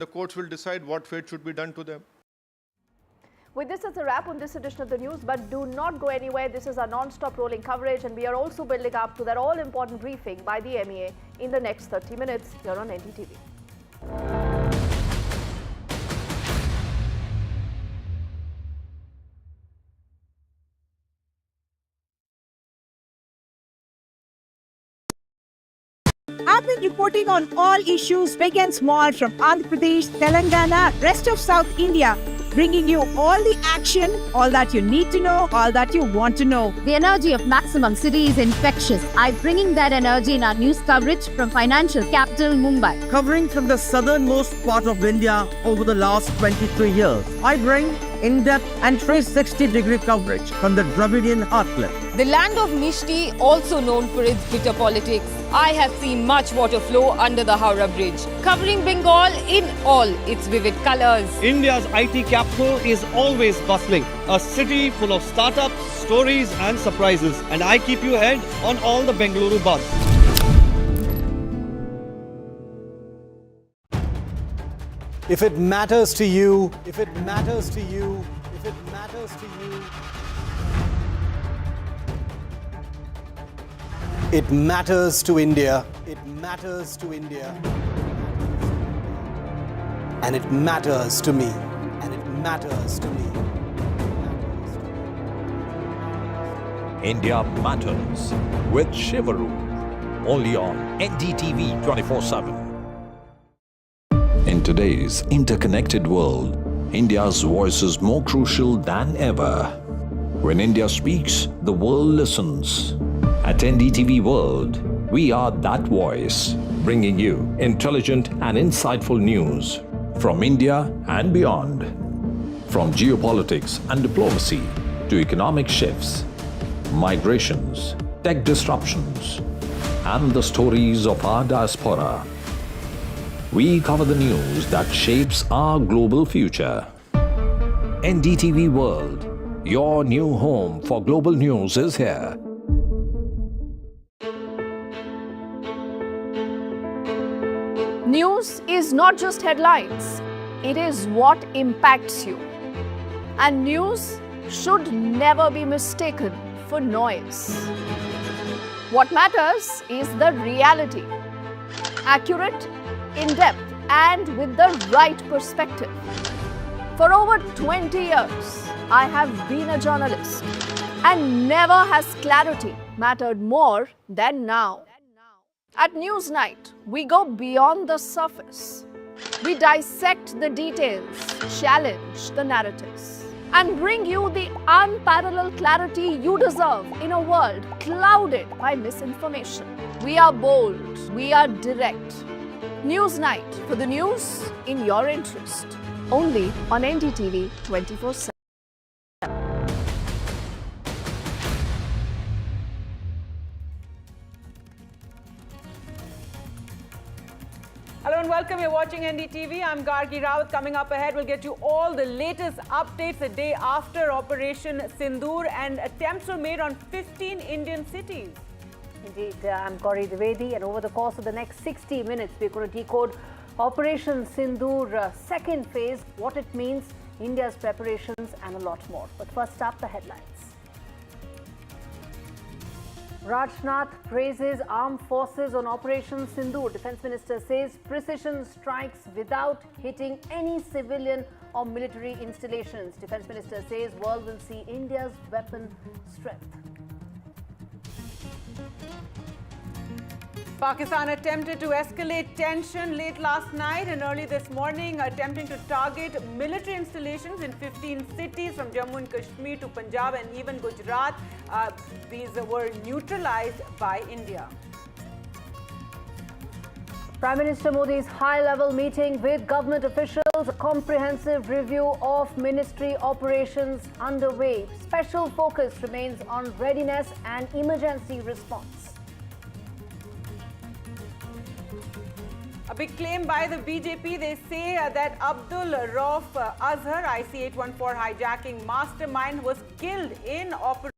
The courts will decide what fate should be done to them. With this, it's a wrap on this edition of the news, but do not go anywhere. This is our non-stop rolling coverage, and we are also building up to that all-important briefing by the MEA in the next 30 minutes here on NDTV. I've been reporting on all issues big and small from Andhra Pradesh, Telangana, rest of South India, bringing you all the action, all that you need to know, all that you want to know. The energy of maximum city is infectious. I'm bringing that energy in our news coverage from financial capital Mumbai. Covering from the southernmost part of India over the last 23 years, I bring in-depth and 360-degree coverage from the Dravidian heartland. The land of Mishti, also known for its bitter politics. I have seen much water flow under the Howrah Bridge, covering Bengal in all its vivid colours. India's IT capital is always bustling, a city full of startups, stories and surprises. And I keep you ahead on all the Bengaluru buzz. If it matters to you, if it matters to you, if it matters to you, it matters to India. It matters to India. And it matters to me. And it matters to me. India Matters with Shivaru. Only on NDTV 24/7. In today's interconnected world, India's voice is more crucial than ever. When India speaks, the world listens. At NDTV World, we are that voice, bringing you intelligent and insightful news from India and beyond. From geopolitics and diplomacy to economic shifts, migrations, tech disruptions, and the stories of our diaspora. We cover the news that shapes our global future. NDTV World, your new home for global news is here. News is not just headlines, it is what impacts you. And news should never be mistaken for noise. What matters is the reality. Accurate, in-depth, and with the right perspective. For over 20 years, I have been a journalist, and never has clarity mattered more than now. At Newsnight, we go beyond the surface. We dissect the details, challenge the narratives, and bring you the unparalleled clarity you deserve in a world clouded by misinformation. We are bold, we are direct. Newsnight, for the news in your interest. Only on NDTV 24/7. Hello and welcome. You're watching NDTV. I'm Gargi Rawat. Coming up ahead, we'll get you all the latest updates a day after Operation Sindoor, and attempts were made on 15 Indian cities. Indeed, I'm Gauri Dwivedi, and over the course of the next 60 minutes, we're going to decode Operation Sindoor second phase, what it means, India's preparations, and a lot more. But first up, the headlines. Rajnath praises armed forces on Operation Sindoor. Defence Minister says precision strikes without hitting any civilian or military installations. Defence Minister says world will see India's weapon strength. Pakistan attempted to escalate tension late last night and early this morning, attempting to target military installations in 15 cities from Jammu and Kashmir to Punjab and even Gujarat. These were neutralized by India. Prime Minister Modi's high-level meeting with government officials, a comprehensive review of ministry operations underway. Special focus remains on readiness and emergency response. A big claim by the BJP. They say that Abdul Rauf Azhar, IC-814 hijacking mastermind, was killed in Operation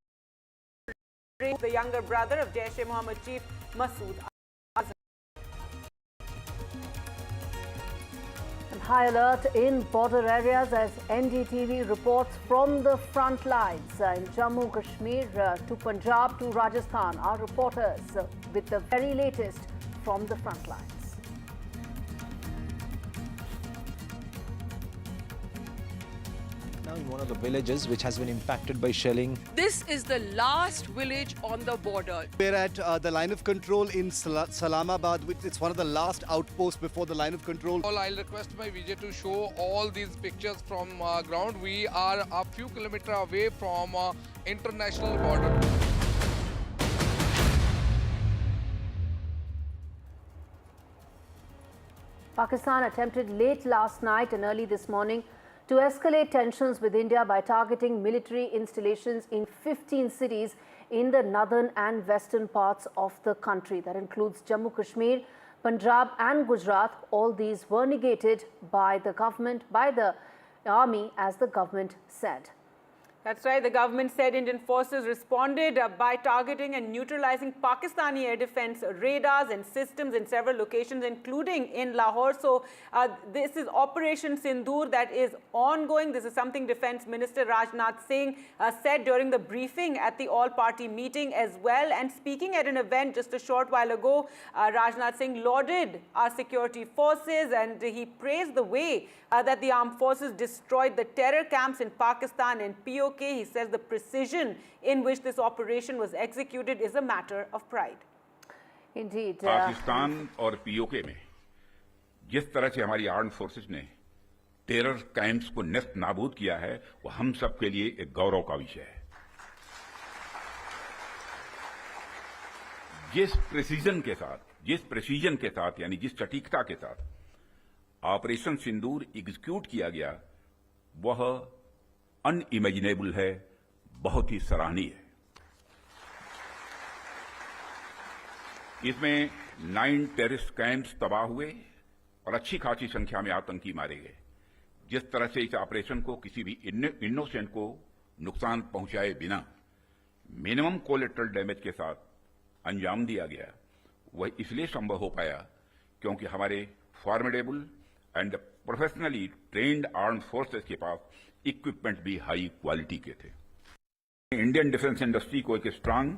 Sindoor, the younger brother of Jaish-e-Mohammed chief Masood Azhar. high alert in border areas as NDTV reports from the front lines in Jammu Kashmir to Punjab to Rajasthan. Our reporters with the very latest from the front lines. In one of the villages which has been impacted by shelling. This is the last village on the border. We're at the line of control in Salamabad. It's one of the last outposts before the line of control. I'll request my VJ to show all these pictures from ground. We are a few kilometers away from international border. Pakistan attempted late last night and early this morning to escalate tensions with India by targeting military installations in 15 cities in the northern and western parts of the country. That includes Jammu Kashmir, Punjab and Gujarat. All these were negated by the government, by the army, as the government said. That's right. The government said Indian forces responded by targeting and neutralizing Pakistani air defense radars and systems in several locations, including in Lahore. So this is Operation Sindoor that is ongoing. This is something Defense Minister Rajnath Singh said during the briefing at the all-party meeting as well. And speaking at an event just a short while ago, Rajnath Singh lauded our security forces and he praised the way that the armed forces destroyed the terror camps in Pakistan and PoK. He says the precision in which this operation was executed is a matter of pride. Indeed. Pakistan और PoK में जिस तरह से हमारी armed forces ने terror camps को नेस्त नाबूद किया है, वो हम सब के लिए एक गौरव का विषय है. जिस प्रेसिजन के साथ यानी जिस सटीकता के साथ ऑपरेशन सिंदूर एग्जीक्यूट किया गया, वह अनइमेजिनेबल है, बहुत ही सराहनीय है. इसमें 9 टेररिस्ट कैंप्स तबाह हुए और अच्छी खासी संख्या में आतंकी मारे गए. जिस तरह से इस ऑपरेशन को किसी भी इनोसेंट को नुकसान पहुंचाए बिना मिनिमम कोलेटरल डैमेज के साथ अंजाम दिया गया, वह इसलिए संभव हो पाया क्योंकि हमारे formidable and professionally trained arm forces के पास इक्विपमेंट भी हाई क्वालिटी के थे. इंडियन डिफेंस इंडस्ट्री को एक स्ट्रांग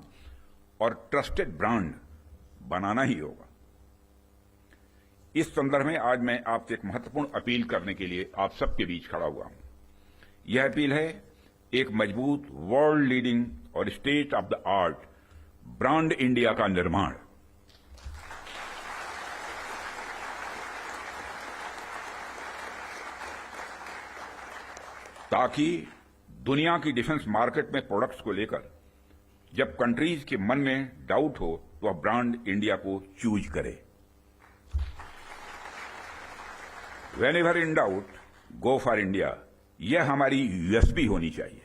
और ट्रस्टेड ब्रांड बनाना ही होगा. इस संदर्भ में आज मैं आपसे एक महत्वपूर्ण अपील करने के लिए आप सबके बीच खड़ा हुआ हूं. यह अपील है एक मजबूत वर्ल्ड लीडिंग और state of the art brand India का निर्माण. ताकि दुनिया की डिफेंस मार्केट में प्रोडक्ट्स को लेकर जब कंट्रीज के मन में डाउट हो तो वह ब्रांड इंडिया को चूज करे. When ever in doubt go for India, यह हमारी यूएसपी होनी चाहिए.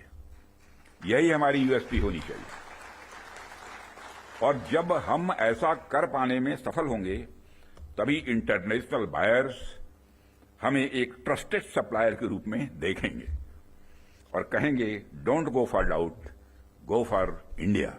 यही हमारी यूएसपी होनी चाहिए. और जब हम ऐसा कर पाने में सफल होंगे, तभी इंटरनेशनल बायर्स हमें एक ट्रस्टेड सप्लायर के रूप में देखेंगे और कहेंगे, don't go for doubt, go for India.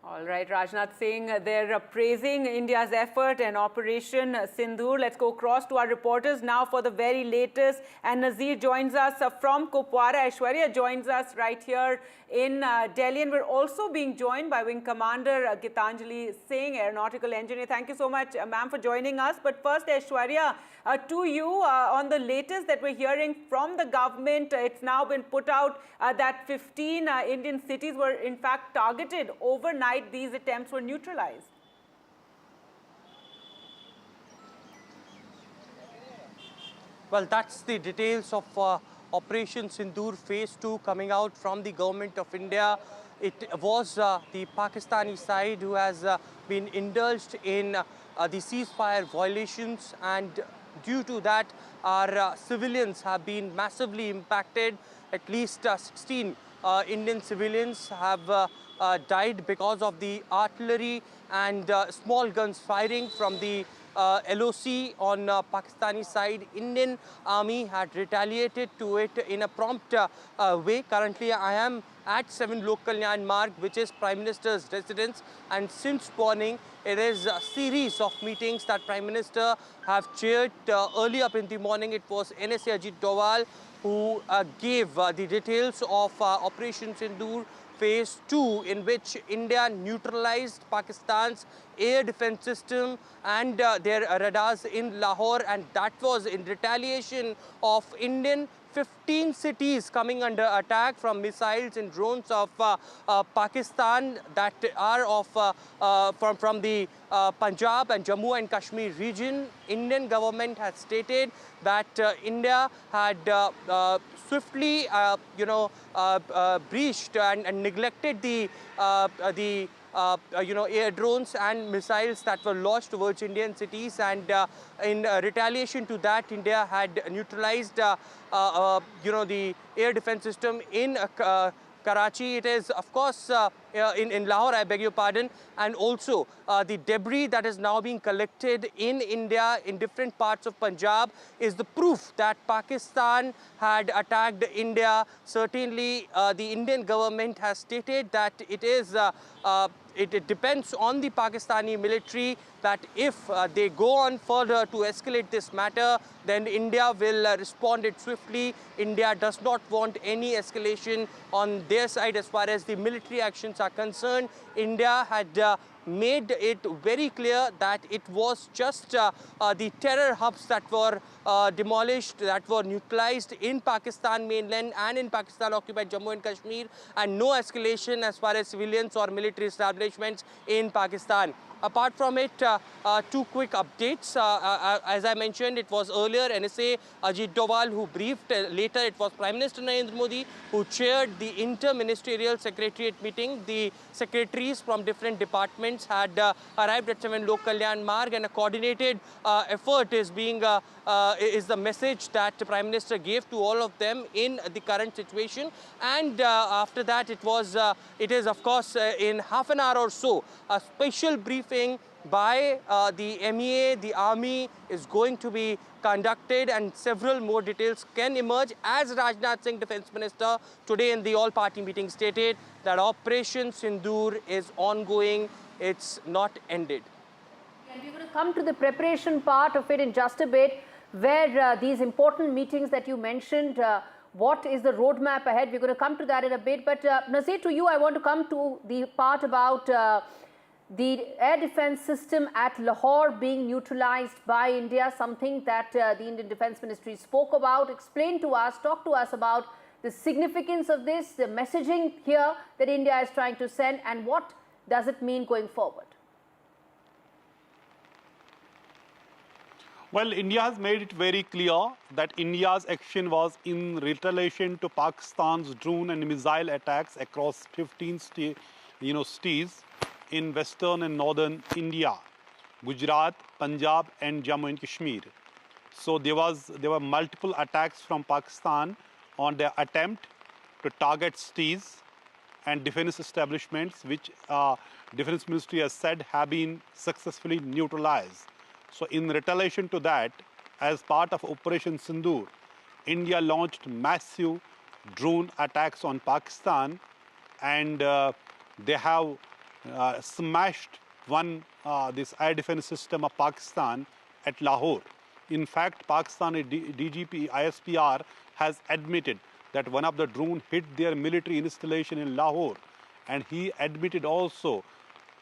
All right, Rajnath Singh, they're praising India's effort and Operation Sindoor. Let's go across to our reporters now for the very latest. And Nazir joins us from Kupwara. Aishwarya joins us right here in Delhi. And we're also being joined by Wing Commander Gitanjali Singh, Aeronautical Engineer. Thank you so much, ma'am, for joining us. But first, Aishwarya, to you on the latest that we're hearing from the government. It's now been put out that 15 Indian cities were in fact targeted overnight. These attempts were neutralized. Well, that's the details of Operation Sindoor Phase 2 coming out from the government of India. It was the Pakistani side who has been indulged in the ceasefire violations, and due to that, our civilians have been massively impacted. At least 16 Indian civilians have died because of the artillery and small guns firing from the LOC on Pakistani side. Indian army had retaliated to it in a prompt way. Currently, I am at 7 Lok Kalyan Marg, which is Prime Minister's residence. And since morning, it is a series of meetings that Prime Minister have chaired. Early up in the morning, it was NSA Ajit Doval who gave the details of Operation Sindoor Phase 2, in which India neutralized Pakistan's air defense system and their radars in Lahore, and that was in retaliation of Indian 15 cities coming under attack from missiles and drones of Pakistan that are from the Punjab and Jammu and Kashmir region. Indian government has stated that India had swiftly, breached and neglected the air drones and missiles that were launched towards Indian cities, and in retaliation to that, India had neutralized the air defense system in Karachi. It is, of course, in Lahore, I beg your pardon, and also the debris that is now being collected in India in different parts of Punjab is the proof that Pakistan had attacked India. Certainly, the Indian government has stated that it is it depends on the Pakistani military that if they go on further to escalate this matter, then India will respond it swiftly. India does not want any escalation on their side as far as the military actions are concerned. India had made it very clear that it was just the terror hubs that were demolished, that were neutralized in Pakistan mainland and in Pakistan-occupied Jammu and Kashmir, and no escalation as far as civilians or military establishments in Pakistan. Apart from it, two quick updates. As I mentioned, it was earlier NSA Ajit Doval who briefed. Later, it was Prime Minister Narendra Modi who chaired the inter-ministerial secretariat meeting. The secretaries from different departments had arrived at 7 Lok Kalyan Marg, and a coordinated effort is the message that the Prime Minister gave to all of them in the current situation. And after that, it is of course in half an hour or so, a special briefing by the MEA, the army, is going to be conducted, and several more details can emerge, as Rajnath Singh, Defence Minister, today in the all-party meeting stated that Operation Sindoor is ongoing, it's not ended. And we're going to come to the preparation part of it in just a bit, where these important meetings that you mentioned, what is the roadmap ahead? We're going to come to that in a bit. But Nazir, to you, I want to come to the part about the air defense system at Lahore being neutralized by India, something that the Indian Defence Ministry spoke about. Explain to us, talk to us about the significance of this, the messaging here that India is trying to send, and what does it mean going forward? Well, India has made it very clear that India's action was in retaliation to Pakistan's drone and missile attacks across 15 cities in western and northern India, Gujarat, Punjab and Jammu and Kashmir. So there were multiple attacks from Pakistan on their attempt to target cities and defense establishments, which Defense Ministry has said have been successfully neutralized. So in retaliation to that, as part of Operation Sindoor, India launched massive drone attacks on Pakistan, and they have smashed this air defense system of Pakistan at Lahore. In fact, Pakistani DGP ISPR has admitted that one of the drones hit their military installation in Lahore, and he admitted also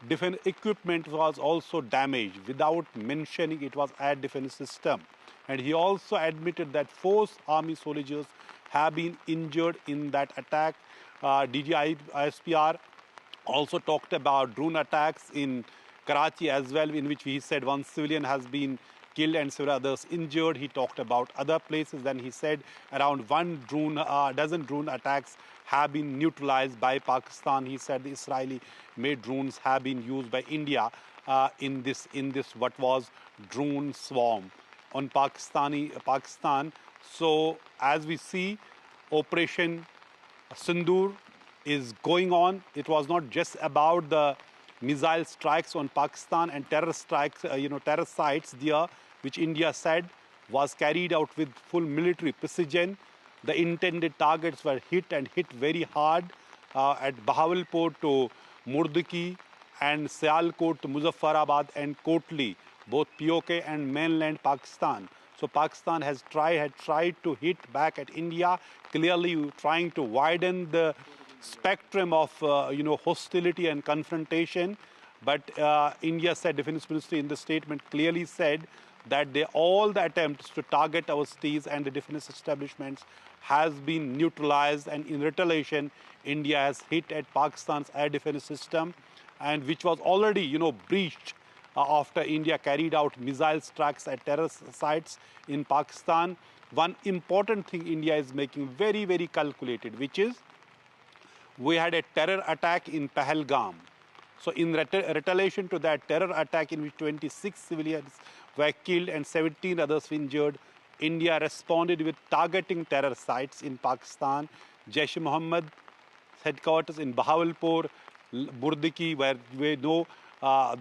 defense equipment was also damaged without mentioning it was air defense system. And he also admitted that 4 army soldiers have been injured in that attack. DG ISPR also talked about drone attacks in Karachi as well, in which he said 1 civilian has been killed and several others injured. He talked about other places. Then he said around 1 dozen drone attacks have been neutralized by Pakistan. He said the Israeli-made drones have been used by India in this what was drone swarm on Pakistan. So as we see, Operation Sindoor is going on. It was not just about the missile strikes on Pakistan and terror strikes, terror sites there, which India said was carried out with full military precision. The intended targets were hit and hit very hard. at Bahawalpur to Murdiki and Sialkot to Muzaffarabad and Kotli, both PoK and mainland Pakistan. So Pakistan had tried to hit back at India, clearly trying to widen the spectrum of hostility and confrontation. But India said, Defense Ministry in the statement clearly said that all the attempts to target our cities and the defense establishments has been neutralized, and in retaliation, India has hit at Pakistan's air defense system, and which was already breached after India carried out missile strikes at terrorist sites in Pakistan. One important thing India is making very, very calculated, which is we had a terror attack in Pahalgam. So in retaliation to that terror attack, in which 26 civilians were killed and 17 others injured, India responded with targeting terror sites in Pakistan. Jaish-e-Mohammed headquarters in Bahawalpur, Murdiki, where we know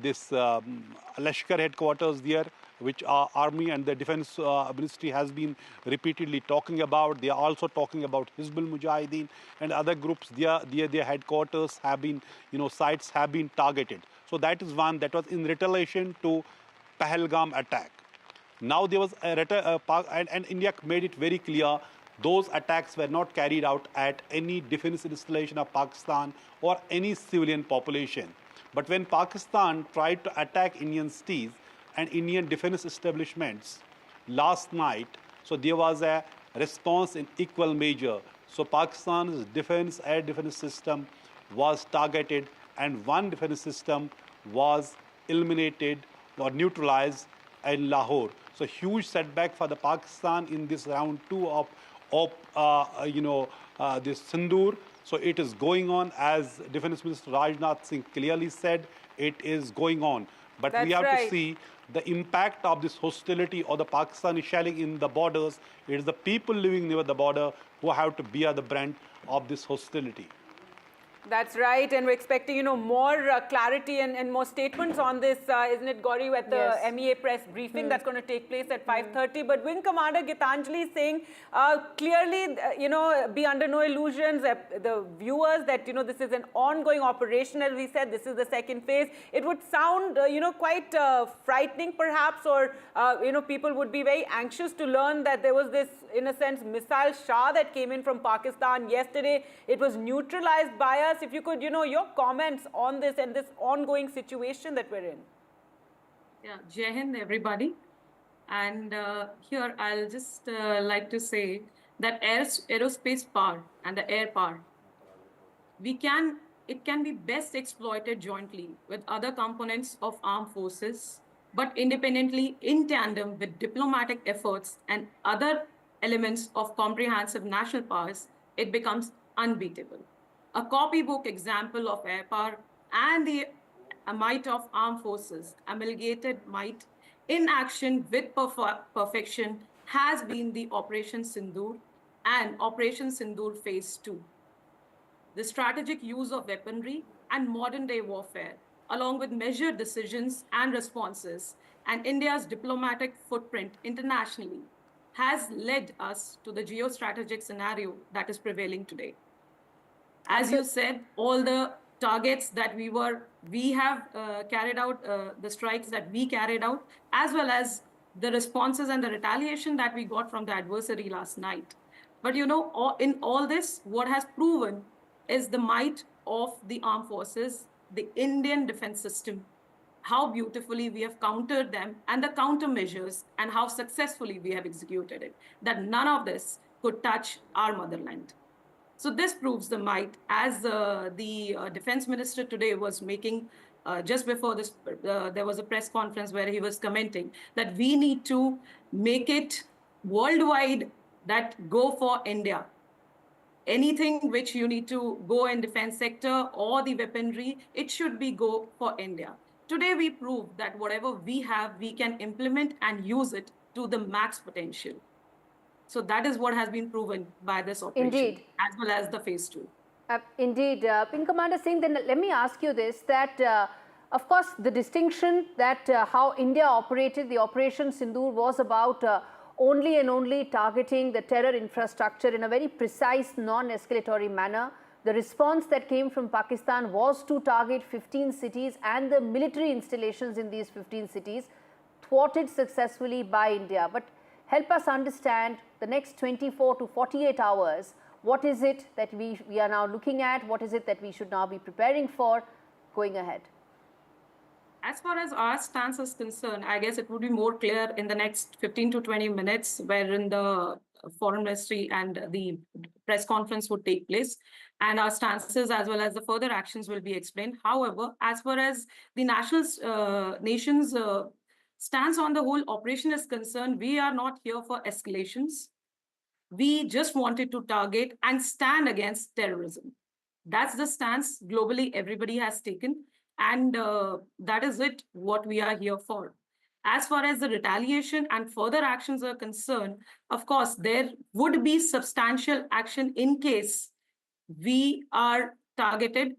this Lashkar headquarters there, which our army and the defense ministry has been repeatedly talking about. They are also talking about Hizbul Mujahideen and other groups. Their headquarters have been, sites have been targeted. So that is one that was in retaliation to Pahalgam attack. Now there was and India made it very clear those attacks were not carried out at any defense installation of Pakistan or any civilian population. But when Pakistan tried to attack Indian cities and Indian defense establishments last night, so there was a response in equal measure. So Pakistan's air defense system was targeted, and one defense system was eliminated or neutralized in Lahore. So huge setback for the Pakistan in this round 2 of this Sindhur. So it is going on, as Defense Minister Rajnath Singh clearly said, it is going on. But we have to see the impact of this hostility or the Pakistani shelling in the borders. It is the people living near the border who have to bear the brunt of this hostility. That's right, and we're expecting, more clarity and more statements on this, isn't it, Gauri, at the MEA press briefing that's going to take place at 5:30. But Wing Commander Gitanjali is saying clearly, be under no illusions, the viewers, that, this is an ongoing operation. As we said, this is the second phase. It would sound, quite frightening perhaps, or, people would be very anxious to learn that there was this, in a sense, missile shower that came in from Pakistan yesterday. It was neutralized by us. If you could, your comments on this and this ongoing situation that we're in. Yeah, Jai Hind, everybody. And here I'll just like to say that aerospace power and the air power, it can be best exploited jointly with other components of armed forces, but independently in tandem with diplomatic efforts and other elements of comprehensive national powers, it becomes unbeatable. A copybook example of air power and the might of armed forces, amalgamated might in action with perfection, has been the Operation Sindoor and Operation Sindoor Phase 2. The strategic use of weaponry and modern-day warfare, along with measured decisions and responses, and India's diplomatic footprint internationally, has led us to the geostrategic scenario that is prevailing today. As you said, all the targets that we have carried out, the strikes that we carried out, as well as the responses and the retaliation that we got from the adversary last night. But in all this, what has proven is the might of the armed forces, the Indian defense system, how beautifully we have countered them and the countermeasures, and how successfully we have executed it, that none of this could touch our motherland. So this proves the might, as the defense minister today was making, just before this, there was a press conference where he was commenting that we need to make it worldwide that go for India. Anything which you need to go in defense sector or the weaponry, it should be go for India. Today we prove that whatever we have, we can implement and use it to the max potential. So that is what has been proven by this operation, as well as the phase 2. Indeed. Wing Commander Singh, then let me ask you this, that of course the distinction that how India operated, the Operation Sindoor, was about only and only targeting the terror infrastructure in a very precise, non-escalatory manner, The response that came from Pakistan was to target 15 cities and the military installations in these 15 cities, thwarted successfully by India. But help us understand the next 24 to 48 hours. What is it that we are now looking at? What is it that we should now be preparing for going ahead? As far as our stance is concerned, I guess it would be more clear in the next 15 to 20 minutes, wherein the Foreign Ministry and the press conference would take place, and our stances as well as the further actions will be explained. However, as far as the nation's stance on the whole operation is concerned, we are not here for escalations. We just wanted to target and stand against terrorism. That's the stance globally everybody has taken, and that is it, what we are here for. As far as the retaliation and further actions are concerned, of course, there would be substantial action in case we are targeted.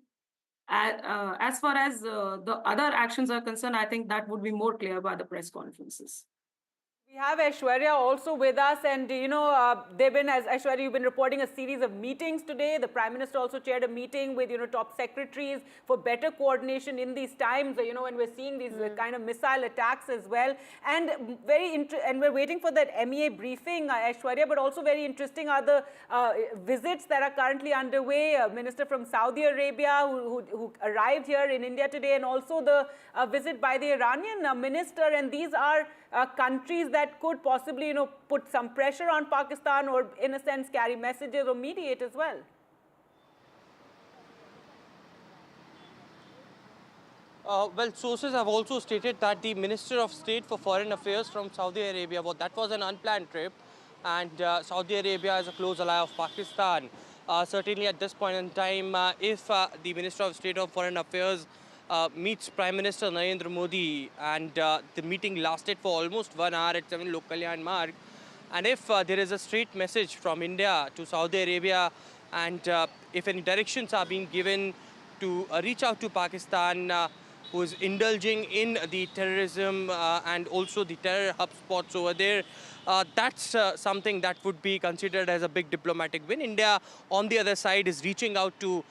As far as the other actions are concerned, I think that would be more clear by the press conferences. We have Aishwarya also with us, and they've been, as Aishwarya, you've been reporting a series of meetings today. The Prime Minister also chaired a meeting with top secretaries for better coordination in these times, when we're seeing these kind of missile attacks as well. And and we're waiting for that MEA briefing, Aishwarya, but also very interesting are the visits that are currently underway. A minister from Saudi Arabia who arrived here in India today, and also the visit by the Iranian minister, and these are countries that could possibly, put some pressure on Pakistan, or in a sense carry messages or mediate as well. Well, sources have also stated that the Minister of State for Foreign Affairs from Saudi Arabia, that was an unplanned trip, and Saudi Arabia is a close ally of Pakistan. Certainly at this point in time, if the Minister of State of Foreign Affairs meets Prime Minister Narendra Modi, and the meeting lasted for almost 1 hour at 7 Lok Kalyan Marg, and if there is a straight message from India to Saudi Arabia, and if any directions are being given to reach out to Pakistan, who is indulging in the terrorism and also the terror hub spots over there, that's something that would be considered as a big diplomatic win. India, on the other side, is reaching out to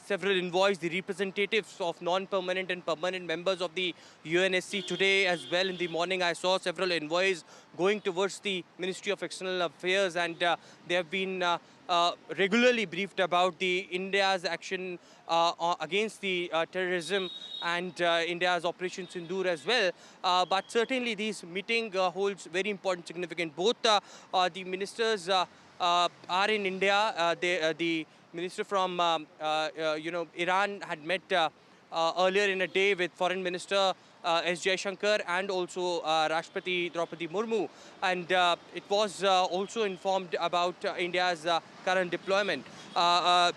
several envoys, the representatives of non-permanent and permanent members of the UNSC today as well. In the morning, I saw several envoys going towards the Ministry of External Affairs, and they have been regularly briefed about the India's action against the terrorism and India's Operation Sindoor as well. But certainly this meeting holds very important significance. Both the ministers are in India. The minister from Iran had met earlier in a day with Foreign Minister S. Jaishankar and also Rashtrapati Draupadi Murmu, and it was also informed about India's current development, I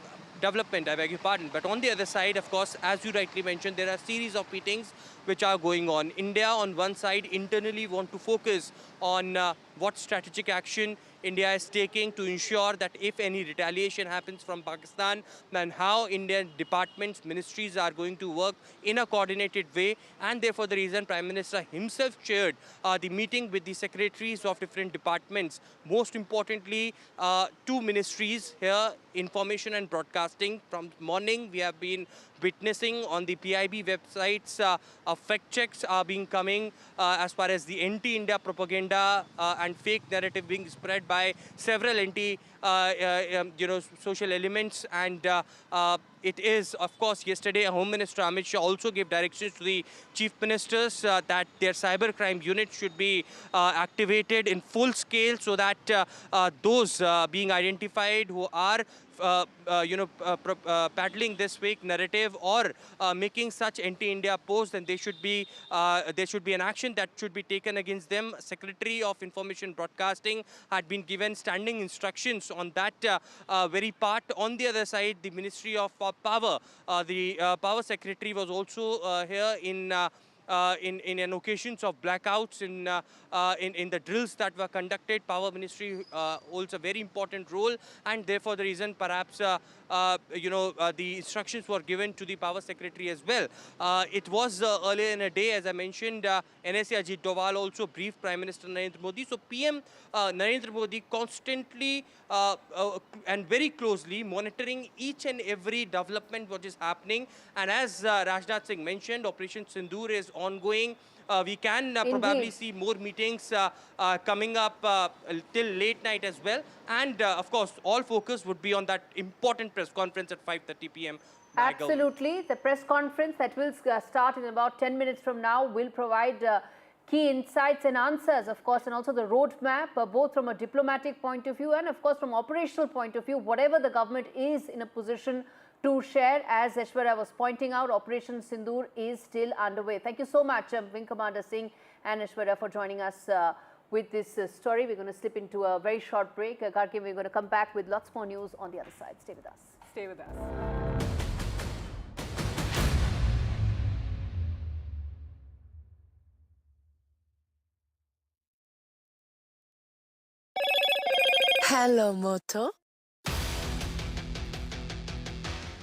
beg your pardon. But on the other side, of course, as you rightly mentioned, there are a series of meetings which are going on. India, on one side, internally want to focus on what strategic action India is taking to ensure that if any retaliation happens from Pakistan, then how Indian departments, ministries are going to work in a coordinated way. And therefore, the reason Prime Minister himself chaired the meeting with the secretaries of different departments. Most importantly, 2 ministries here, information and broadcasting. From morning, we have been witnessing on the PIB websites, fact checks are being coming as far as the anti-India propaganda and fake narrative being spread by several social elements, and it is, of course, yesterday Home Minister Amit Shah also gave directions to the chief ministers that their cybercrime unit should be activated in full scale, so that those being identified who are paddling this fake narrative or making such anti-India posts, then there should be an action that should be taken against them. Secretary of Information Broadcasting had been given standing instructions on that very part. On the other side, the Ministry of Power, the Power Secretary was also here in in occasions of blackouts, in the drills that were conducted. Power Ministry holds a very important role, and therefore the reason perhaps the instructions were given to the Power Secretary as well. It was earlier in a day, as I mentioned, NSA Ajit Doval also briefed Prime Minister Narendra Modi. So PM Narendra Modi constantly and very closely monitoring each and every development what is happening. And as Rajnath Singh mentioned, Operation Sindoor is ongoing. We can probably see more meetings coming up till late night as well. And of course, all focus would be on that important press conference at 5:30 p.m. Absolutely. The press conference that will start in about 10 minutes from now will provide key insights and answers, of course, and also the roadmap, both from a diplomatic point of view and, of course, from operational point of view, whatever the government is in a position to share. As Aishwarya was pointing out, Operation Sindoor is still underway. Thank you so much, Wing Commander Singh and Aishwarya, for joining us with this story. We're going to slip into a very short break. Gargi, we're going to come back with lots more news on the other side. Stay with us. Stay with us. Hello, Moto.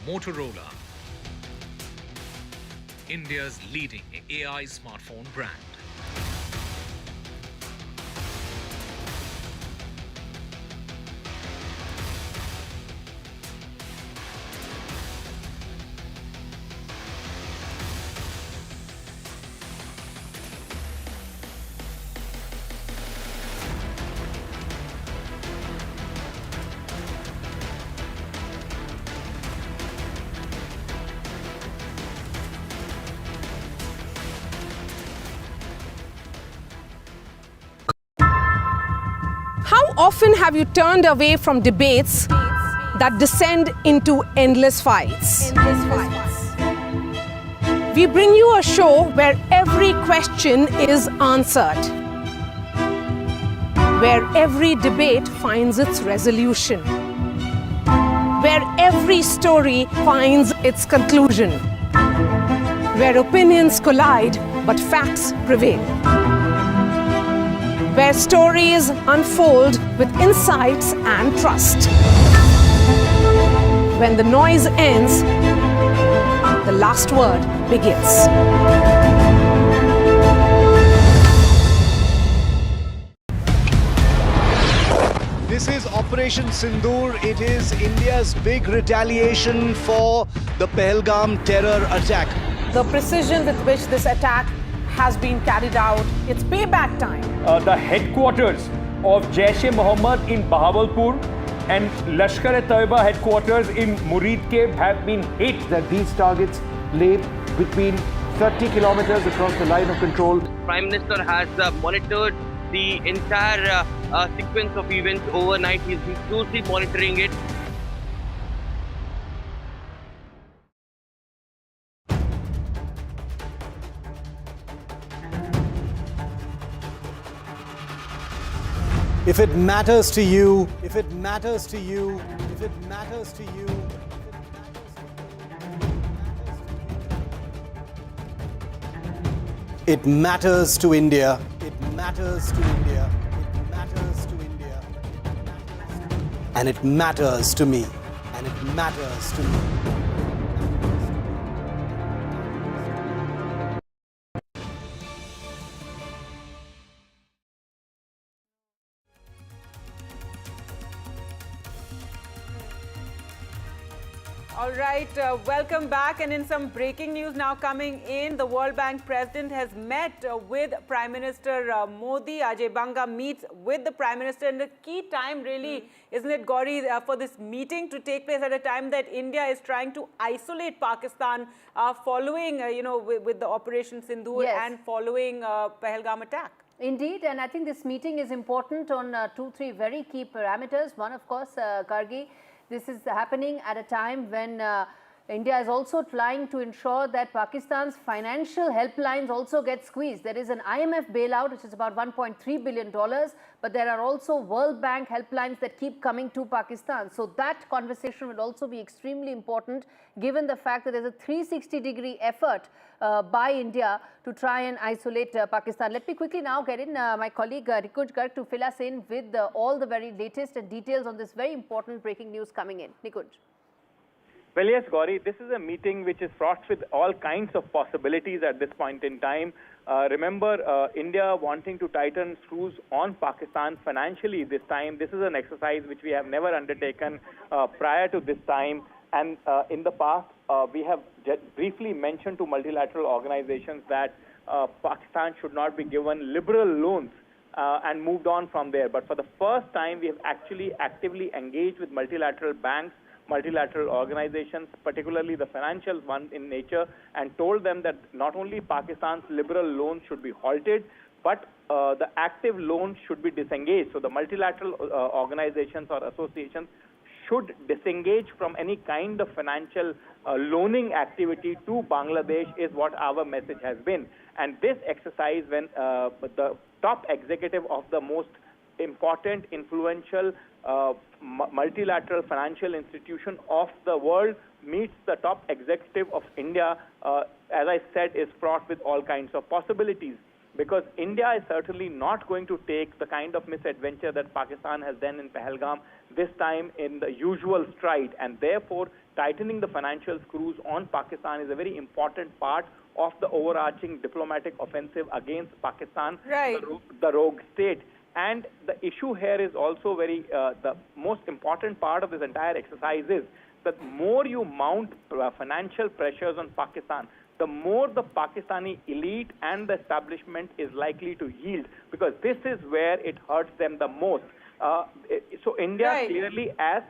Motorola, India's leading AI smartphone brand. How often have you turned away from debates that descend into endless fights? We bring you a show where every question is answered, where every debate finds its resolution, where every story finds its conclusion, where opinions collide but facts prevail, where stories unfold with insights and trust. When the noise ends, the last word begins. This is Operation Sindoor. It is India's big retaliation for the Pahalgam terror attack. The precision with which this attack has been carried out, it's payback time. The headquarters of Jaish-e-Mohammed in Bahawalpur and Lashkar-e-Taiba headquarters in Muridke have been hit. That these targets lay between 30 kilometers across the line of control. Prime Minister has monitored the entire sequence of events overnight. He's been closely monitoring it. If it matters to you, if it matters to you, if it matters to you, it matters to India. It matters to India. It matters to India. And it matters to me. And it matters to me. All right, welcome back. And in some breaking news now coming in, the World Bank president has met with Prime Minister Modi. Ajay Banga meets with the Prime Minister, and the key time really, isn't it, Gauri, for this meeting to take place at a time that India is trying to isolate Pakistan following, with the Operation Sindoor and following Pahalgam attack. Indeed, and I think this meeting is important on 2-3 very key parameters. One, of course, Gargi, this is happening at a time when India is also trying to ensure that Pakistan's financial helplines also get squeezed. There is an IMF bailout, which is about $1.3 billion, but there are also World Bank helplines that keep coming to Pakistan. So that conversation will also be extremely important, given the fact that there's a 360-degree effort by India to try and isolate Pakistan. Let me quickly now get in my colleague Nikunj Garg to fill us in with all the very latest and details on this very important breaking news coming in. Nikunj. Well, yes, Gauri, this is a meeting which is fraught with all kinds of possibilities at this point in time. Remember, India wanting to tighten screws on Pakistan financially this time. This is an exercise which we have never undertaken prior to this time. And in the past, we have briefly mentioned to multilateral organizations that Pakistan should not be given liberal loans and moved on from there. But for the first time, we have actually actively engaged with multilateral banks, multilateral organizations, particularly the financial one in nature, and told them that not only Pakistan's liberal loans should be halted, but the active loans should be disengaged. So the multilateral organizations or associations should disengage from any kind of financial loaning activity to Bangladesh is what our message has been. And this exercise, when the top executive of the most important, influential multilateral financial institution of the world meets the top executive of India, as I said, is fraught with all kinds of possibilities. Because India is certainly not going to take the kind of misadventure that Pakistan has done in Pahalgam this time in the usual stride, and therefore tightening the financial screws on Pakistan is a very important part of the overarching diplomatic offensive against Pakistan, right, the rogue state. And the issue here is also very, the most important part of this entire exercise is that more you mount financial pressures on Pakistan, the more the Pakistani elite and the establishment is likely to yield, because this is where it hurts them the most. So India clearly, as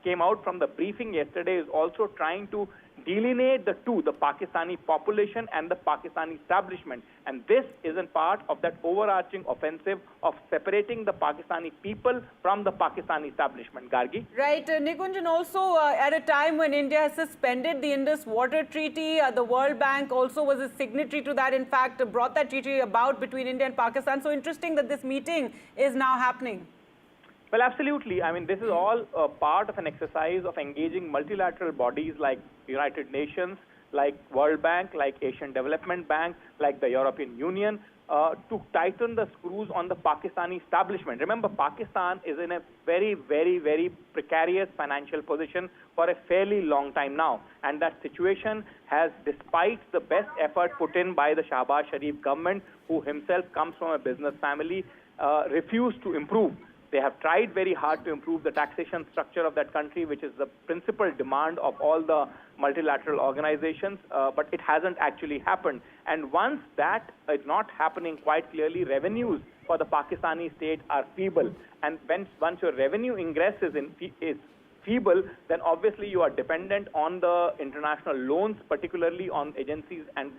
came out from the briefing yesterday, is also trying to delineate the two, the Pakistani population and the Pakistani establishment. And this isn't part of that overarching offensive of separating the Pakistani people from the Pakistani establishment. Gargi? Right. Nikunjan, also at a time when India has suspended the Indus Waters Treaty, the World Bank also was a signatory to that, in fact, brought that treaty about between India and Pakistan. So interesting that this meeting is now happening. Well, absolutely. I mean, this is all part of an exercise of engaging multilateral bodies like United Nations, like World Bank, like Asian Development Bank, like the European Union, to tighten the screws on the Pakistani establishment. Remember, Pakistan is in a very, very, very precarious financial position for a fairly long time now. And that situation has, despite the best effort put in by the Shahbaz Sharif government, who himself comes from a business family, refused to improve. They have tried very hard to improve the taxation structure of that country, which is the principal demand of all the multilateral organizations, but it hasn't actually happened. And once that is not happening quite clearly, revenues for the Pakistani state are feeble. And once your revenue ingress is feeble, then obviously you are dependent on the international loans, particularly on agencies and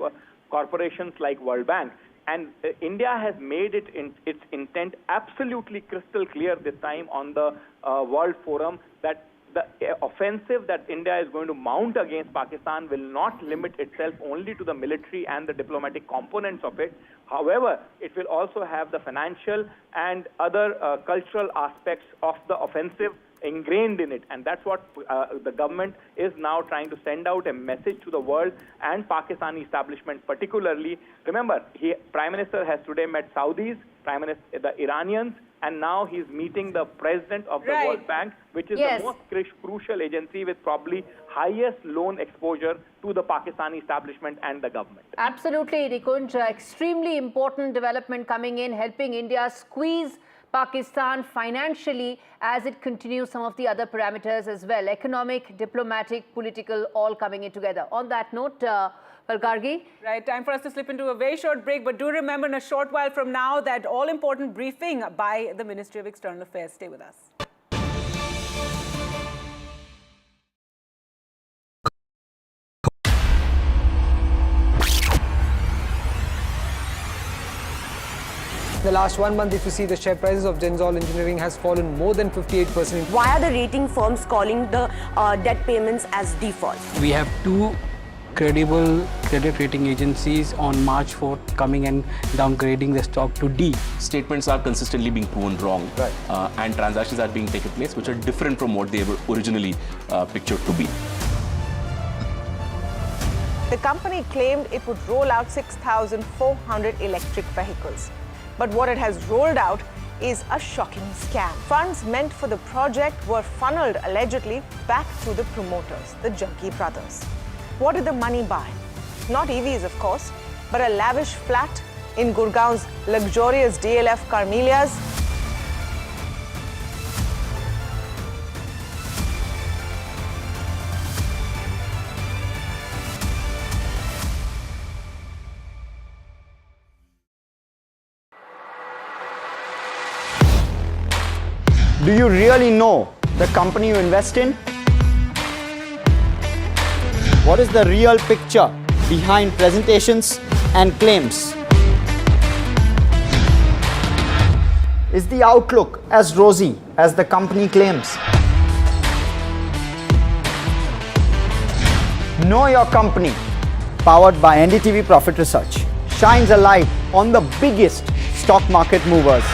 corporations like World Bank. And India has made its intent absolutely crystal clear this time on the World Forum that the offensive that India is going to mount against Pakistan will not limit itself only to the military and the diplomatic components of it. However, it will also have the financial and other cultural aspects of the offensive ingrained in it, and that's what the government is now trying to send out a message to the world and Pakistani establishment particularly. Remember, Prime Minister has today met Saudis, the Iranians, and now he's meeting the president of the World Bank, which is the most crucial agency with probably highest loan exposure to the Pakistani establishment and the government. Absolutely, Nikunj. Extremely important development coming in, helping India squeeze Pakistan financially as it continues some of the other parameters as well. Economic, diplomatic, political, all coming in together. On that note, Gargi. Right, time for us to slip into a very short break, but do remember in a short while from now that all-important briefing by the Ministry of External Affairs. Stay with us. The the last 1 month, if you see, the share prices of Genzol Engineering has fallen more than 58%. Why are the rating firms calling the debt payments as default? We have two credible credit rating agencies on March 4th coming and downgrading the stock to D. Statements are consistently being proven wrong, and transactions are being taken place which are different from what they were originally pictured to be. The company claimed it would roll out 6,400 electric vehicles. But what it has rolled out is a shocking scam. Funds meant for the project were funneled allegedly back to the promoters, the Junkie brothers. What did the money buy? Not EVs, of course, but a lavish flat in Gurgaon's luxurious DLF Carmelias. Do you really know the company you invest in? What is the real picture behind presentations and claims? Is the outlook as rosy as the company claims? Know Your Company, powered by NDTV Profit Research, shines a light on the biggest stock market movers.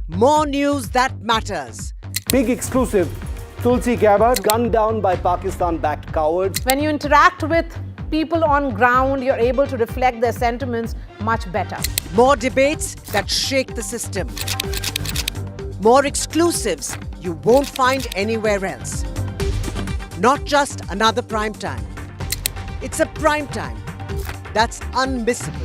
More news that matters. Big exclusive. Tulsi Gabbard gunned down by Pakistan-backed cowards. When you interact with people on ground, you're able to reflect their sentiments much better. More debates that shake the system. More exclusives you won't find anywhere else. Not just another prime time. It's a prime time that's unmissable.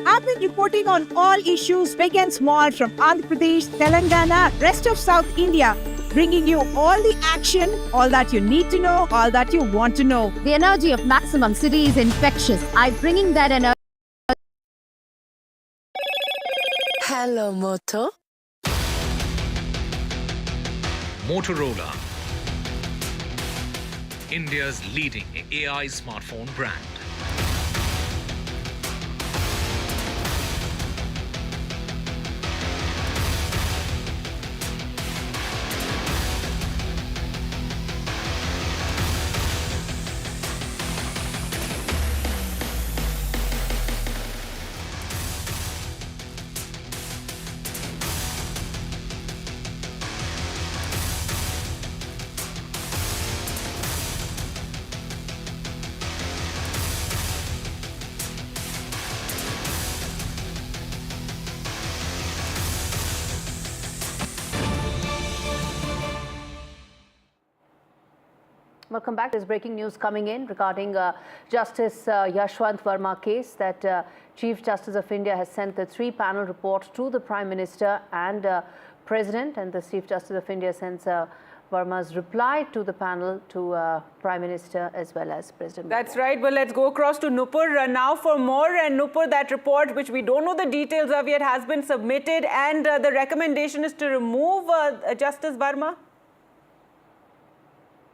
I've been reporting on all issues big and small from Andhra Pradesh, Telangana, rest of South India, bringing you all the action, all that you need to know, all that you want to know. The energy of Maximum City is infectious. I'm bringing that energy. Hello, Moto. Motorola, India's leading AI smartphone brand. Welcome back. There's breaking news coming in regarding Justice Yashwant Verma case that Chief Justice of India has sent the 3-panel report to the Prime Minister and President, and the Chief Justice of India sends Verma's reply to the panel to Prime Minister as well as President. That's right. Well, let's go across to Nupur now for more. And Nupur, that report, which we don't know the details of yet, has been submitted, and the recommendation is to remove Justice Verma.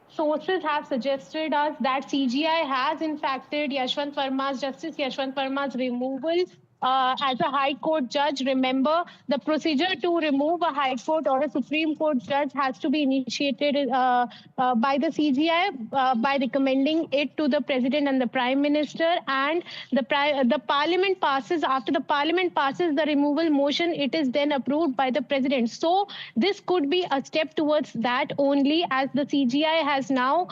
Sources have suggested us that CGI has impacted Justice Yashwant Verma's removal as a High Court judge. Remember, the procedure to remove a High Court or a Supreme Court judge has to be initiated by the CGI by recommending it to the President and the Prime Minister, and the Parliament passes. After the Parliament passes the removal motion, it is then approved by the President. So this could be a step towards that only, as the CGI has now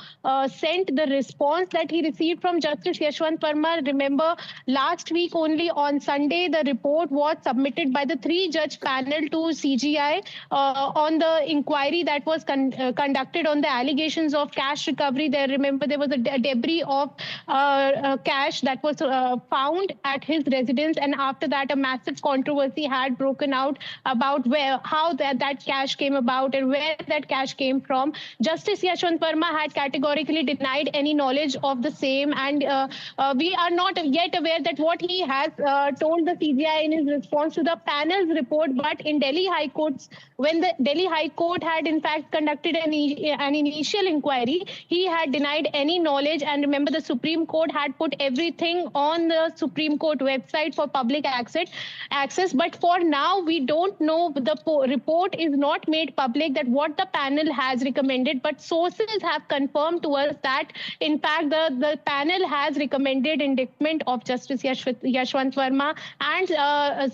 sent the response that he received from Justice Yashwant Verma. Remember, last week only on Sunday, the report was submitted by the 3-judge panel to CGI on the inquiry that was conducted on the allegations of cash recovery. Remember, there was a debris of cash that was found at his residence, and after that, a massive controversy had broken out about how that cash came about and where that cash came from. Justice Yashwant Verma had categorically denied any knowledge of the same, and we are not yet aware that what he has told told the CGI in his response to the panel's report, but in Delhi High Court, when the Delhi High Court had in fact conducted an initial inquiry, he had denied any knowledge. And remember, the Supreme Court had put everything on the Supreme Court website for public access. But for now, we don't know. The report is not made public that what the panel has recommended, but sources have confirmed to us that in fact the panel has recommended indictment of Justice Yashwant Verma, and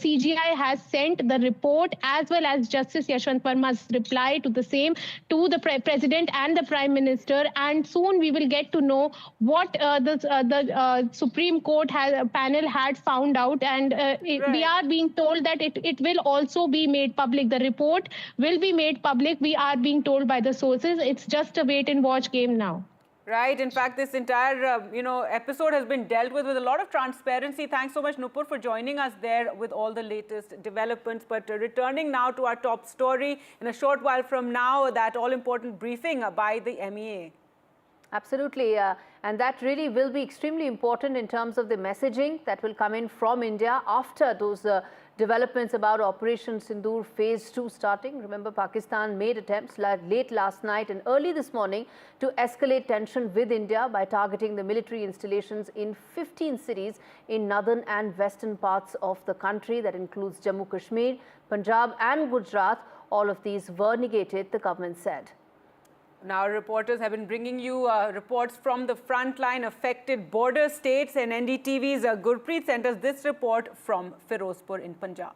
CGI has sent the report as well as Justice Yashwant Verma's reply to the same to the President and the Prime Minister, and soon we will get to know what the Supreme Court panel had found out, and we are being told that it will also be made public. The report will be made public. We are being told by the sources. It's just a wait and watch game now. Right. In fact, this entire episode has been dealt with a lot of transparency. Thanks so much, Nupur, for joining us there with all the latest developments. But returning now to our top story, in a short while from now, that all-important briefing by the MEA. Absolutely. And that really will be extremely important in terms of the messaging that will come in from India after those developments about Operation Sindoor Phase 2 starting. Remember, Pakistan made attempts late last night and early this morning to escalate tension with India by targeting the military installations in 15 cities in northern and western parts of the country. That includes Jammu Kashmir, Punjab and Gujarat. All of these were negated, the government said. Now, reporters have been bringing you reports from the frontline affected border states, and NDTV's Gurpreet sent us this report from Ferozpur in Punjab.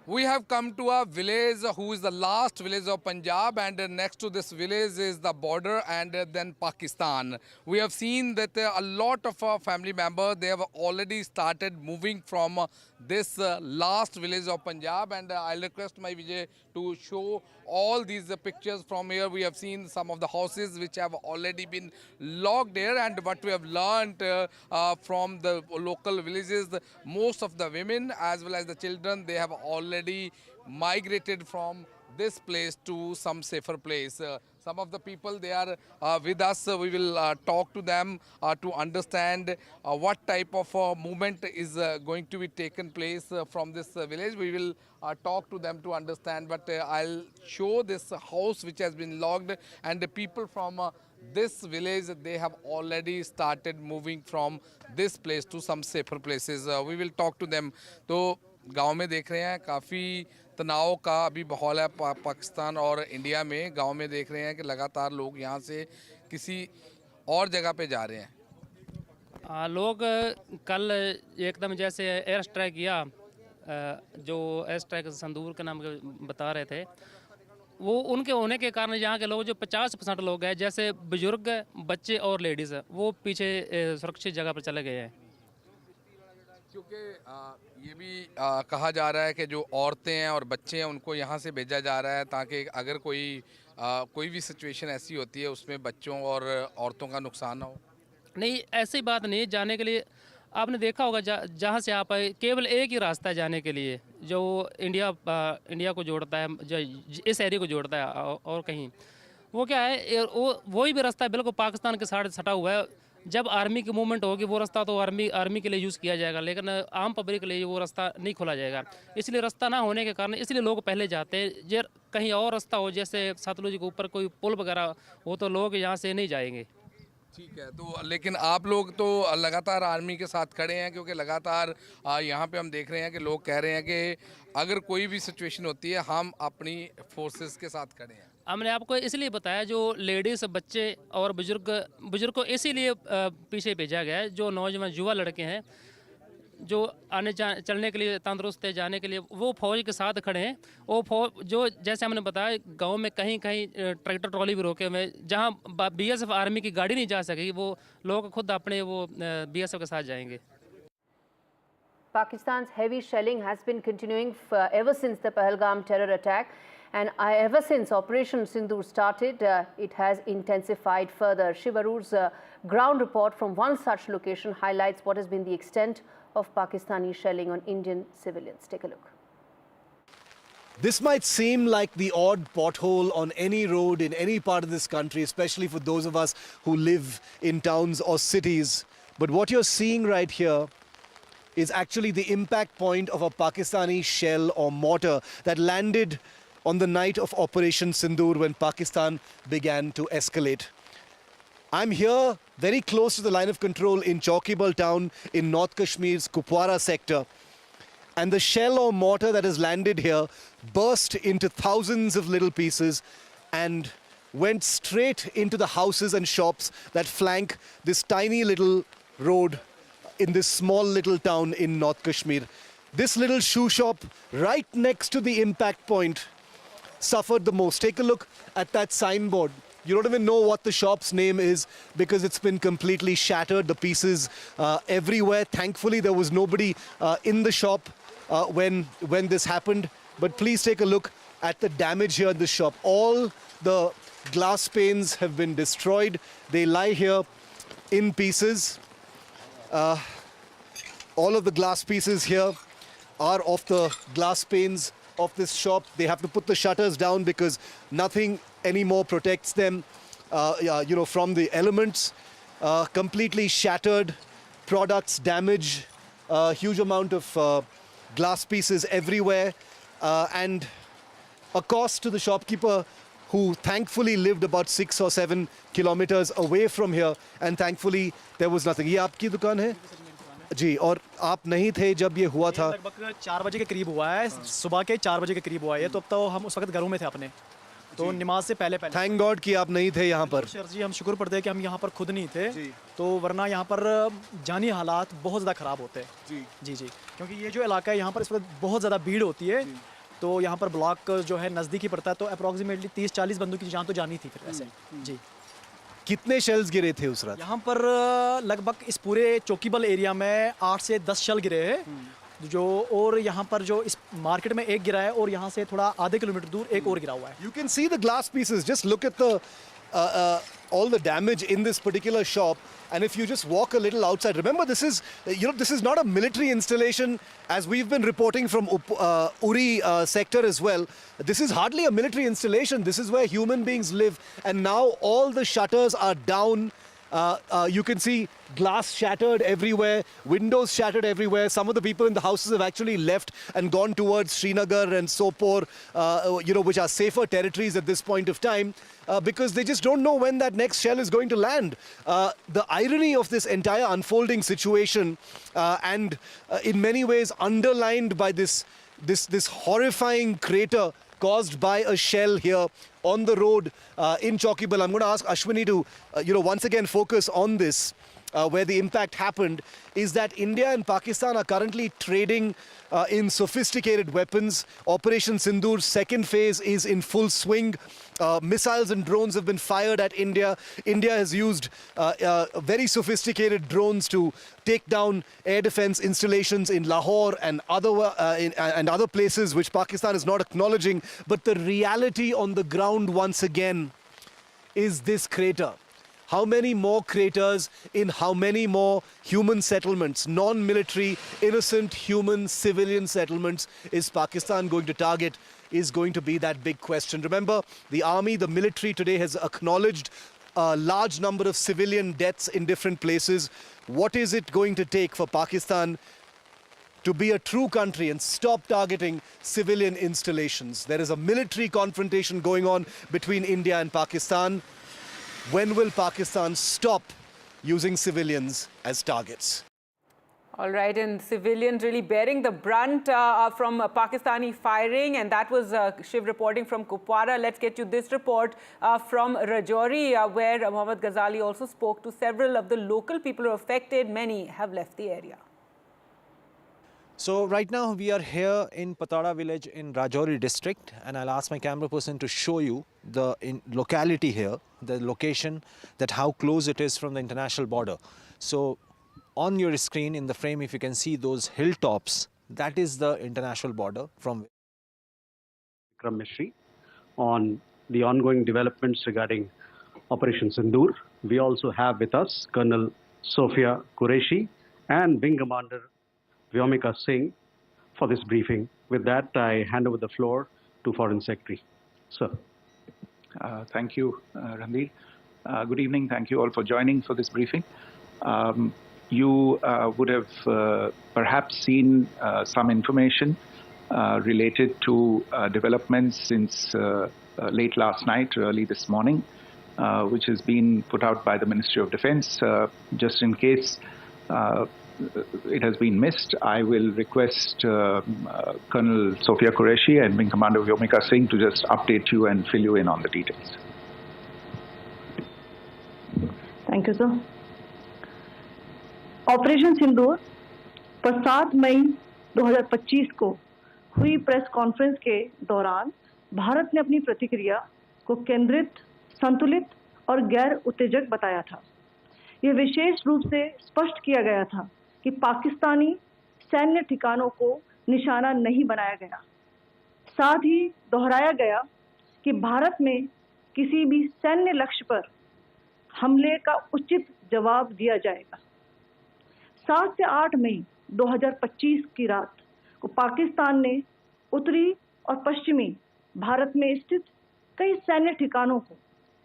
We have come to a village who is the last village of Punjab, and next to this village is the border and then Pakistan. We have seen that a lot of our family members, they have already started moving from this last village of Punjab, and I'll request my Vijay to show all these pictures from here. We have seen some of the houses which have already been locked there, and what we have learned from the local villages, most of the women as well as the children, they have already migrated from this place to some safer place. Some of the people, they are with us. We will talk to them to understand what type of movement is going to be taken place from this village. We will talk to them to understand, but I'll show this house which has been locked, and the people from this village, they have already started moving from this place to some safer places. We will talk to them. तो गांव में देख रहे हैं काफ़ी तनाव का अभी माहौल है पाकिस्तान और इंडिया में. गांव में देख रहे हैं कि लगातार लोग यहां से किसी और जगह पे जा रहे हैं. लोग कल एकदम जैसे एयर स्ट्राइक किया, जो एयर स्ट्राइक संदूर के नाम बता रहे थे, वो उनके होने के कारण यहाँ के लोग जो 50% लोग हैं, जैसे बुजुर्ग, बच्चे और लेडीज़, वो पीछे सुरक्षित जगह पर चले गए हैं. क्योंकि ये भी कहा जा रहा है कि जो औरतें हैं और बच्चे हैं उनको यहाँ से भेजा जा रहा है ताकि अगर कोई भी सिचुएशन ऐसी होती है उसमें बच्चों और औरतों का नुकसान ना हो. नहीं, ऐसी बात नहीं. जाने के लिए आपने देखा होगा जहाँ से आप आए, केवल एक ही रास्ता है जाने के लिए, जो इंडिया को जोड़ता है, जो इस एरिया को जोड़ता है, और कहीं वो क्या है, वही भी रास्ता बिल्कुल पाकिस्तान के साथ सटा हुआ है. जब आर्मी की मूवमेंट होगी वो रास्ता तो आर्मी के लिए यूज़ किया जाएगा, लेकिन आम पब्लिक के लिए वो रास्ता नहीं खोला जाएगा. इसलिए रास्ता ना होने के कारण इसलिए लोग पहले जाते हैं. जो कहीं और रास्ता हो, जैसे सतलुज के ऊपर कोई पुल वगैरह हो, तो लोग यहाँ से नहीं जाएंगे. ठीक है. तो लेकिन आप लोग तो लगातार आर्मी के साथ खड़े हैं, क्योंकि लगातार यहाँ पे हम देख रहे हैं कि लोग कह रहे हैं कि अगर कोई भी सिचुएशन होती है हम अपनी फोर्सेस के साथ खड़े हैं. हमने आपको इसलिए बताया, जो लेडीज़, बच्चे और बुजुर्ग को इसीलिए पीछे भेजा गया है. जो नौजवान युवा लड़के हैं जो चलने के लिए तंदुरुस्त है, जाने के लिए, वो फौज के साथ खड़े हैं. वो फौज जो जैसे हमने बताया, गांव में कहीं ट्रैक्टर ट्रॉली भी रोके हुए, जहां BSF आर्मी की गाड़ी नहीं जा सकेगी, वो लोग खुद अपने वो BSF के साथ जाएंगे. Pakistan's heavy shelling has been continuing ever since the Pahalgam terror attack, and ever since Operation Sindoor started, it has intensified further. Shivarur's ground report from one such location highlights what has been the extent of Pakistani shelling on Indian civilians. Take a look. This might seem like the odd pothole on any road in any part of this country, especially for those of us who live in towns or cities. But what you're seeing right here is actually the impact point of a Pakistani shell or mortar that landed on the night of Operation Sindoor when Pakistan began to escalate. I'm here very close to the line of control in Chowkibal town in North Kashmir's Kupwara sector. And the shell or mortar that has landed here burst into thousands of little pieces and went straight into the houses and shops that flank this tiny little road in this small little town in North Kashmir. This little shoe shop right next to the impact point suffered the most. Take a look at that signboard. You don't even know what the shop's name is because it's been completely shattered, the pieces everywhere. Thankfully, there was nobody in the shop when this happened. But please take a look at the damage here in the shop. All the glass panes have been destroyed. They lie here in pieces. All of the glass pieces here are of the glass panes of this shop. They have to put the shutters down because nothing anymore protects them, from the elements. Completely shattered products, damage, huge amount of glass pieces everywhere, and a cost to the shopkeeper who thankfully lived about 6 or 7 kilometers away from here, and thankfully there was nothing. ये आपकी दुकान है? जी, और आप नहीं थे जब ये हुआ था? लगभग 4 बजे के करीब हुआ है, सुबह के 4 बजे के करीब हुआ है, तो अब तो हम उस वक्त घरों में थे अपने, तो नमाज से पहले। थैंक गॉड कि आप नहीं थे यहाँ पर। सर जी, हम शुक्र पढ़ते हैं कि हम यहाँ पर खुद नहीं थे, तो वरना यहाँ पर जानी हालात बहुत ज़्यादा ख़राब होते हैं। जी, क्योंकि ये जो इलाका है यहाँ पर इस वक्त बहुत ज़्यादा भीड़ होती है, तो यहाँ पर ब्लॉक जो है नज़दीकी पड़ता है, तो अप्रॉक्सीमेटली 30-40 बंदों की जान तो जानी थी फिर ऐसे। जी। कितने शेल्स गिरे थे उस रात? यहाँ पर लगभग इस पूरे चौकीबल एरिया में 8 से 10 शेल गिरे हैं, जो और यहाँ पर जो इस मार्केट में एक गिरा है और यहाँ से थोड़ा आधे किलोमीटर दूर एक और गिरा हुआ है। You can see the glass pieces. Just look at the all the damage in this particular shop. And if you just walk a little outside, remember this is not a military installation, as we've been reporting from Uri sector as well. This is hardly a military installation. This is where human beings live. And now all the shutters are down. You can see glass shattered everywhere, windows shattered everywhere. Some of the people in the houses have actually left and gone towards Srinagar and Sopor, which are safer territories at this point of time, because they just don't know when that next shell is going to land. The irony of this entire unfolding situation, and in many ways underlined by this horrifying crater caused by a shell here on the road in Chowkibal. I'm going to ask Ashwini to, once again focus on this, where the impact happened, is that India and Pakistan are currently trading in sophisticated weapons. Operation Sindoor's second phase is in full swing. Missiles and drones have been fired at India. India has used very sophisticated drones to take down air defense installations in Lahore and other places which Pakistan is not acknowledging. But the reality on the ground once again is this crater. How many more craters in how many more human settlements, non-military, innocent, human, civilian settlements is Pakistan going to target, is going to be that big question. Remember, the army, the military today has acknowledged a large number of civilian deaths in different places. What is it going to take for Pakistan to be a true country and stop targeting civilian installations? There is a military confrontation going on between India and Pakistan. When will Pakistan stop using civilians as targets? All right, and civilians really bearing the brunt from Pakistani firing, and that was Shiv reporting from Kupwara. Let's get you this report from Rajouri, where Mohammad Ghazali also spoke to several of the local people who are affected. Many have left the area. So right now we are here in Patara village in Rajouri district, and I'll ask my camera person to show you the locality here, the location, that how close it is from the international border. So on your screen in the frame, if you can see those hilltops, that is the international border from Vikram Mishri on the ongoing developments regarding Operation Sindoor. We also have with us Colonel Sophia Qureshi and Wing Commander Vyomika Singh for this briefing. With that, I hand over the floor to Foreign Secretary. Sir. Thank you, Ranveer. Good evening. Thank you all for joining for this briefing. you would have perhaps seen some information related to developments since late last night, early this morning, which has been put out by the Ministry of Defense. Just in case it has been missed, I will request Colonel Sophia Qureshi and Wing Commander Vyomika Singh to just update you and fill you in on the details. Thank you, sir. Operation Sindoor पर 7 मई 2025 को हुई press conference के दौरान भारत ने अपनी प्रतिक्रिया को केंद्रित, संतुलित और गैर उत्तेजक बताया था। यह विशेष रूप से स्पष्ट किया गया था कि पाकिस्तानी सैन्य ठिकानों को निशाना नहीं बनाया गया। साथ ही दोहराया गया कि भारत में किसी भी सैन्य लक्ष्य पर हमले का उचित जवाब दिया जाएगा। 7 से 8 मई 2025 की रात को पाकिस्तान ने उत्तरी और पश्चिमी भारत में स्थित कई सैन्य ठिकानों को,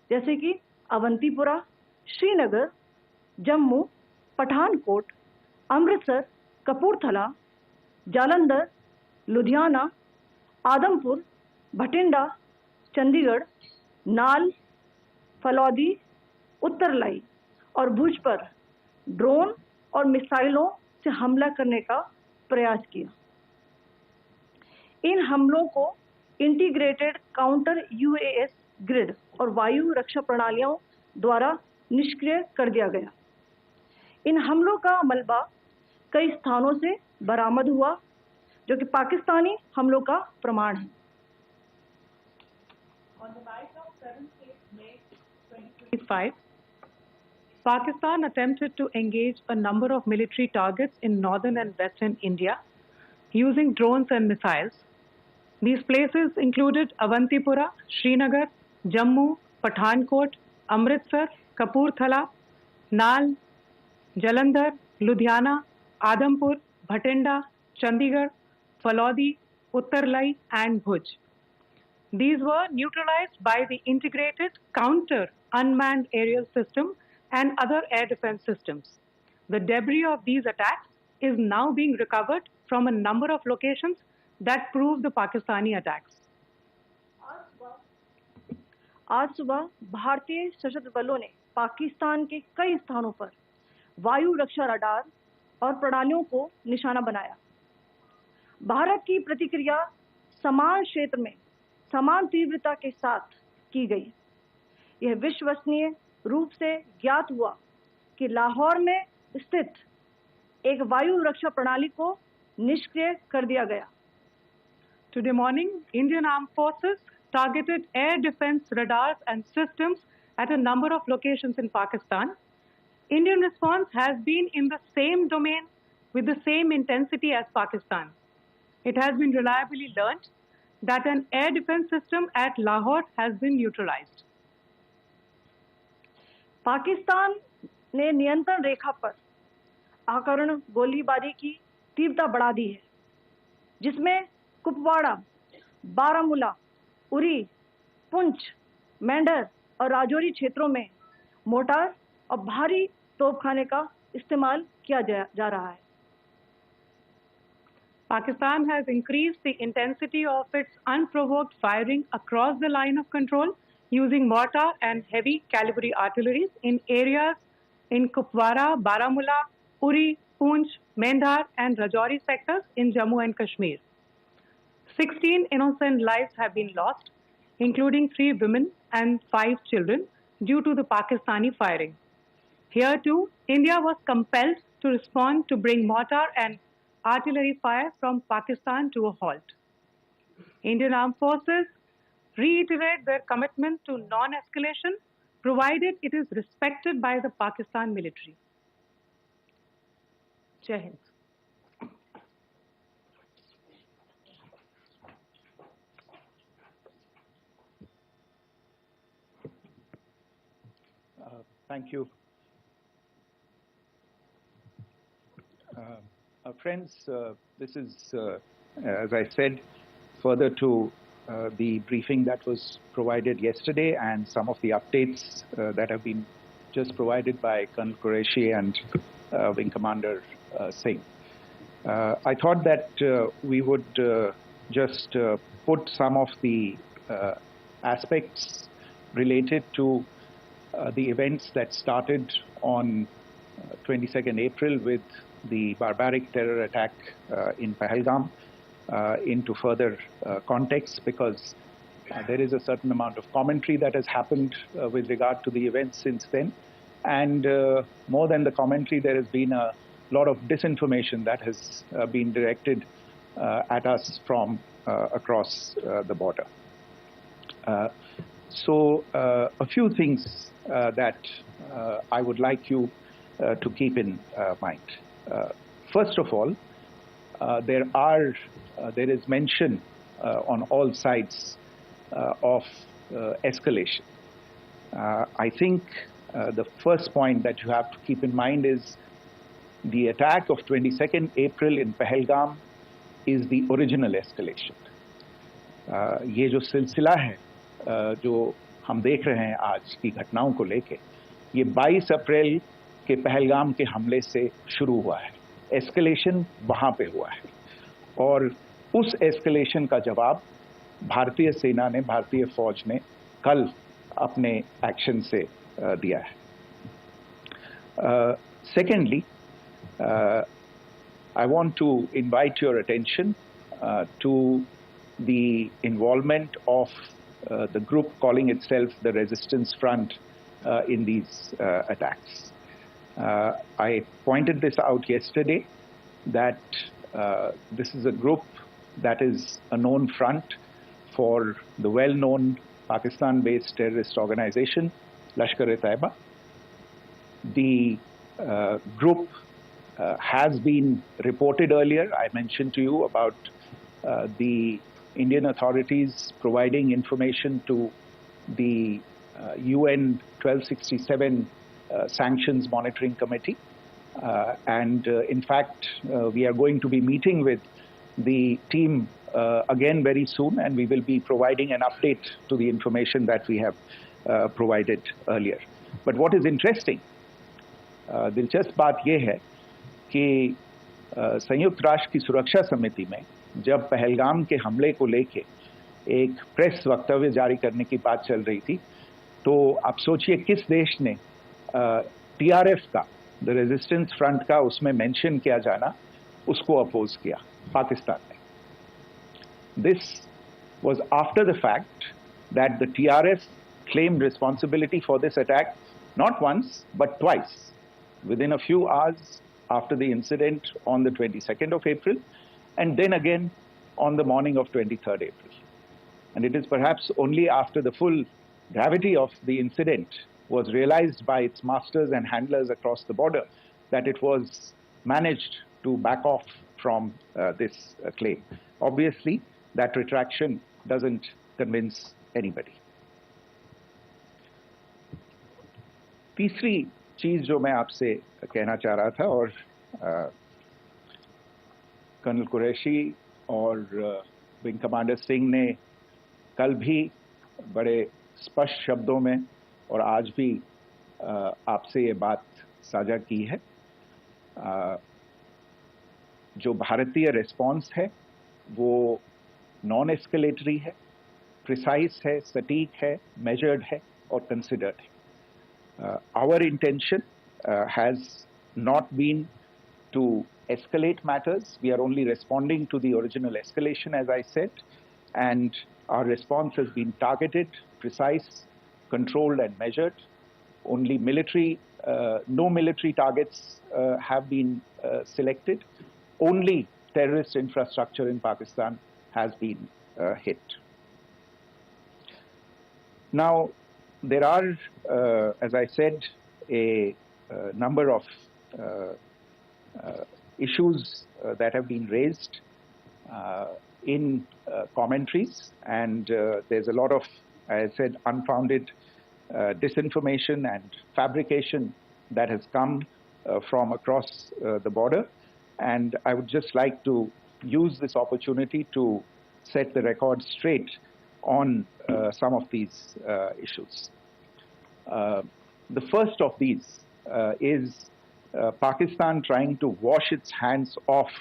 जैसे कि अवंतीपुरा, श्रीनगर, जम्मू, पठानकोट, अमृतसर, कपूरथला, जालंधर, लुधियाना, आदमपुर, भटिंडा, चंडीगढ़, नाल, फलौदी, उत्तरलाई और भुज पर ड्रोन और मिसाइलों से हमला करने का प्रयास किया। इन हमलों को इंटीग्रेटेड काउंटर यूएएस ग्रिड और वायु रक्षा प्रणालियों द्वारा निष्क्रिय कर दिया गया। इन हमलों का मलबा कई स्थानों से बरामद हुआ, जो कि पाकिस्तानी हमलों का प्रमाण है। On the night of 7th May 2025, Pakistan attempted to engage a number of military targets in northern and western India using drones and missiles. These places included Avantipura, Srinagar, Jammu, Pathankot, Amritsar, Kapurthala, Nal, Jalandhar, Ludhiana, Adampur, Bhatinda, Chandigarh, Falodi, Uttarlai and Bhuj. These were neutralized by the integrated counter unmanned aerial system and other air defense systems. The debris of these attacks is now being recovered from a number of locations that prove the Pakistani attacks. आज सुबह भारतीय सशस्त्र बलों ने पाकिस्तान के कई स्थानों पर वायु रक्षा रडार और प्रणालियों को निशाना बनाया। भारत की प्रतिक्रिया समान क्षेत्र में समान तीव्रता के साथ की गई। यह विश्वसनीय रूप से ज्ञात हुआ कि लाहौर में स्थित एक वायु रक्षा प्रणाली को निष्क्रिय कर दिया गया। Today morning, Indian Armed Forces targeted air defense radars and systems at a number of locations in Pakistan. Indian response has been in the same domain with the same intensity as Pakistan. It has been reliably learned that an air defense system at Lahore has been neutralized. Pakistan ने नियंत्रण रेखा पर आकरण गोलीबारी की तीव्रता बढ़ा दी है, जिसमें कुपवाड़ा, बारामूला, उरी, पुंछ, मेंढर और राजौरी क्षेत्रों में मोर्टार और भारी तोपखाने का इस्तेमाल किया जा रहा है। Pakistan has increased the intensity of its unprovoked firing across the line of control using mortar and heavy calibre artilleries in areas in Kupwara, Baramulla, Uri, Poonch, Mendhar and Rajouri sectors in Jammu and Kashmir. 16 innocent lives have been lost, including 3 women and 5 children, due to the Pakistani firing. Here too, India was compelled to respond to bring mortar and artillery fire from Pakistan to a halt. Indian Armed Forces reiterate their commitment to non-escalation, provided it is respected by the Pakistan military. Jai Hind. Thank you. Friends, this is, as I said, further to the briefing that was provided yesterday and some of the updates that have been just provided by Colonel Qureshi and Wing Commander Singh. I thought that we would just put some of the aspects related to the events that started on 22nd April with the barbaric terror attack in Pahalgam into further context, because there is a certain amount of commentary that has happened with regard to the events since then. And more than the commentary, there has been a lot of disinformation that has been directed at us from across the border. So a few things that I would like you to keep in mind. First of all, there is mention on all sides of escalation. I think the first point that you have to keep in mind is the attack of 22nd April in Pahalgam is the original escalation. ये जो सिलसिला है जो हम देख रहे हैं आज की घटनाओं को लेके, ये 22 अप्रैल के पहलगाम के हमले से शुरू हुआ है. एस्केलेशन वहाँ पे हुआ है और उस एस्केलेशन का जवाब भारतीय सेना ने, भारतीय फौज ने कल अपने एक्शन से दिया है. Secondly, I want to invite your attention to the involvement of the group calling itself the Resistance Front in these attacks. I pointed this out yesterday that this is a group that is a known front for the well-known Pakistan-based terrorist organization, Lashkar-e-Taiba. The group has been reported earlier. I mentioned to you about the Indian authorities providing information to the UN 1267 Sanctions Monitoring Committee. And in fact, we are going to be meeting with the team again very soon, and we will be providing an update to the information that we have provided earlier. But what is interesting, दिलचस्प बात यह है कि संयुक्त राष्ट्र की सुरक्षा समिति में जब पहलगाम के हमले को लेके एक प्रेस वक्तव्य जारी करने की बात चल रही थी, तो आप सोचिए किस देश ने टीआरएफ का, द रेजिस्टेंस फ्रंट का उसमें मेंशन किया जाना, उसको अपोज किया, पाकिस्तान ने. This was after the fact that the TRF claimed responsibility for this attack not once but twice within a few hours after the incident on the 22nd of April, and then again on the morning of 23rd April. And it is perhaps only after the full gravity of the incident was realized by its masters and handlers across the border that it was managed to back off from this claim. Obviously, that retraction doesn't convince anybody. तीसरी चीज जो मैं आपसे कहना चाह रहा था, और कर्नल कुरैशी और विंग कमांडर सिंह ने कल भी बड़े स्पष्ट शब्दों में और आज भी आपसे ये बात साझा की है. जो भारतीय रिस्पॉन्स है वो नॉन एस्केलेटरी है, प्रिसाइज है, सटीक है, मेजर्ड है और कंसिडर्ड है. Our intention has not been to escalate matters. We are only responding to the original escalation, as I said, and our response has been targeted, precise, controlled and measured. Only no military targets have been selected. Only terrorist infrastructure in Pakistan has been hit. Now, there are, as I said, a number of issues that have been raised in commentaries, and there's a lot of, as I said, unfounded disinformation and fabrication that has come from across the border. And I would just like to use this opportunity to set the record straight on some of these issues. The first of these is Pakistan trying to wash its hands off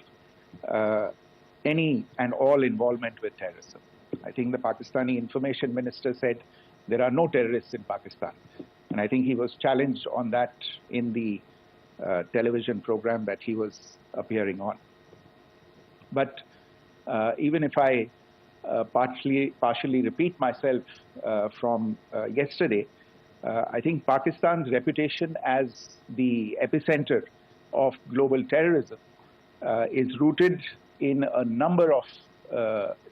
any and all involvement with terrorism. I think the Pakistani information minister said there are no terrorists in Pakistan. And I think he was challenged on that in the television program that he was appearing on. But even if I partially repeat myself from yesterday, I think Pakistan's reputation as the epicenter of global terrorism is rooted in a number of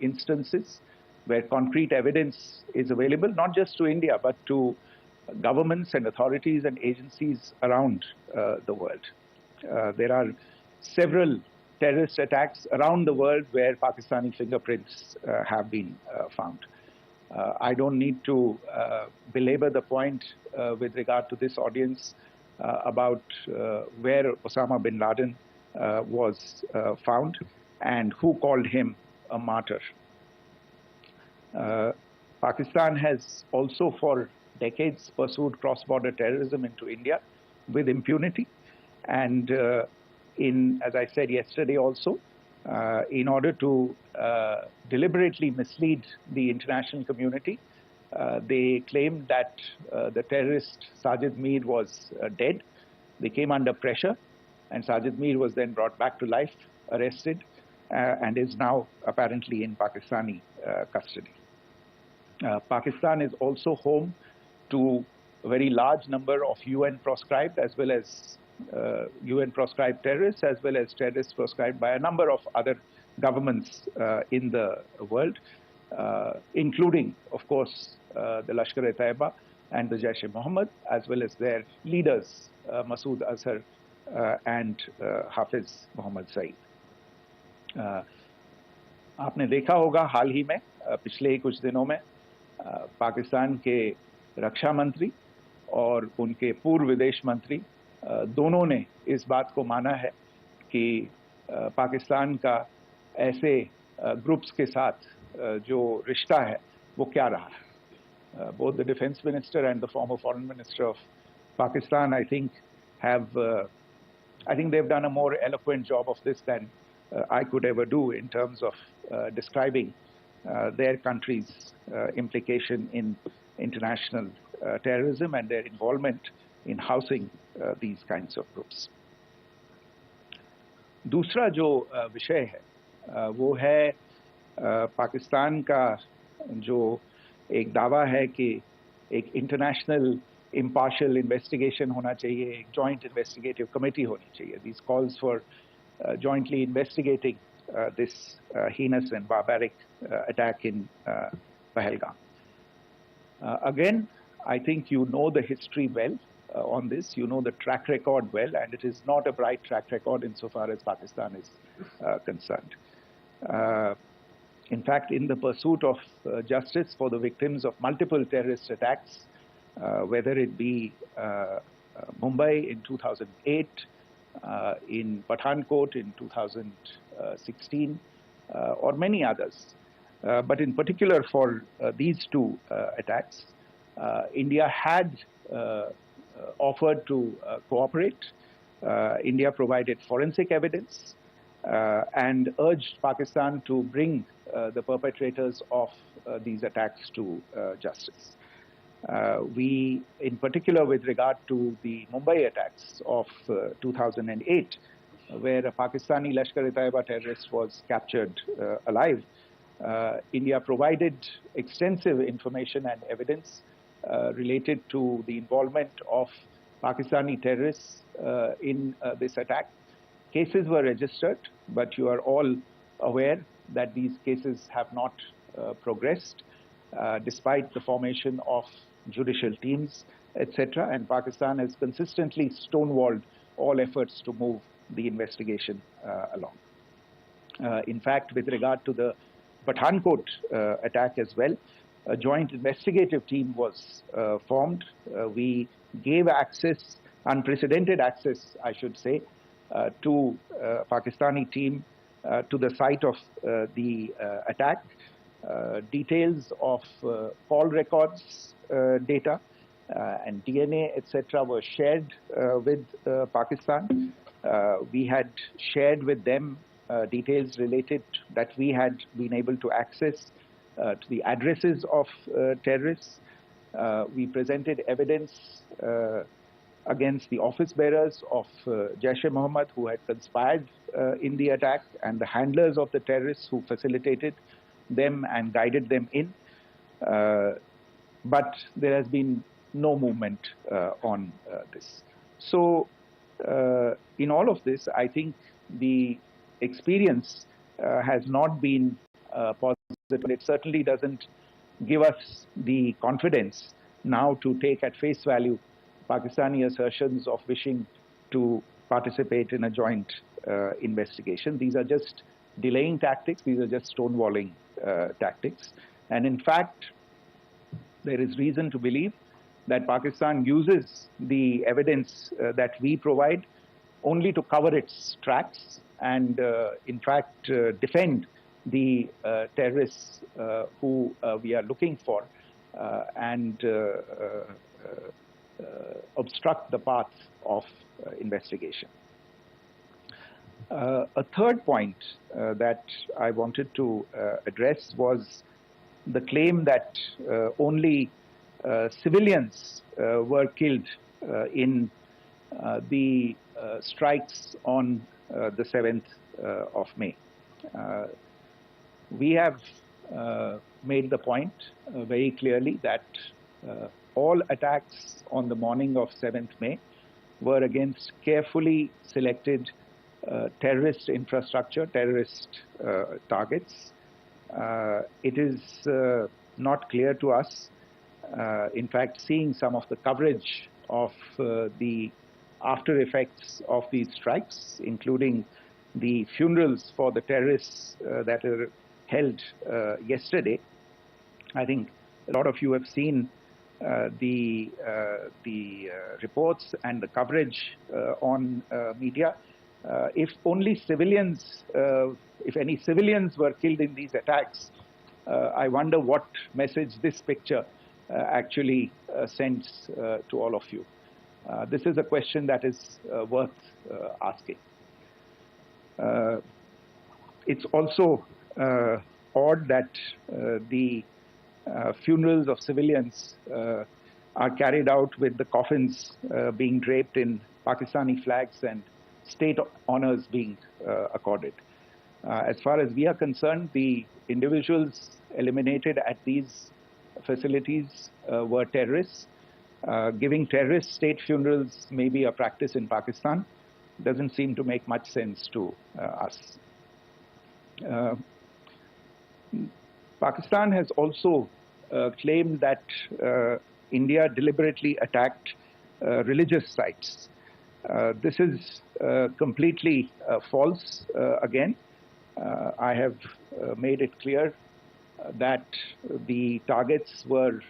instances where concrete evidence is available, not just to India, but to governments and authorities and agencies around the world. There are several terrorist attacks around the world where Pakistani fingerprints have been found. I don't need to belabor the point with regard to this audience about where Osama bin Laden was found and who called him a martyr. Pakistan has also for decades pursued cross-border terrorism into India with impunity. And as I said yesterday also, in order to deliberately mislead the international community, they claimed that the terrorist Sajid Mir was dead. They came under pressure, and Sajid Mir was then brought back to life, arrested, and is now apparently in Pakistani custody. Pakistan is also home to a very large number of UN proscribed as well as UN proscribed terrorists, as well as terrorists proscribed by a number of other governments in the world, including, of course, the Lashkar-e-Taiba and the Jaish-e-Mohammed, as well as their leaders, Masood Azhar and Hafiz Mohammed Saeed. आपने देखा होगा हाल ही में पिछले ही कुछ दिनों में पाकिस्तान के रक्षा मंत्री और उनके पूर्व विदेश मंत्री दोनों ने इस बात को माना है कि पाकिस्तान का ऐसे ग्रुप्स के साथ जो रिश्ता है वो क्या रहा है. Both the defense minister and the former foreign minister of Pakistan, I think they've done a more eloquent job of this than I could ever do in terms of describing their country's implication in international terrorism and their involvement in housing these kinds of groups. दूसरा जो विषय है वो है पाकिस्तान का जो एक दावा है कि एक इंटरनेशनल impartial investigation होना चाहिए, एक joint investigative committee होनी चाहिए. These calls for jointly investigating this heinous and barbaric attack in Pahalgam. Again, I think you know the history well on this. You know the track record well, and it is not a bright track record insofar as Pakistan is concerned. In fact, in the pursuit of justice for the victims of multiple terrorist attacks, whether it be Mumbai in 2008, in Pathankot in 2016, or many others. But in particular for these two attacks, India had offered to cooperate. India provided forensic evidence and urged Pakistan to bring the perpetrators of these attacks to justice. We, in particular with regard to the Mumbai attacks of 2008, where a Pakistani Lashkar-e-Taiba terrorist was captured alive, India provided extensive information and evidence related to the involvement of Pakistani terrorists in this attack. Cases were registered, but you are all aware that these cases have not progressed, despite the formation of judicial teams, etc. And Pakistan has consistently stonewalled all efforts to move the investigation along. In fact, with regard to the Pathankot attack as well, a joint investigative team was formed. We gave access, unprecedented access, I should say, to Pakistani team to the site of the attack. Details of call records data and DNA, etc., were shared with Pakistan. We had shared with them details related that we had been able to access to the addresses of terrorists. We presented evidence against the office bearers of Jaish-e-Mohammed who had conspired in the attack, and the handlers of the terrorists who facilitated them and guided them in. But there has been no movement on this. So in all of this, I think the experience has not been positive. It certainly doesn't give us the confidence now to take at face value Pakistani assertions of wishing to participate in a joint investigation. These are just delaying tactics. These are just stonewalling tactics. And in fact, there is reason to believe that Pakistan uses the evidence that we provide only to cover its tracks and, in fact, defend the terrorists who we are looking for and obstruct the path of investigation. A third point that I wanted to address was the claim that only civilians were killed in the strikes on the 7th of May. We have made the point very clearly that all attacks on the morning of 7th May were against carefully selected terrorist infrastructure, terrorist targets. It is not clear to us, in fact, seeing some of the coverage of the after effects of these strikes, including the funerals for the terrorists that were held yesterday. I think a lot of you have seen the reports and the coverage on media. If only civilians, if any civilians were killed in these attacks, I wonder what message this picture actually sends to all of you. This is a question that is worth asking. It's also odd that the funerals of civilians are carried out with the coffins being draped in Pakistani flags and state honors being accorded. As far as we are concerned, the individuals eliminated at these facilities were terrorists. Giving terrorist state funerals may be a practice in Pakistan. Doesn't seem to make much sense to us. Pakistan has also claimed that India deliberately attacked religious sites. This is completely false again. I have made it clear that the targets were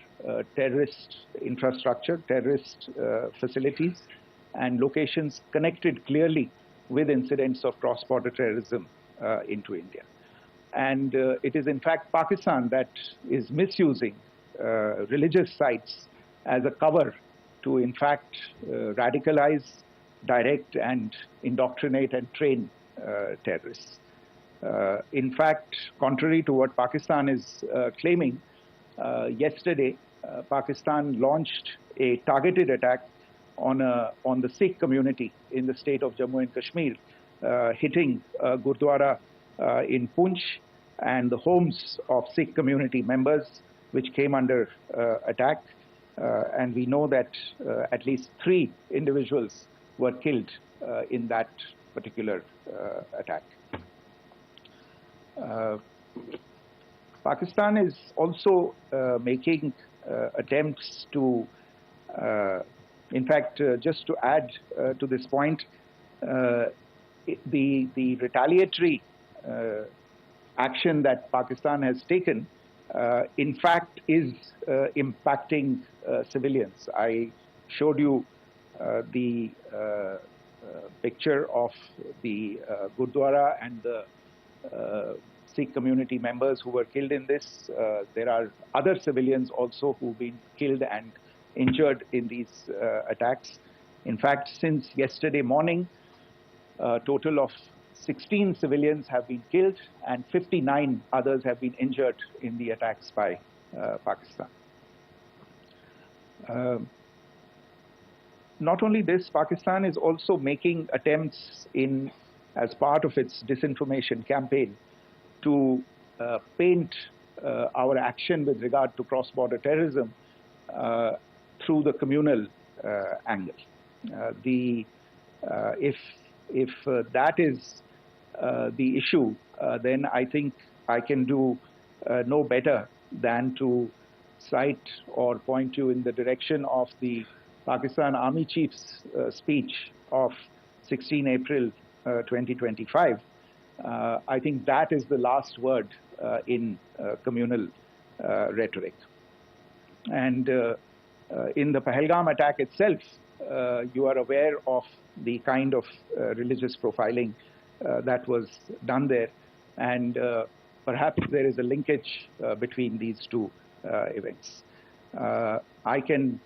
terrorist infrastructure, terrorist facilities, and locations connected clearly with incidents of cross-border terrorism into India. And it is in fact Pakistan that is misusing religious sites as a cover to in fact radicalize, direct and indoctrinate and train terrorists. In fact, contrary to what Pakistan is claiming, yesterday Pakistan launched a targeted attack on the Sikh community in the state of Jammu and Kashmir, hitting Gurdwara in Poonch and the homes of Sikh community members, which came under attack. And we know that at least 3 individuals were killed in that particular attack. Pakistan is also making attempts to, in fact, just to add to this point, the retaliatory action that Pakistan has taken, in fact, is impacting civilians. I showed you the picture of the Gurdwara and the Sikh community members who were killed in this. There are other civilians also who've been killed and injured in these attacks. In fact, since yesterday morning, a total of 16 civilians have been killed and 59 others have been injured in the attacks by Pakistan. Not only this, Pakistan is also making attempts as part of its disinformation campaign to paint our action with regard to cross-border terrorism through the communal angle. If that is the issue, then I think I can do no better than to cite or point you in the direction of the Pakistan Army Chief's speech of 16 April 2025. I think that is the last word in communal rhetoric. And in the Pahalgam attack itself, you are aware of the kind of religious profiling that was done there. And perhaps there is a linkage between these two events. I can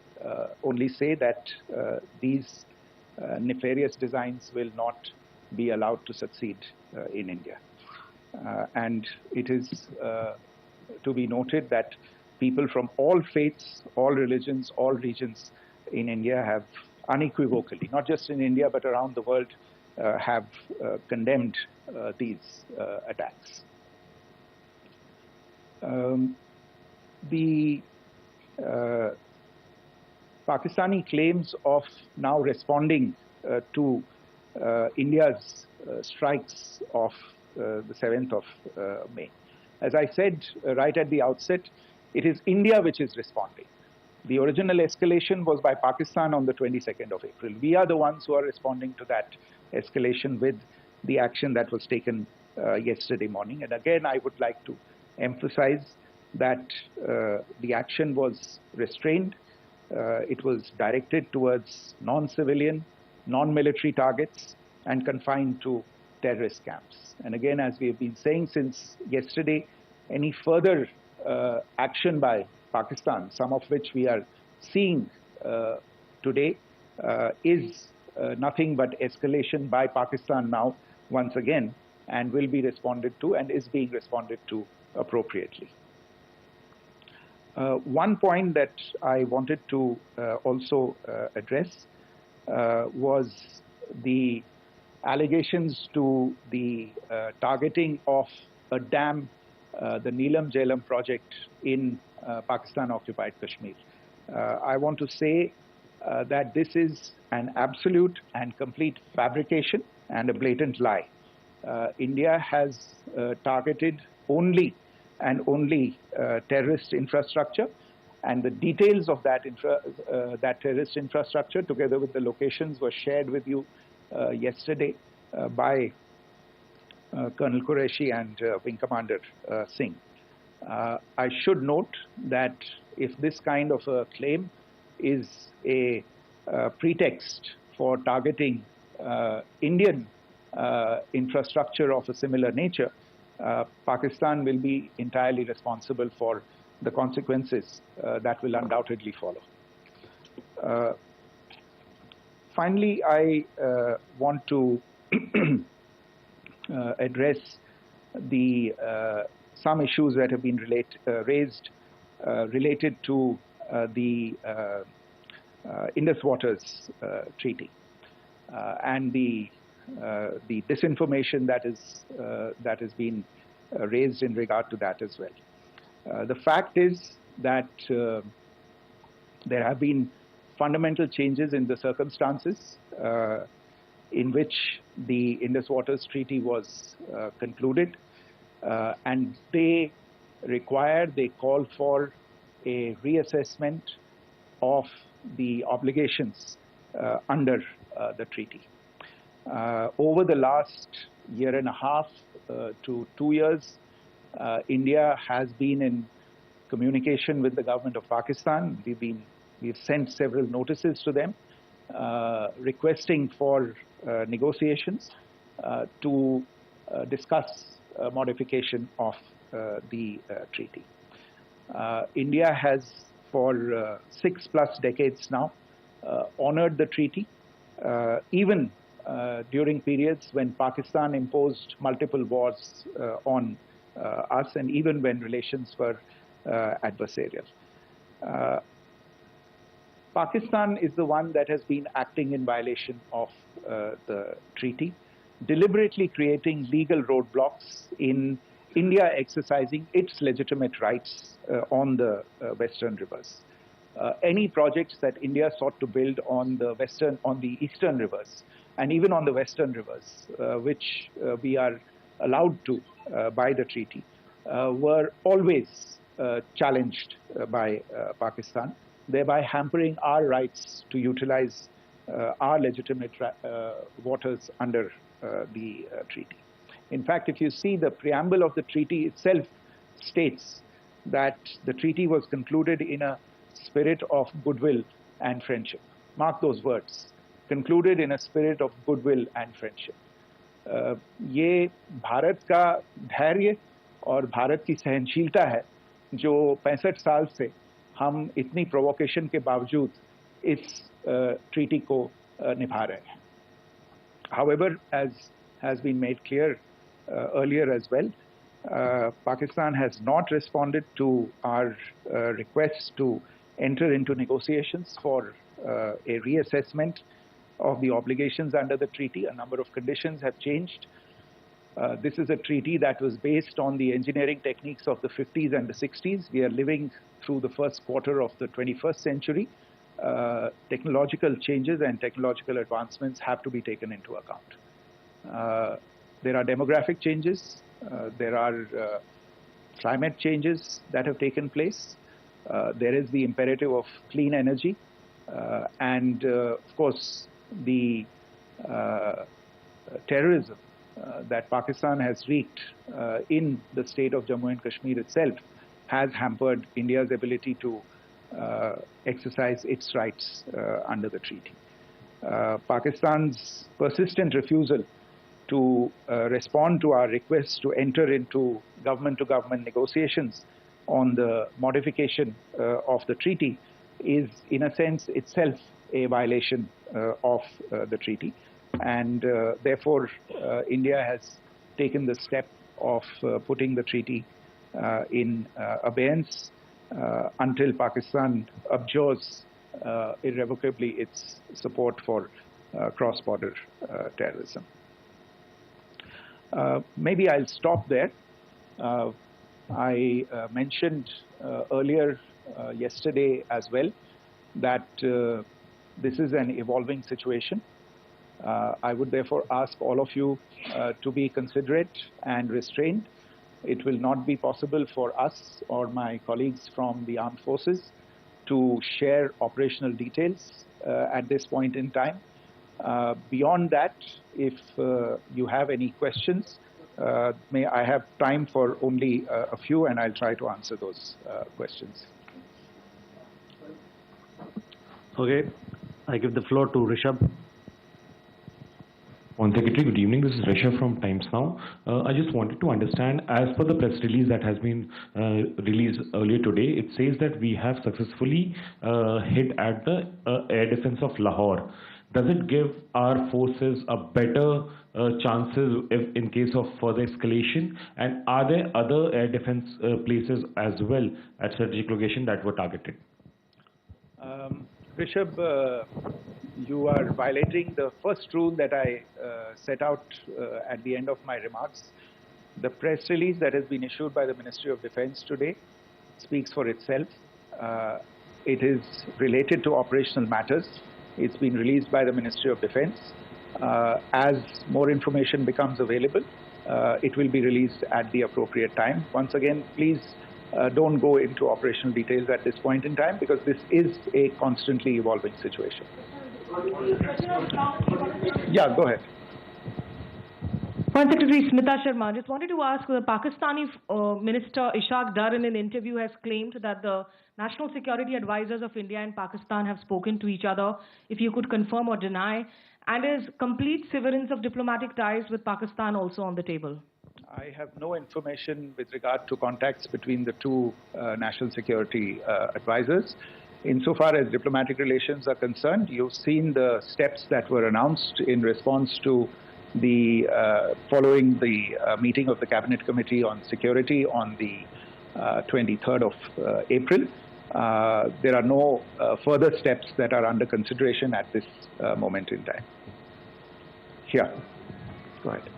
only say that these nefarious designs will not be allowed to succeed in India. And it is to be noted that people from all faiths, all religions, all regions in India have unequivocally, not just in India but around the world, have condemned these attacks. The Pakistani claims of now responding to India's strikes of the 7th of May. As I said right at the outset, it is India which is responding. The original escalation was by Pakistan on the 22nd of April. We are the ones who are responding to that escalation with the action that was taken yesterday morning. And again, I would like to emphasize that the action was restrained. It was directed towards non-civilian, non-military targets and confined to terrorist camps. And again, as we have been saying since yesterday, any further action by Pakistan, some of which we are seeing today, is nothing but escalation by Pakistan now, once again, and will be responded to and is being responded to appropriately. One point that I wanted to also address was the allegations to the targeting of a dam, the Neelam Jhelum project in Pakistan-Occupied Kashmir. I want to say that this is an absolute and complete fabrication and a blatant lie. India has targeted only and only terrorist infrastructure, and the details of that terrorist infrastructure, together with the locations, were shared with you yesterday by Colonel Qureshi and Wing Commander Singh. I should note that if this kind of a claim is a pretext for targeting Indian infrastructure of a similar nature, Pakistan will be entirely responsible for the consequences that will undoubtedly follow. Finally, I want to address some issues that have been raised related to the Indus Waters Treaty and the disinformation that has been raised in regard to that as well. The fact is that there have been fundamental changes in the circumstances in which the Indus Waters Treaty was concluded, and they call for a reassessment of the obligations under the treaty. Over the last year and a half to 2 years, India has been in communication with the government of Pakistan. We've sent several notices to them requesting for negotiations to discuss modification of the treaty. India has for 6+ decades now, honored the treaty, even during periods when Pakistan imposed multiple wars on us, and even when relations were adversarial. Pakistan is the one that has been acting in violation of the treaty, deliberately creating legal roadblocks in India exercising its legitimate rights on the western rivers. Any projects that India sought to build on the eastern rivers, and even on the western rivers, which we are allowed to by the treaty, were always challenged by Pakistan, thereby hampering our rights to utilize our legitimate waters under the treaty. In fact, if you see, the preamble of the treaty itself states that the treaty was concluded in a spirit of goodwill and friendship. Mark those words, concluded in a spirit of goodwill and friendship. ये भारत का धैर्य और भारत की सहनशीलता है जो 65 साल से हम इतनी प्रोवोकेशन के बावजूद इस ट्रीटी को निभा रहे हैं. However, as has been made clear earlier as well, Pakistan has not responded to our requests to enter into negotiations for a reassessment of the obligations under the treaty. A number of conditions have changed. This is a treaty that was based on the engineering techniques of the 50s and the 60s. We are living through the first quarter of the 21st century. Technological changes and technological advancements have to be taken into account. There are demographic changes. There are climate changes that have taken place. There is the imperative of clean energy. And of course, the terrorism that Pakistan has wreaked in the state of Jammu and Kashmir itself has hampered India's ability to exercise its rights under the treaty. Pakistan's persistent refusal to respond to our requests to enter into government-to-government negotiations on the modification of the treaty is, in a sense, itself a violation of the treaty. And therefore, India has taken the step of putting the treaty in abeyance until Pakistan abjures irrevocably its support for cross-border terrorism. Maybe I'll stop there. I mentioned earlier yesterday as well that this is an evolving situation. I would therefore ask all of you to be considerate and restrained. It will not be possible for us or my colleagues from the armed forces to share operational details at this point in time. Beyond that, if you have any questions, may I have time for only a few, and I'll try to answer those questions. Okay, I give the floor to Rishabh. One Secretary, good evening. This is Rishabh from Times Now. I just wanted to understand, as per the press release that has been released earlier today, it says that we have successfully hit at the air defense of Lahore. Does it give our forces a better chances if in case of further escalation? And are there other air defense places as well at strategic location that were targeted? Rishabh, you are violating the first rule that I set out at the end of my remarks. The press release that has been issued by the Ministry of Defense today speaks for itself. It is related to operational matters. It's been released by the Ministry of Defense. As more information becomes available, it will be released at the appropriate time. Once again, please don't go into operational details at this point in time, because this is a constantly evolving situation. Yeah, go ahead. Foreign Secretary Smita Sharma, just wanted to ask, the Pakistani Minister Ishaq Dar in an interview has claimed that the national security advisors of India and Pakistan have spoken to each other, if you could confirm or deny, and is complete severance of diplomatic ties with Pakistan also on the table? I have no information with regard to contacts between the two national security advisors. Insofar as diplomatic relations are concerned, you've seen the steps that were announced in response to the following the meeting of the Cabinet Committee on Security on the 23rd of April. There are no further steps that are under consideration at this moment in time. Here, go ahead.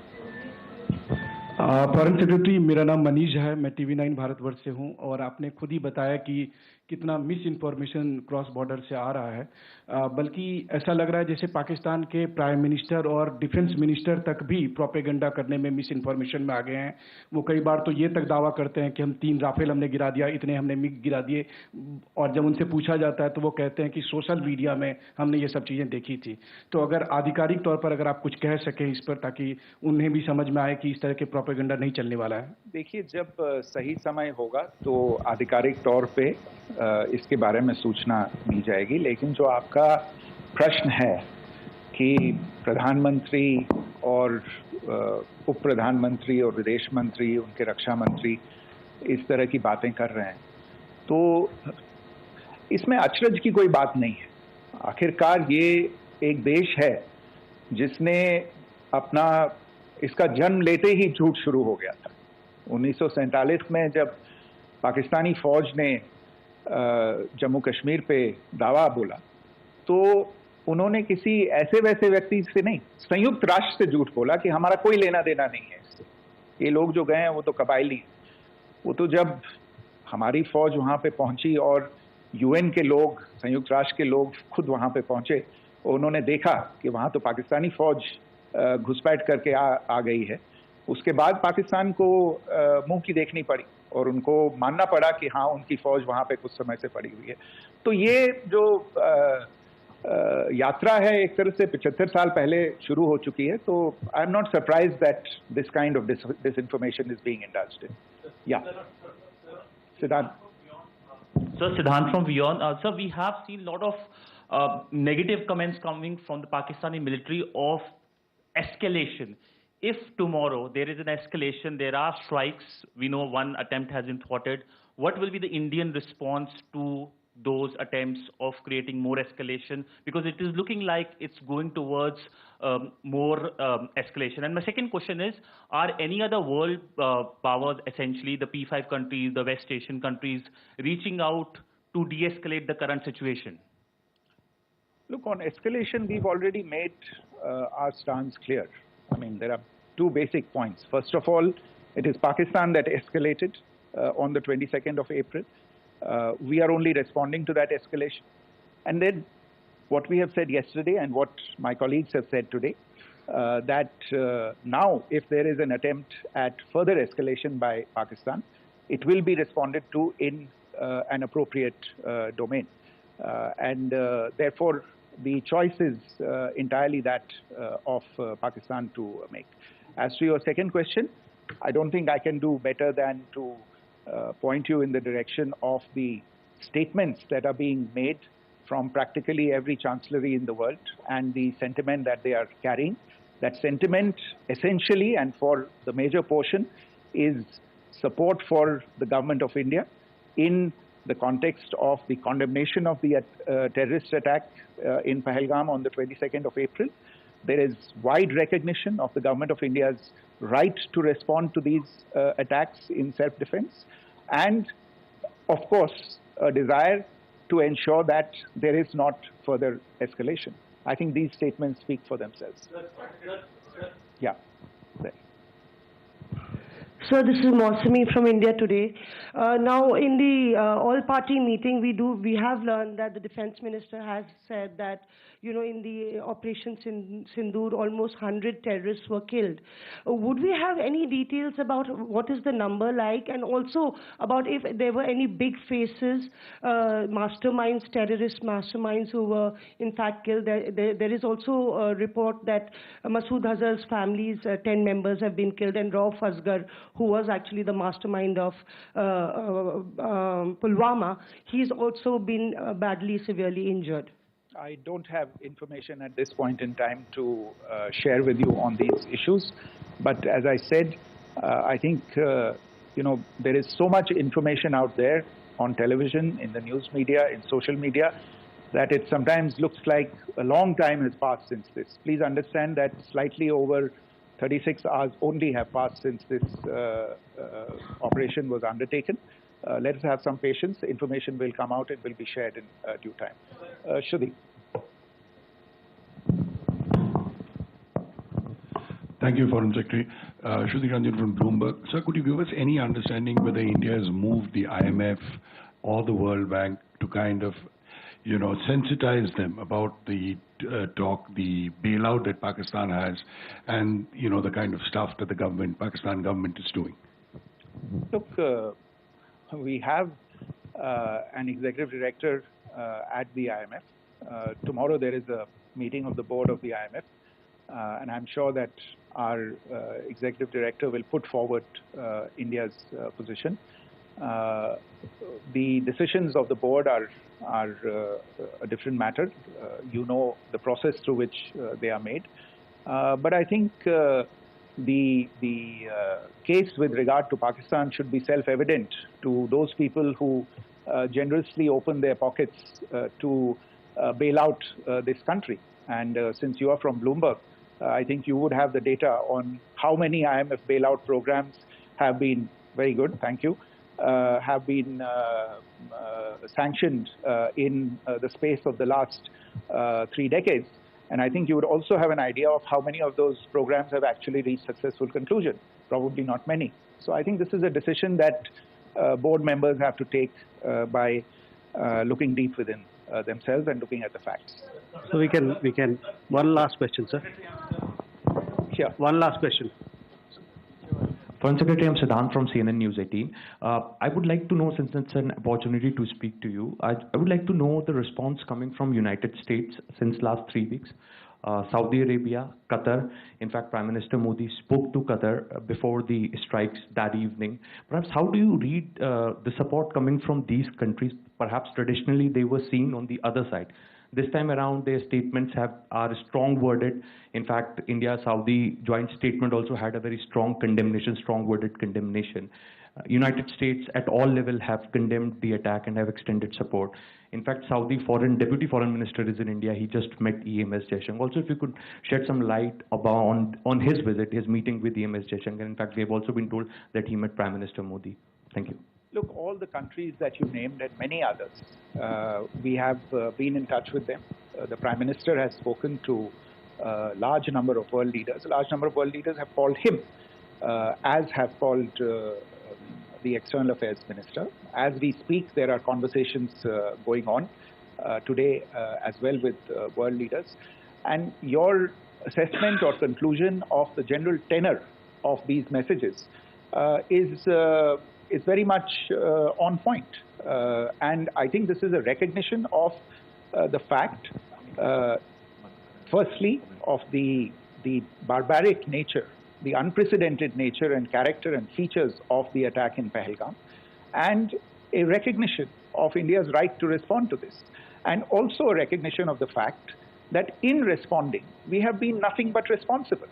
Foreign secretary, मेरा नाम मनीष है, मैं TV9 Bharatvarsh से हूं और आपने खुद ही बताया कि कितना मिस इन्फॉर्मेशन क्रॉस बॉर्डर से आ रहा है, बल्कि ऐसा लग रहा है जैसे पाकिस्तान के प्राइम मिनिस्टर और डिफेंस मिनिस्टर तक भी प्रोपेगेंडा करने में मिस इन्फॉर्मेशन में आ गए हैं। वो कई बार तो ये तक दावा करते हैं कि हम 3 राफेल हमने गिरा दिया, इतने हमने मिग गिरा दिए, और जब उनसे पूछा जाता है तो वो कहते हैं कि सोशल मीडिया में हमने ये सब चीज़ें देखी थी। तो अगर आधिकारिक तौर पर अगर आप कुछ कह सकें इस पर, ताकि उन्हें भी समझ में आए कि इस तरह के प्रोपेगेंडा नहीं चलने वाला है। देखिए, जब सही समय होगा तो आधिकारिक तौर पे इसके बारे में सूचना दी जाएगी, लेकिन जो आपका प्रश्न है कि प्रधानमंत्री और उप प्रधानमंत्री और विदेश मंत्री, उनके रक्षा मंत्री इस तरह की बातें कर रहे हैं, तो इसमें अचरज की कोई बात नहीं है। आखिरकार ये एक देश है जिसने अपना इसका जन्म लेते ही झूठ शुरू हो गया था। 1947 में जब पाकिस्तानी फौज ने जम्मू कश्मीर पे दावा बोला, तो उन्होंने किसी ऐसे वैसे व्यक्ति से नहीं, संयुक्त राष्ट्र से झूठ बोला कि हमारा कोई लेना देना नहीं है इससे। ये लोग जो गए हैं वो तो कबायली, वो तो जब हमारी फौज वहाँ पे पहुंची और UN के लोग, संयुक्त राष्ट्र के लोग खुद वहाँ पे पहुंचे, उन्होंने देखा कि वहाँ तो पाकिस्तानी फौज घुसपैठ करके आ गई है, उसके बाद पाकिस्तान को मुंह की देखनी पड़ी और उनको मानना पड़ा कि हाँ, उनकी फौज वहाँ पे कुछ समय से पड़ी हुई है। तो ये जो यात्रा है एक तरह से 75 साल पहले शुरू हो चुकी है, तो I am not surprised that this kind of disinformation is being indulged in. Yeah. Siddhant. Sir, Siddhant from Beyond. Sir, we have seen a lot of negative comments coming from the Pakistani military of escalation. If tomorrow there is an escalation, there are strikes, we know one attempt has been thwarted, what will be the Indian response to those attempts of creating more escalation? Because it is looking like it's going towards more escalation. And my second question is, are any other world powers, essentially the P5 countries, the West Asian countries, reaching out to de-escalate the current situation? Look, on escalation, we've already made our stance clear. I mean, there are 2 basic points. First of all, it is Pakistan that escalated on the 22nd of April. We are only responding to that escalation. And then what we have said yesterday and what my colleagues have said today, that now if there is an attempt at further escalation by Pakistan, it will be responded to in an appropriate domain. And therefore, the choice is entirely that of Pakistan to make. As to your second question, I don't think I can do better than to point you in the direction of the statements that are being made from practically every chancellery in the world and the sentiment that they are carrying. That sentiment essentially, and for the major portion, is support for the government of India in the context of the condemnation of the terrorist attack in Pahalgam on the 22nd of April. There is wide recognition of the government of India's right to respond to these attacks in self-defense, and of course a desire to ensure that there is not further escalation. I think these statements speak for themselves. Yeah. There. Sir, this is Mausami from India Today. Now, in the all-party meeting, we have learned that the defense minister has said that, you know, in the Operation Sindoor, almost 100 terrorists were killed. Would we have any details about what is the number like, and also about if there were any big faces, masterminds, terrorist masterminds who were in fact killed? There is also a report that Masood Azhar's family's 10 members have been killed, and Rauf Azhar, who was actually the mastermind of Pulwama, he's also been badly, severely injured. I don't have information at this point in time to share with you on these issues. But as I said, I think, there is so much information out there on television, in the news media, in social media, that it sometimes looks like a long time has passed since this. Please understand that slightly over 36 hours only have passed since this operation was undertaken. Let us have some patience. Information will come out. It will be shared in due time. Shruti. Thank you, Foreign Secretary. Shruti Ranjan from Bloomberg. Sir, could you give us any understanding whether India has moved the IMF or the World Bank to kind of, sensitize them about the the bailout that Pakistan has, and the kind of stuff that the Pakistan government is doing? Look, we have an executive director at the IMF. Tomorrow there is a meeting of the board of the IMF, and I'm sure that our executive director will put forward India's position. The decisions of the board are a different matter. The process through which they are made. But I think the case with regard to Pakistan should be self-evident to those people who generously open their pockets to bail out this country. And since you are from Bloomberg, I think you would have the data on how many IMF bailout programs have been, very good, thank you, have been sanctioned in the space of the last 3 decades. And I think you would also have an idea of how many of those programs have actually reached successful conclusion. Probably not many. So I think this is a decision that board members have to take by looking deep within themselves and looking at the facts. So we can, one last question, sir. Yeah. One last question. Foreign Secretary, I'm Siddhant from CNN News 18. I would like to know, since it's an opportunity to speak to you, I would like to know the response coming from United States since last 3 weeks. Saudi Arabia, Qatar. In fact, Prime Minister Modi spoke to Qatar before the strikes that evening. Perhaps how do you read the support coming from these countries? Perhaps traditionally they were seen on the other side. This time around, their statements are strong worded. In fact, India-Saudi joint statement also had a very strong condemnation, strong worded condemnation. United States at all levels have condemned the attack and have extended support. In fact, Saudi Deputy Foreign Minister is in India. He just met EMS Jaish-e-Mohammed. Also, if you could shed some light on his visit, his meeting with EMS Jaish-e-Mohammed. In fact, we have also been told that he met Prime Minister Modi. Thank you. Look, all the countries that you named and many others, we have been in touch with them. The Prime Minister has spoken to a large number of world leaders. A large number of world leaders have called him, as have called the External Affairs Minister. As we speak, there are conversations going on today as well with world leaders. And your assessment or conclusion of the general tenor of these messages is very much on point. And I think this is a recognition of the fact, firstly, of the barbaric nature, the unprecedented nature and character and features of the attack in Pahalgam, and a recognition of India's right to respond to this. And also a recognition of the fact that in responding, we have been nothing but responsible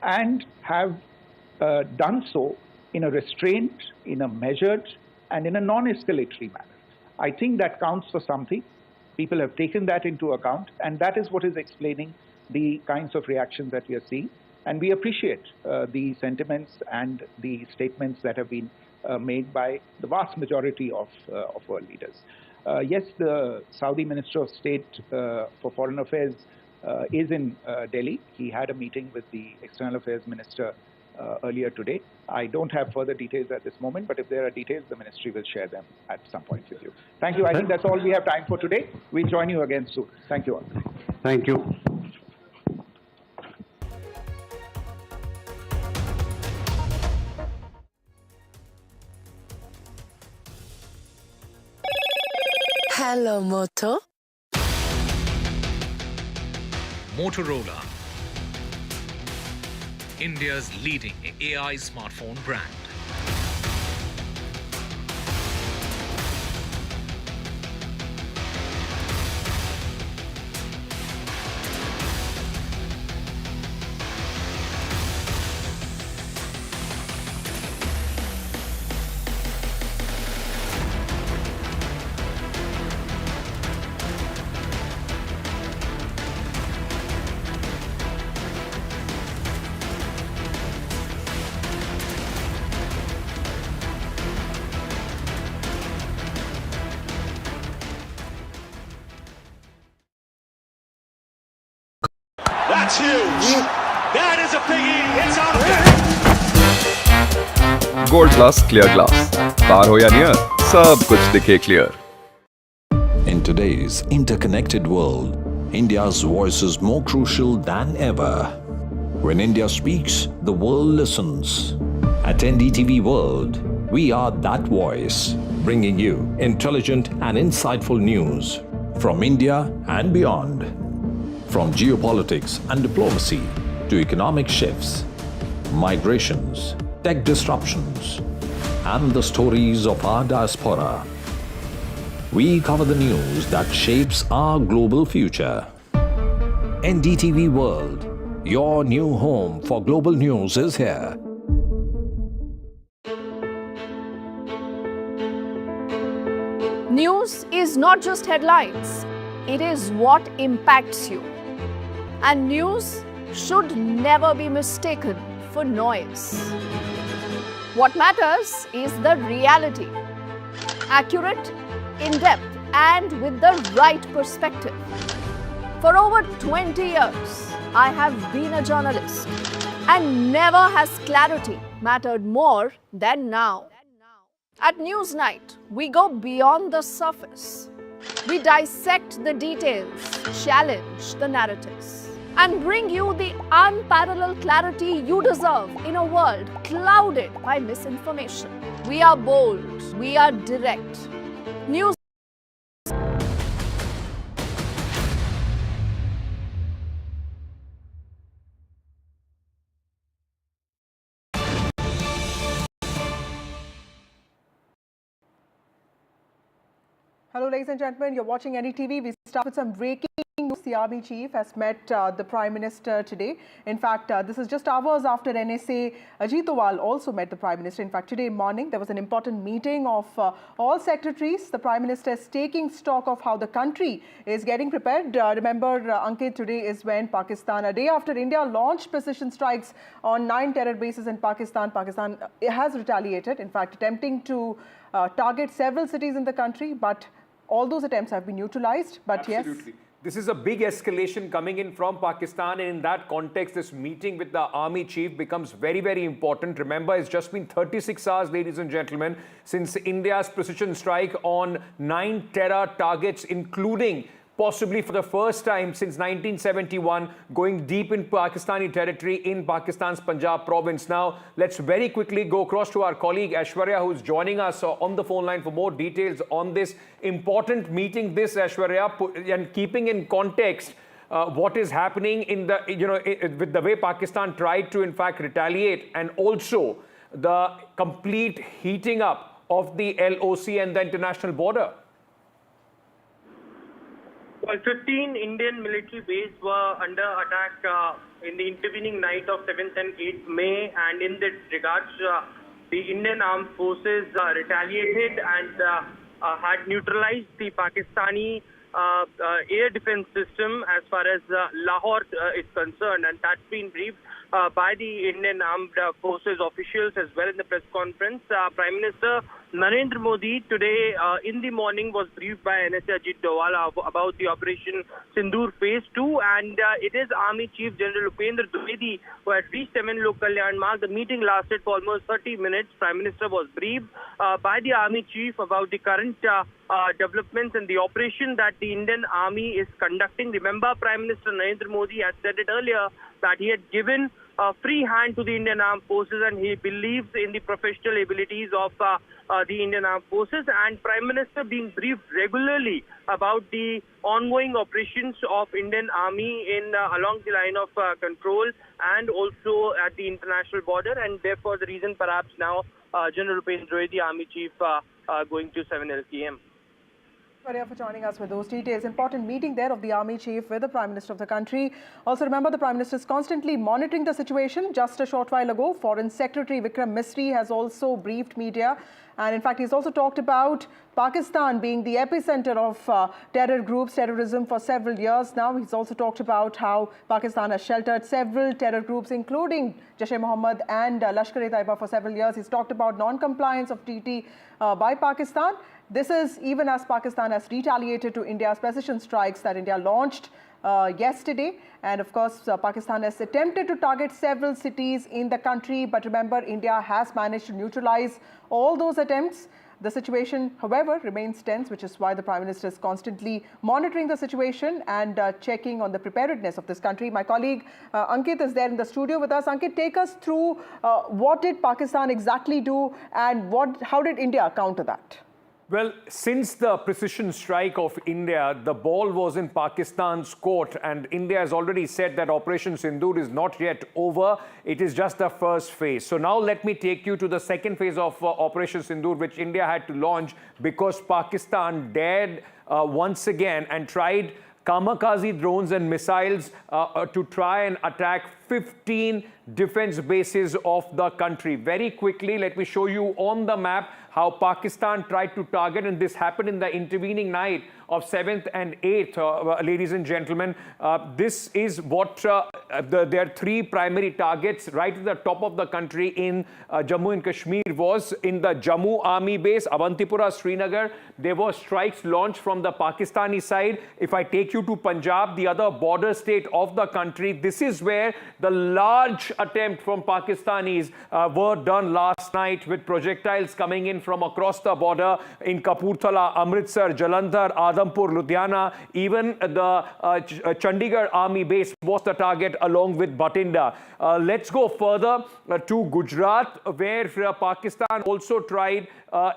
and have done so in a restrained, in a measured, and in a non-escalatory manner. I think that counts for something. People have taken that into account, and that is what is explaining the kinds of reactions that we are seeing. And we appreciate the sentiments and the statements that have been made by the vast majority of world leaders. Yes, the Saudi Minister of State for Foreign Affairs is in Delhi. He had a meeting with the External Affairs Minister earlier today. I don't have further details at this moment, but if there are details, the ministry will share them at some point with you. Thank you. I think that's all we have time for today. We'll join you again soon. Thank you all. Thank you. Hello, Moto. Motorola, India's leading AI smartphone brand. That's huge. That is a biggie. It's out of there. Gold Plus Clear Glass. Far ho ya near, sab kuch dikhe clear. In today's interconnected world, India's voice is more crucial than ever. When India speaks, the world listens. At NDTV World, we are that voice, bringing you intelligent and insightful news from India and beyond. From geopolitics and diplomacy to economic shifts, migrations, tech disruptions, and the stories of our diaspora. We cover the news that shapes our global future. NDTV World, your new home for global news is here. News is not just headlines, it is what impacts you. And news should never be mistaken for noise. What matters is the reality. Accurate, in-depth, and with the right perspective. For over 20 years, I have been a journalist, and never has clarity mattered more than now. At Newsnight, we go beyond the surface. We dissect the details, challenge the narratives, and bring you the unparalleled clarity you deserve in a world clouded by misinformation. We are bold, we are direct. News. Hello, ladies and gentlemen. You're watching NDTV. We start with some breaking news. The Army Chief has met the Prime Minister today. In fact, this is just hours after NSA Ajit Doval also met the Prime Minister. In fact, today morning, there was an important meeting of all secretaries. The Prime Minister is taking stock of how the country is getting prepared. Remember, Ankit, today is when Pakistan, a day after India launched precision strikes on 9 terror bases in Pakistan, Pakistan has retaliated, in fact, attempting to target several cities in the country, but all those attempts have been neutralized. But absolutely. Yes. This is a big escalation coming in from Pakistan, and in that context, this meeting with the Army Chief becomes very, very important. Remember, it's just been 36 hours, ladies and gentlemen, since India's precision strike on 9 terror targets, including possibly for the first time since 1971, going deep in Pakistani territory in Pakistan's Punjab province. Now, let's very quickly go across to our colleague Aishwarya, who's joining us on the phone line for more details on this important meeting. This, Aishwarya, and keeping in context what is happening in the, with the way Pakistan tried to, in fact, retaliate, and also the complete heating up of the LOC and the international border. Well, 15 Indian military bases were under attack in the intervening night of 7th and 8th May, and in that regards, the Indian armed forces retaliated and had neutralized the Pakistani air defense system as far as Lahore is concerned, and that's been briefed by the Indian armed forces officials as well in the press conference. Prime Minister Narendra Modi today in the morning was briefed by NSA Ajit Doval about the Operation Sindoor Phase 2, and it is Army Chief General Upendra Dwivedi who had reached Lok Kalyan Marg. The meeting lasted for almost 30 minutes. Prime Minister was briefed by the Army Chief about the current developments and the operation that the Indian Army is conducting. Remember, Prime Minister Narendra Modi had said it earlier that he had given a free hand to the Indian Armed Forces, and he believes in the professional abilities of the Indian Armed Forces. And Prime Minister being briefed regularly about the ongoing operations of Indian Army in along the line of control and also at the international border, and therefore the reason perhaps now General Upendra Dwivedi, Army Chief, going to 7 LKM. For joining us with those details. Important meeting there of the Army Chief with the Prime Minister of the country. Also remember, the Prime Minister is constantly monitoring the situation. Just a short while ago, Foreign Secretary Vikram Misri has also briefed media. And in fact, he's also talked about Pakistan being the epicenter of terror groups, terrorism for several years now. He's also talked about how Pakistan has sheltered several terror groups, including Jaish-e-Mohammed and Lashkar-e-Taiba for several years. He's talked about non-compliance of treaty by Pakistan. This is even as Pakistan has retaliated to India's precision strikes that India launched yesterday. And of course, Pakistan has attempted to target several cities in the country. But remember, India has managed to neutralize all those attempts. The situation, however, remains tense, which is why the Prime Minister is constantly monitoring the situation and checking on the preparedness of this country. My colleague Ankit is there in the studio with us. Ankit, take us through what did Pakistan exactly do and how did India counter that? Well, since the precision strike of India, the ball was in Pakistan's court, and India has already said that Operation Sindoor is not yet over. It is just the first phase. So now let me take you to the second phase of Operation Sindoor, which India had to launch because Pakistan dared once again and tried kamikaze drones and missiles to try and attack 15 defense bases of the country. Very quickly, let me show you on the map how Pakistan tried to target, and this happened in the intervening night of 7th and 8th, ladies and gentlemen. This is what their three primary targets right at the top of the country in Jammu and Kashmir was. In the Jammu Army Base, Avantipura, Srinagar, there were strikes launched from the Pakistani side. If I take you to Punjab, the other border state of the country, this is where the large attempt from Pakistanis were done last night with projectiles coming in from across the border in Kapurthala, Amritsar, Jalandhar, Adhampur, Ludhiana. Even the Chandigarh Army Base was the target along with Bathinda. Let's go further to Gujarat, where Pakistan also tried,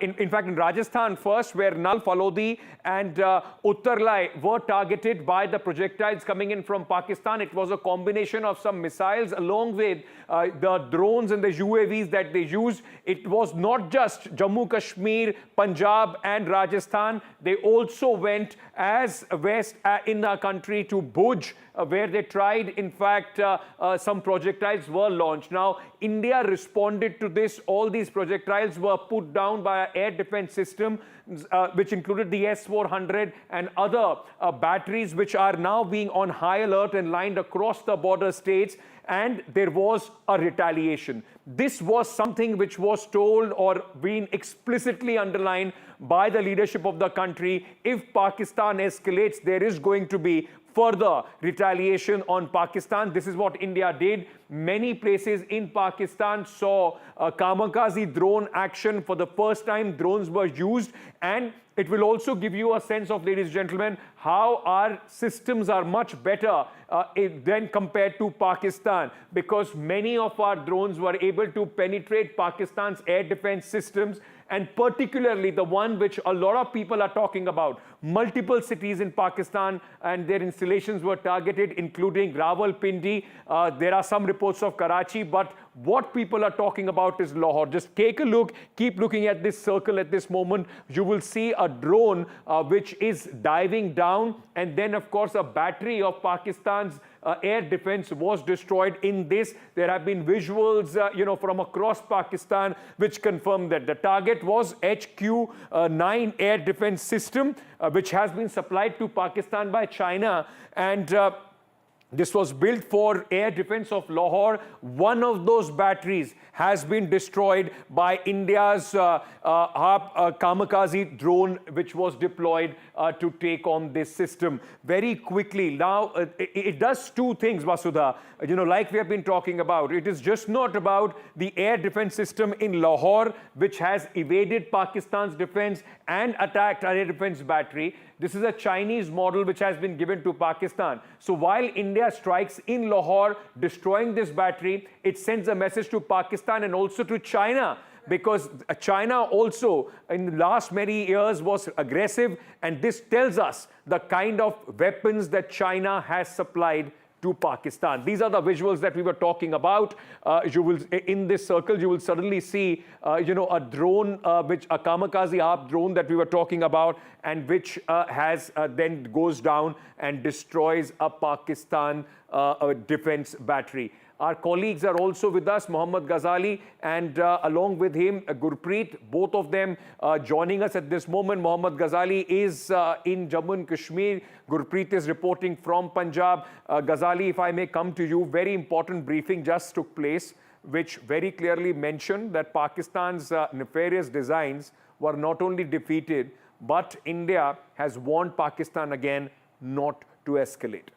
in fact in Rajasthan first, where Nal, Falodi and Uttarlai were targeted by the projectiles coming in from Pakistan. It was a combination of some missiles along with the drones and the UAVs that they used. It was not just Jammu, Kashmir, Punjab and Rajasthan. They also went as west in the country to Bhuj, where they tried, in fact, some projectiles were launched. Now, India responded to this. All these projectiles were put down by an air defense system, which included the S-400 and other batteries, which are now being on high alert and lined across the border states. And there was a retaliation. This was something which was told or been explicitly underlined by the leadership of the country. If Pakistan escalates, there is going to be further retaliation on Pakistan. This is what India did. Many places in Pakistan saw kamikaze drone action. For the first time, drones were used. And it will also give you a sense of, ladies and gentlemen, how our systems are much better than compared to Pakistan, because many of our drones were able to penetrate Pakistan's air defense systems, and particularly the one which a lot of people are talking about. Multiple cities in Pakistan and their installations were targeted, including Rawalpindi. There are some reports of Karachi, but what people are talking about is Lahore. Just take a look, keep looking at this circle at this moment. You will see a drone which is diving down, and then of course a battery of Pakistan's air defense was destroyed in this. There have been visuals, from across Pakistan which confirm that the target was HQ-9 air defense system, which has been supplied to Pakistan by China, and this was built for air defense of Lahore. One of those batteries has been destroyed by India's kamikaze drone, which was deployed to take on this system. Very quickly, now it does two things, Vasudha. Like we have been talking about, it is just not about the air defense system in Lahore, which has evaded Pakistan's defense and attacked our air defense battery. This is a Chinese model which has been given to Pakistan. So while India strikes in Lahore, destroying this battery, it sends a message to Pakistan and also to China, because China also in the last many years was aggressive, and this tells us the kind of weapons that China has supplied to Pakistan. These are the visuals that we were talking about. You will, in this circle, you will suddenly see, a drone, which a kamikaze ARP drone that we were talking about, and which has then goes down and destroys a Pakistan defense battery. Our colleagues are also with us, Mohammad Ghazali, and along with him, Gurpreet, both of them joining us at this moment. Mohammad Ghazali is in Jammu and Kashmir. Gurpreet is reporting from Punjab. Ghazali, if I may come to you, very important briefing just took place, which very clearly mentioned that Pakistan's nefarious designs were not only defeated, but India has warned Pakistan again not to escalate.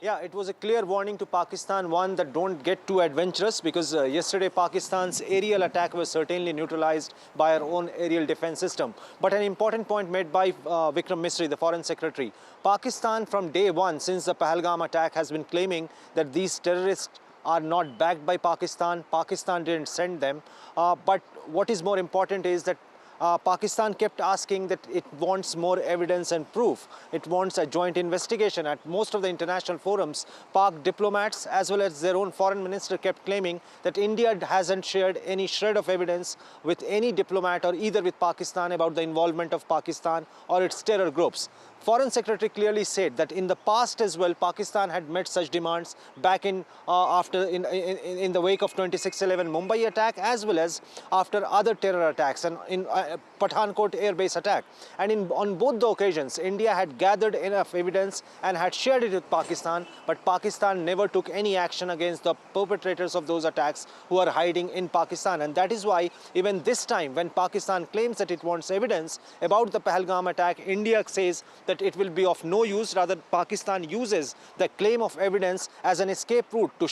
Yeah, it was a clear warning to Pakistan, one, that don't get too adventurous, because yesterday Pakistan's aerial attack was certainly neutralized by our own aerial defense system. But an important point made by Vikram Misri, the Foreign Secretary, Pakistan from day one, since the Pahalgam attack, has been claiming that these terrorists are not backed by Pakistan. Pakistan didn't send them. But what is more important is that Pakistan kept asking that it wants more evidence and proof. It wants a joint investigation. At most of the international forums, Pak diplomats as well as their own foreign minister kept claiming that India hasn't shared any shred of evidence with any diplomat or either with Pakistan about the involvement of Pakistan or its terror groups. Foreign Secretary clearly said that in the past as well, Pakistan had met such demands back in the wake of 26/11 Mumbai attack, as well as after other terror attacks and in Pathankot air base attack. And on both the occasions, India had gathered enough evidence and had shared it with Pakistan, but Pakistan never took any action against the perpetrators of those attacks who are hiding in Pakistan. And that is why even this time, when Pakistan claims that it wants evidence about the Pahalgam attack, India says that it will be of no use. Rather, Pakistan uses the claim of evidence as an escape route to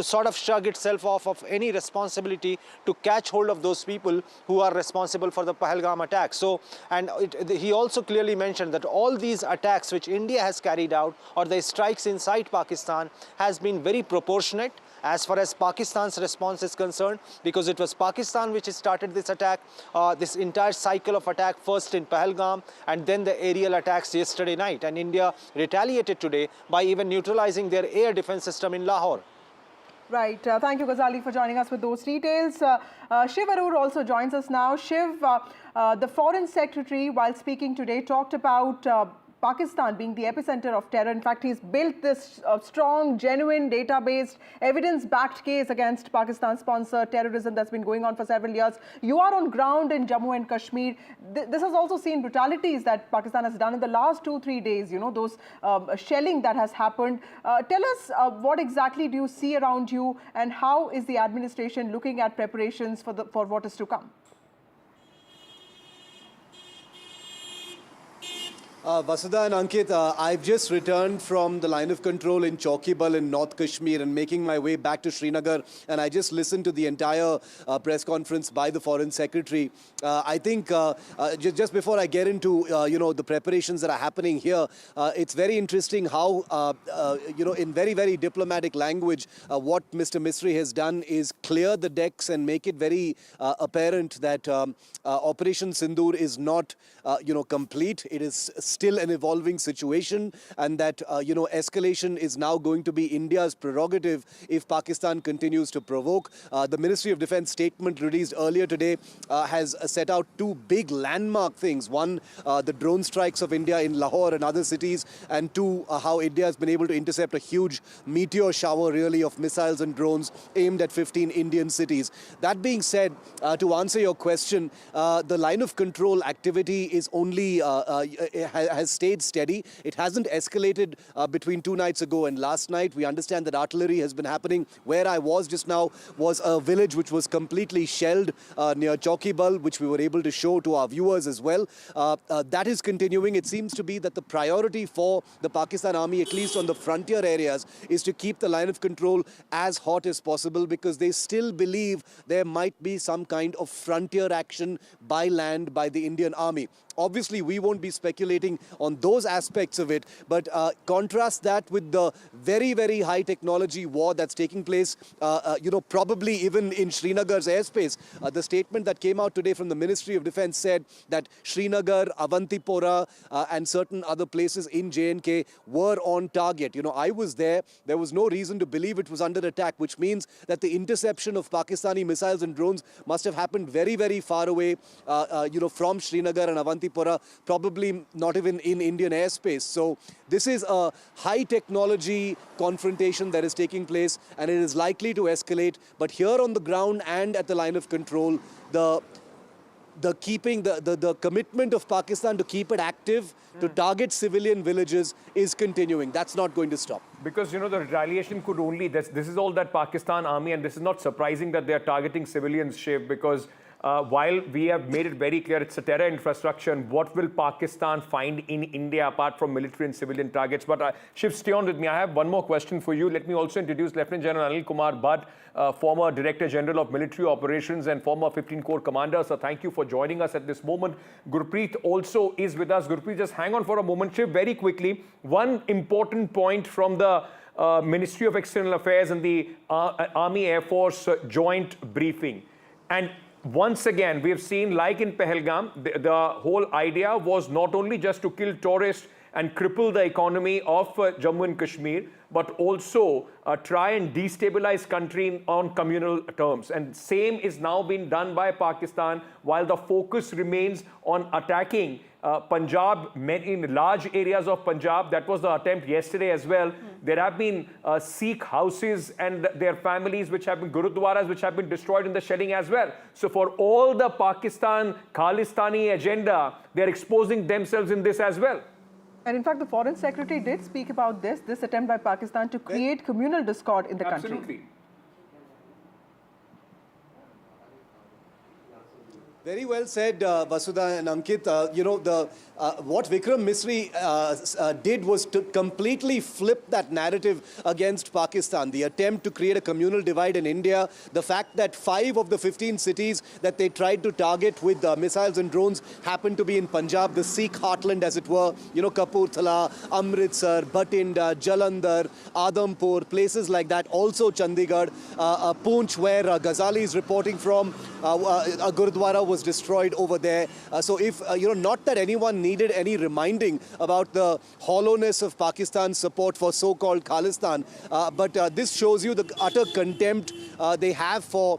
sort of shrug itself off of any responsibility to catch hold of those people who are responsible for the Pahalgam attack. So, and he also clearly mentioned that all these attacks which India has carried out, or the strikes inside Pakistan, has been very proportionate as far as Pakistan's response is concerned, because it was Pakistan which started this attack, this entire cycle of attack, first in Pahalgam and then the aerial attacks yesterday night. And India retaliated today by even neutralizing their air defense system in Lahore. Right. Thank you, Ghazali, for joining us with those details. Shiv Arur also joins us now. Shiv, the Foreign Secretary, while speaking today, talked about Pakistan being the epicenter of terror. In fact, he's built this strong, genuine, data-based, evidence-backed case against Pakistan-sponsored terrorism that's been going on for several years. You are on ground in Jammu and Kashmir. This has also seen brutalities that Pakistan has done in the last 2-3 days, you know, those shelling that has happened. Tell us what exactly do you see around you, and how is the administration looking at preparations for what is to come? Vasudha and Ankit, I've just returned from the line of control in Chowkibal in North Kashmir and making my way back to Srinagar, and I just listened to the entire press conference by the Foreign Secretary. I think just before I get into the preparations that are happening here, it's very interesting how in very, very diplomatic language, what Mr. Misri has done is clear the decks and make it very apparent that Operation Sindoor is not complete. It is still an evolving situation, and that escalation is now going to be India's prerogative if Pakistan continues to provoke. The Ministry of Defense statement released earlier today has set out two big landmark things. One, the drone strikes of India in Lahore and other cities, and two, how India has been able to intercept a huge meteor shower really of missiles and drones aimed at 15 Indian cities. That being said, to answer your question, the line of control activity is only has stayed steady. It hasn't escalated between 2 nights ago and last night. We understand that artillery has been happening. Where I was just now was a village which was completely shelled near Chowkibal, which we were able to show to our viewers as well. That is continuing. It seems to be that the priority for the Pakistan Army, at least on the frontier areas, is to keep the line of control as hot as possible, because they still believe there might be some kind of frontier action by land by the Indian Army. Obviously, we won't be speculating on those aspects of it, but contrast that with the very, very high technology war that's taking place, probably even in Srinagar's airspace. The statement that came out today from the Ministry of Defense said that Srinagar, Avantipora, and certain other places in J&K were on target. I was there. There was no reason to believe it was under attack, which means that the interception of Pakistani missiles and drones must have happened very, very far away, from Srinagar and Avantipora, probably not even in Indian airspace. So this is a high technology confrontation that is taking place, and it is likely to escalate. But here on the ground and at the line of control, the commitment of Pakistan to keep it active, to target civilian villages, is continuing. That's not going to stop. Because, the retaliation could only, this is all that Pakistan Army, and this is not surprising that they are targeting civilians, Shiv, because while we have made it very clear it's a terror infrastructure, and what will Pakistan find in India apart from military and civilian targets? But Shiv, stay on with me. I have one more question for you. Let me also introduce Lieutenant General Anil Kumar Bhatt, former Director General of Military Operations and former 15 Corps Commander. So thank you for joining us at this moment. Gurpreet also is with us. Gurpreet, just hang on for a moment. Shiv, very quickly, one important point from the Ministry of External Affairs and the Army Air Force joint briefing. And once again, we have seen, like in Pahalgam, the whole idea was not only just to kill tourists and cripple the economy of Jammu and Kashmir, but also try and destabilize country on communal terms. And same is now being done by Pakistan, while the focus remains on attacking Punjab, in large areas of Punjab. That was the attempt yesterday as well. There have been Sikh houses and their families, which have been Gurudwaras, which have been destroyed in the shelling as well. So for all the Pakistan Khalistani agenda, they're exposing themselves in this as well. And in fact, the Foreign Secretary did speak about this attempt by Pakistan to create communal discord in the country. Absolutely. Very well said, Vasudha and Ankit. What Vikram Misri did was to completely flip that narrative against Pakistan. The attempt to create a communal divide in India, the fact that 5 of the 15 cities that they tried to target with missiles and drones happened to be in Punjab, the Sikh heartland as it were, Kapurthala, Amritsar, Bhatinda, Jalandhar, Adhampur, places like that. Also Chandigarh, Poonch, where Ghazali is reporting from, a Gurudwara was destroyed over there. So if, not that anyone needed any reminding about the hollowness of Pakistan's support for so-called Khalistan, but this shows you the utter contempt they have for,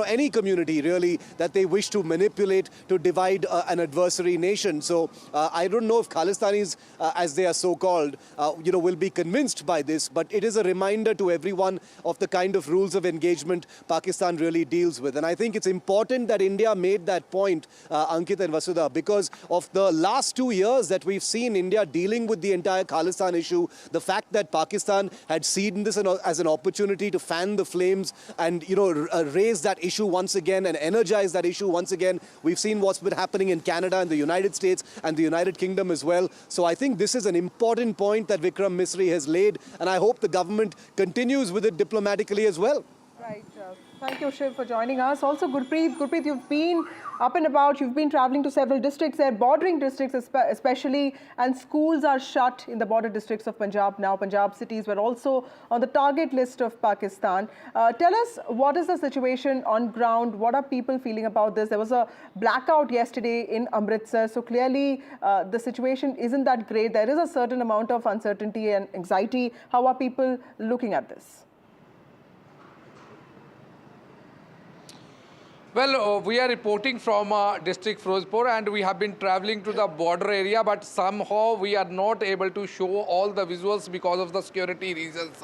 any community really that they wish to manipulate to divide an adversary nation. So I don't know if Khalistanis, as they are so-called, will be convinced by this, but it is a reminder to everyone of the kind of rules of engagement Pakistan really deals with. And I think it's important that India made that point, Ankit and Vasudha, because of the last 2 years that we've seen India dealing with the entire Khalistan issue, the fact that Pakistan had seen this as an opportunity to fan the flames and, raise that issue once again and energize that issue once again. We've seen what's been happening in Canada and the United States and the United Kingdom as well. So I think this is an important point that Vikram Misri has laid, and I hope the government continues with it diplomatically as well. Right. Thank you, Shiv, for joining us. Also, Gurpreet, you've been up and about. You've been traveling to several districts there, bordering districts especially, and schools are shut in the border districts of Punjab now. Punjab cities were also on the target list of Pakistan. Tell us, what is the situation on ground? What are people feeling about this? There was a blackout yesterday in Amritsar, so clearly the situation isn't that great. There is a certain amount of uncertainty and anxiety. How are people looking at this? Well, we are reporting from district Ferozpur, and we have been traveling to the border area, but somehow we are not able to show all the visuals because of the security reasons.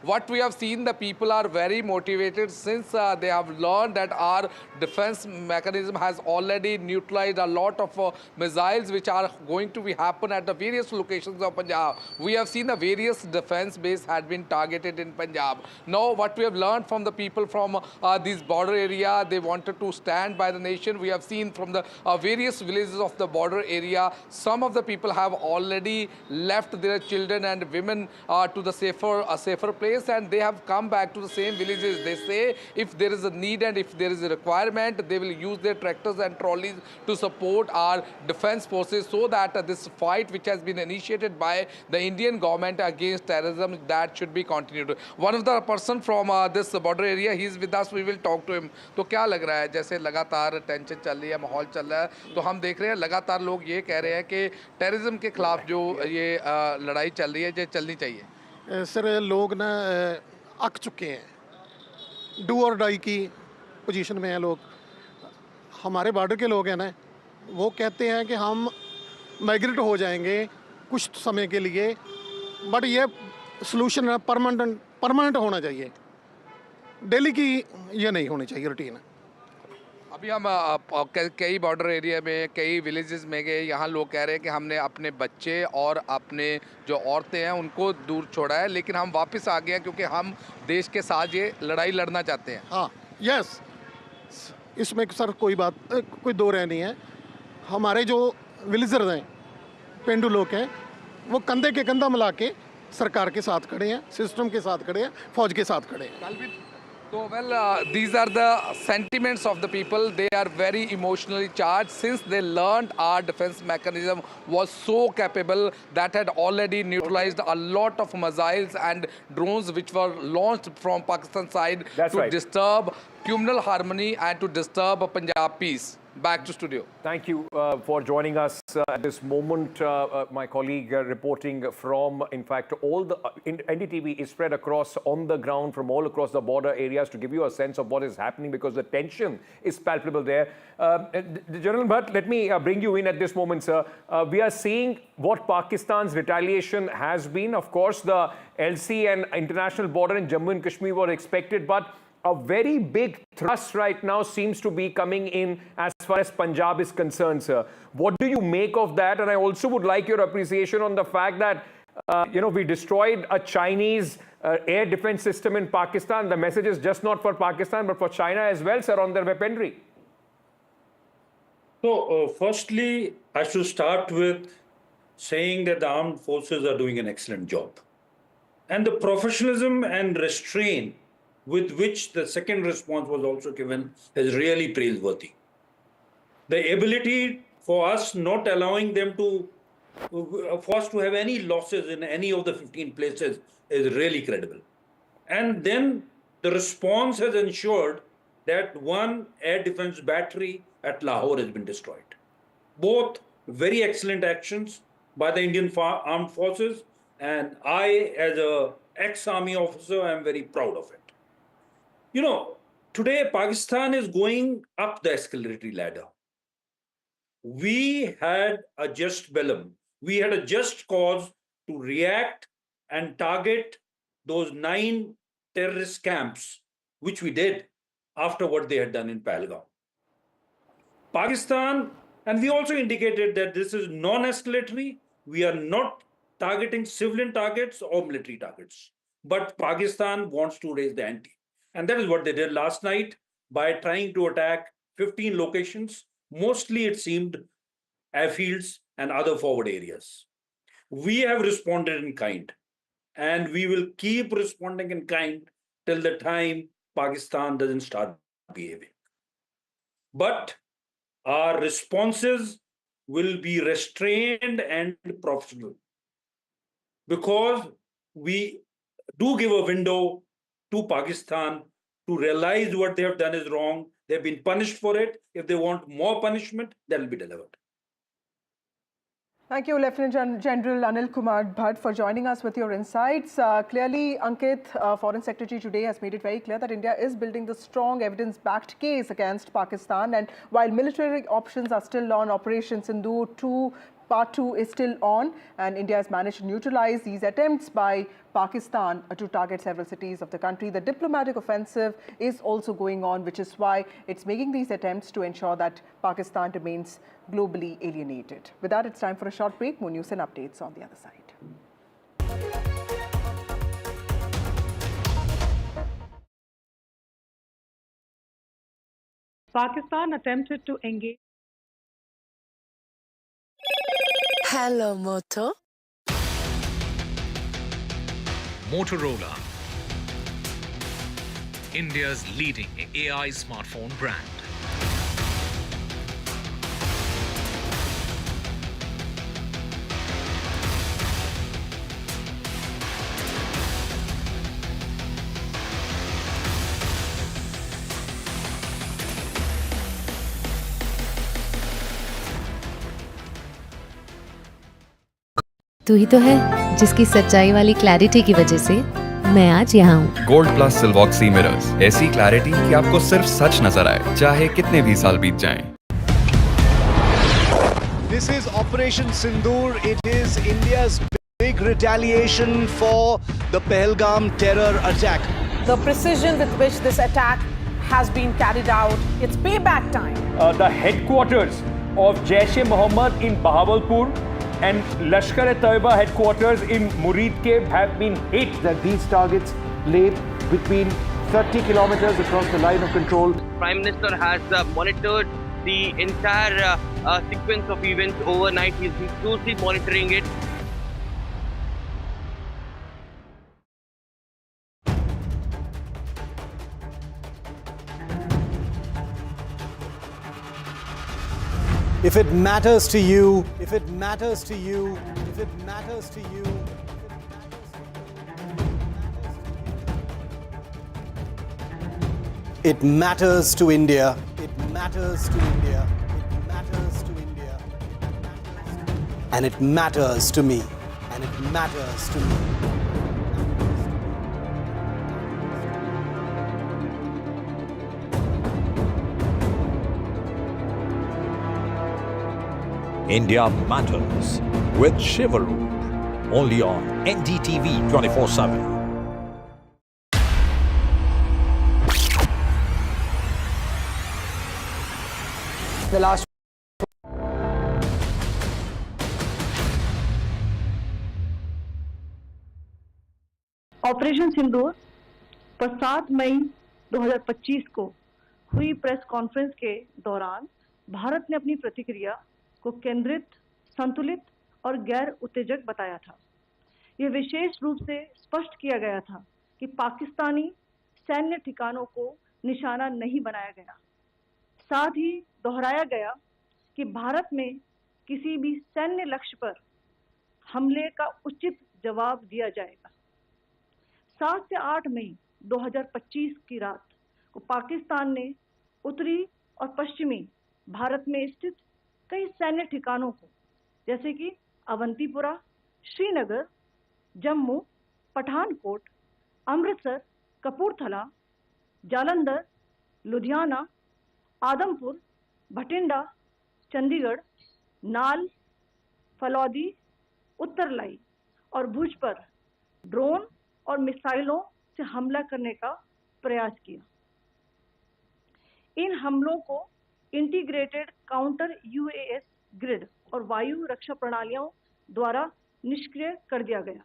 What we have seen, the people are very motivated since they have learned that our defense mechanism has already neutralized a lot of missiles which are going to happen at the various locations of Punjab. We have seen the various defense base had been targeted in Punjab. Now, what we have learned from the people from this border area, they wanted to stand by the nation. We have seen from the various villages of the border area, some of the people have already left their children and women to the safer place, and they have come back to the same villages. They say if there is a need and if there is a requirement, they will use their tractors and trolleys to support our defense forces, so that this fight which has been initiated by the Indian government against terrorism, that should be continued. One of the person from this border area, he is with us. We will talk to him. तो क्या लग रहा है, जैसे लगातार tension चल रही है, माहौल चल रहा है, तो हम देख रहे हैं लगातार लोग ये कह रहे हैं कि टेररिज्म के खिलाफ जो ये लड़ाई चल रही है, ये चलनी चाहिए। सर, लोग ना अक चुके हैं, डू और डाई की पोजीशन में हैं लोग। हमारे बॉर्डर के लोग हैं ना, वो कहते हैं कि हम माइग्रेट हो जाएंगे कुछ समय के लिए, बट ये सलूशन परमानेंट होना चाहिए, डेली की ये नहीं होनी चाहिए रूटीन। अभी हम कई बॉर्डर एरिया में, कई विलेजेस में गए, यहाँ लोग कह रहे हैं कि हमने अपने बच्चे और अपने जो औरतें हैं उनको दूर छोड़ा है, लेकिन हम वापस आ गए हैं क्योंकि हम देश के साथ ये लड़ाई लड़ना चाहते हैं। हाँ, यस, इसमें सर कोई दो राय नहीं है। हमारे जो विलेजर्स हैं, पेंडू लोग हैं, वो कंधे के कंधा मिला के सरकार के साथ खड़े हैं, सिस्टम के साथ खड़े हैं, फौज के साथ खड़े हैं। So, well, these are the sentiments of the people. They are very emotionally charged since they learned our defense mechanism was so capable that had already neutralized a lot of missiles and drones which were launched from Pakistan side to disturb communal harmony and to disturb Punjab peace. Back to studio. Thank you for joining us at this moment. My colleague reporting from, in fact, all the NDTV is spread across on the ground from all across the border areas to give you a sense of what is happening because the tension is palpable there. General Bhatt, let me bring you in at this moment, sir. We are seeing what Pakistan's retaliation has been. Of course, the LC and international border in Jammu and Kashmir were expected, but a very big thrust right now seems to be coming in as far as Punjab is concerned, sir. What do you make of that? And I also would like your appreciation on the fact that, we destroyed a Chinese air defense system in Pakistan. The message is just not for Pakistan, but for China as well, sir, on their weaponry. So, firstly, I should start with saying that the armed forces are doing an excellent job. And the professionalism and restraint with which the second response was also given is really praiseworthy. The ability for us not allowing them to, for us to have any losses in any of the 15 places is really credible. And then the response has ensured that one air defense battery at Lahore has been destroyed. Both very excellent actions by the Indian Armed Forces, and I, as an ex-army officer, am very proud of it. Today Pakistan is going up the escalatory ladder. We had a just bellum. We had a just cause to react and target those 9 terrorist camps, which we did after what they had done in Pahalgam. Pakistan, and we also indicated that this is non-escalatory. We are not targeting civilian targets or military targets. But Pakistan wants to raise the ante. And that is what they did last night by trying to attack 15 locations. Mostly it seemed airfields and other forward areas. We have responded in kind, and we will keep responding in kind till the time Pakistan doesn't start behaving. But our responses will be restrained and professional because we do give a window to Pakistan to realize what they have done is wrong. They've been punished for it. If they want more punishment, that will be delivered. Thank you, Lieutenant General Anil Kumar Bhatt, for joining us with your insights. Clearly, Ankit, Foreign Secretary today, has made it very clear that India is building the strong evidence-backed case against Pakistan. And while military options are still on, Operation Sindoor Part 2 is still on, and India has managed to neutralize these attempts by Pakistan to target several cities of the country. The diplomatic offensive is also going on, which is why it's making these attempts to ensure that Pakistan remains globally alienated. With that, it's time for a short break. More news and updates on the other side. Pakistan attempted to engage. Hello, Moto. Motorola, India's leading AI smartphone brand. तू ही तो है जिसकी सच्चाई वाली clarity की वजह से मैं आज यहाँ हूँ। गोल्ड प्लस सिल्वॉक्सी मिरर्स, ऐसी क्लैरिटी कि आपको सिर्फ सच नजर आए, चाहे कितने भी साल बीत जाएं। This is Operation Sindoor. It is India's big retaliation for the Pahalgam terror attack. The precision with which this attack has been carried out, it's payback time. The headquarters of Jaish-e-Mohammed in Bahawalpur and Lashkar-e-Taiba headquarters in Murid Cave have been hit. That these targets lay between 30 kilometers across the line of control. Prime Minister has monitored the entire sequence of events overnight. He's been closely monitoring it. If it matters to you, if it matters to you, if it matters to you, it matters to India. It matters to India. It matters to India. And it matters to me. And it matters to me. India Matters with Shivaru, only on NDTV 24/7. The last operation Sindoor पर 7 मई 2025 को हुई press conference के दौरान भारत ने अपनी प्रतिक्रिया को केंद्रित, संतुलित और गैर उत्तेजक बताया था। यह विशेष रूप से स्पष्ट किया गया था कि पाकिस्तानी सैन्य ठिकानों को निशाना नहीं बनाया गया। साथ ही दोहराया गया कि भारत में किसी भी सैन्य लक्ष्य पर हमले का उचित जवाब दिया जाएगा। 7 से 8 मई 2025 की रात को पाकिस्तान ने उत्तरी और पश्चिमी भारत में स्थित कई सैन्य ठिकानों को, जैसे कि अवंतीपुरा, श्रीनगर, जम्मू, पठानकोट, अमृतसर, कपूरथला, जालंधर, लुधियाना, आदमपुर, भटिंडा, चंडीगढ़, नाल, फलौदी, उत्तरलाई और भुज पर ड्रोन और मिसाइलों से हमला करने का प्रयास किया। इन हमलों को इंटीग्रेटेड काउंटर यूएएस ग्रिड और वायु रक्षा प्रणालियों द्वारा निष्क्रिय कर दिया गया।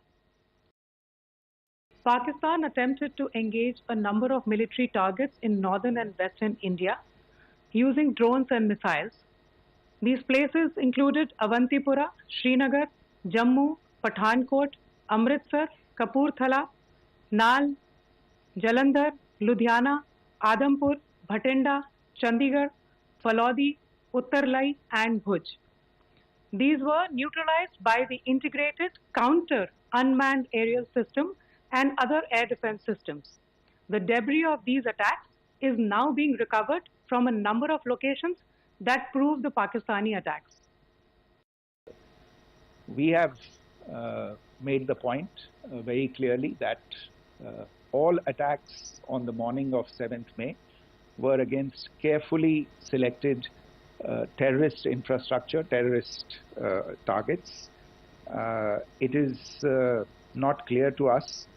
Pakistan attempted to engage a number of military targets in northern and western India using drones and missiles. These places included Avantipura, Srinagar, Jammu, Pathankot, Amritsar, Kapurthala, Nal, Jalandhar, Ludhiana, Adampur, Bhatinda, Chandigarh, Falodi, Uttarlai and Bhuj. These were neutralized by the integrated counter unmanned aerial system and other air defense systems. The debris of these attacks is now being recovered from a number of locations that prove the Pakistani attacks. We have made the point very clearly that all attacks on the morning of 7th May were against carefully selected terrorist infrastructure, terrorist targets. It is not clear to us,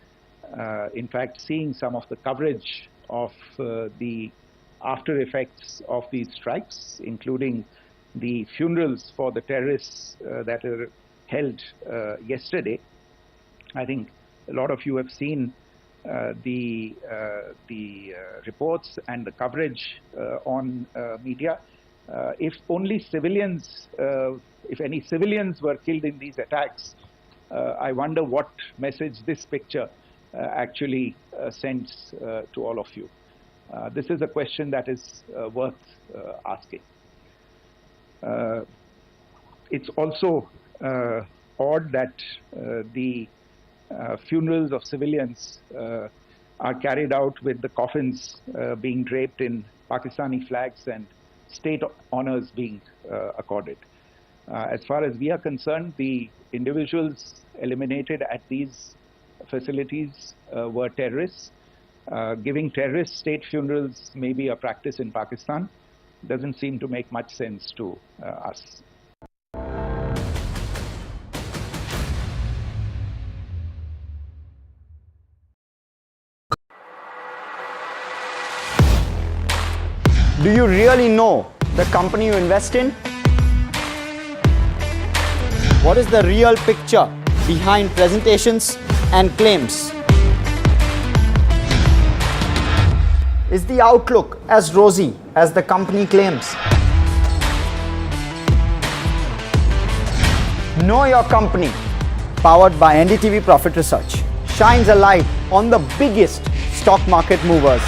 in fact, seeing some of the coverage of the after effects of these strikes, including the funerals for the terrorists that are held yesterday. I think a lot of you have seen the reports and the coverage on media. If only civilians, if any civilians were killed in these attacks, I wonder what message this picture actually sends to all of you. This is a question that is worth asking. It's also odd that the funerals of civilians are carried out with the coffins being draped in Pakistani flags and state honors being accorded. As far as we are concerned, the individuals eliminated at these facilities were terrorists. Giving terrorist state funerals may be a practice in Pakistan. Doesn't seem to make much sense to us. Do you really know the company you invest in? What is the real picture behind presentations and claims? Is the outlook as rosy as the company claims? Know Your Company, powered by NDTV Profit Research, shines a light on the biggest stock market movers.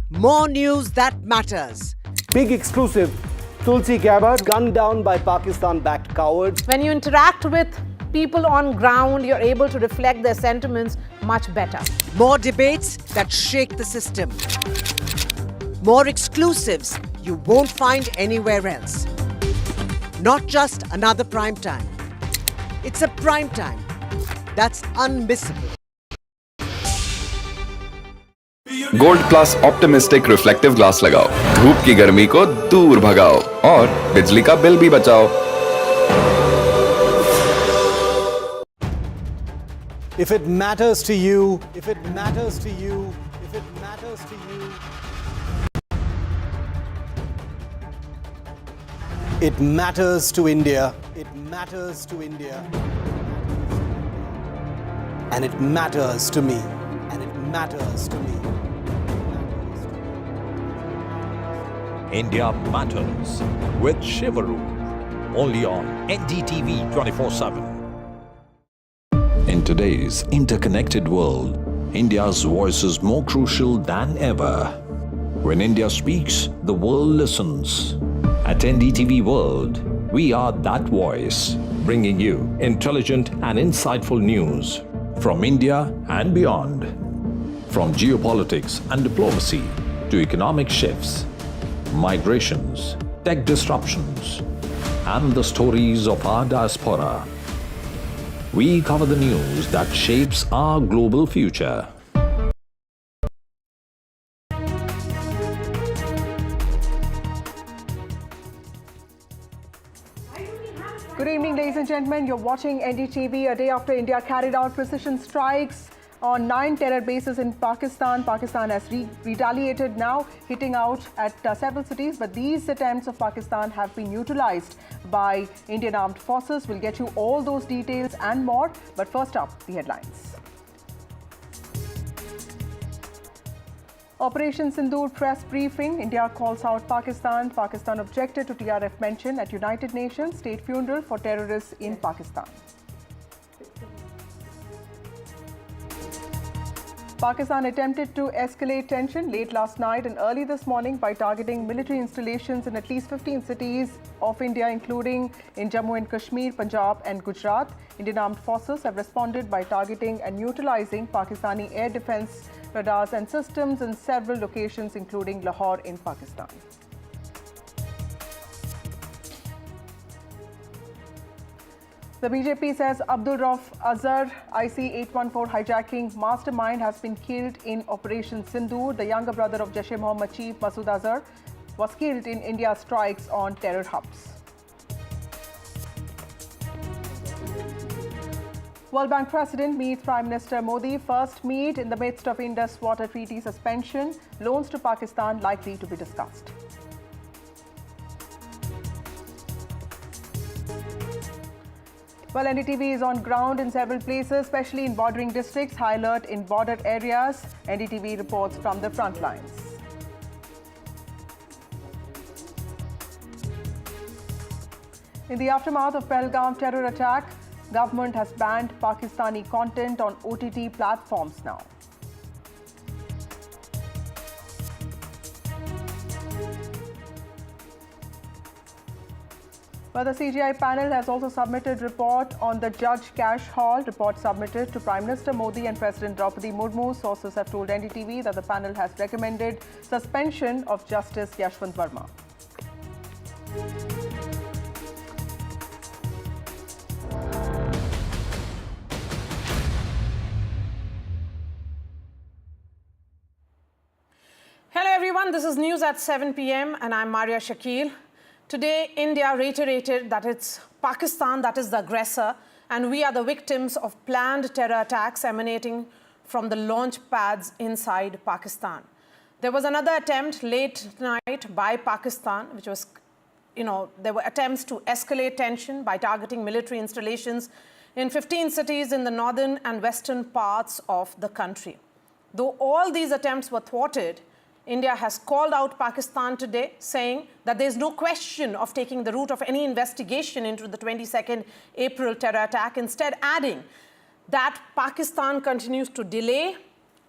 More news that matters. Big exclusive. Tulsi Gabbard gunned down by Pakistan-backed cowards. When you interact with people on ground, you're able to reflect their sentiments much better. More debates that shake the system. More exclusives you won't find anywhere else. Not just another prime time. It's a prime time that's unmissable. Gold plus optimistic reflective glass लगाओ, धूप की गर्मी को दूर भगाओ और बिजली का बिल भी बचाओ। If it matters to you, if it matters to you, if it matters to you, it matters to India, it matters to India, and it matters to me, and it matters to me. India Matters with Shivaru, only on NDTV 24/7. In today's interconnected world, India's voice is more crucial than ever. When India speaks, the world listens. At NDTV World, we are that voice, bringing you intelligent and insightful news from India and beyond. From geopolitics and diplomacy to economic shifts, migrations, tech disruptions, and the stories of our diaspora. We cover the news that shapes our global future. Good evening, ladies and gentlemen. You're watching NDTV a day after India carried out precision strikes on 9 terror bases in Pakistan. Pakistan has retaliated now, hitting out at several cities. But these attempts of Pakistan have been neutralized by Indian armed forces. We'll get you all those details and more. But first up, the headlines. Operation Sindoor press briefing. India calls out Pakistan. Pakistan objected to TRF mention at United Nations state funeral for terrorists in Pakistan. Pakistan attempted to escalate tension late last night and early this morning by targeting military installations in at least 15 cities of India, including in Jammu and Kashmir, Punjab and Gujarat. Indian armed forces have responded by targeting and neutralizing Pakistani air defense radars and systems in several locations, including Lahore in Pakistan. The BJP says Abdul Rauf Azhar, IC-814 hijacking mastermind, has been killed in Operation Sindoor. The younger brother of Jaish-e-Mohammed chief Masood Azhar was killed in India's strikes on terror hubs. World Bank President meets Prime Minister Modi. First meet in the midst of Indus Waters Treaty suspension. Loans to Pakistan likely to be discussed. Well, NDTV is on ground in several places, especially in bordering districts. High alert in border areas. NDTV reports from the front lines. In the aftermath of Pahalgam terror attack, government has banned Pakistani content on OTT platforms now. Well, the CGI panel has also submitted report on the Judge Cash Hall. Report submitted to Prime Minister Modi and President Draupadi Murmu. Sources have told NDTV that the panel has recommended suspension of Justice Yashwant Verma. Hello everyone, this is news at 7 p.m. and I'm Maria Shakil. Today, India reiterated that it's Pakistan that is the aggressor and we are the victims of planned terror attacks emanating from the launch pads inside Pakistan. There was another attempt late night by Pakistan, which was there were attempts to escalate tension by targeting military installations in 15 cities in the northern and western parts of the country. Though all these attempts were thwarted, India has called out Pakistan today, saying that there is no question of taking the route of any investigation into the 22nd April terror attack, instead adding that Pakistan continues to delay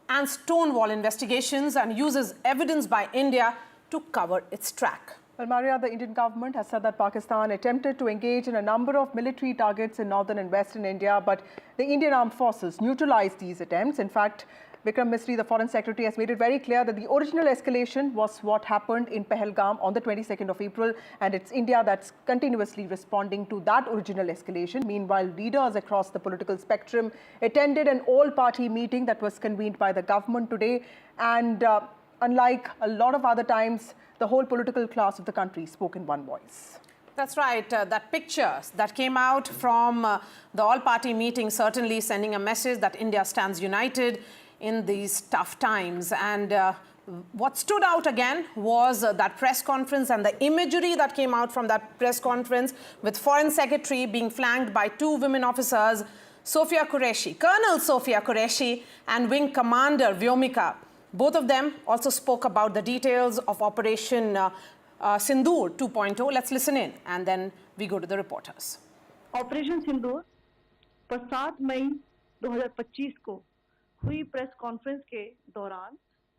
and stonewall investigations and uses evidence by India to cover its track. Well, Maria, the Indian government has said that Pakistan attempted to engage in a number of military targets in northern and western India, but the Indian armed forces neutralized these attempts. In fact, Vikram Misri, the Foreign Secretary, has made it very clear that the original escalation was what happened in Pahalgam on the 22nd of April, and it's India that's continuously responding to that original escalation. Meanwhile, leaders across the political spectrum attended an all-party meeting that was convened by the government today, and unlike a lot of other times, the whole political class of the country spoke in one voice. That's right. That picture that came out from the all-party meeting certainly sending a message that India stands united in these tough times. And what stood out again was that press conference and the imagery that came out from that press conference, with Foreign Secretary being flanked by two women officers, Sophia Qureshi, Colonel Sophia Qureshi, and Wing Commander Vyomika. Both of them also spoke about the details of Operation Sindoor 2.0. Let's listen in and then we go to the reporters. Operation Sindoor पर 7 मई 2025 को हुई press conference के दौरान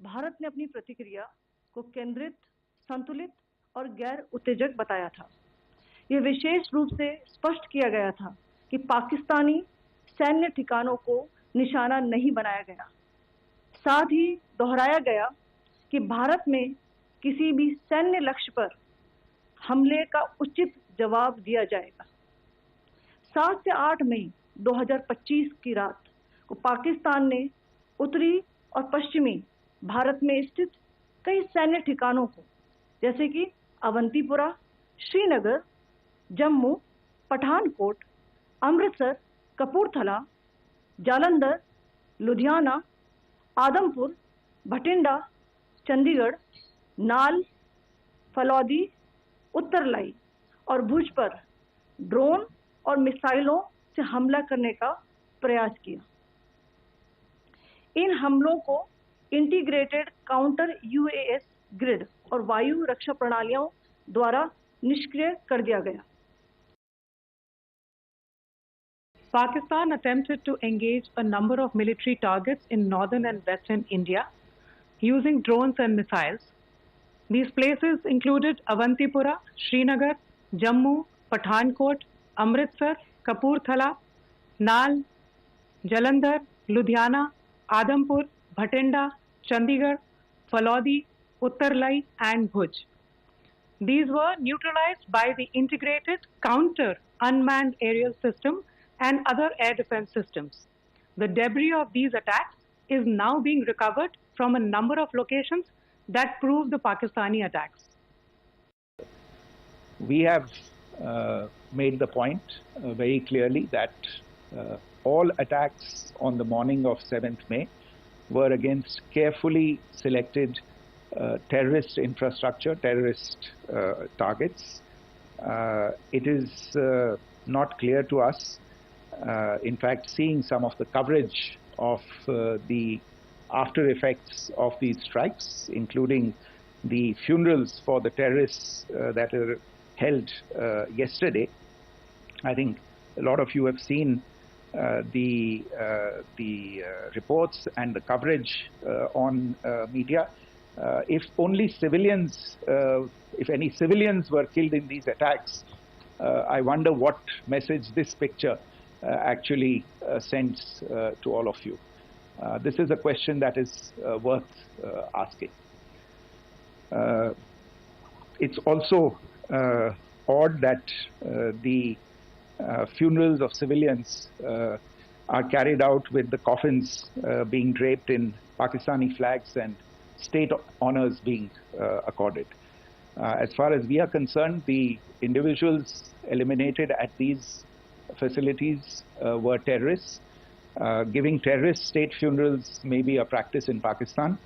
भारत ने अपनी प्रतिक्रिया को केंद्रित, संतुलित और गैर उत्तेजक बताया था। यह विशेष रूप से स्पष्ट किया गया था कि पाकिस्तानी सैन्य ठिकानों को निशाना नहीं बनाया गया। साथ ही दोहराया गया कि भारत में किसी भी सैन्य लक्ष्य पर हमले का उचित जवाब दिया जाएगा। 7 से 8 मई 2025 की रात को पाकिस्तान ने उत्तरी और पश्चिमी भारत में स्थित कई सैन्य ठिकानों को, जैसे कि अवंतीपुरा, श्रीनगर, जम्मू, पठानकोट, अमृतसर, कपूरथला, जालंधर, लुधियाना, आदमपुर, भटिंडा, चंडीगढ़, नाल, फलौदी, उत्तरलाई और भुज पर ड्रोन और मिसाइलों से हमला करने का प्रयास किया। इन हमलों को इंटीग्रेटेड काउंटर यूएएस ग्रिड और वायु रक्षा प्रणालियों द्वारा निष्क्रिय कर दिया गया। Pakistan attempted to engage a number of military targets in northern and western India using drones and missiles. These places included Avantipura, Srinagar, Jammu, Pathankot, Amritsar, Kapurthala, Nal, Jalandhar, Ludhiana, Adampur, Bhatinda, Chandigarh, Falodi, Uttarlai and Bhuj. These were neutralized by the integrated counter unmanned aerial system and other air defense systems. The debris of these attacks is now being recovered from a number of locations that prove the Pakistani attacks. We have made the point very clearly that all attacks on the morning of 7th May were against carefully selected terrorist infrastructure, terrorist targets. It is not clear to us, in fact, seeing some of the coverage of the after effects of these strikes, including the funerals for the terrorists that are held yesterday. I think a lot of you have seen the reports and the coverage on media. If only civilians, if any civilians were killed in these attacks, I wonder what message this picture actually sends to all of you. This is a question that is worth asking. It's also odd that the funerals of civilians are carried out with the coffins being draped in Pakistani flags and state honors being accorded. As far as we are concerned, the individuals eliminated at these facilities were terrorists. Giving terrorist state funerals may be a practice in Pakistan.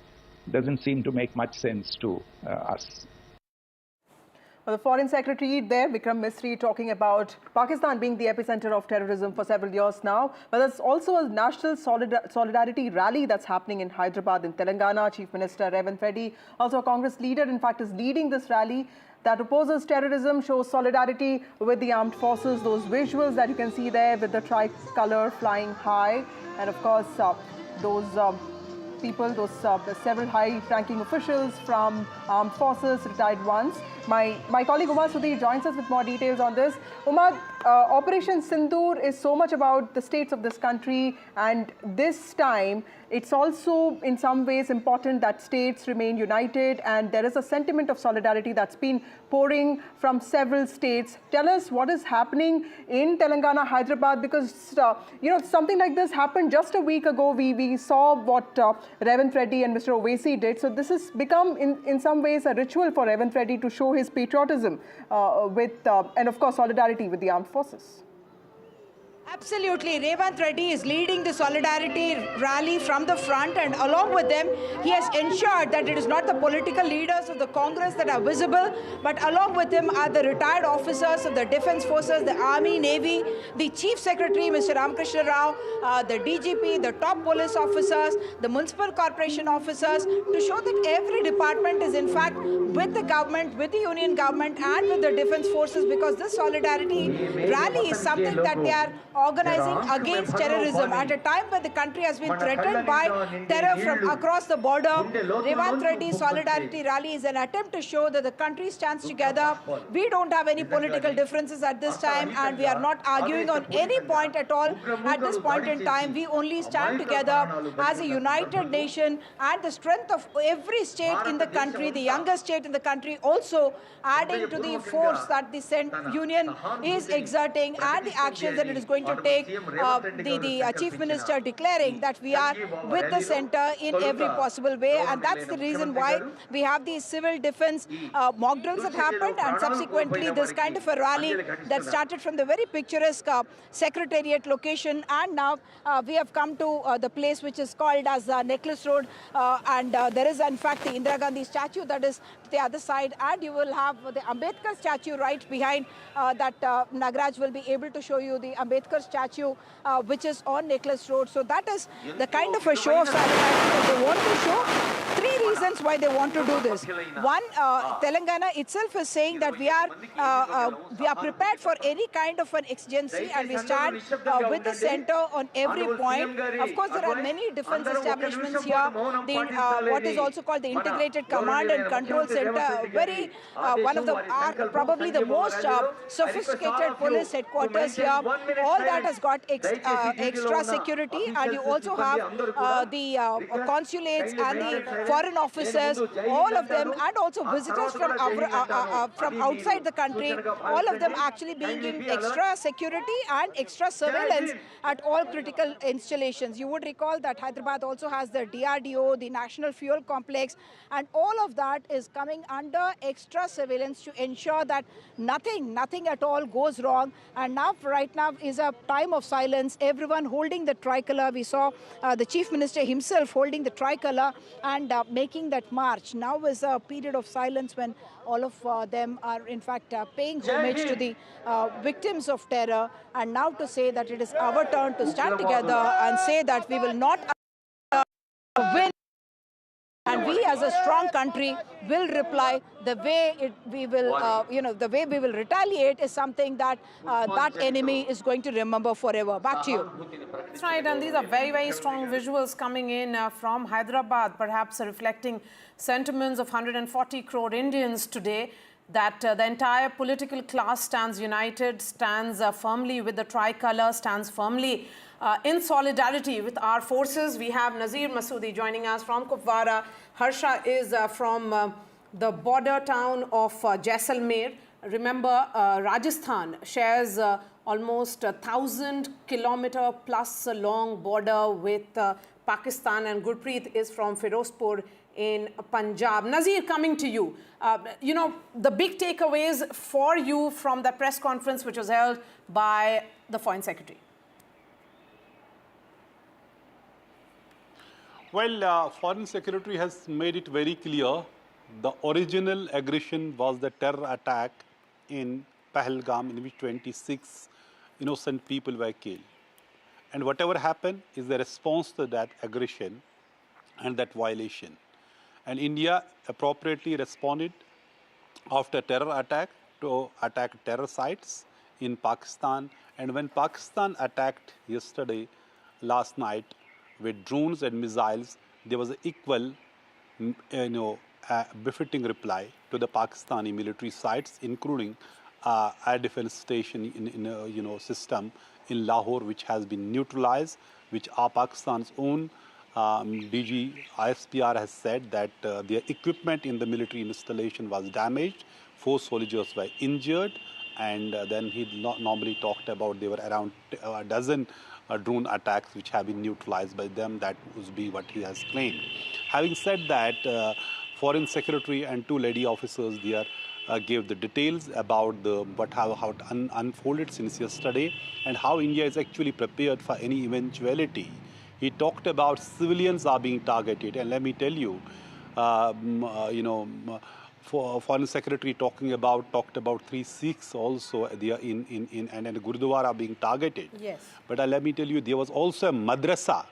Doesn't seem to make much sense to us. The Foreign Secretary there, Vikram Misri, talking about Pakistan being the epicenter of terrorism for several years now. But there's also a national solidarity rally that's happening in Hyderabad in Telangana. Chief Minister Revanth Reddy, also a Congress leader, in fact, is leading this rally that opposes terrorism, shows solidarity with the armed forces. Those visuals that you can see there with the tricolour flying high. And of course, those people, those several high-ranking officials from armed forces, retired ones. My colleague Uma Sudhi joins us with more details on this. Uma, Operation Sindoor is so much about the states of this country, and this time it's also in some ways important that states remain united, and there is a sentiment of solidarity that's been pouring from several states. Tell us what is happening in Telangana, Hyderabad, because something like this happened just a week ago. We saw what Revanth Reddy and Mr. Owaisi did. So this has become in some ways a ritual for Revanth Reddy to show his patriotism and of course solidarity with the armed forces. Absolutely. Revanth Reddy is leading the solidarity rally from the front, and along with them, he has ensured that it is not the political leaders of the Congress that are visible, but along with him are the retired officers of the Defence Forces, the Army, Navy, the Chief Secretary, Mr. Ramakrishna Rao, the DGP, the top police officers, the municipal corporation officers, to show that every department is in fact with the government, with the union government, and with the Defence Forces, because this solidarity rally is something that they are organizing against terrorism at a time when the country has been threatened by terror from across the border. Revanth Reddy's solidarity rally is an attempt to show that the country stands together. We don't have any political differences at this time, and we are not arguing on any point at all at this point in time. We only stand together as a united nation, and the strength of every state in the country, the youngest state in the country, also adding to the force that the union is exerting and the actions that it is going to take. The Chief Minister declaring that we are with the centre in every possible way, and that's the reason why we have these civil defence mock drills that happened, and subsequently this kind of a rally that started from the very picturesque Secretariat location, and now we have come to the place which is called as Necklace Road, and there is in fact the Indira Gandhi statue that is to the other side, and you will have the Ambedkar statue right behind that. Nagraj will be able to show you the Ambedkar statue which is on Necklace Road. So that is the kind of a show of solidarity that they want to show. Three reasons why they want to do this. One, Telangana itself is saying that we are prepared for any kind of an exigency, and we stand with the centre on every point. Of course, there are many defence establishments here. What is also called the Integrated Command and Control Centre, very one of the probably the most sophisticated police headquarters here. All that has got extra security, and you also have the consulates and the foreign officers, all of them, and also visitors from outside the country, all of them actually being given extra security and extra surveillance at all critical installations. You would recall that Hyderabad also has the DRDO, the National Fuel Complex, and all of that is coming under extra surveillance to ensure that nothing at all goes wrong. And now, right now, is a time of silence. Everyone holding the tricolour. We saw the Chief Minister himself holding the tricolour and making that march. Now is a period of silence when all of them are in fact paying homage to the victims of terror, and now to say that it is our turn to stand together and say that we will not win. And we, as a strong country, will reply the way we will retaliate is something that that enemy is going to remember forever. Back to you. That's right, and these are very, very strong visuals coming in from Hyderabad, perhaps reflecting sentiments of 140 crore Indians today, that the entire political class stands united, stands firmly with the tricolour, stands firmly in solidarity with our forces. We have Nazir Masoodi joining us from Kupwara. Harsha is from the border town of Jaisalmer. Remember, Rajasthan shares almost 1,000-kilometer plus long border with Pakistan, and Gurpreet is from Ferozpur in Punjab. Nazir, coming to you. The big takeaways for you from the press conference which was held by the Foreign Secretary. Well, Foreign Secretary has made it very clear The original aggression was the terror attack in Pahalgam, in which 26 innocent people were killed. And whatever happened is the response to that aggression and that violation. And India appropriately responded after terror attack to attack terror sites in Pakistan. And when Pakistan attacked yesterday, last night, with drones and missiles, there was an equal, befitting reply to the Pakistani military sites, including air defense station in system in Lahore, which has been neutralized, which are Pakistan's own DG ISPR has said that their equipment in the military installation was damaged, 4 soldiers were injured, and then he normally talked about there were around a dozen drone attacks which have been neutralized by them. That would be what he has claimed. Having said that, Foreign Secretary and 2 lady officers there gave the details about how it unfolded since yesterday and how India is actually prepared for any eventuality. He talked about civilians are being targeted, and let me tell you, Foreign Secretary talked about 3 Sikhs also there and Gurudwara being targeted. Yes. But let me tell you, there was also a madrasa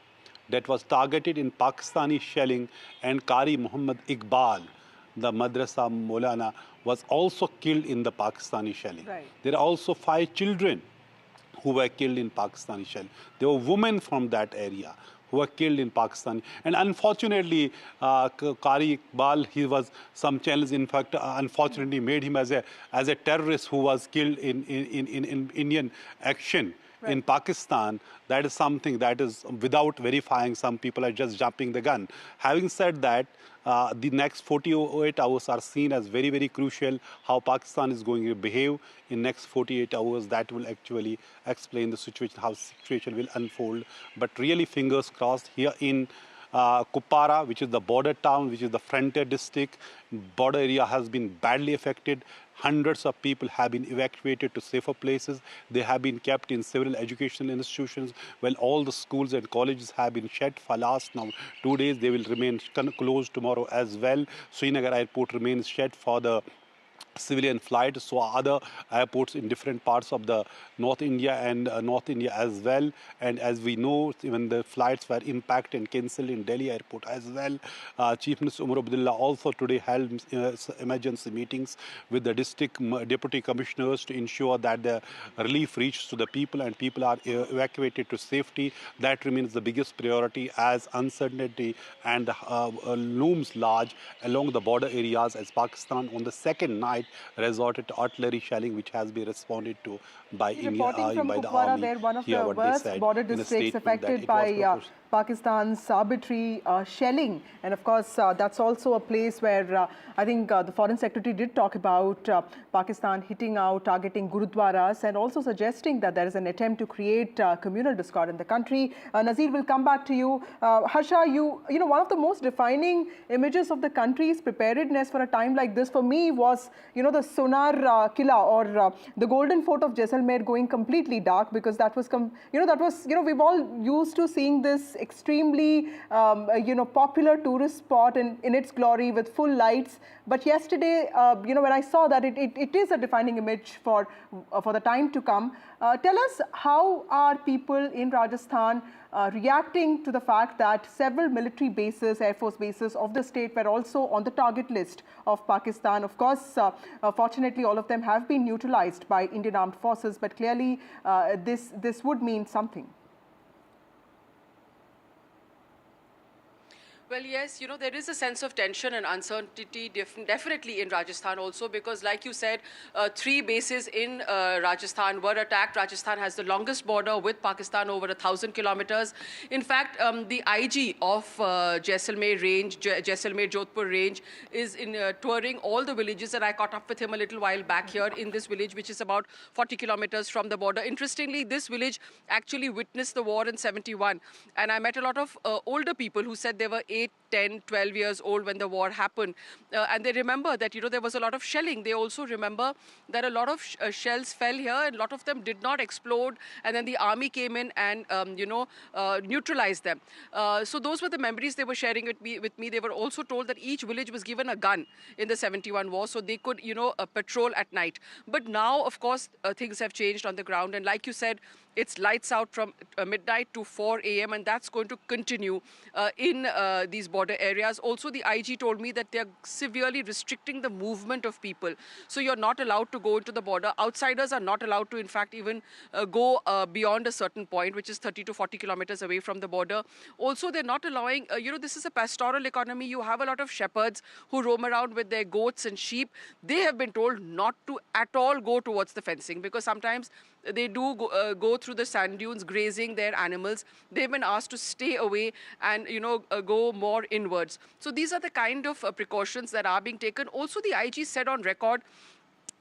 that was targeted in Pakistani shelling, and Qari Muhammad Iqbal, the madrasa Maulana, was also killed in the Pakistani shelling. Right. There are also 5 children who were killed in Pakistani shelling. There were women from that area who were killed in Pakistan. And unfortunately, Qari Iqbal, he was, some channels in fact unfortunately made him as a terrorist who was killed in Indian action. Right. In Pakistan. That is something that is without verifying. Some people are just jumping the gun. Having said that, the next 48 hours are seen as very, very crucial. How Pakistan is going to behave in next 48 hours, that will actually explain the situation, how the situation will unfold. But really, fingers crossed, here in Kupwara, which is the border town, which is the frontier district, border area has been badly affected. Hundreds of people have been evacuated to safer places. They have been kept in several educational institutions. Well, all the schools and colleges have been shut for last now 2 days. They will remain closed tomorrow as well. Srinagar airport remains shut for the civilian flight, so other airports in different parts of the North India and North India as well. And as we know, even the flights were impacted and cancelled in Delhi airport as well. Chief Minister Umar Abdullah also today held emergency meetings with the district deputy commissioners to ensure that the relief reaches to the people and people are evacuated to safety. That remains the biggest priority as uncertainty and looms large along the border areas, as Pakistan on the second night resorted to artillery shelling, which has been responded to by India, by the army. They're one of the worst border districts affected by Pakistan's arbitrary shelling. And of course, that's also a place where I think the Foreign Secretary did talk about Pakistan hitting out, targeting Gurudwaras, and also suggesting that there is an attempt to create communal discord in the country. Nazir, will come back to you. Harsha, you know, one of the most defining images of the country's preparedness for a time like this for me was, the Sonar Killa or the Golden Fort of Jaisalmer going completely dark, because that was, we've all used to seeing this extremely, popular tourist spot in its glory with full lights. But yesterday, when I saw that, it is a defining image for the time to come. Tell us, how are people in Rajasthan reacting to the fact that several military bases, Air Force bases of the state were also on the target list of Pakistan? Of course, fortunately, all of them have been neutralized by Indian Armed Forces, but clearly this would mean something. Well, yes, there is a sense of tension and uncertainty definitely in Rajasthan also, because like you said, 3 bases in Rajasthan were attacked. Rajasthan has the longest border with Pakistan, over 1,000 kilometers. In fact, the IG of Jaisalmer range, Jodhpur range, is touring all the villages, and I caught up with him a little while back here in this village, which is about 40 kilometers from the border. Interestingly, this village actually witnessed the war in '71, and I met a lot of older people who said they were aged 8, 10, 12 years old when the war happened. And they remember that, there was a lot of shelling. They also remember that a lot of shells fell here and a lot of them did not explode. And then the army came in and, neutralized them. So those were the memories they were sharing with me. They were also told that each village was given a gun in the 71 war so they could, patrol at night. But now, of course, things have changed on the ground. And like you said, it's lights out from midnight to 4 a.m. and that's going to continue in these border areas. Also, the IG told me that they're severely restricting the movement of people. So you're not allowed to go into the border. Outsiders are not allowed to, in fact, even go beyond a certain point, which is 30 to 40 kilometers away from the border. Also, they're not allowing, this is a pastoral economy. You have a lot of shepherds who roam around with their goats and sheep. They have been told not to at all go towards the fencing because sometimes they do go through the sand dunes grazing their animals. They've been asked to stay away and, go more inwards. So these are the kind of precautions that are being taken. Also, the IG said on record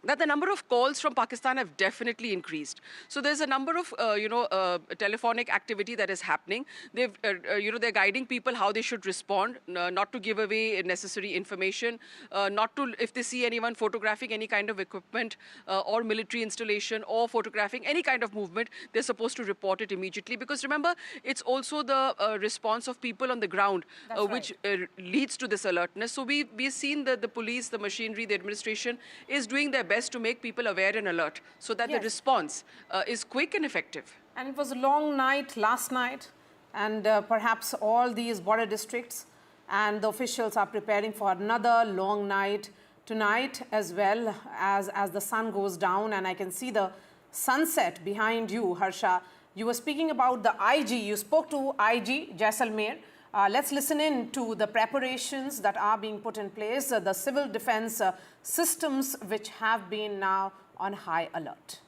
that the number of calls from Pakistan have definitely increased. So there's a number of, telephonic activity that is happening. They're guiding people how they should respond, not to give away necessary information, not to, if they see anyone photographing any kind of equipment or military installation or photographing any kind of movement, they're supposed to report it immediately. Because remember, it's also the response of people on the ground, which leads to this alertness. So we've seen that the police, the machinery, the administration is doing their best to make people aware and alert so that the response is quick and effective. And it was a long night last night, and perhaps all these border districts and the officials are preparing for another long night tonight as well as the sun goes down. And I can see the sunset behind you, Harsha. You were speaking about the IG. You spoke to IG Jaisalmer. Let's listen in to the preparations that are being put in place, the civil defense systems which have been now on high alert.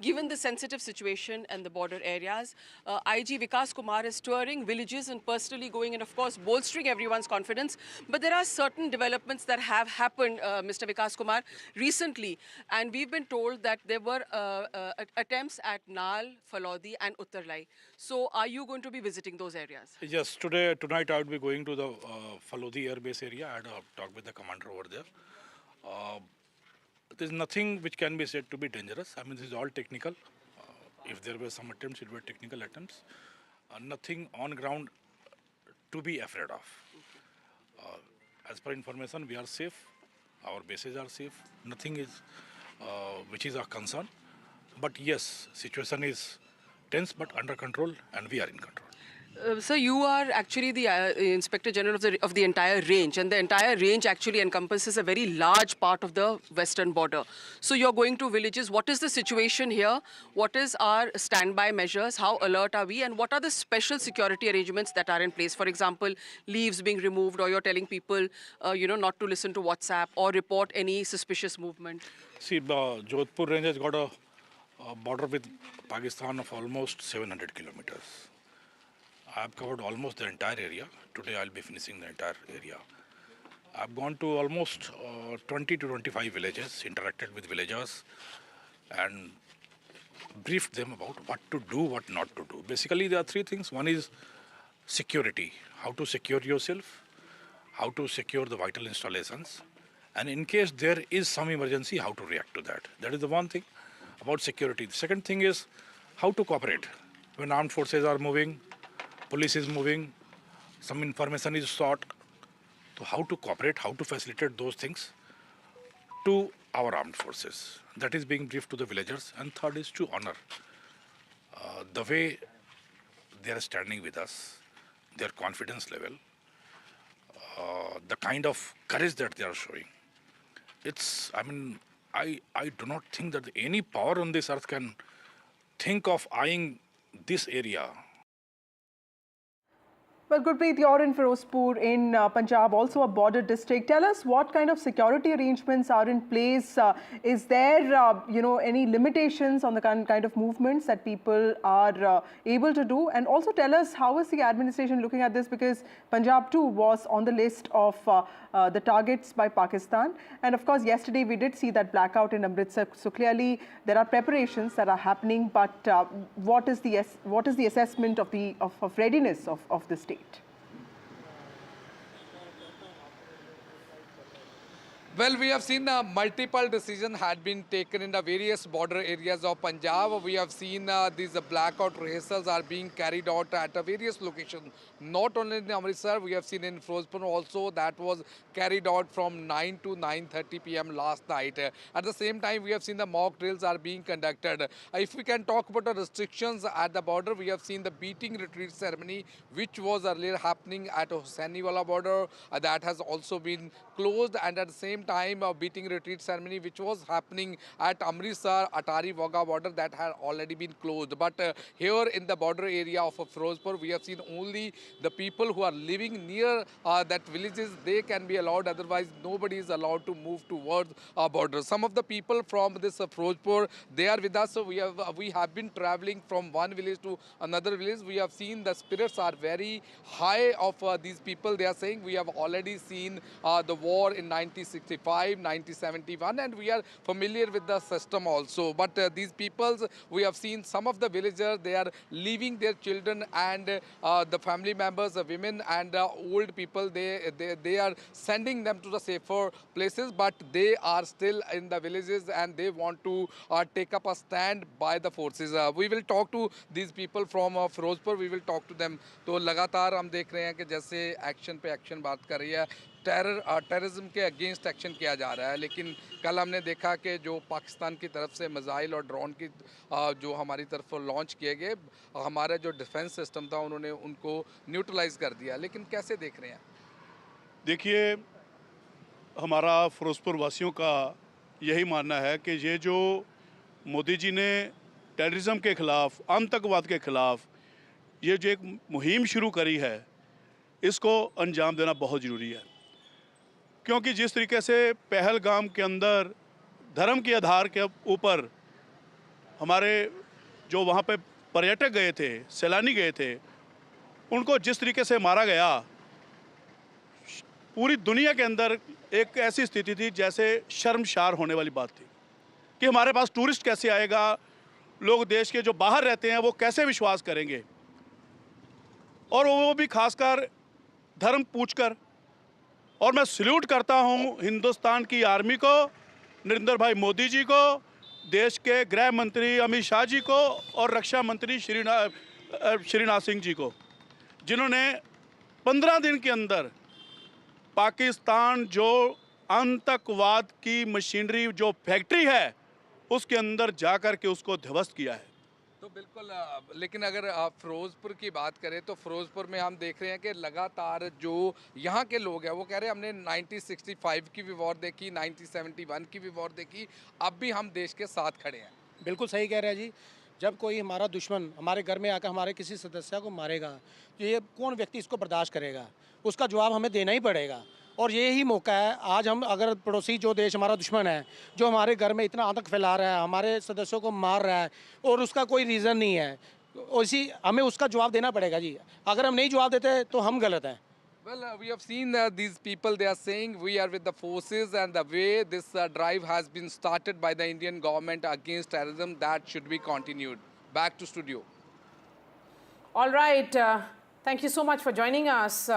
Given the sensitive situation and the border areas, IG Vikas Kumar is touring villages and personally going and, of course, bolstering everyone's confidence. But there are certain developments that have happened, Mr. Vikas Kumar, recently. And we've been told that there were attempts at Nal, Falodi and Uttarlai. So are you going to be visiting those areas? Yes, tonight I will be going to the Falodi Air Base area. I had a talk with the commander over there. There is nothing which can be said to be dangerous. I mean, this is all technical. If there were some attempts, it were technical attempts. Nothing on ground to be afraid of. As per information, we are safe. Our bases are safe. Nothing is which is a concern. But yes, situation is tense but under control, and we are in control. Sir, you are actually the Inspector General of the entire range, and the entire range actually encompasses a very large part of the western border. So you're going to villages. What is the situation here? What is our standby measures? How alert are we? And what are the special security arrangements that are in place? For example, leaves being removed, or you're telling people, not to listen to WhatsApp or report any suspicious movement. See, Jodhpur range has got a border with Pakistan of almost 700 kilometers. I have covered almost the entire area. Today I'll be finishing the entire area. I've gone to almost 20 to 25 villages, interacted with villagers and briefed them about what to do, what not to do. Basically there are three things. One is security, how to secure yourself, how to secure the vital installations, and in case there is some emergency, how to react to that. That is the one thing about security. The second thing is how to cooperate. When armed forces are moving, police is moving, some information is sought. So how to cooperate, how to facilitate those things to our armed forces. That is being briefed to the villagers. And third is to honor the way they are standing with us, their confidence level, the kind of courage that they are showing. I do not think that any power on this earth can think of eyeing this area. Well, Gurpreet, you're in Ferozpur in Punjab, also a border district. Tell us what kind of security arrangements are in place. Is there, any limitations on the kind of movements that people are able to do? And also tell us, how is the administration looking at this? Because Punjab too was on the list of the targets by Pakistan. And of course, yesterday we did see that blackout in Amritsar. So clearly there are preparations that are happening. But what is the assessment of readiness of the state? Well, we have seen multiple decisions had been taken in the various border areas of Punjab. We have seen these blackout rehearsals are being carried out at various locations. Not only in Amritsar, we have seen in Ferozpur also that was carried out from 9 to 9:30 p.m. last night. At the same time, we have seen the mock drills are being conducted. If we can talk about the restrictions at the border, we have seen the beating retreat ceremony, which was earlier happening at Hossainiwala border. That has also been closed, and at the same time beating retreat ceremony which was happening at Amritsar Atari Wagah border, that had already been closed. But here in the border area of Ferozpur, we have seen only the people who are living near that villages, they can be allowed, otherwise nobody is allowed to move towards our border. Some of the people from this Ferozpur, they are with us. So we have been traveling from one village to another village. We have seen the spirits are very high of these people. They are saying we have already seen the war in 1965, 1971, and we are familiar with the system also. But these peoples, we have seen some of the villagers, they are leaving their children and the family members, the women and old people, they are sending them to the safer places, but they are still in the villages and they want to take up a stand by the forces. We will talk to these people from Ferozpur, we will talk to them. तो लगातार हम देख रहे हैं कि जैसे action पे action बात कर रही है, टेररिज्म के अगेंस्ट एक्शन किया जा रहा है, लेकिन कल हमने देखा कि जो पाकिस्तान की तरफ से मिसाइल और ड्रोन की जो हमारी तरफ लॉन्च किए गए, हमारा जो डिफेंस सिस्टम था उन्होंने उनको न्यूट्रलाइज कर दिया, लेकिन कैसे देख रहे हैं? देखिए, हमारा फिरोजपुर वासियों का यही मानना है कि ये जो मोदी जी ने टेररिज्म के ख़िलाफ़, आतंकवाद के ख़िलाफ़ ये जो एक मुहिम शुरू करी है, इसको अंजाम देना बहुत ज़रूरी है। क्योंकि जिस तरीके से पहलगाम के अंदर धर्म के आधार के ऊपर हमारे जो वहाँ पे पर्यटक गए थे, सैलानी गए थे, उनको जिस तरीके से मारा गया, पूरी दुनिया के अंदर एक ऐसी स्थिति थी जैसे शर्मशार होने वाली बात थी कि हमारे पास टूरिस्ट कैसे आएगा, लोग देश के जो बाहर रहते हैं वो कैसे विश्वास करेंगे, और वो भी खासकर धर्म पूछकर। और मैं सल्यूट करता हूँ हिंदुस्तान की आर्मी को, नरेंद्र भाई मोदी जी को, देश के गृह मंत्री अमित शाह जी को और रक्षा मंत्री श्रीनाथ सिंह जी को, जिन्होंने 15 दिन के अंदर पाकिस्तान जो आतंकवाद की मशीनरी जो फैक्ट्री है उसके अंदर जाकर के उसको ध्वस्त किया है। तो बिल्कुल, लेकिन अगर फिरोजपुर की बात करें तो फिरोजपुर में हम देख रहे हैं कि लगातार जो यहाँ के लोग हैं वो कह रहे हैं हमने 1965 की भी वॉर देखी, 1971 की भी वॉर देखी, अब भी हम देश के साथ खड़े हैं। बिल्कुल सही कह रहे हैं जी। जब कोई हमारा दुश्मन हमारे घर में आकर हमारे किसी सदस्य को मारेगा तो ये कौन व्यक्ति इसको बर्दाश्त करेगा? उसका जवाब हमें देना ही पड़ेगा। और यही मौका है, आज हम अगर पड़ोसी जो देश हमारा दुश्मन है, जो हमारे घर में इतना आतंक फैला रहा है, हमारे सदस्यों को मार रहा है और उसका कोई रीज़न नहीं है, उसी हमें उसका जवाब देना पड़ेगा जी। अगर हम नहीं जवाब देते तो हम गलत हैं। Well, we have seen these people, they are saying we are with the forces, and the way this drive has been started by the Indian government against terrorism, that should be continued. Back to studio. All right. Thank you so much for joining us,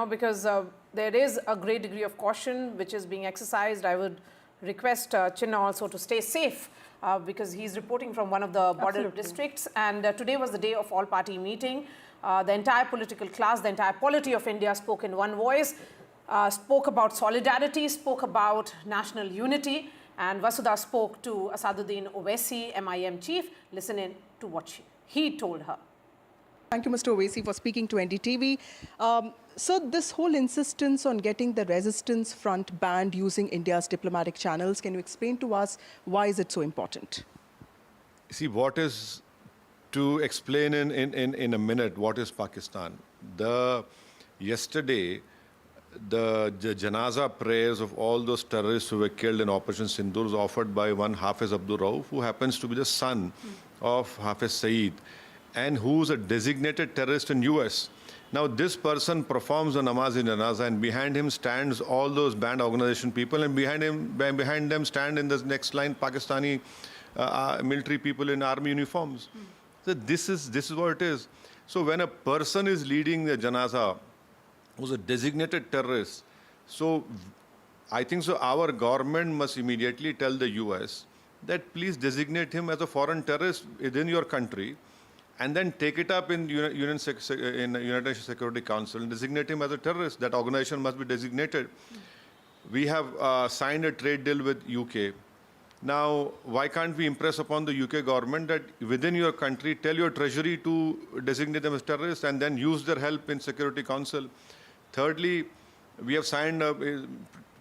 because there is a great degree of caution which is being exercised. I would request Chinna also to stay safe because he's reporting from one of the border districts. And today was the day of all-party meeting. The entire political class, the entire polity of India spoke in one voice, spoke about solidarity, spoke about national unity. And Vasudha spoke to Asaduddin Owaisi, MIM chief. Listen in to what he told her. Thank you, Mr. Owaisi, for speaking to NDTV. So this whole insistence on getting the resistance front banned using India's diplomatic channels, can you explain to us why is it so important? See, what is, to explain in a minute, what is Pakistan? Yesterday, the janaza prayers of all those terrorists who were killed in Operation Sindoor was offered by one Hafiz Abdul Rauf, who happens to be the son of Hafiz Saeed, and who's a designated terrorist in US. Now this person performs a namaz in janaza, and behind him stands all those banned organization people, and behind them stand in the next line Pakistani military people in army uniforms. So this is what it is. So when a person is leading the janaza who's a designated terrorist, so I think so our government must immediately tell the US that please designate him as a foreign terrorist within your country and then take it up in United Nations Security Council and designate him as a terrorist. That organization must be designated. We have signed a trade deal with UK. Now, why can't we impress upon the UK government that within your country, tell your treasury to designate them as terrorists and then use their help in Security Council? Thirdly, we have signed,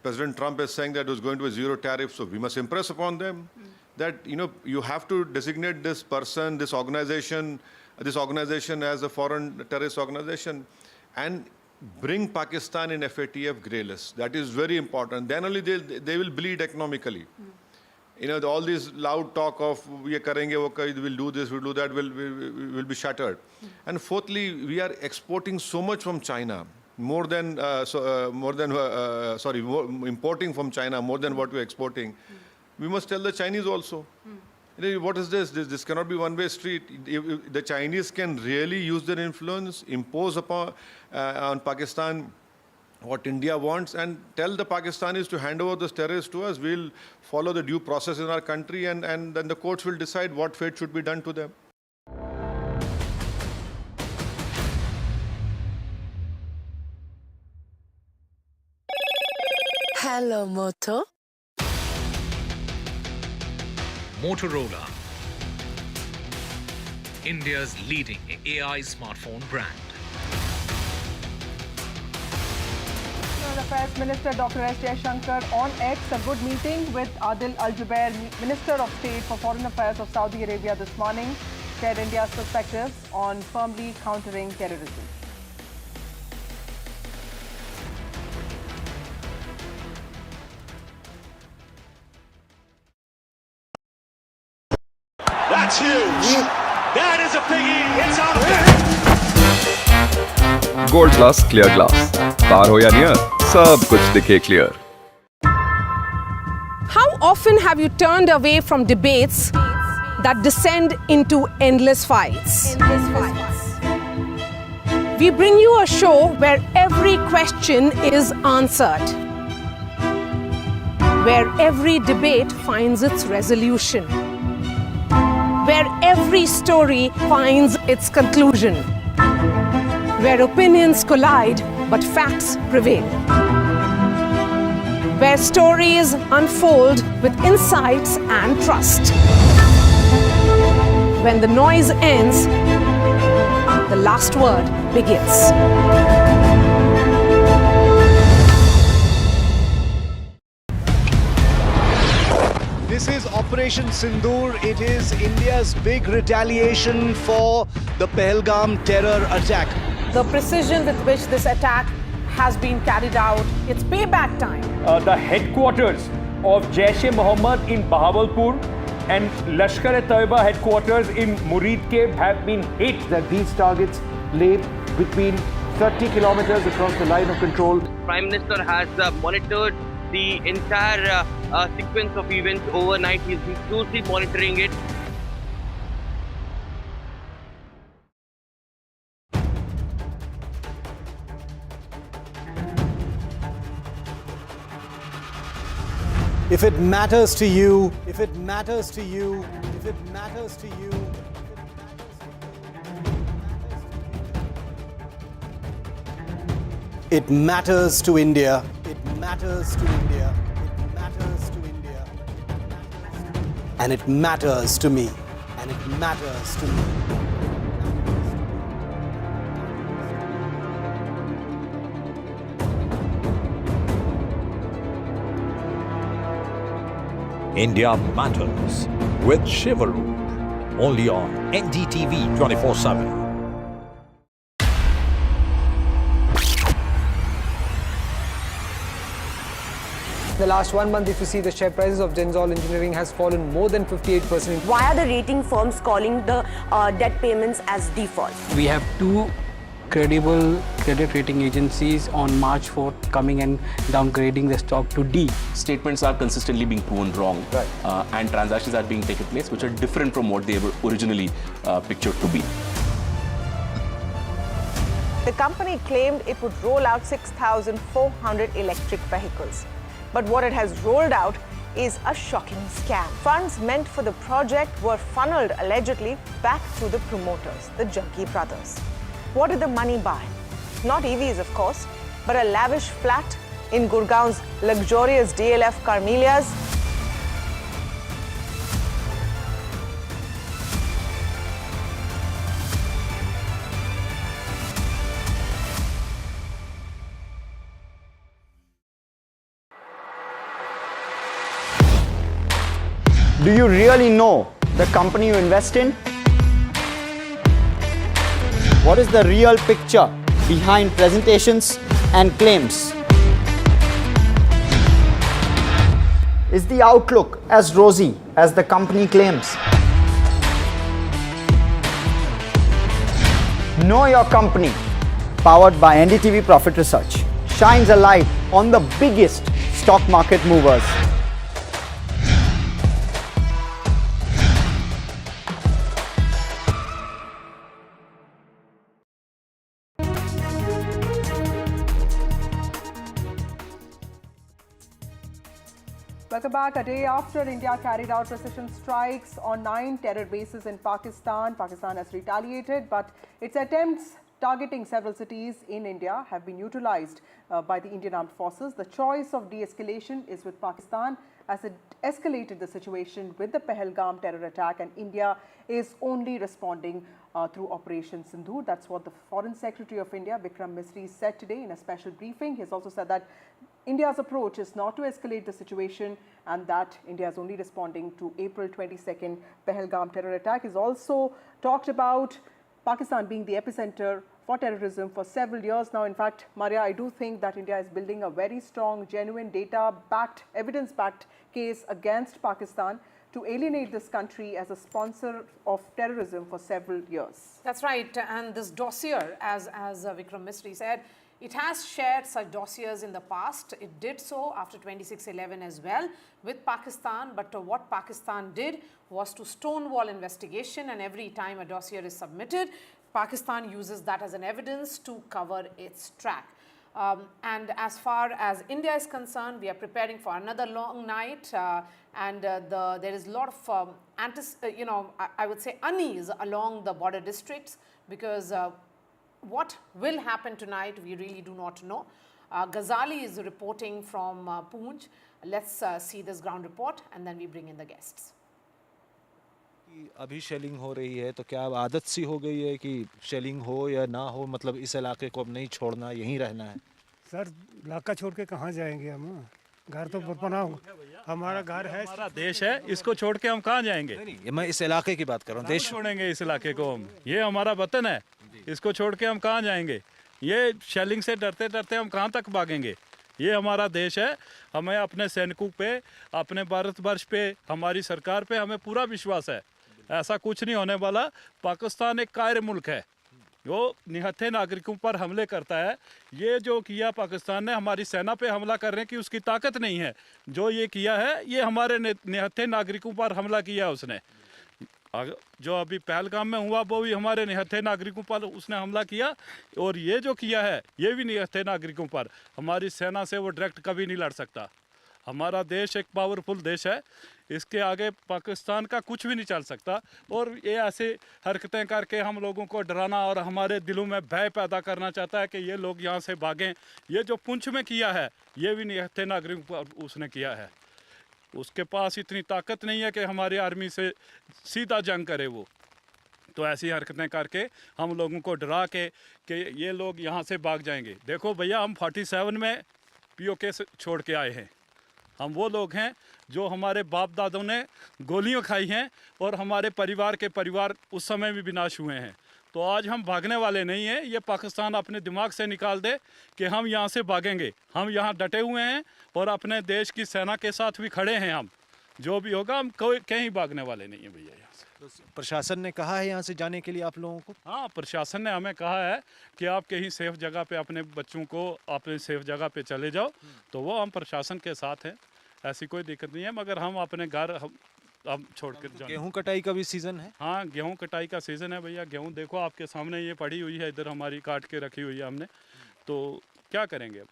President Trump is saying that it was going to be zero tariff, so we must impress upon them that, you have to designate this person, this organization as a foreign terrorist organization and bring Pakistan in FATF grey list. That is very important. Then only they will bleed economically. All this loud talk of we are karenge, we'll do this, we'll do that, will be shattered. And fourthly, we are exporting so much from China, importing from China more than what we're exporting. We must tell the Chinese also. What is this? This cannot be one-way street. If the Chinese can really use their influence, impose upon on Pakistan what India wants, and tell the Pakistanis to hand over those terrorists to us. We'll follow the due process in our country, and then the courts will decide what fate should be done to them. Hello, Moto. Motorola, India's leading AI smartphone brand. Foreign Affairs Minister Dr. S. Jaishankar on X, a good meeting with Adil Al-Jubair, Minister of State for Foreign Affairs of Saudi Arabia this morning, shared India's perspectives on firmly countering terrorism. That's huge. That is a biggie. It's out of there. Gold Plus Clear Glass. Par ho ya near, sab kuch dikhe clear. How often have you turned away from debates that descend into endless fights? We bring you a show where every question is answered, where every debate finds its resolution, where every story finds its conclusion, where opinions collide but facts prevail, where stories unfold with insights and trust. When the noise ends, the last word begins. This is Operation Sindoor. It is India's big retaliation for the Pahalgam terror attack. The precision with which this attack has been carried out, it's payback time. The headquarters of Jaish-e-Mohammed in Bahawalpur and Lashkar-e-Taiba headquarters in Muridke have been hit. That these targets lay between 30 kilometers across the line of control. Prime Minister has monitored the entire sequence of events overnight. He's been closely monitoring it. If it matters to you, if it matters to you, if it matters to you, it matters to India. It matters to India. It matters to India. And it matters to me. And it matters to me. India Matters with Shivaru, only on NDTV 24/7. The last 1 month, if you see, the share prices of Genzol Engineering has fallen more than 58%. Why are the rating firms calling the debt payments as default? We have two credible credit rating agencies on March 4th coming and downgrading the stock to D. Statements are consistently being proven wrong, and transactions are being taken place which are different from what they were originally pictured to be. The company claimed it would roll out 6,400 electric vehicles. But what it has rolled out is a shocking scam. Funds meant for the project were funneled allegedly back to the promoters, the Jaggi brothers. What did the money buy? Not EVs, of course, but a lavish flat in Gurgaon's luxurious DLF Carmelias. Do you really know the company you invest in? What is the real picture behind presentations and claims? Is the outlook as rosy as the company claims? Know Your Company, powered by NDTV Profit Research, shines a light on the biggest stock market movers. Welcome back. A day after India carried out precision strikes on 9 terror bases in Pakistan, Pakistan has retaliated, but its attempts targeting several cities in India have been neutralized by the Indian Armed Forces. The choice of de-escalation is with Pakistan as it escalated the situation with the Pahalgam terror attack, and India is only responding through Operation Sindoor. That's what the Foreign Secretary of India, Vikram Misri, said today in a special briefing. He has also said that India's approach is not to escalate the situation and that India is only responding to April 22nd Pahalgam terror attack. He's also talked about Pakistan being the epicenter for terrorism for several years now. In fact, Maria, I do think that India is building a very strong, genuine, data-backed, evidence-backed case against Pakistan to alienate this country as a sponsor of terrorism for several years. That's right. And this dossier, as Vikram Misri said, it has shared such dossiers in the past. It did so after 26/11 as well with Pakistan. But what Pakistan did was to stonewall investigation, and every time a dossier is submitted, Pakistan uses that as an evidence to cover its track. And as far as India is concerned, we are preparing for another long night, and there is a lot of, I would say unease along the border districts, because what will happen tonight, we really do not know. Ghazali is reporting from Poonch. Let's see this ground report and then we bring in the guests. अभी shelling हो रही है तो क्या अब आदत सी हो गई है कि शेलिंग हो या ना हो, मतलब इस इलाके को अब नहीं छोड़ना, यहीं रहना है? सर, इलाका छोड़ के कहाँ जाएंगे हम? घर तो बना हमारा घर है, हमारा देश है, इसको छोड़ के हम कहाँ जाएंगे? नहीं, मैं इस इलाके की बात कर रहा हूँ। देश छोड़ेंगे इस इलाके को हम? ये हमारा वतन है, इसको छोड़ के हम कहाँ जाएंगे? ये शेलिंग से डरते डरते हम कहाँ तक भागेंगे? ये हमारा देश है, हमें अपने सैनिकों पे, अपने भारतवर्ष पे, हमारी सरकार पे हमें पूरा विश्वास है। ऐसा कुछ नहीं होने वाला। पाकिस्तान एक कायर मुल्क है, वो निहत्थे नागरिकों पर हमले करता है। ये जो किया पाकिस्तान ने हमारी सेना पे हमला करने की उसकी ताकत नहीं है। जो ये किया है, ये हमारे निहत्थे नागरिकों पर हमला किया उसने। जो अभी पहलगाम में हुआ वो भी हमारे निहत्थे नागरिकों पर उसने हमला किया, और ये जो किया है ये भी निहत्थे नागरिकों पर। हमारी सेना से वो डायरेक्ट कभी नहीं लड़ सकता। हमारा देश एक पावरफुल देश है, इसके आगे पाकिस्तान का कुछ भी नहीं चल सकता। और ये ऐसे हरकतें करके हम लोगों को डराना और हमारे दिलों में भय पैदा करना चाहता है कि ये लोग यहाँ से भागें। ये जो पुंछ में किया है ये भी निहत्थे नागरिकों पर उसने किया है। उसके पास इतनी ताकत नहीं है कि हमारी आर्मी से सीधा जंग करे वो। तो ऐसी हरकतें करके हम लोगों को डरा के कि ये लोग यहाँ से भाग जाएंगे। देखो भैया, हम 47 में POK से छोड़ के आए हैं। हम वो लोग हैं जो हमारे बाप दादों ने गोलियां खाई हैं और हमारे परिवार के परिवार उस समय भी विनाश हुए हैं। तो आज हम भागने वाले नहीं हैं। ये पाकिस्तान अपने दिमाग से निकाल दे कि हम यहाँ से भागेंगे। हम यहाँ डटे हुए हैं और अपने देश की सेना के साथ भी खड़े हैं। हम जो भी होगा, हम कहीं भागने वाले नहीं हैं भैया यहाँ से। तो प्रशासन ने कहा है यहाँ से जाने के लिए आप लोगों को? हाँ, प्रशासन ने हमें कहा है कि आप कहीं सेफ जगह पे अपने बच्चों को अपने सेफ जगह पे चले जाओ। तो वो हम प्रशासन के साथ हैं, ऐसी कोई दिक्कत नहीं है। मगर हम अपने घर हम छोड़ कर जाएं। गेहूँ कटाई का भी सीज़न है? हाँ, गेहूँ कटाई का सीज़न है भैया। गेहूँ देखो आपके सामने ये पड़ी हुई है, इधर हमारी काट के रखी हुई है हमने। तो क्या करेंगे अब?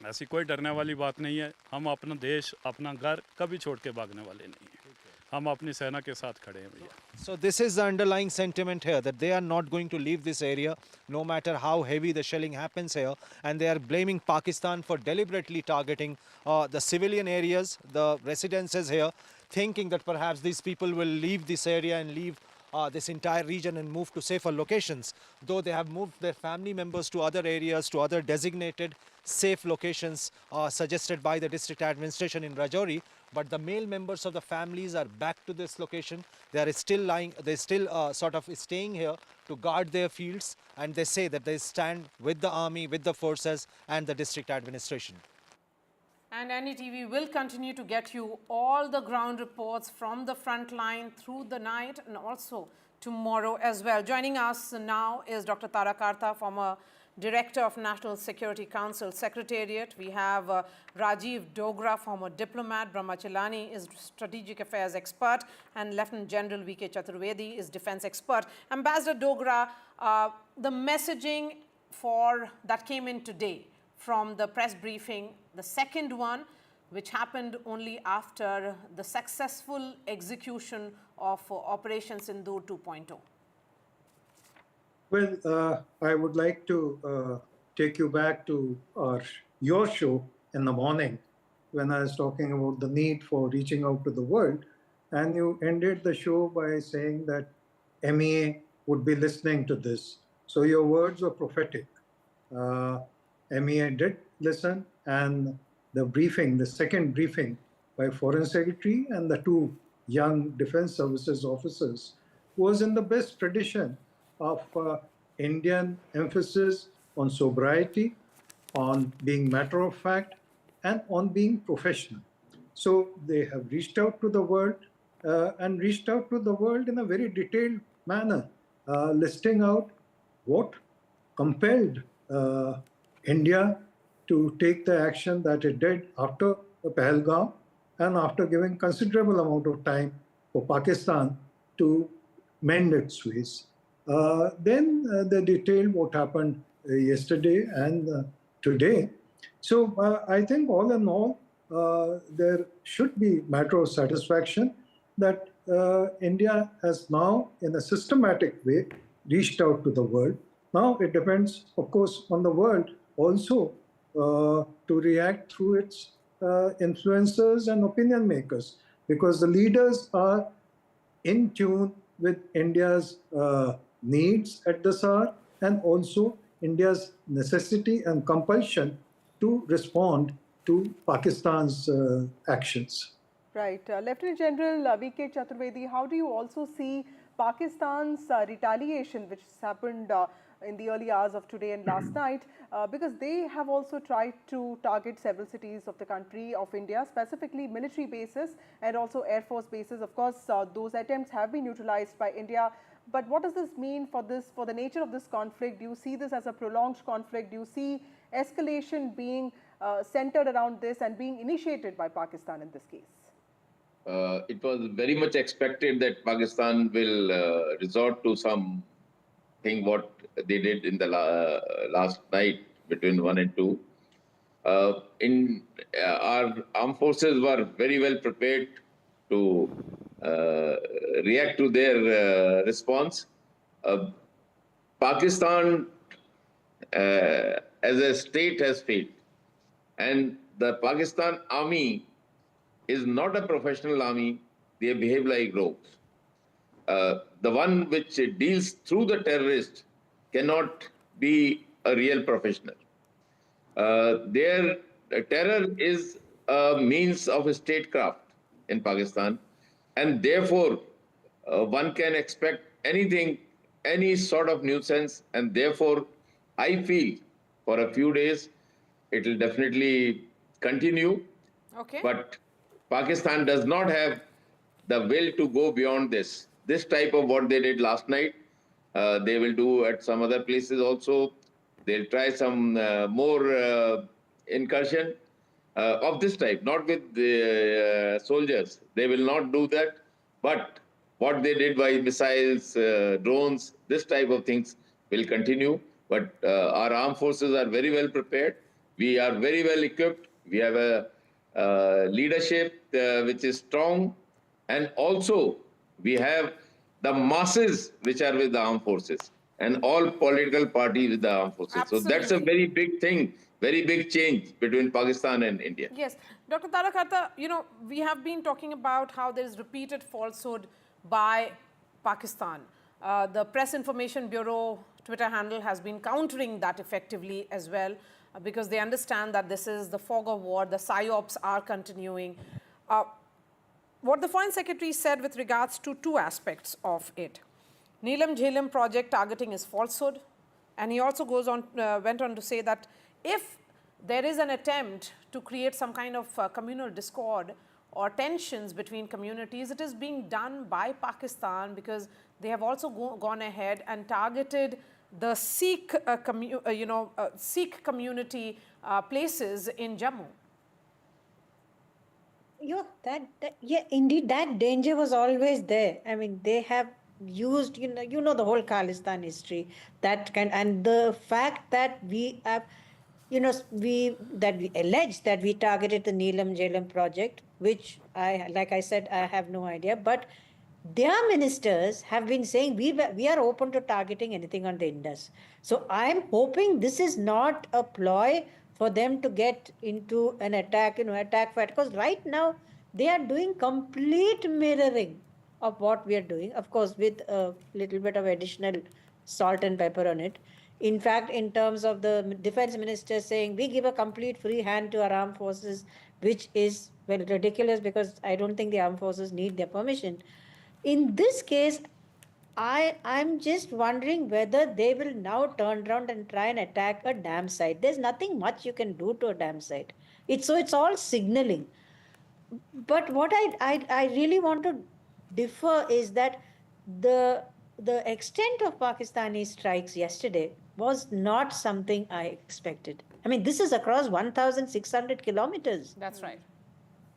ऐसी कोई डरने वाली बात नहीं है। हम अपना देश, अपना घर कभी छोड़ के भागने वाले नहीं हैं। हम अपनी सेना के साथ खड़े हैं भैया। So this is the underlying sentiment here, that they are not going to leave this area no matter how heavy the shelling happens here, and they are blaming Pakistan for deliberately targeting the civilian areas, the residences here, thinking that perhaps these people will leave this area and leave this entire region and move to safer locations, though they have moved their family members to other areas, to other designated safe locations suggested by the district administration in Rajouri. But the male members of the families are back to this location. They are still sort of staying here to guard their fields, and they say that they stand with the army, with the forces and the district administration. And NDTV will continue to get you all the ground reports from the front line through the night and also tomorrow as well. Joining us now is Dr. Tara Karta, former Director of National Security Council Secretariat. We have Rajiv Dogra, former diplomat. Brahmachalani is strategic affairs expert, and Lieutenant General V.K. Chaturvedi is defense expert. Ambassador Dogra, the messaging that came in today from the press briefing, the second one, which happened only after the successful execution of Operation Sindoor 2.0. Well, I would like to take you back to your show in the morning when I was talking about the need for reaching out to the world. And you ended the show by saying that MEA would be listening to this. So your words were prophetic. MEA did listen, and the briefing, the second briefing by Foreign Secretary and the two young Defense Services officers was in the best tradition of Indian emphasis on sobriety, on being matter of fact, and on being professional. So they have reached out to the world and reached out to the world in a very detailed manner, listing out what compelled India to take the action that it did after Pahalgam, and after giving considerable amount of time for Pakistan to mend its ways. Then they detailed what happened yesterday and today. So I think all in all, there should be matter of satisfaction that India has now, in a systematic way, reached out to the world. Now it depends, of course, on the world also to react through its influencers and opinion makers, because the leaders are in tune with India's needs at this hour, and also India's necessity and compulsion to respond to Pakistan's actions. Right. Lieutenant General V.K. Chaturvedi, how do you also see Pakistan's retaliation, which has happened in the early hours of today and last night, because they have also tried to target several cities of the country of India, specifically military bases and also Air Force bases. Of course, those attempts have been neutralized by India. But what does this mean for the nature of this conflict? Do you see this as a prolonged conflict? Do you see escalation being centered around this and being initiated by Pakistan in this case? It was very much expected that Pakistan will resort to something what they did in the last night between 1 and 2. Our armed forces were very well prepared to react to their response. Pakistan as a state has failed, and the Pakistan army is not a professional army. They behave like rogues. The one which deals through the terrorist cannot be a real professional. Their terror is a means of statecraft in Pakistan, and therefore one can expect anything, any sort of nuisance, and therefore I feel for a few days it will definitely continue. Okay. But Pakistan does not have the will to go beyond this. This type of what they did last night, they will do at some other places also. They'll try some more incursion of this type, not with the soldiers. They will not do that. But what they did by missiles, drones, this type of things will continue. But our armed forces are very well prepared. We are very well equipped. We have a leadership which is strong, and also we have the masses which are with the armed forces, and all political parties with the armed forces. Absolutely. So that's a very big thing, very big change between Pakistan and India. Yes. Dr. Tara Kharta, you know, we have been talking about how there is repeated falsehood by Pakistan. The Press Information Bureau Twitter handle has been countering that effectively as well, because they understand that this is the fog of war, the psyops are continuing. What the Foreign Secretary said with regards to two aspects of it. Neelam Jhelum project targeting is falsehood, and he also went on to say that if there is an attempt to create some kind of communal discord or tensions between communities, it is being done by Pakistan, because they have also gone ahead and targeted the Sikh, Sikh community places in Jammu. Yeah, indeed, that danger was always there. I mean, they have used, you know the whole Khalistan history, and the fact that we have, we allege that we targeted the Neelam Jhelum project, which like I said, I have no idea, but their ministers have been saying we are open to targeting anything on the Indus. So I'm hoping this is not a ploy for them to get into an attack, because right now they are doing complete mirroring of what we are doing, of course, with a little bit of additional salt and pepper on it. In fact, in terms of the defense minister saying we give a complete free hand to our armed forces, which is, well, ridiculous, because I don't think the armed forces need their permission. In this case, I'm just wondering whether they will now turn around and try and attack a dam site. There's nothing much you can do to a dam site. It's all signaling. But what I really want to differ is that the extent of Pakistani strikes yesterday was not something I expected. I mean, this is across 1,600 kilometers. That's right.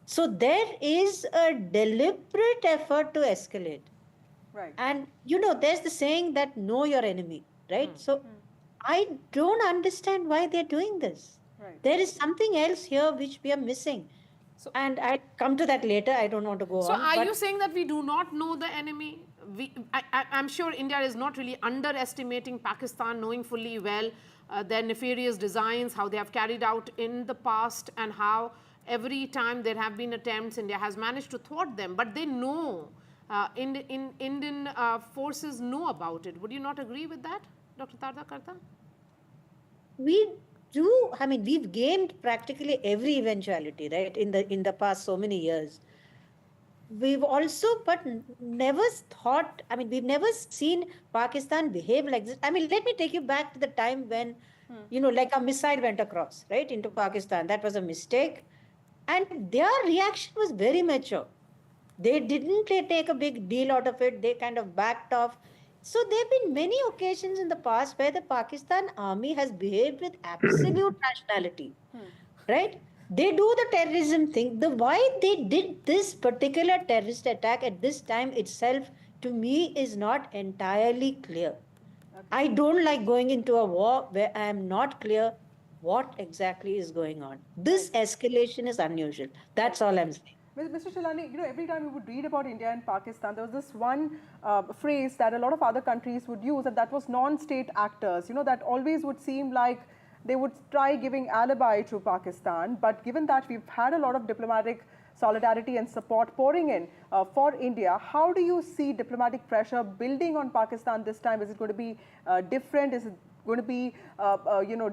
So there is a deliberate effort to escalate. Right. And, there's the saying that know your enemy, right? So I don't understand why they're doing this. Right. There is something else here which we are missing. And I'll come to that later. I don't want to go on. So are you saying that we do not know the enemy? I'm sure India is not really underestimating Pakistan, knowing fully well their nefarious designs, how they have carried out in the past, and how every time there have been attempts, India has managed to thwart them. But they know, Indian forces know about it. Would you not agree with that, Dr. Tara Kharta? We do. I mean, we've gamed practically every eventuality, right, in the past so many years. We've also, but never thought, I mean, we've never seen Pakistan behave like this. I mean, let me take you back to the time when, like a missile went across, right, into Pakistan. That was a mistake. And their reaction was very mature. They didn't take a big deal out of it. They kind of backed off. So there have been many occasions in the past where the Pakistan army has behaved with absolute rationality, right? They do the terrorism thing. Why they did this particular terrorist attack at this time itself, to me, is not entirely clear. Okay. I don't like going into a war where I am not clear what exactly is going on. This escalation is unusual. That's all I'm saying. Mr. Shilani, every time we would read about India and Pakistan, there was this one phrase that a lot of other countries would use, and that was non-state actors. That always would seem like they would try giving alibi to Pakistan. But given that we've had a lot of diplomatic solidarity and support pouring in for India, how do you see diplomatic pressure building on Pakistan this time? Is it going to be different? Is it going to be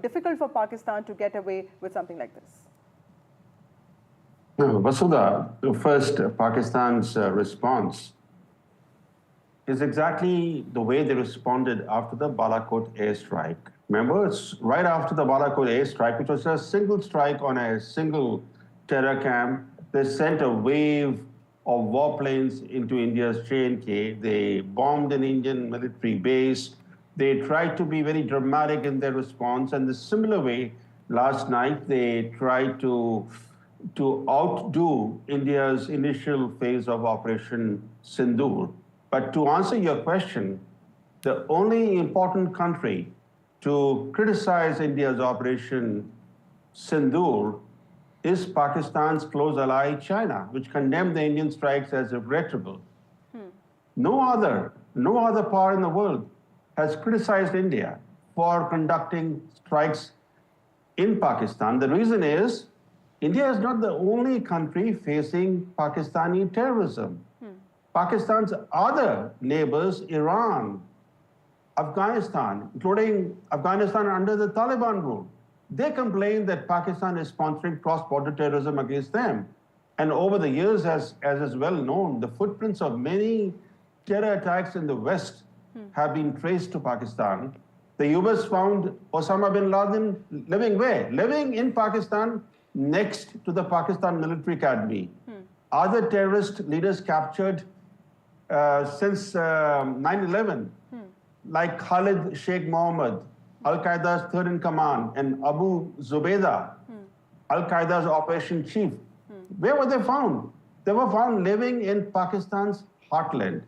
difficult for Pakistan to get away with something like this? Vasudha, first, Pakistan's response is exactly the way they responded after the Balakot airstrike. Remember, it's right after the Balakot airstrike, which was a single strike on a single terror camp. They sent a wave of warplanes into India's J&K. They bombed an Indian military base. They tried to be very dramatic in their response. And the similar way, last night, they tried to outdo India's initial phase of Operation Sindoor. But to answer your question, the only important country to criticize India's Operation Sindhur is Pakistan's close ally, China, which condemned the Indian strikes as regrettable. No other power in the world has criticized India for conducting strikes in Pakistan. The reason is India is not the only country facing Pakistani terrorism. Pakistan's other neighbors, Iran, Afghanistan, including Afghanistan under the Taliban rule, they complain that Pakistan is sponsoring cross-border terrorism against them. And over the years, as is well known, the footprints of many terror attacks in the West have been traced to Pakistan. The US found Osama bin Laden living where? Living in Pakistan next to the Pakistan Military Academy. Other terrorist leaders captured since 9/11, like Khalid Sheikh Mohammed, Al-Qaeda's third in command, and Abu Zubaydah, Al-Qaeda's operation chief. Where were they found? They were found living in Pakistan's heartland.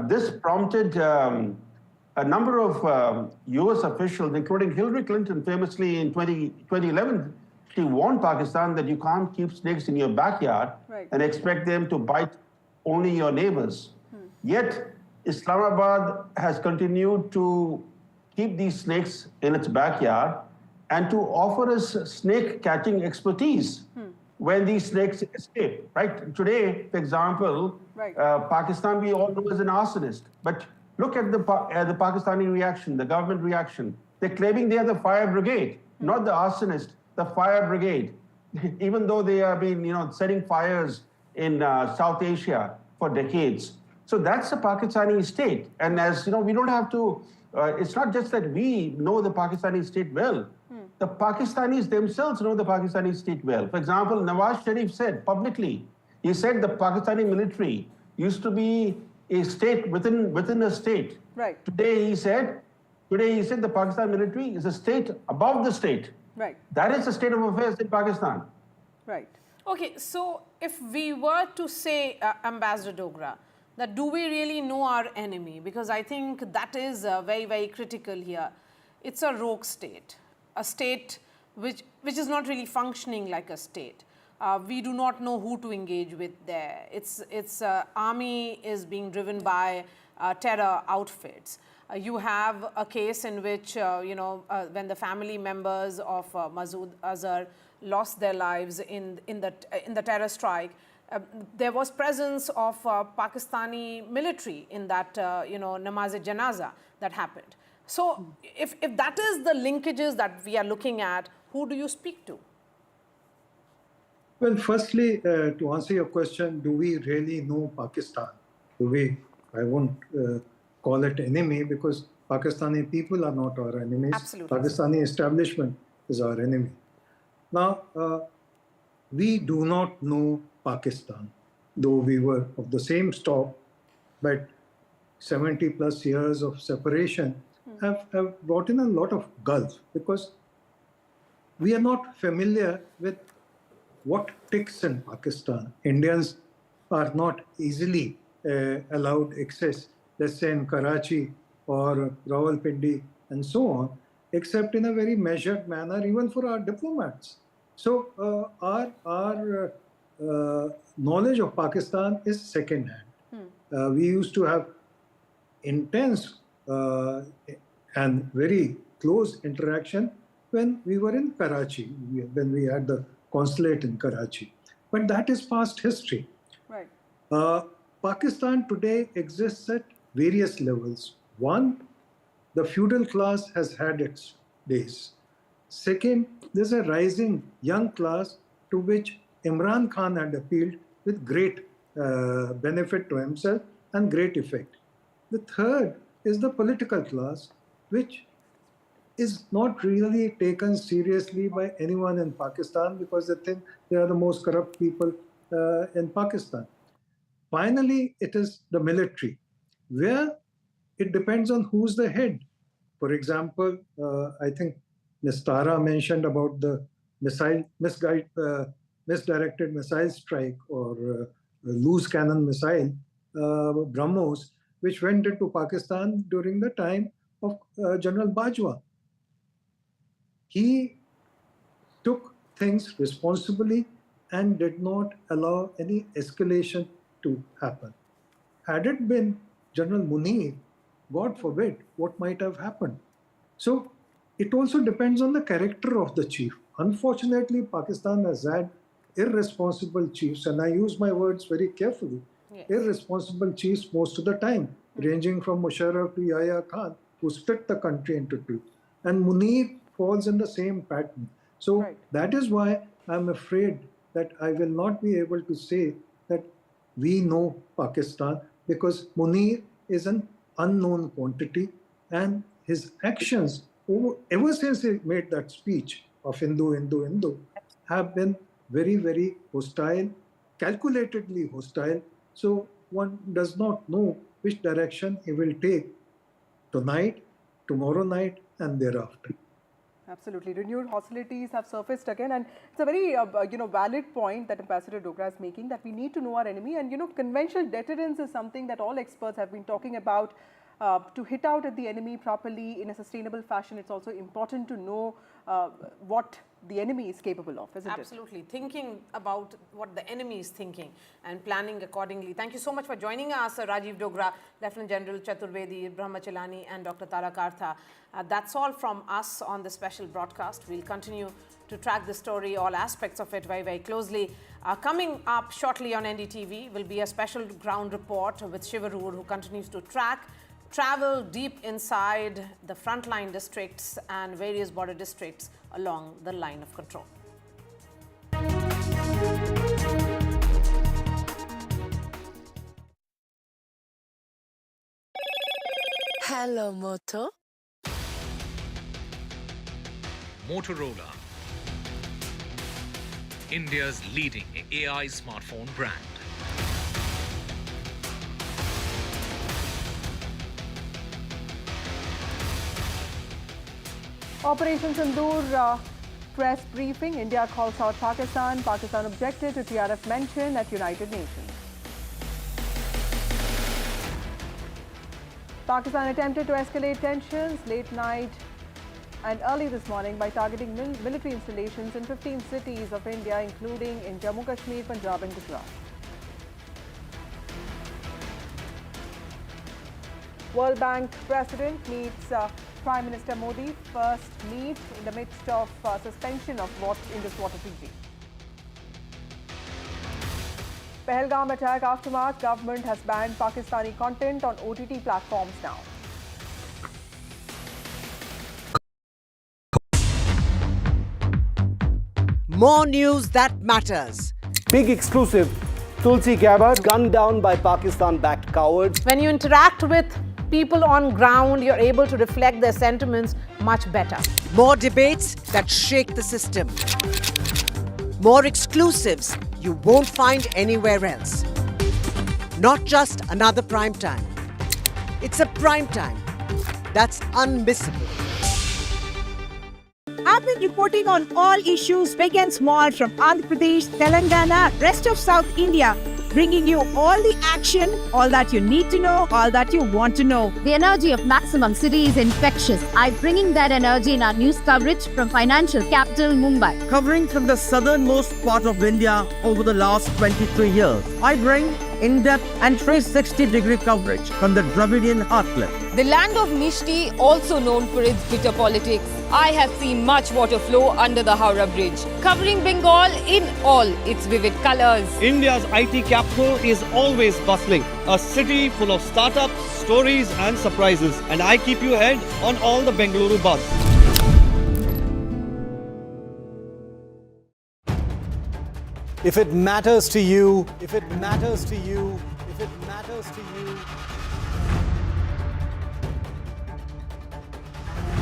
This prompted a number of US officials, including Hillary Clinton, famously in 2011, she warned Pakistan that you can't keep snakes in your backyard and expect them to bite only your neighbors. Yet, Islamabad has continued to keep these snakes in its backyard and to offer us snake catching expertise when these snakes escape, right? Today, for example, Pakistan we all know is an arsonist, but look at the Pakistani reaction, the government reaction. They're claiming they are the fire brigade, not the arsonist, the fire brigade, even though they have been, setting fires in South Asia for decades. So that's the Pakistani state. And as we don't have to, it's not just that we know the Pakistani state well. The Pakistanis themselves know the Pakistani state well. For example, Nawaz Sharif said publicly, he said the Pakistani military used to be a state within a state. Right. Today he said the Pakistan military is a state above the state. Right. That is the state of affairs in Pakistan. Right. Okay, so if we were to say, Ambassador Dogra, that do we really know our enemy? Because I think that is very, very critical here. It's a rogue state, a state which is not really functioning like a state. We do not know who to engage with there. Its army is being driven by terror outfits. You have a case in which, when the family members of Masood Azhar lost their lives in the terror strike, there was presence of Pakistani military in that, namaz-e-janaza that happened. So if that is the linkages that we are looking at, who do you speak to? Well, firstly, to answer your question, do we really know Pakistan? I won't call it enemy because Pakistani people are not our enemies. Absolutely. Pakistani establishment is our enemy. Now, we do not know Pakistan, though we were of the same stock, but 70 plus years of separation have brought in a lot of gulf because we are not familiar with what ticks in Pakistan. Indians are not easily allowed access, let's say in Karachi or Rawalpindi and so on, except in a very measured manner, even for our diplomats. So our knowledge of Pakistan is second-hand. We used to have intense and very close interaction when we were in Karachi, when we had the consulate in Karachi. But that is past history. Right. Pakistan today exists at various levels. One, the feudal class has had its days. Second, there's a rising young class to which Imran Khan had appealed with great benefit to himself and great effect. The third is the political class, which is not really taken seriously by anyone in Pakistan because they think they are the most corrupt people in Pakistan. Finally, it is the military, where it depends on who's the head. For example, I think Ms. Tara mentioned about the misdirected missile strike or loose cannon missile, BrahMos, which went into Pakistan during the time of General Bajwa. He took things responsibly and did not allow any escalation to happen. Had it been General Munir, God forbid, what might have happened? So it also depends on the character of the chief. Unfortunately, Pakistan has had irresponsible chiefs, and I use my words very carefully, irresponsible chiefs most of the time, ranging from Musharraf to Yahya Khan, who split the country into two. And Munir falls in the same pattern. So that is why I'm afraid that I will not be able to say that we know Pakistan, because Munir is an unknown quantity, and his actions ever since he made that speech of Hindu, Hindu, Hindu have been very, very hostile, calculatedly hostile. So one does not know which direction he will take tonight, tomorrow night, and thereafter. Absolutely. Renewed hostilities have surfaced again, and it's a very valid point that Ambassador Dogra is making, that we need to know our enemy. And conventional deterrence is something that all experts have been talking about. To hit out at the enemy properly in a sustainable fashion, it's also important to know what the enemy is capable of, isn't it? Absolutely. Thinking about what the enemy is thinking and planning accordingly. Thank you so much for joining us, Rajiv Dogra, Lieutenant General Chaturvedi, Brahmachalani, and Dr. Tara Kartha. That's all from us on the special broadcast. We'll continue to track the story, all aspects of it very, very closely. Coming up shortly on NDTV will be a special ground report with Shivarur, who continues to travel deep inside the frontline districts and various border districts along the line of control. Hello, Moto. Motorola, India's leading AI smartphone brand. Operation Sindoor press briefing. India calls out Pakistan. Pakistan objected to TRF mention at United Nations. Pakistan attempted to escalate tensions late night and early this morning by targeting military installations in 15 cities of India, including in Jammu Kashmir, Punjab and Gujarat. World Bank President meets Prime Minister Modi, first meet in the midst of suspension of Indus Waters Treaty. Pahalgam attack aftermath, government has banned Pakistani content on OTT platforms now. More news that matters. Big exclusive. Tulsi Gabbard gunned down by Pakistan-backed cowards. When you interact with people on ground, you're able to reflect their sentiments much better. More debates that shake the system. More exclusives you won't find anywhere else. Not just another prime time. It's a prime time that's unmissable. I've been reporting on all issues, big and small, from Andhra Pradesh, Telangana, rest of South India, bringing you all the action, all that you need to know, all that you want to know. The energy of Maximum City is infectious. I'm bringing that energy in our news coverage from financial capital Mumbai. Covering from the southernmost part of India over the last 23 years, I bring in-depth and 360-degree coverage from the Dravidian heartland. The land of Mishti, also known for its bitter politics. I have seen much water flow under the Howrah Bridge, covering Bengal in all its vivid colors. India's IT capital is always bustling, a city full of startups, stories and surprises. And I keep you ahead on all the Bengaluru buzz. If it matters to you, if it matters to you, if it matters to you,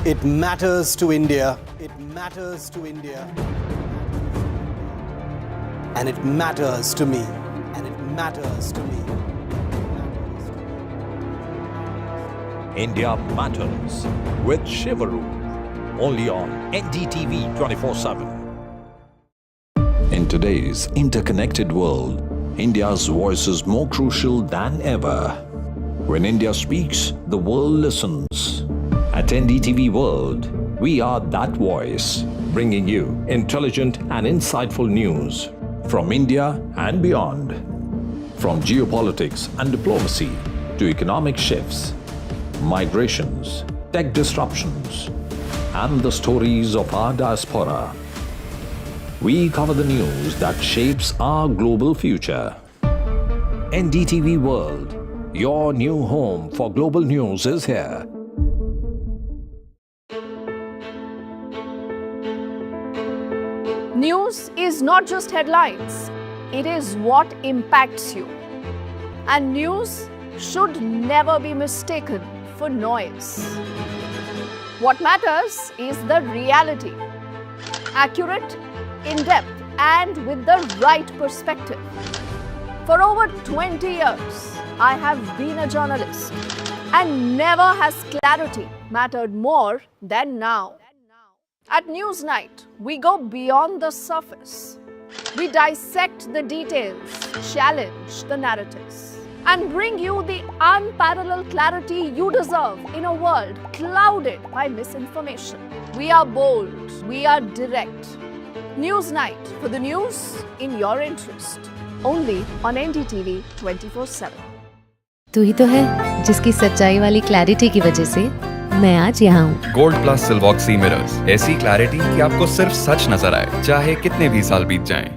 it matters to India. It matters to India. And it matters to me. And it matters to me. India Matters with Shivaru. Only on NDTV 24/7. In today's interconnected world, India's voice is more crucial than ever. When India speaks, the world listens. At NDTV World, We are that voice, bringing you intelligent and insightful news from India and beyond. From geopolitics and diplomacy to economic shifts, migrations, tech disruptions, and the stories of our diaspora. We cover the news that shapes our global future. NDTV World, your new home for global news, is here. News is not just headlines, it is what impacts you. And news should never be mistaken for noise. What matters is the reality. Accurate, in-depth, and with the right perspective. For over 20 years, I have been a journalist, and never has clarity mattered more than now. At Newsnight, we go beyond the surface. We dissect the details, challenge the narratives, and bring you the unparalleled clarity you deserve in a world clouded by misinformation. We are bold, we are direct. Newsnight, for the news in your interest. Only on NDTV 24/7. तू ही तो है जिसकी सच्चाई वाली clarity की वजह से मैं आज यहाँ हूँ। गोल्ड प्लस सिल्वॉक्सी मिरर्स, ऐसी क्लैरिटी कि आपको सिर्फ सच नजर आए, चाहे कितने भी साल बीत जाएं।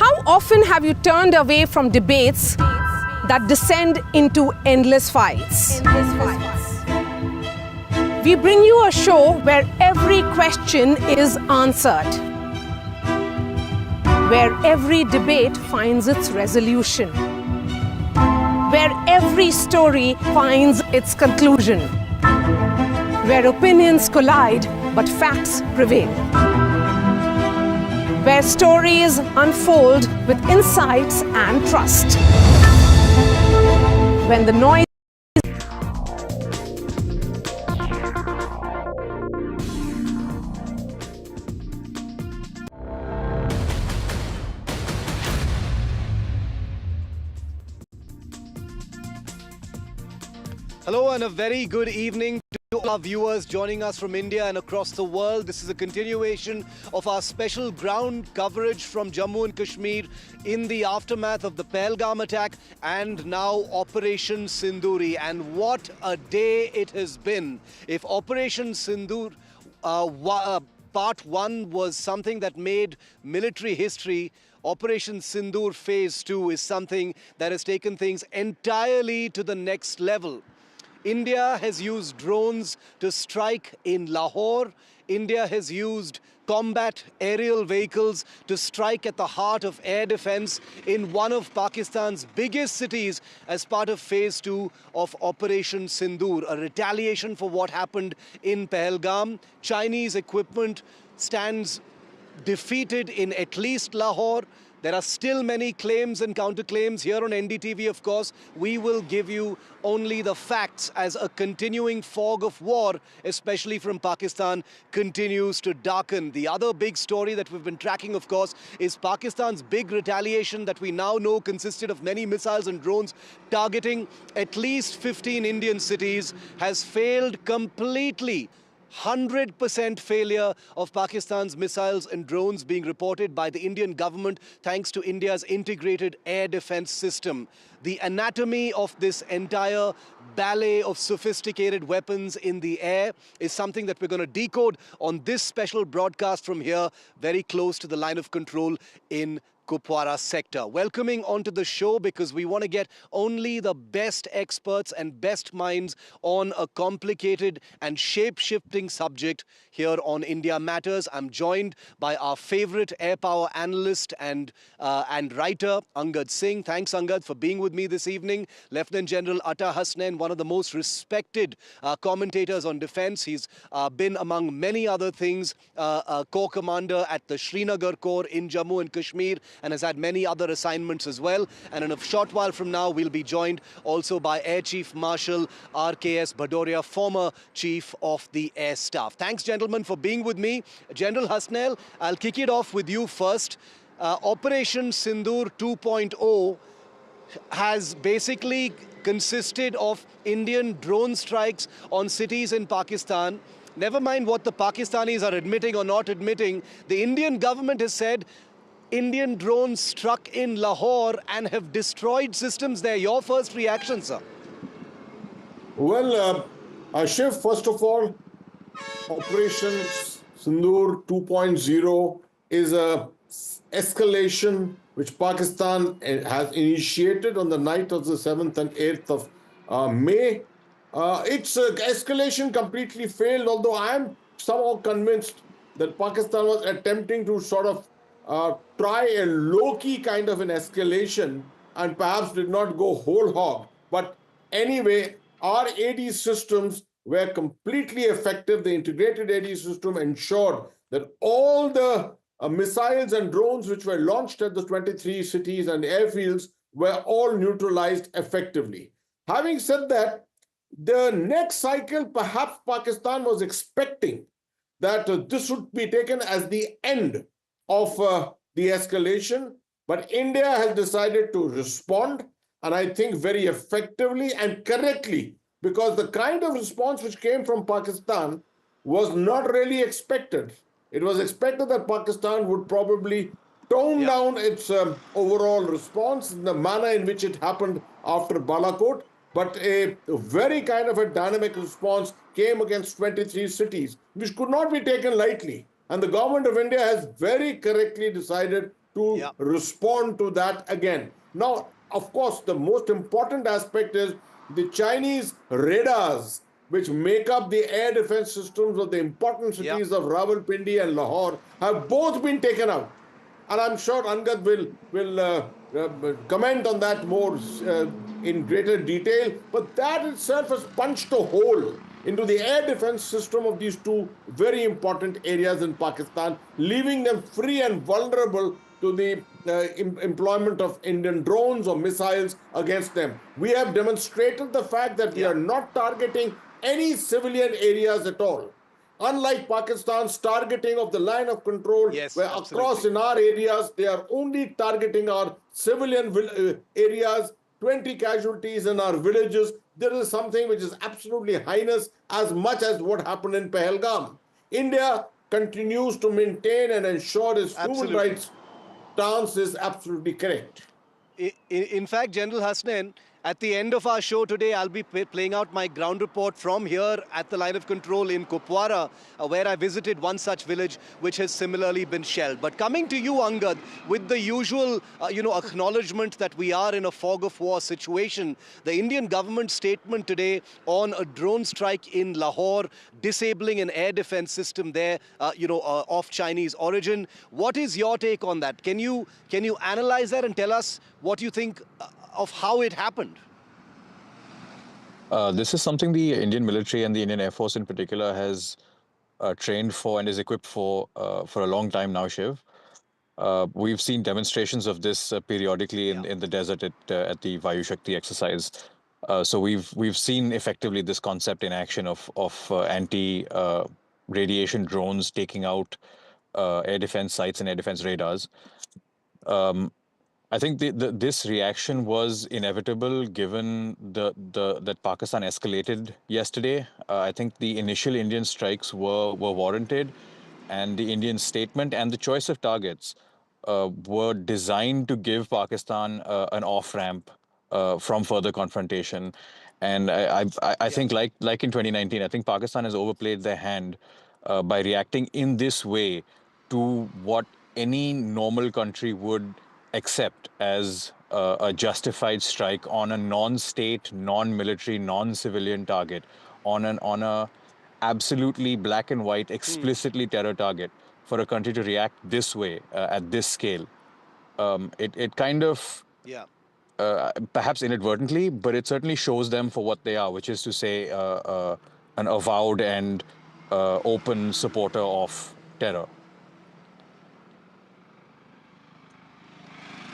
How often have you turned away from debates that descend into endless fights? We bring you a show where every question is answered, where every debate finds its resolution, where every story finds its conclusion, where opinions collide but facts prevail, where stories unfold with insights and trust. When the noise Hello and a very good evening to all our viewers joining us from India and across the world. This is a continuation of our special ground coverage from Jammu and Kashmir in the aftermath of the Pahalgam attack and now Operation Sindoor. And what a day it has been. If Operation Sindoor Part 1 was something that made military history, Operation Sindoor Phase 2 is something that has taken things entirely to the next level. India has used drones to strike in Lahore. India has used combat aerial vehicles to strike at the heart of air defense in one of Pakistan's biggest cities as part of Phase 2 of Operation Sindoor, a retaliation for what happened in Pahalgam. Chinese equipment stands defeated in at least Lahore. There are still many claims and counterclaims. Here on NDTV, of course, we will give you only the facts as a continuing fog of war, especially from Pakistan, continues to darken. The other big story that we've been tracking, of course, is Pakistan's big retaliation that we now know consisted of many missiles and drones targeting at least 15 Indian cities has failed completely. 100% failure of Pakistan's missiles and drones being reported by the Indian government thanks to India's integrated air defense system. The anatomy of this entire ballet of sophisticated weapons in the air is something that we're going to decode on this special broadcast from here, very close to the line of control in Kupwara sector. Welcoming onto the show because we want to get only the best experts and best minds on a complicated and shape-shifting subject here on India Matters. I'm joined by our favorite air power analyst and writer, Angad Singh. Thanks, Angad, for being with me this evening. Lieutenant General Atta Hasnain, one of the most respected commentators on defense. He's been, among many other things, a corps commander at the Srinagar Corps in Jammu and Kashmir, and has had many other assignments as well. And in a short while from now, we'll be joined also by Air Chief Marshal RKS Bhadoria, former Chief of the Air Staff. Thanks, gentlemen, for being with me. General Hasnain, I'll kick it off with you first. Operation Sindoor 2.0 has basically consisted of Indian drone strikes on cities in Pakistan never mind what the Pakistanis are admitting or not admitting, the Indian government has said Indian drones struck in Lahore and have destroyed systems there. Your first reaction, sir? Well, Shiv, first of all, Operation Sindoor 2.0 is a escalation which Pakistan has initiated on the night of the 7th and 8th of May. Its escalation completely failed, although I am somehow convinced that Pakistan was attempting to sort of try a low-key kind of an escalation and perhaps did not go whole hog. But anyway, our AD systems were completely effective. The integrated AD system ensured that all the missiles and drones which were launched at the 23 cities and airfields were all neutralized effectively. Having said that, the next cycle, perhaps Pakistan was expecting that this would be taken as the end of the escalation, but India has decided to respond, and I think very effectively and correctly, because the kind of response which came from Pakistan was not really expected. It was expected that Pakistan would probably tone down its overall response in the manner in which it happened after Balakot, but a very kind of a dynamic response came against 23 cities, which could not be taken lightly. And the government of India has very correctly decided to respond to that again. Now, of course, the most important aspect is the Chinese radars, which make up the air defense systems of the important cities of Rawalpindi and Lahore, have both been taken out. And I'm sure Angad will comment on that more in greater detail. But that itself has punched a hole into the air defense system of these two very important areas in Pakistan, leaving them free and vulnerable to the employment of Indian drones or missiles against them. We have demonstrated the fact that we are not targeting any civilian areas at all. Unlike Pakistan's targeting of the line of control, where across in our areas, they are only targeting our civilian areas, 20 casualties in our villages. There is something which is absolutely heinous, as much as what happened in Pahalgam. India continues to maintain and ensure its human rights stance is absolutely correct. In fact, General Hasnain, at the end of our show today, I'll be playing out my ground report from here at the line of control in Kupwara, where I visited one such village which has similarly been shelled. But coming to you, Angad, with the usual, acknowledgement that we are in a fog of war situation, the Indian government statement today on a drone strike in Lahore, disabling an air defense system there, of Chinese origin. What is your take on that? Can you analyze that and tell us what you think of how it happened? This is something the Indian military and the Indian Air Force in particular has trained for and is equipped for a long time now, Shiv. We've seen demonstrations of this periodically in the desert at the Vayu Shakti exercise. So we've seen effectively this concept in action of anti-radiation drones taking out air defense sites and air defense radars. I think this reaction was inevitable given that Pakistan escalated yesterday. I think the initial Indian strikes were warranted, and the Indian statement and the choice of targets were designed to give Pakistan an off-ramp from further confrontation. And I think like in 2019, I think Pakistan has overplayed their hand by reacting in this way to what any normal country would accept as a justified strike on a non-state, non-military, non-civilian target, on a absolutely black and white, explicitly terror target. For a country to react this way at this scale, it kind of, perhaps inadvertently, but it certainly shows them for what they are, which is to say an avowed and open supporter of terror.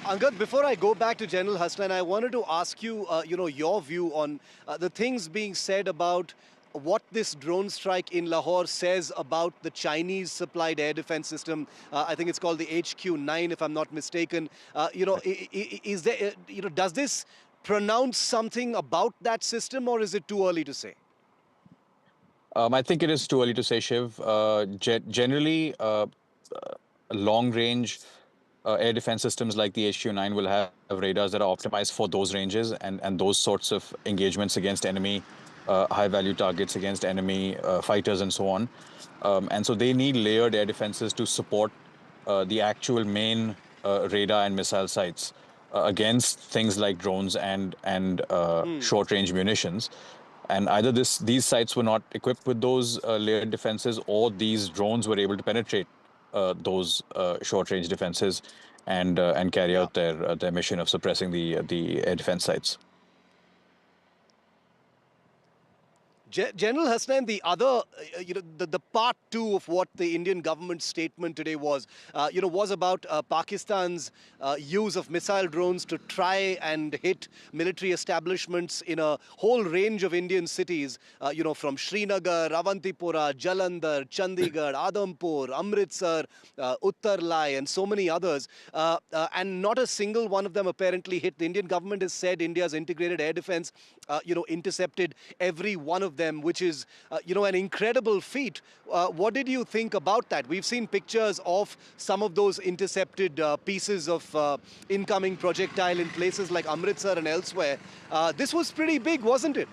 Angad, before I go back to General Hasnain, I wanted to ask you, your view on the things being said about what this drone strike in Lahore says about the Chinese-supplied air defense system. I think it's called the HQ-9, if I'm not mistaken. Is there, does this pronounce something about that system, or is it too early to say? I think it is too early to say, Shiv. Generally, long-range air defense systems like the HQ-9 will have radars that are optimized for those ranges and those sorts of engagements against enemy high-value targets, against enemy fighters and so on. And so they need layered air defenses to support the actual main radar and missile sites against things like drones and short-range munitions. And either these sites were not equipped with those layered defenses, or these drones were able to penetrate those short-range defenses and carry out their mission of suppressing the air defense sites. General Hasnain, the other, the part two of what the Indian government statement today was, was about Pakistan's use of missile drones to try and hit military establishments in a whole range of Indian cities, from Srinagar, Avantipura, Jalandhar, Chandigarh, Adhampur, Amritsar, Uttar Lai, and so many others. And not a single one of them apparently hit. The Indian government has said India's integrated air defense, intercepted every one of them, which is, an incredible feat. What did you think about that? We've seen pictures of some of those intercepted pieces of incoming projectile in places like Amritsar and elsewhere. This was pretty big, wasn't it?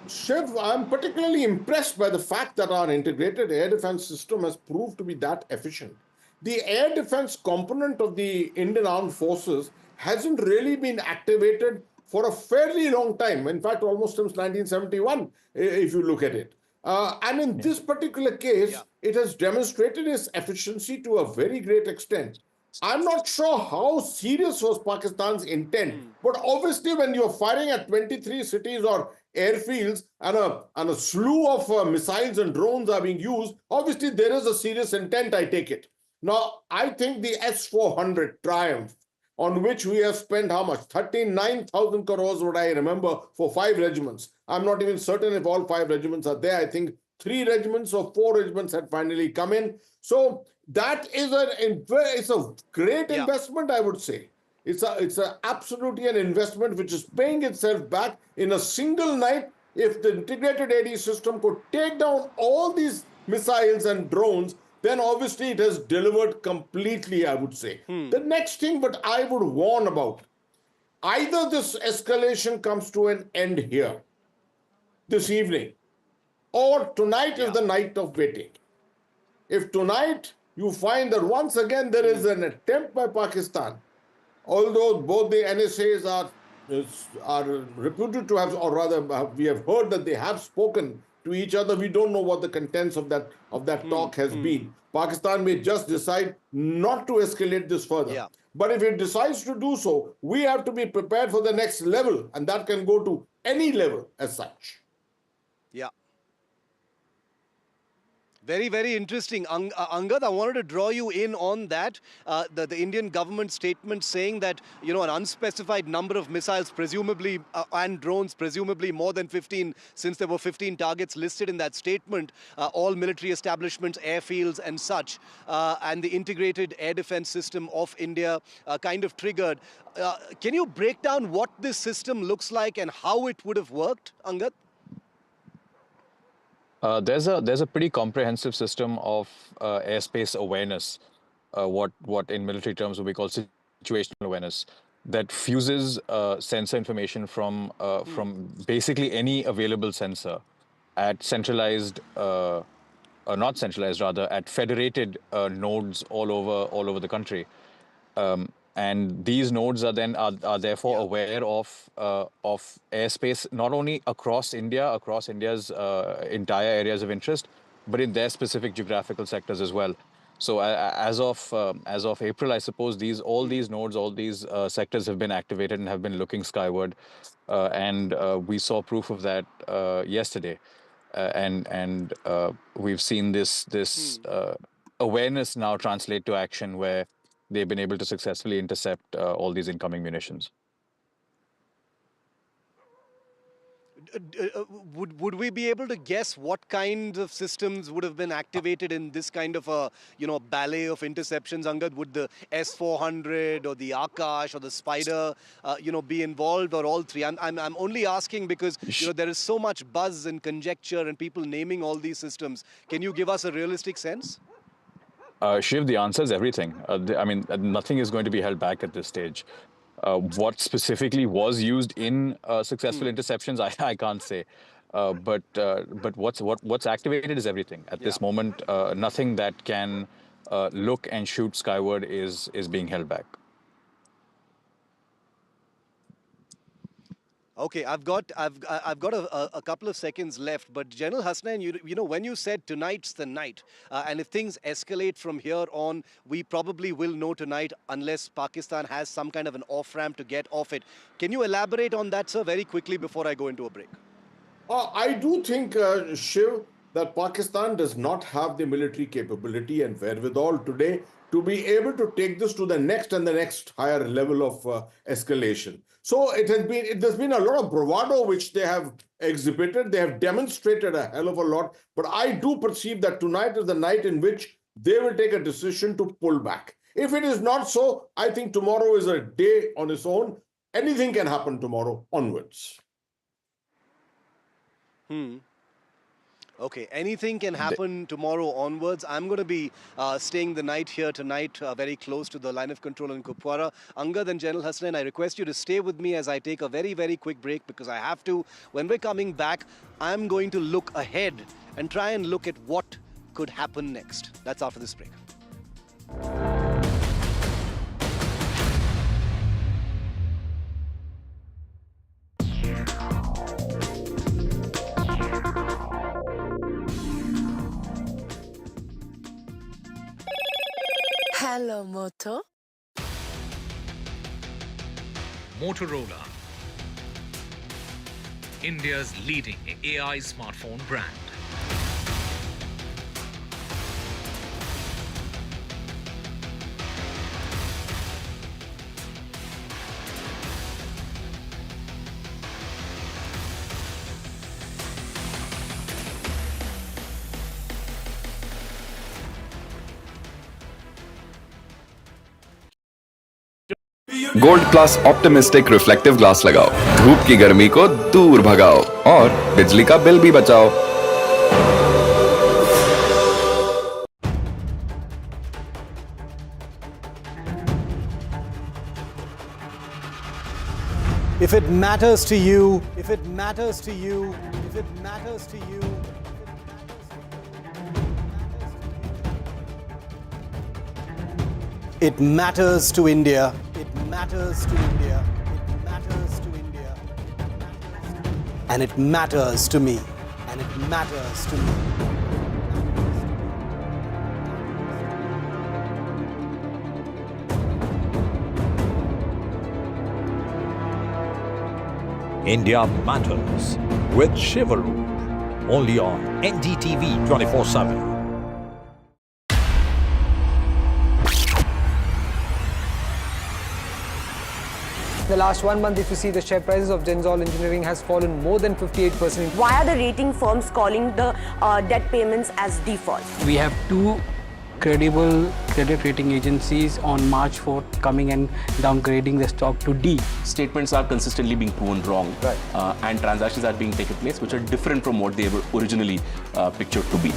Shiv, I'm particularly impressed by the fact that our integrated air defense system has proved to be that efficient. The air defense component of the Indian Armed Forces hasn't really been activated for a fairly long time. In fact, almost since 1971, if you look at it. And in this particular case, it has demonstrated its efficiency to a very great extent. I'm not sure how serious was Pakistan's intent, but obviously when you're firing at 23 cities or airfields and a slew of missiles and drones are being used, obviously there is a serious intent, I take it. Now, I think the S-400 Triumph, on which we have spent how much? 39,000 crores, what I remember, for 5 regiments. I'm not even certain if all 5 regiments are there. I think 3 regiments or 4 regiments had finally come in. So that is it's a great investment, I would say. It's absolutely an investment which is paying itself back in a single night. If the integrated AD system could take down all these missiles and drones, then obviously it has delivered completely, I would say. The next thing that I would warn about, either this escalation comes to an end here, this evening, or tonight is the night of waiting. If tonight you find that once again there is an attempt by Pakistan, although both the NSAs are reputed to have, or rather we have heard that they have spoken to each other, we don't know what the contents of that talk has been. Pakistan may just decide not to escalate this further. But if it decides to do so, we have to be prepared for the next level, and that can go to any level as such. Yeah. Very, very interesting. Angad, I wanted to draw you in on that. The Indian government statement saying that, an unspecified number of missiles, presumably, and drones, presumably more than 15, since there were 15 targets listed in that statement, all military establishments, airfields and such, and the integrated air defense system of India kind of triggered. Can you break down what this system looks like and how it would have worked, Angad? There's a pretty comprehensive system of airspace awareness, what in military terms would be called situational awareness, that fuses sensor information from basically any available sensor at centralized, not centralized rather, at federated nodes all over the country. And these nodes are then therefore aware of airspace not only across India's entire areas of interest, but in their specific geographical sectors as well. So as of April, I suppose all these nodes, all these sectors have been activated and have been looking skyward, and we saw proof of that yesterday, and we've seen this awareness now translate to action where they've been able to successfully intercept all these incoming munitions. would we be able to guess what kind of systems would have been activated in this kind of a ballet of interceptions, Angad? Would the S-400 or the Akash or the Spider be involved, or all three? I'm only asking because there is so much buzz and conjecture and people naming all these systems. Can you give us a realistic sense? Shiv, the answer is everything. I mean, nothing is going to be held back at this stage. What specifically was used in successful interceptions, I can't say. But what's activated is everything. At this moment, nothing that can look and shoot skyward is being held back. Okay, I've got a couple of seconds left, but General Hasnain, you know, when you said tonight's the night, and if things escalate from here on, we probably will know tonight unless Pakistan has some kind of an off-ramp to get off it. Can you elaborate on that, sir, very quickly before I go into a break? I do think, Shiv, that Pakistan does not have the military capability and wherewithal today to be able to take this to the next and the next higher level of escalation. So there's been a lot of bravado which they have exhibited. They have demonstrated a hell of a lot. But I do perceive that tonight is the night in which they will take a decision to pull back. If it is not so, I think tomorrow is a day on its own. Anything can happen tomorrow onwards. Okay, anything can happen tomorrow onwards. I'm going to be staying the night here tonight, very close to the line of control in Kupwara. Angad and General Hasnain, I request you to stay with me as I take a very, very quick break, because I have to. When we're coming back, I'm going to look ahead and try and look at what could happen next. That's after this break. Hello, Moto. Motorola, India's leading AI smartphone brand. Gold plus optimistic reflective glass लगाओ, धूप की गर्मी को दूर भगाओ और बिजली का बिल भी बचाओ। If it matters to you, if it matters to you, if it matters to you, it matters to India. It matters to India. It matters to India. And it matters to me. And it matters to me. India Matters with Shivaroop, only on NDTV 24/7. The last 1 month, if you see, the share prices of Genzol Engineering has fallen more than 58%. Why are the rating firms calling the debt payments as default? We have two credible credit rating agencies on March 4th coming and downgrading the stock to D. Statements are consistently being proven wrong, and transactions are being taken place which are different from what they were originally pictured to be.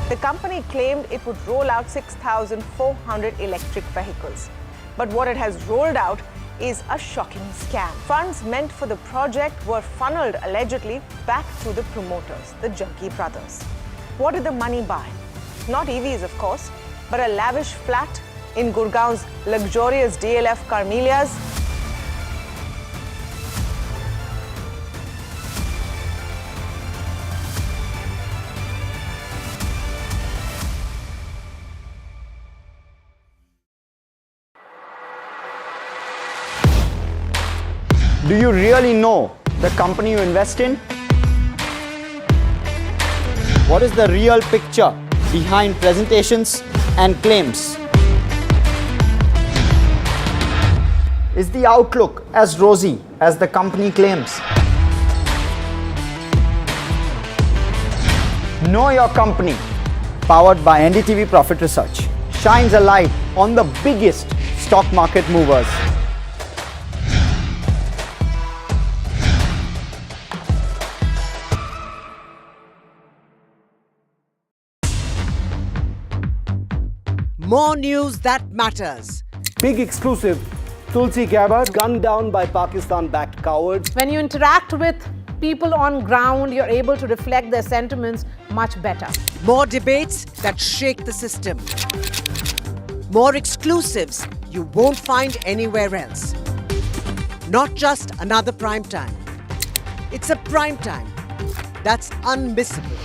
The company claimed it would roll out 6,400 electric vehicles. But what it has rolled out is a shocking scam. Funds meant for the project were funneled allegedly back to the promoters, the Jaggi brothers. What did the money buy? Not EVs, of course, but a lavish flat in Gurgaon's luxurious DLF Carmelias. Do you really know the company you invest in? What is the real picture behind presentations and claims? Is the outlook as rosy as the company claims? Know Your Company, powered by NDTV Profit Research, shines a light on the biggest stock market movers. More news that matters. Big exclusive. Tulsi Gabbard gunned down by Pakistan-backed cowards. When you interact with people on ground, you're able to reflect their sentiments much better. More debates that shake the system. More exclusives you won't find anywhere else. Not just another prime time. It's a prime time that's unmissable.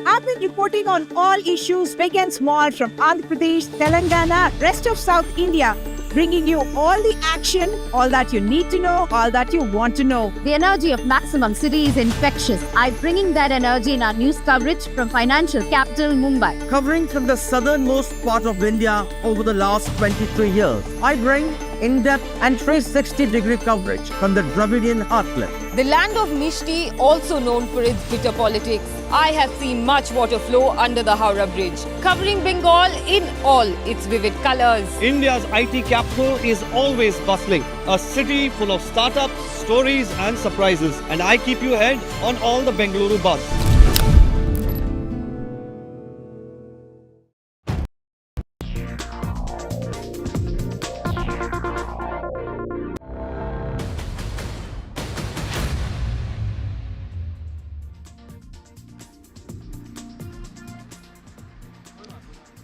I've been reporting on all issues, big and small, from Andhra Pradesh, Telangana, rest of South India, bringing you all the action, all that you need to know, all that you want to know. The energy of maximum city is infectious. I'm bringing that energy in our news coverage from financial capital Mumbai. Covering from the southernmost part of India over the last 23 years, I bring in-depth and 360-degree coverage from the Dravidian heartland. The land of Mishti, also known for its bitter politics. I have seen much water flow under the Howrah Bridge, covering Bengal in all its vivid colors. India's IT capital is always bustling, a city full of startups, stories and surprises. And I keep you ahead on all the Bengaluru buzz.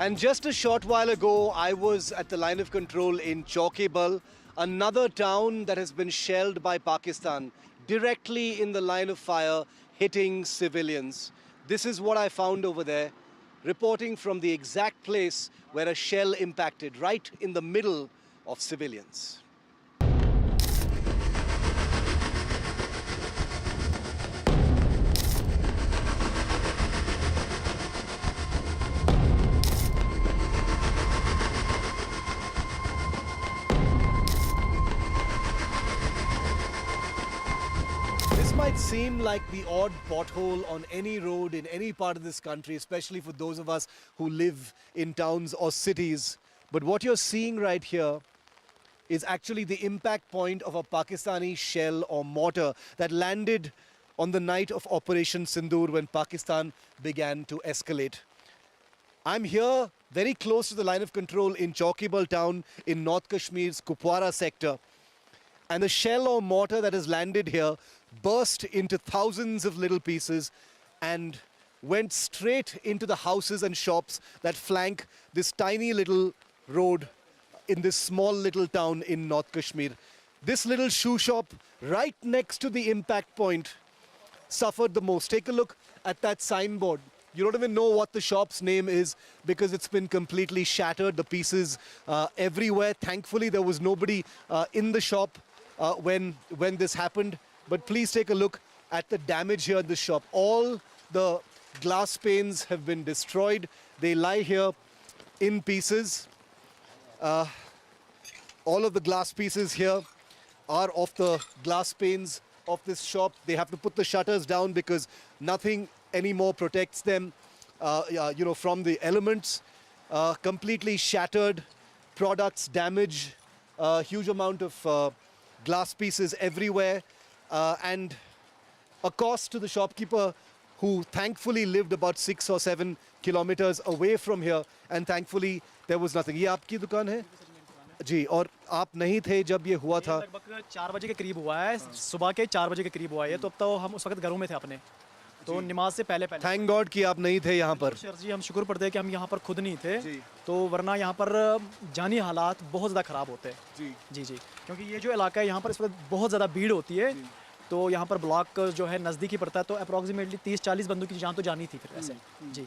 And just a short while ago, I was at the line of control in Chowkibal, another town that has been shelled by Pakistan, directly in the line of fire, hitting civilians. This is what I found over there, reporting from the exact place where a shell impacted, right in the middle of civilians. Might seem like the odd pothole on any road in any part of this country, especially for those of us who live in towns or cities. But what you're seeing right here is actually the impact point of a Pakistani shell or mortar that landed on the night of Operation Sindoor when Pakistan began to escalate. I'm here very close to the line of control in Chowkibal town in North Kashmir's Kupwara sector. And the shell or mortar that has landed here burst into thousands of little pieces and went straight into the houses and shops that flank this tiny little road in this small little town in North Kashmir. This little shoe shop right next to the impact point suffered the most. Take a look at that signboard. You don't even know what the shop's name is because it's been completely shattered, the pieces everywhere. Thankfully, there was nobody in the shop when this happened. But please take a look at the damage here in this shop. All the glass panes have been destroyed. They lie here in pieces. All of the glass pieces here are of the glass panes of this shop. They have to put the shutters down because nothing anymore protects them, from the elements. Completely shattered, products damaged, huge amount of glass pieces everywhere. And a cost to the shopkeeper who thankfully lived about 6 or 7 kilometers away from here, and thankfully there was nothing. ये आपकी दुकान है जी, और आप नहीं थे जब ये हुआ था? लगभग 4 बजे के करीब हुआ है, सुबह के 4 बजे के करीब हुआ है, तो अब तो हम उस वक्त घरों में थे अपने, तो नमाज से पहले थैंक गॉड कि आप नहीं थे यहाँ पर। सर जी, हम शुक्र पढ़ते हैं कि हम यहाँ पर खुद नहीं थे, तो वरना यहाँ पर जानी हालात बहुत ज़्यादा ख़राब होते हैं। जी, क्योंकि ये जो इलाका है यहाँ पर इस वक्त बहुत ज़्यादा भीड़ होती है, तो यहाँ पर ब्लॉक जो है नज़दीक ही पड़ता है, तो अप्रॉक्सीमेटली 30-40 बंदों की जान तो जानी थी फिर ऐसे। जी,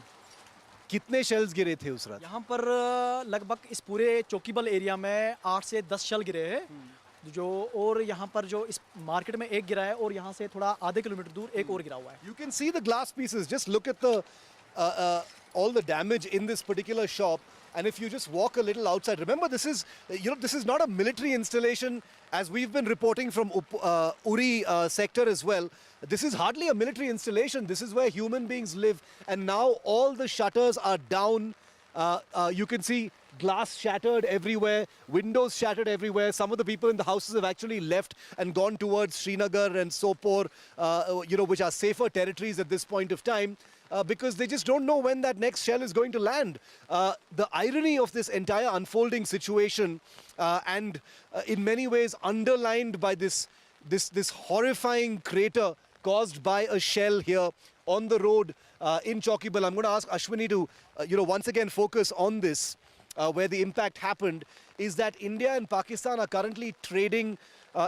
कितने शेल्स गिरे थे उस रात? यहाँ पर लगभग इस पूरे चौकीबल एरिया में 8 से 10 शेल गिरे हैं, जो और यहाँ पर जो इस मार्केट में एक गिरा है और यहाँ से थोड़ा आधे किलोमीटर दूर एक और गिरा हुआ है। You can see the glass pieces. Just look at the all the damage in this particular shop. And if you just walk a little outside, remember this is, this is not a military installation, as we've been reporting from Uri sector as well. This is hardly a military installation. This is where human beings live. And now all the shutters are down. You can see glass shattered everywhere, windows shattered everywhere. Some of the people in the houses have actually left and gone towards Srinagar and Sopore, which are safer territories at this point of time. Because they just don't know when that next shell is going to land. The irony of this entire unfolding situation and in many ways underlined by this horrifying crater caused by a shell here on the road in Chowkibal. I'm going to ask Ashwini to once again focus on this, where the impact happened, is that India and Pakistan are currently trading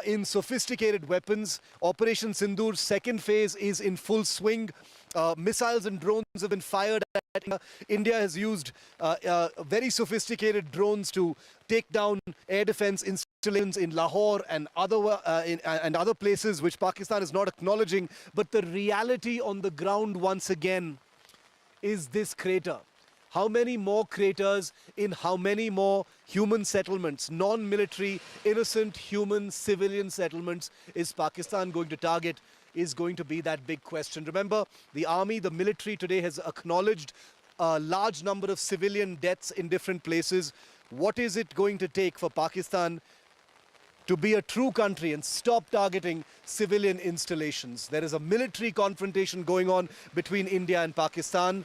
in sophisticated weapons. Operation Sindoor's second phase is in full swing. Missiles and drones have been fired at India. India has used very sophisticated drones to take down air defense installations in Lahore and other places which Pakistan is not acknowledging. But the reality on the ground once again is this crater. How many more craters in how many more human settlements, non-military, innocent, human, civilian settlements is Pakistan going to target? Is going to be that big question. Remember, the army, the military today has acknowledged a large number of civilian deaths in different places. What is it going to take for Pakistan to be a true country and stop targeting civilian installations? There is a military confrontation going on between India and Pakistan.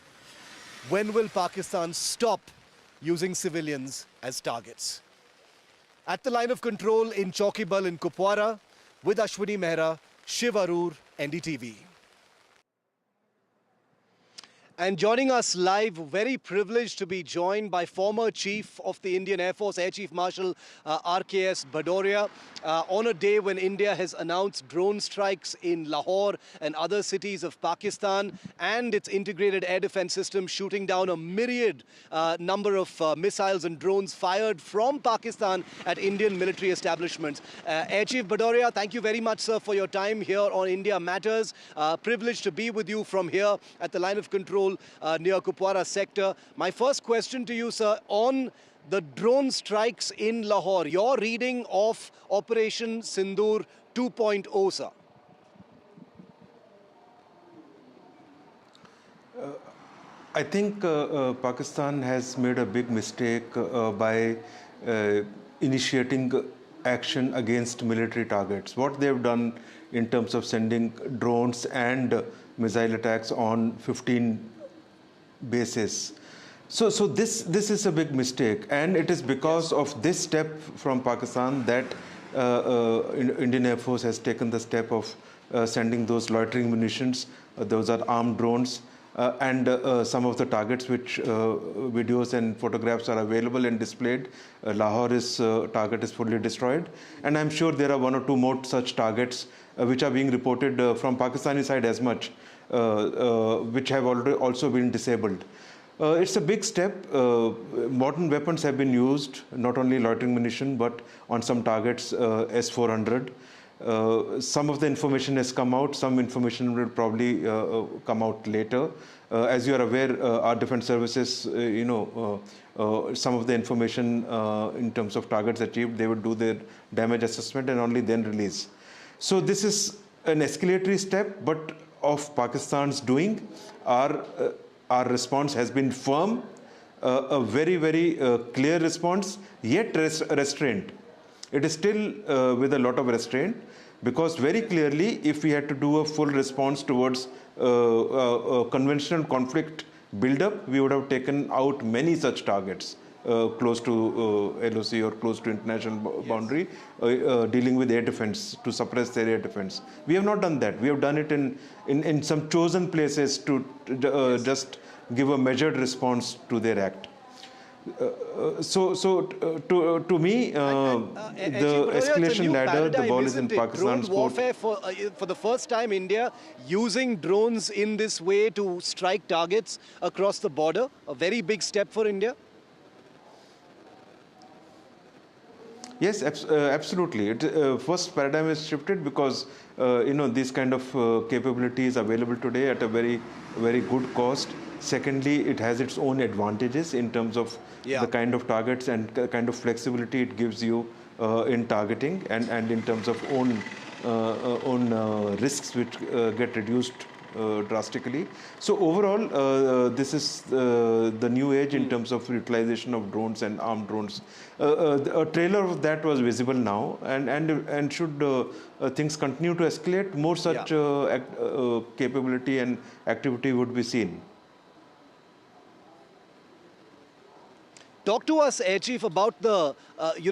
When will Pakistan stop using civilians as targets? At the line of control in Chowkibal in Kupwara, with Ashwini Mehra, Shiv Arur, NDTV. And joining us live, very privileged to be joined by former Chief of the Indian Air Force, Air Chief Marshal RKS Bhadoria, on a day when India has announced drone strikes in Lahore and other cities of Pakistan, and its integrated air defense system shooting down a myriad number of missiles and drones fired from Pakistan at Indian military establishments. Air Chief Bhadoria, thank you very much, sir, for your time here on India Matters. Privileged to be with you from here at the line of control near Kupwara sector. My first question to you, sir, on the drone strikes in Lahore, your reading of Operation Sindoor 2.0, sir. I think Pakistan has made a big mistake by initiating action against military targets. What they've done in terms of sending drones and missile attacks on 15 bases. So this is a big mistake, and it is because of this step from Pakistan that Indian Air Force has taken the step of sending those loitering munitions. Those are armed drones, and some of the targets which videos and photographs are available and displayed. Lahore's target is fully destroyed, and I'm sure there are one or two more such targets which are being reported from Pakistani side as much, which have already also been disabled. It's a big step. Modern weapons have been used, not only loitering munition, but on some targets, S-400. Some of the information has come out. Some information will probably come out later. As you are aware, our defense services, some of the information in terms of targets achieved, they would do their damage assessment and only then release. So this is an escalatory step, but of Pakistan's doing. Our response has been firm, a very, very clear response, yet restrained. It is still with a lot of restraint, because very clearly, if we had to do a full response towards a conventional conflict build-up, we would have taken out many such targets close to LOC or close to international boundary, dealing with air defense, to suppress their air defense. We have not done that. We have done it in some chosen places to just give a measured response to their act. To me, the escalation ladder, the ball is in Pakistan's court. Drone warfare, for the first time, India using drones in this way to strike targets across the border, a very big step for India. Yes, absolutely. First paradigm is shifted because these kind of capabilities available today at a very, very good cost. Secondly, it has its own advantages in terms of the kind of targets and kind of flexibility it gives you in targeting, and in terms of own risks which get reduced drastically. So overall, this is the new age in terms of utilization of drones and armed drones. A trailer of that was visible now, and should things continue to escalate, more such capability and activity would be seen. Talk to us, Air Chief, about the,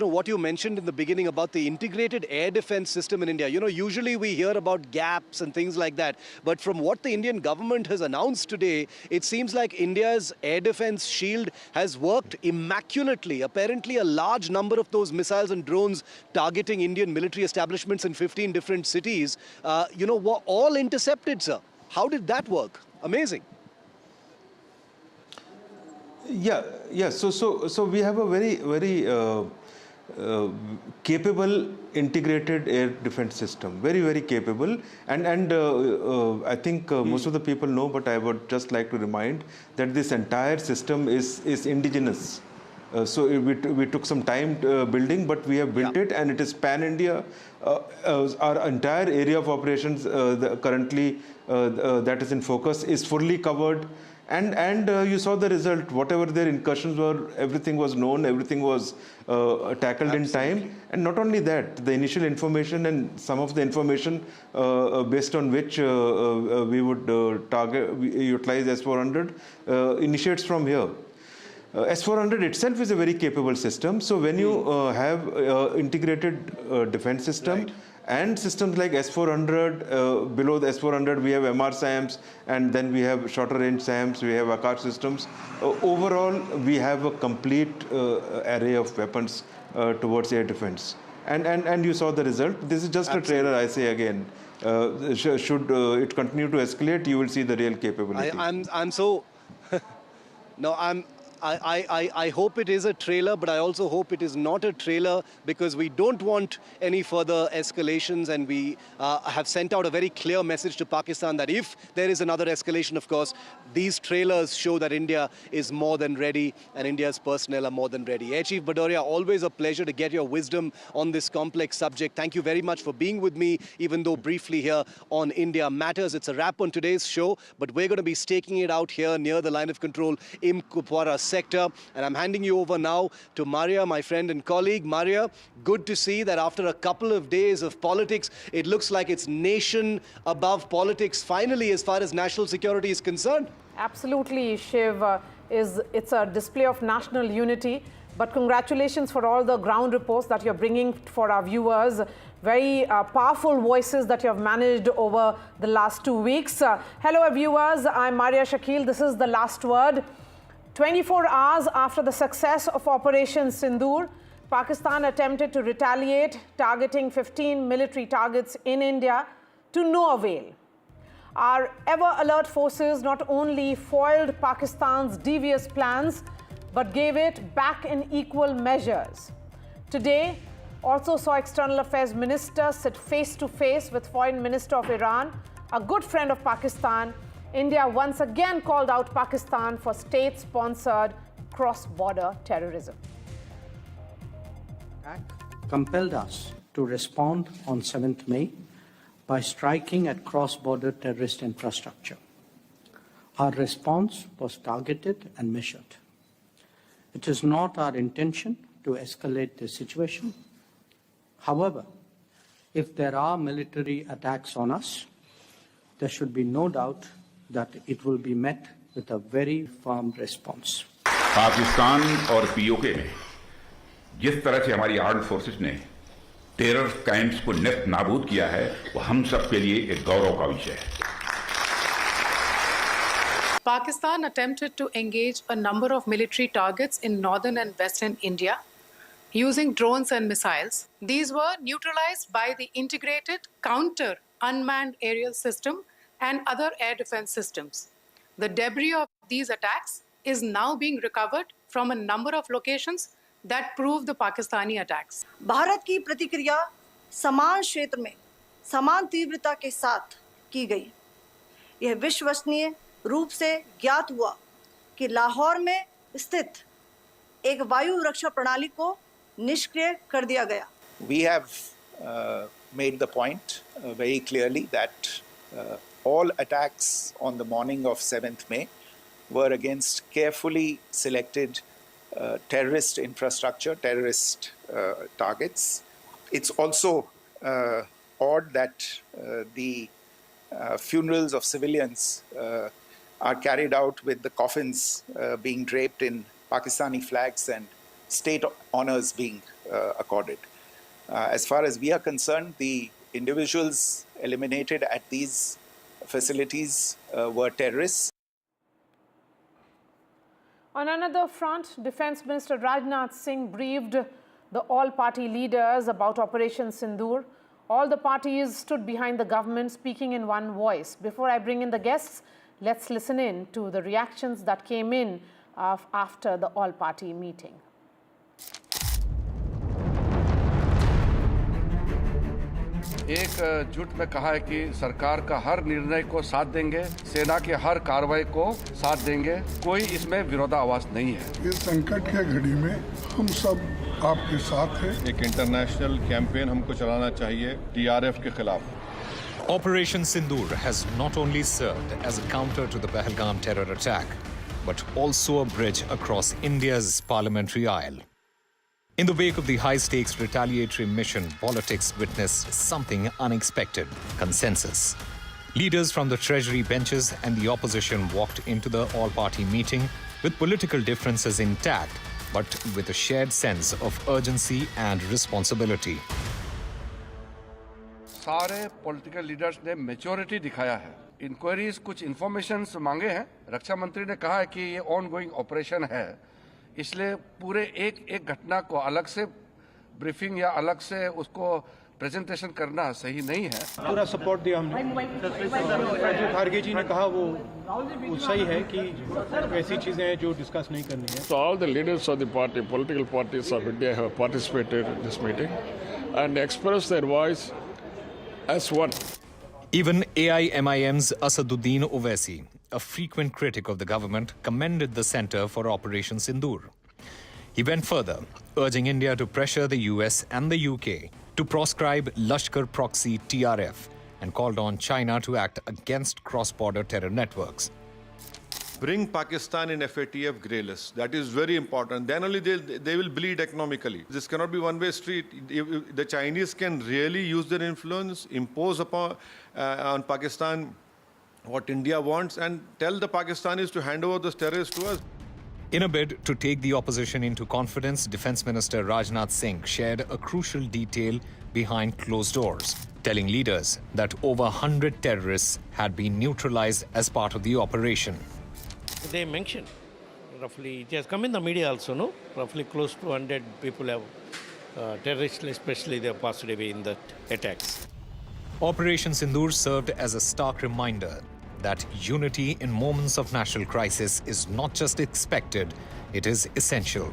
what you mentioned in the beginning about the integrated air defense system in India. Usually we hear about gaps and things like that. But from what the Indian government has announced today, it seems like India's air defense shield has worked immaculately. Apparently, a large number of those missiles and drones targeting Indian military establishments in 15 different cities, were all intercepted, sir. How did that work? Amazing. Yeah. So we have a very capable integrated air defense system, very capable, and I think most of the people know, but I would just like to remind that this entire system is indigenous. So we took some time building, but we have built it, and it is pan-India. Our entire area of operations currently that is in focus is fully covered. And you saw the result. Whatever their incursions were, everything was known, everything was tackled in time. And not only that, the initial information and some of the information based on which we would utilize S-400 initiates from here. S-400 itself is a very capable system. So when you have integrated defense system, and systems like S-400, below the S-400 we have MR SAMs, and then we have shorter range SAMs, we have Akash systems. Overall, we have a complete array of weapons towards air defense. And you saw the result. This is just a trailer, I say again. Should it continue to escalate, you will see the real capability. I'm so... No, I hope it is a trailer, but I also hope it is not a trailer, because we don't want any further escalations, and we have sent out a very clear message to Pakistan that if there is another escalation, of course, these trailers show that India is more than ready and India's personnel are more than ready. Air Chief Bhadoria, always a pleasure to get your wisdom on this complex subject. Thank you very much for being with me, even though briefly here on India Matters. It's a wrap on today's show, but we're going to be staking it out here near the line of control in Kupwara sector. And I'm handing you over now to Maria, my friend and colleague. Maria, good to see that after a couple of days of politics, it looks like it's nation above politics finally as far as national security is concerned. Absolutely, Shiv. It's a display of national unity. But congratulations for all the ground reports that you're bringing for our viewers. Very powerful voices that you have managed over the last 2 weeks. Hello, viewers. I'm Maria Shakil. This is The Last Word. 24 hours after the success of Operation Sindoor, Pakistan attempted to retaliate, targeting 15 military targets in India to no avail. Our ever-alert forces not only foiled Pakistan's devious plans, but gave it back in equal measures. Today, also saw External Affairs Minister sit face-to-face with Foreign Minister of Iran, a good friend of Pakistan. India once again called out Pakistan for state-sponsored cross-border terrorism. Compelled us to respond on 7th May by striking at cross-border terrorist infrastructure. Our response was targeted and measured. It is not our intention to escalate the situation. However, if there are military attacks on us, there should be no doubt that it will be met with a very firm response. Pakistan और PoK में जिस तरह से हमारी armed forces ने terror camps को नेस्त नाबूद किया है, वो हम सब के लिए एक गौरव का विषय है. Pakistan attempted to engage a number of military targets in northern and western India using drones and missiles. These were neutralized by the integrated counter unmanned aerial system and other air defense systems. The debris of these attacks is now being recovered from a number of locations that prove the Pakistani attacks. Bharat की प्रतिक्रिया समान क्षेत्र में समान तीव्रता के साथ की गई. यह विश्वसनीय रूप से ज्ञात हुआ कि लाहौर में स्थित एक वायु रक्षा प्रणाली को निष्क्रिय कर दिया गया। We have made the point very clearly that all attacks on the morning of 7th May were against carefully selected terrorist infrastructure, terrorist targets. It's also odd that the funerals of civilians are carried out with the coffins being draped in Pakistani flags and state honors being accorded. As far as we are concerned, the individuals eliminated at these facilities were terrorists. On another front, Defence Minister Rajnath Singh briefed the all-party leaders about Operation Sindoor. All the parties stood behind the government, speaking in one voice. Before I bring in the guests, let's listen in to the reactions that came in after the all-party meeting. एक जुट में कहा है कि सरकार का हर निर्णय को साथ देंगे, सेना के हर कार्रवाई को साथ देंगे, कोई इसमें विरोधाभास नहीं है। इस संकट के घड़ी में हम सब आपके साथ हैं। एक इंटरनेशनल कैंपेन हमको चलाना चाहिए TRF के खिलाफ। Operation Sindoor has not only served as a counter to the Pahalgam terror attack, but also a bridge across India's parliamentary aisle. In the wake of the high-stakes retaliatory mission, politics witnessed something unexpected: consensus. Leaders from the Treasury benches and the opposition walked into the all-party meeting with political differences intact, but with a shared sense of urgency and responsibility. सारे political leaders ने maturity दिखाया है। Inquiries कुछ informations मांगे हैं। रक्षा मंत्री ने कहा है कि ये ऑनगोइंग ऑपरेशन है, इसलिए पूरे एक घटना को अलग से ब्रीफिंग या अलग से उसको प्रेजेंटेशन करना सही नहीं है। पूरा सपोर्ट दिया हमने। जो खारगे जी ने कहा वो सही है कि ऐसी चीजें हैं जो डिस्कस नहीं करनी है। So all the leaders of the party, political parties of India have participated in this meeting and expressed their voice as one. Even AIMIM's Asaduddin Owaisi, a frequent critic of the government, commended the Centre for Operation Sindoor. He went further, urging India to pressure the US and the UK to proscribe Lashkar proxy TRF, and called on China to act against cross-border terror networks. Bring Pakistan in FATF grey list. That is very important. Then only they will bleed economically. This cannot be one-way street. If the Chinese can really use their influence, impose upon on Pakistan what India wants, and tell the Pakistanis to hand over those terrorists to us. In a bid to take the opposition into confidence, Defence Minister Rajnath Singh shared a crucial detail behind closed doors, telling leaders that over 100 terrorists had been neutralized as part of the operation. They mentioned roughly, it has come in the media also, no? Roughly close to 100 people have, terrorists especially, they have passed away in the attacks. Operation Sindoor served as a stark reminder that unity in moments of national crisis is not just expected, it is essential.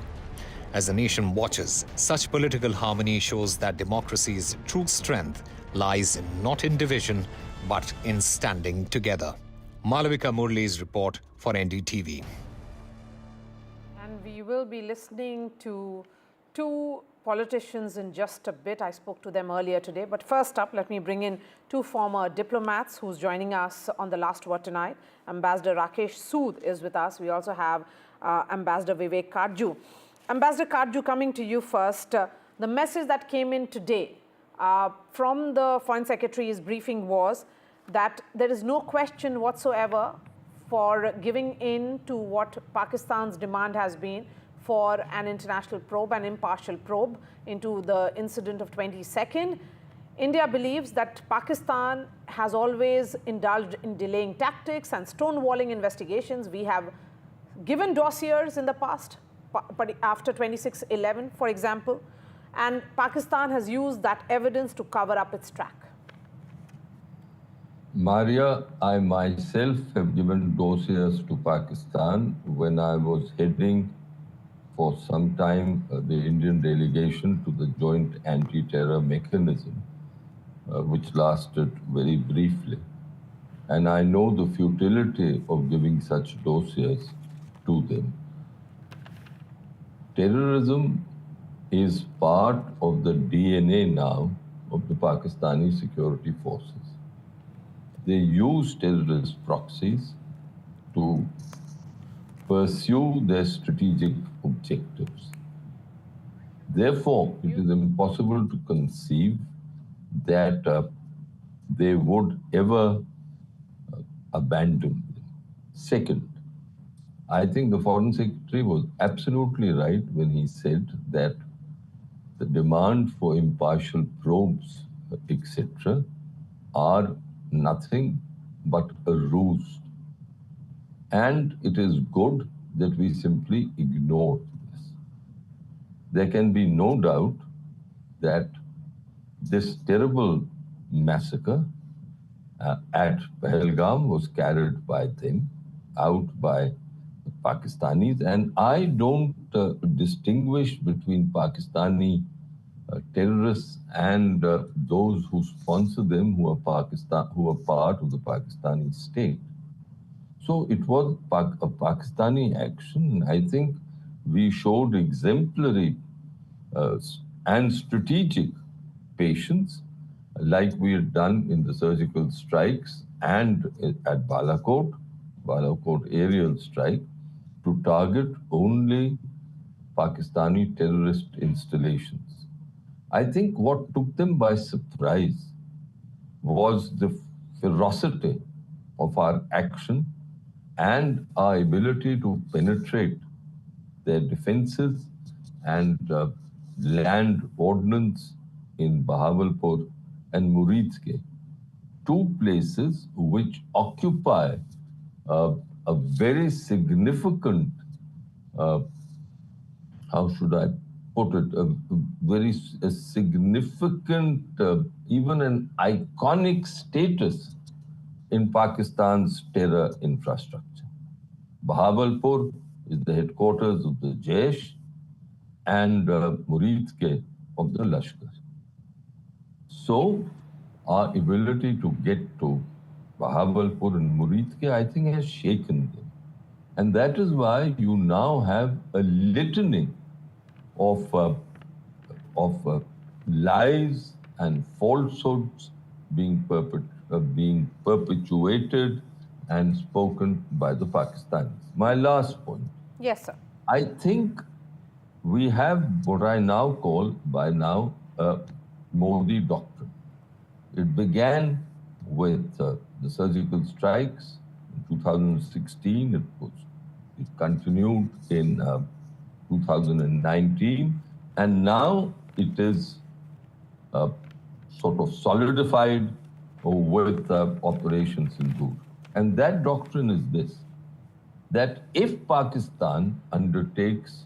As the nation watches, such political harmony shows that democracy's true strength lies not in division, but in standing together. Malavika Murli's report for NDTV. And we will be listening to two politicians in just a bit. I spoke to them earlier today. But first up, let me bring in two former diplomats who's joining us on the last word tonight. Ambassador Rakesh Sood is with us. We also have Ambassador Vivek Karju. Ambassador Karju, coming to you first. The message that came in today from the Foreign Secretary's briefing was that there is no question whatsoever for giving in to what Pakistan's demand has been for an international probe, an impartial probe into the incident of 22nd. India believes that Pakistan has always indulged in delaying tactics and stonewalling investigations. We have given dossiers in the past, but after 26/11, for example, and Pakistan has used that evidence to cover up its track. Maria, I myself have given dossiers to Pakistan when I was heading for some time the Indian delegation to the joint anti-terror mechanism, which lasted very briefly. and I know the futility of giving such dossiers to them. Terrorism is part of the DNA now of the Pakistani security forces. They use terrorist proxies to pursue their strategic objectives. Therefore, it is impossible to conceive that they would ever abandon them. Second, I think the Foreign Secretary was absolutely right when he said that the demand for impartial probes, etc., are nothing but a ruse. And it is good that we simply ignore this. There can be no doubt that this terrible massacre at Pahalgam was carried by them, out by the Pakistanis, and I don't distinguish between Pakistani terrorists and those who sponsor them, who are part of the Pakistani state. So it was a Pakistani action. I think we showed exemplary and strategic patience, like we had done in the surgical strikes and at Balakot aerial strike, to target only Pakistani terrorist installations. I think what took them by surprise was the ferocity of our action and our ability to penetrate their defenses and land ordnance in Bahawalpur and Muridke, two places which occupy a very significant, how should I put it, a significant, even an iconic status in Pakistan's terror infrastructure. Bahawalpur is the headquarters of the Jaish and Muridke of the Lashkar. So our ability to get to Bahawalpur and Muridke, I think, has shaken them. And that is why you now have a litany of lies and falsehoods being perpetuated and spoken by the Pakistanis. My last point. Yes, sir. I think we have what I now call by now a Modi Doctrine. It began with the surgical strikes in 2016. It continued in 2019, and now it is sort of solidified with Operation Sindoor. And that doctrine is this, that if Pakistan undertakes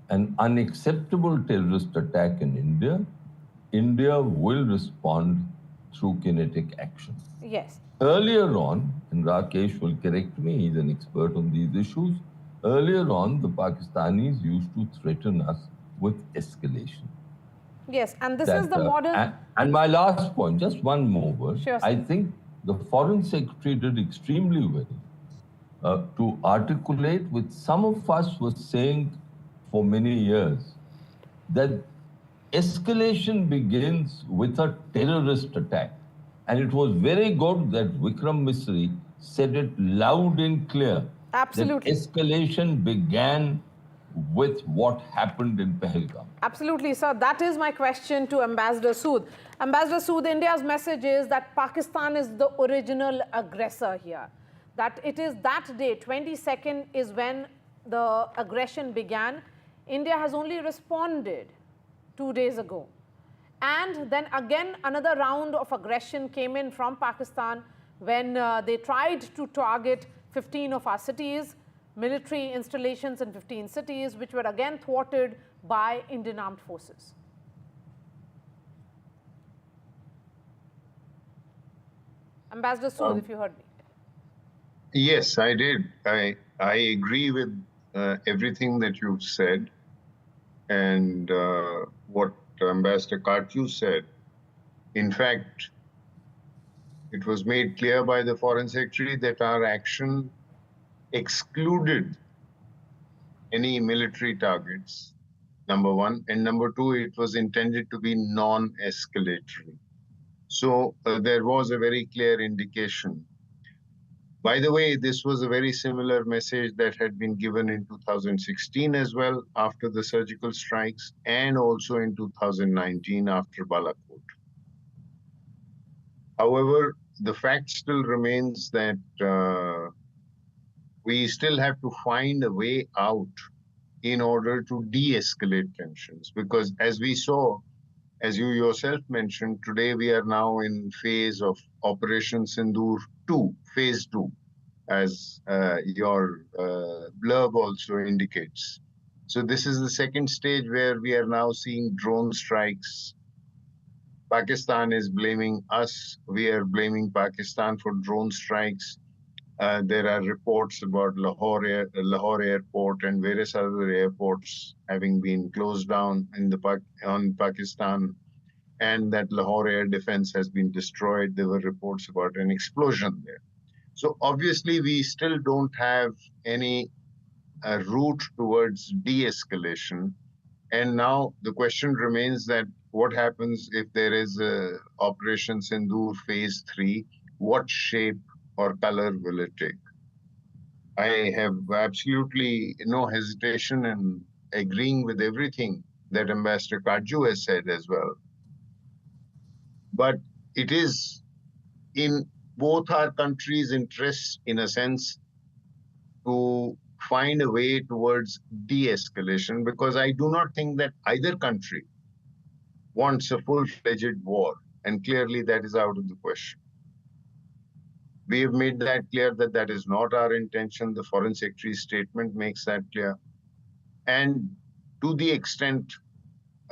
an unacceptable terrorist attack in India, India will respond through kinetic action. Yes. Earlier on, and Rakesh will correct me, he's an expert on these issues, earlier on the Pakistanis used to threaten us with escalation. Yes, and this is the model. And my last point, just one more word. Sure, sir. I think the Foreign Secretary did extremely well to articulate, which some of us were saying for many years, that escalation begins with a terrorist attack. And it was very good that Vikram Misri said it loud and clear. Absolutely. That escalation began with what happened in Pahalgam. Absolutely, sir. That is my question to Ambassador Sood. Ambassador Sood, India's message is that Pakistan is the original aggressor here. That it is that day, 22nd, is when the aggression began. India has only responded 2 days ago. And then again, another round of aggression came in from Pakistan when they tried to target 15 of our cities, military installations in 15 cities, which were again thwarted by Indian armed forces. Ambassador Sood, if you heard me. Yes, I did. I agree with everything that you've said and what Ambassador Kartu said. In fact, it was made clear by the Foreign Secretary that our action excluded any military targets, number one. And number two, it was intended to be non-escalatory. So there was a very clear indication. By the way, this was a very similar message that had been given in 2016 as well, after the surgical strikes, and also in 2019 after Balakot. However, the fact still remains that we still have to find a way out in order to de-escalate tensions. Because as we saw, as you yourself mentioned, today we are now in phase of Operation Sindoor 2, phase 2, as your blurb also indicates. So this is the second stage where we are now seeing drone strikes. Pakistan is blaming us. We are blaming Pakistan for drone strikes. There are reports about Lahore airport and various other airports having been closed down in on Pakistan, and that Lahore air defense has been destroyed. There were reports about an explosion there. So obviously we still don't have any route towards de-escalation. And now the question remains that what happens if there is a Operation Sindoor phase 3? What shape or color will it take? I have absolutely no hesitation in agreeing with everything that Ambassador Kaju has said as well. But it is in both our countries' interests, in a sense, to find a way towards de-escalation, because I do not think that either country wants a full-fledged war, and clearly that is out of the question. We have made that clear that that is not our intention. The Foreign Secretary's statement makes that clear. And to the extent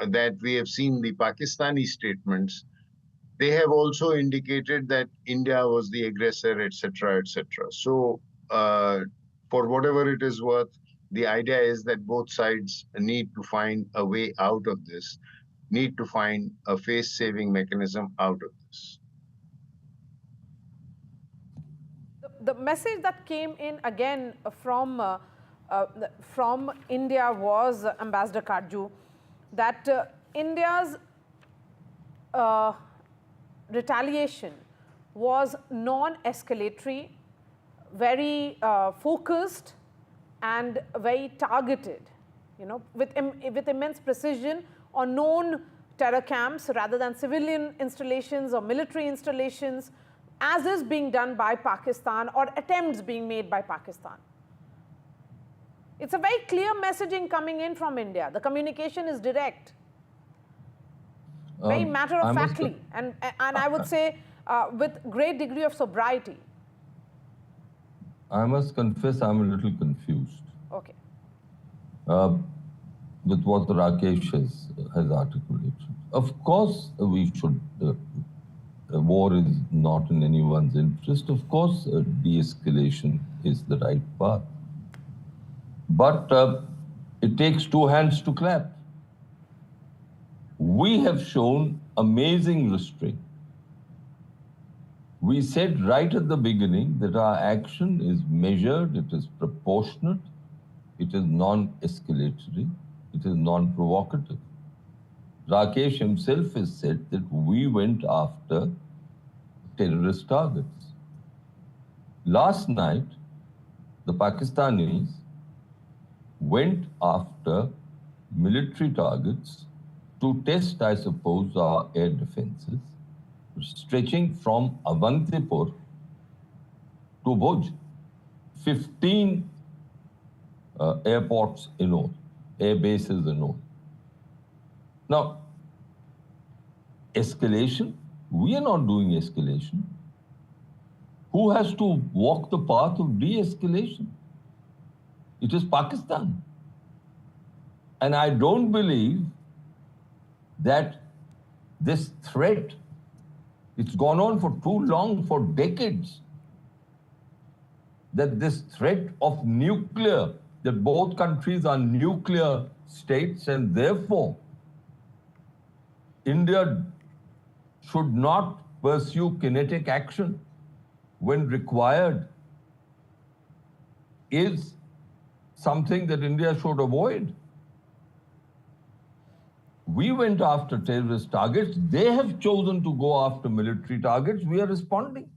that we have seen the Pakistani statements, they have also indicated that India was the aggressor, etc., etc. So for whatever it is worth, the idea is that both sides need to find a way out of this, need to find a face-saving mechanism out of this. The message that came in again from India was, Ambassador Kaju, that India's retaliation was non-escalatory, very focused and very targeted, with immense precision on known terror camps rather than civilian installations or military installations, as is being done by Pakistan or attempts being made by Pakistan. It's a very clear messaging coming in from India. The communication is direct, very matter-of-factly, and I would say with great degree of sobriety. I must confess I'm a little confused. Okay. With what Rakesh has articulated. Of course, we should. War is not in anyone's interest. Of course, de-escalation is the right path. But it takes two hands to clap. We have shown amazing restraint. We said right at the beginning that our action is measured, it is proportionate, it is non-escalatory, it is non-provocative. Rakesh himself has said that we went after terrorist targets. Last night, the Pakistanis went after military targets to test, I suppose, our air defenses, stretching from Avantipur to Bhuj. 15 airports in all, air bases in all. Now, escalation, we are not doing escalation. Who has to walk the path of de-escalation? It is Pakistan. And I don't believe that this threat, it's gone on for too long, for decades, that this threat of nuclear, that both countries are nuclear states, and therefore India should not pursue kinetic action when required is something that India should avoid. We went after terrorist targets. They have chosen to go after military targets. We are responding.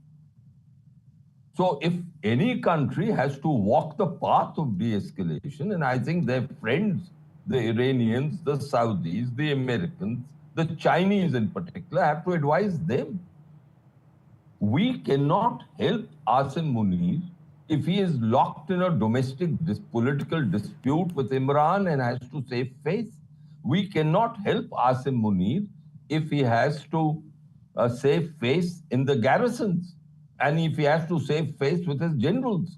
So if any country has to walk the path of de-escalation, and I think their friends, the Iranians, the Saudis, the Americans, the Chinese in particular, have to advise them. We cannot help Asim Munir if he is locked in a domestic political dispute with Imran and has to save face. We cannot help Asim Munir if he has to save face in the garrisons and if he has to save face with his generals.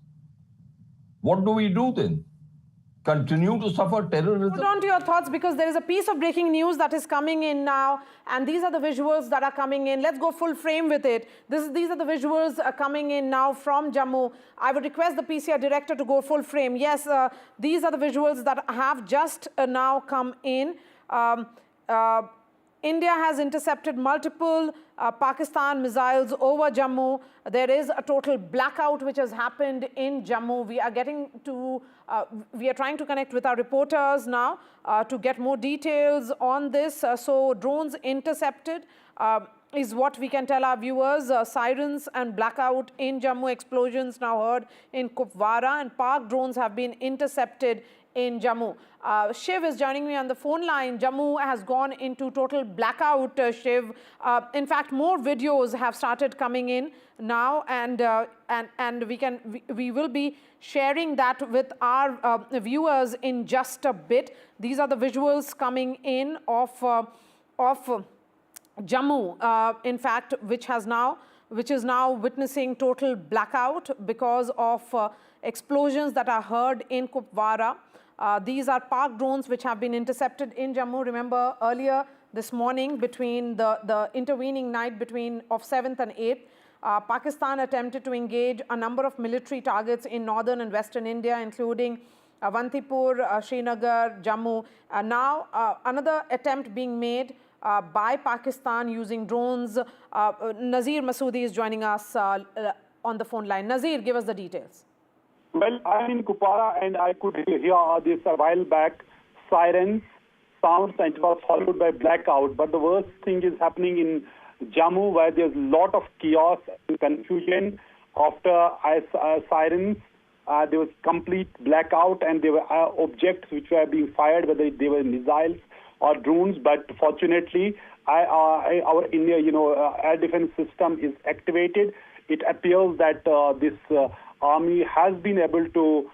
What do we do then? Continue to suffer terrorism? Hold on to your thoughts, because there is a piece of breaking news that is coming in now, and these are the visuals that are coming in. Let's go full frame with it. These are the visuals coming in now from Jammu. I would request the PCR director to go full frame. Yes, these are the visuals that have just now come in. India has intercepted multiple Pakistan missiles over Jammu. There is a total blackout which has happened in Jammu. We are trying to connect with our reporters now to get more details on this. So drones intercepted is what we can tell our viewers. Sirens and blackout in Jammu. Explosions now heard in Kupwara, and Pak drones have been intercepted in Jammu. Shiv is joining me on the phone line. Jammu has gone into total blackout, Shiv. In fact, more videos have started coming in now, and we will be sharing that with our viewers in just a bit. These are the visuals coming in of Jammu, in fact, which is now witnessing total blackout because of explosions that are heard in Kupwara. These are Pak drones which have been intercepted in Jammu. Remember earlier this morning, between the intervening night of 7th and 8th, Pakistan attempted to engage a number of military targets in northern and western India, including Avantipur, Srinagar, Jammu. Now another attempt being made by Pakistan using drones. Nazir Masoodi is joining us on the phone line. Nazir, give us the details. Well, I'm in Kupwara and I could hear this a while back sirens sounds, and it was followed by blackout. But the worst thing is happening in Jammu, where there's a lot of chaos and confusion after sirens. There was complete blackout, and there were objects which were being fired, whether they were missiles or drones. But fortunately, our India, air defense system is activated. It appears that this army has been able to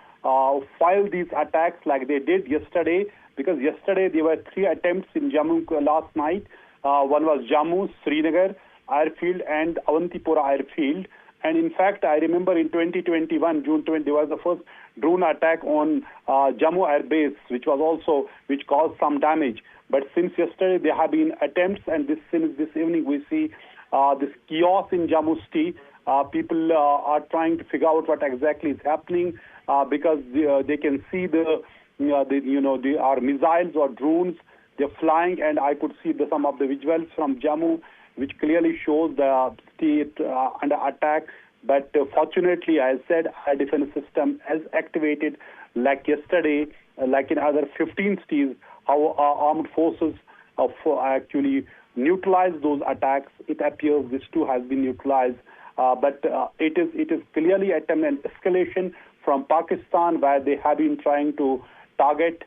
foil these attacks like they did yesterday, because yesterday there were 3 attempts in Jammu last night. One was Jammu, Srinagar airfield and Avantipur airfield. And in fact, I remember in 2021, June 20, there was the first drone attack on Jammu Air Base, which caused some damage. But since yesterday, there have been attempts, and since this evening we see this chaos in Jammu city. People are trying to figure out what exactly is happening because they can see our missiles or drones. They're flying, and I could see some of the visuals from Jammu, which clearly shows the state under attack. But fortunately, as I said, our defense system has activated like yesterday, like in other 15 cities. Our armed forces actually neutralized those attacks. It appears this too has been neutralized. But it is clearly an escalation from Pakistan, where they have been trying to target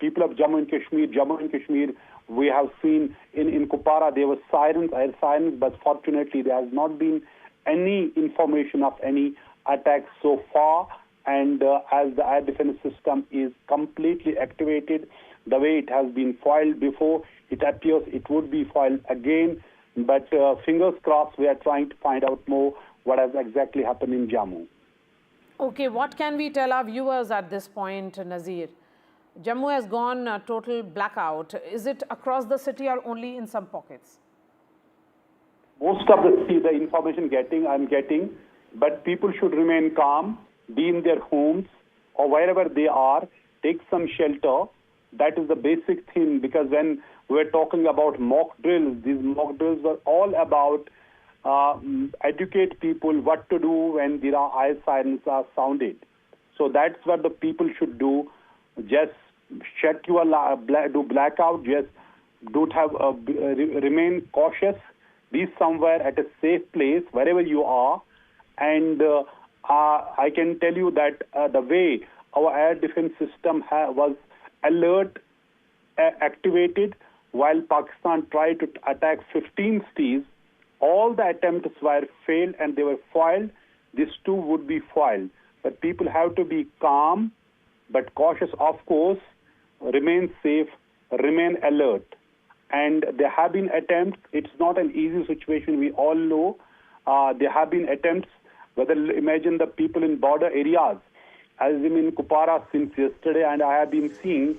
people of Jammu and Kashmir. We have seen in Kupwara there were air sirens, but fortunately there has not been any information of any attacks so far. And as the air defense system is completely activated, the way it has been foiled before, it appears it would be foiled again. But fingers crossed, we are trying to find out more what has exactly happened in Jammu. Okay, what can we tell our viewers at this point, Nazir? Jammu has gone total blackout. Is it across the city or only in some pockets? Most of the city, the information I'm getting, but people should remain calm, be in their homes or wherever they are, take some shelter, That is the basic thing, because when we're talking about mock drills, these mock drills were all about educate people what to do when there are eye sirens are sounded. So that's what the people should do. Just shut your do blackout. Just don't have remain cautious. Be somewhere at a safe place wherever you are. And I can tell you that the way our air defense system was alert, activated, while Pakistan tried to attack 15 cities, all the attempts were failed and they were foiled. These two would be foiled. But people have to be calm, but cautious, of course, remain safe, remain alert. And there have been attempts. It's not an easy situation, we all know. There have been attempts, imagine the people in border areas. As in Kupwara since yesterday, and I have been seeing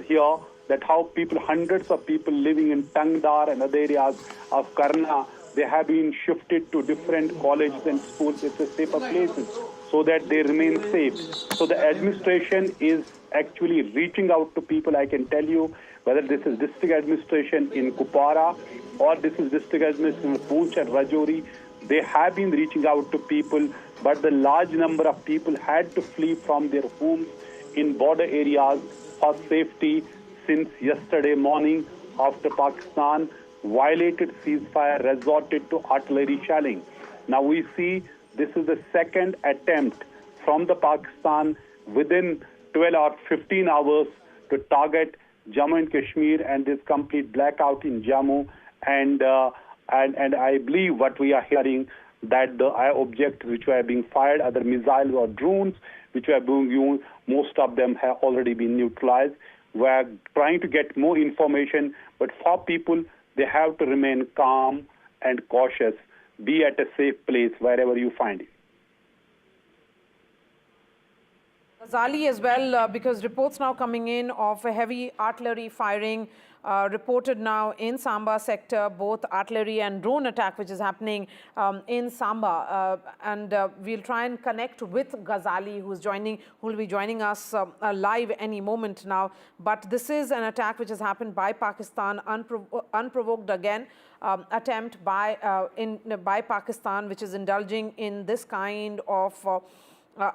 here that how people, hundreds of people living in Tangdar and other areas of Karna, they have been shifted to different colleges and schools. It's a safer places so that they remain safe. So the administration is actually reaching out to people. I can tell you, whether this is district administration in Kupwara or this is district administration in Poonch and Rajouri, they have been reaching out to people, but the large number of people had to flee from their homes in border areas for safety since yesterday morning after Pakistan violated ceasefire, resorted to artillery shelling. Now we see this is the second attempt from the Pakistan within 12 or 15 hours to target Jammu and Kashmir, and this complete blackout in Jammu. And I believe what we are hearing, that the objects which were being fired, other missiles or drones which were being used, most of them have already been neutralized. We are trying to get more information, but for people, they have to remain calm and cautious. Be at a safe place wherever you find it. Ghazali as well, because reports now coming in of a heavy artillery firing reported now in Samba sector, both artillery and drone attack which is happening in Samba. And we'll try and connect with Ghazali, who will be joining us live any moment now. But this is an attack which has happened by Pakistan, unprovoked again. Attempt by Pakistan, which is indulging in this kind of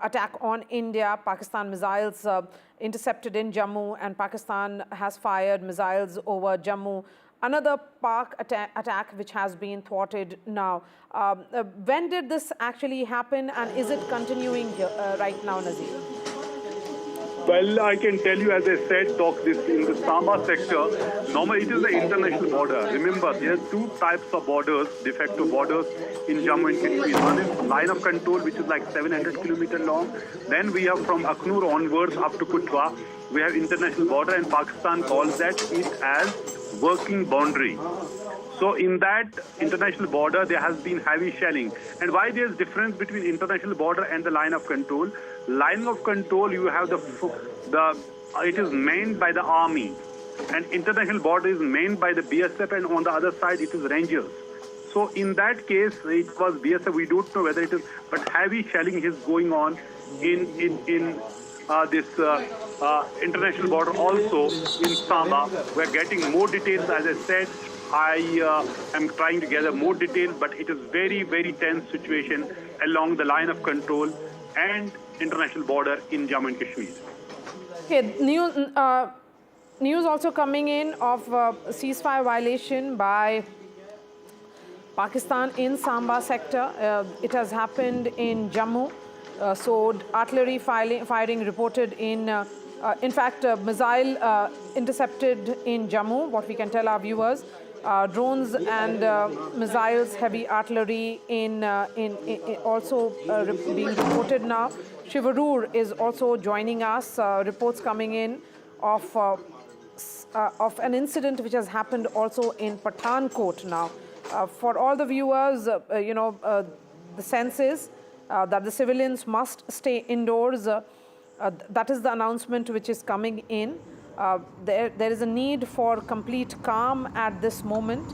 attack on India. Pakistan missiles intercepted in Jammu, and Pakistan has fired missiles over Jammu. Another Pak attack which has been thwarted now. When did this actually happen, and is it continuing right now, Nazir? Well, I can tell you, as I said, this in the Samba sector, normally it is the international border. Remember, there are two types of borders, de facto borders in Jammu and Kashmir. One is line of control, which is like 700 kilometers long. Then we have from Akhnur onwards up to Kutwa, we have international border, and Pakistan calls that it as working boundary. So in that international border, there has been heavy shelling. And why there is difference between international border and the line of control? Line of control, you have it is manned by the army, and international border is manned by the BSF, and on the other side it is Rangers. So in that case, it was BSF. We don't know whether it is, but heavy shelling is going on in this international border also in Samba. We're getting more details, as I said. I am trying to gather more details, but it is very, very tense situation along the line of control and international border in Jammu and Kashmir. Okay, news also coming in of ceasefire violation by Pakistan in Samba sector. It has happened in Jammu. So artillery firing reported in fact, missile intercepted in Jammu, what we can tell our viewers. Drones and missiles, heavy artillery also being reported now. Shivarur is also joining us. Reports coming in of an incident which has happened also in Pathankot now. For all the viewers, the sense is that the civilians must stay indoors. That is the announcement which is coming in. There is a need for complete calm at this moment.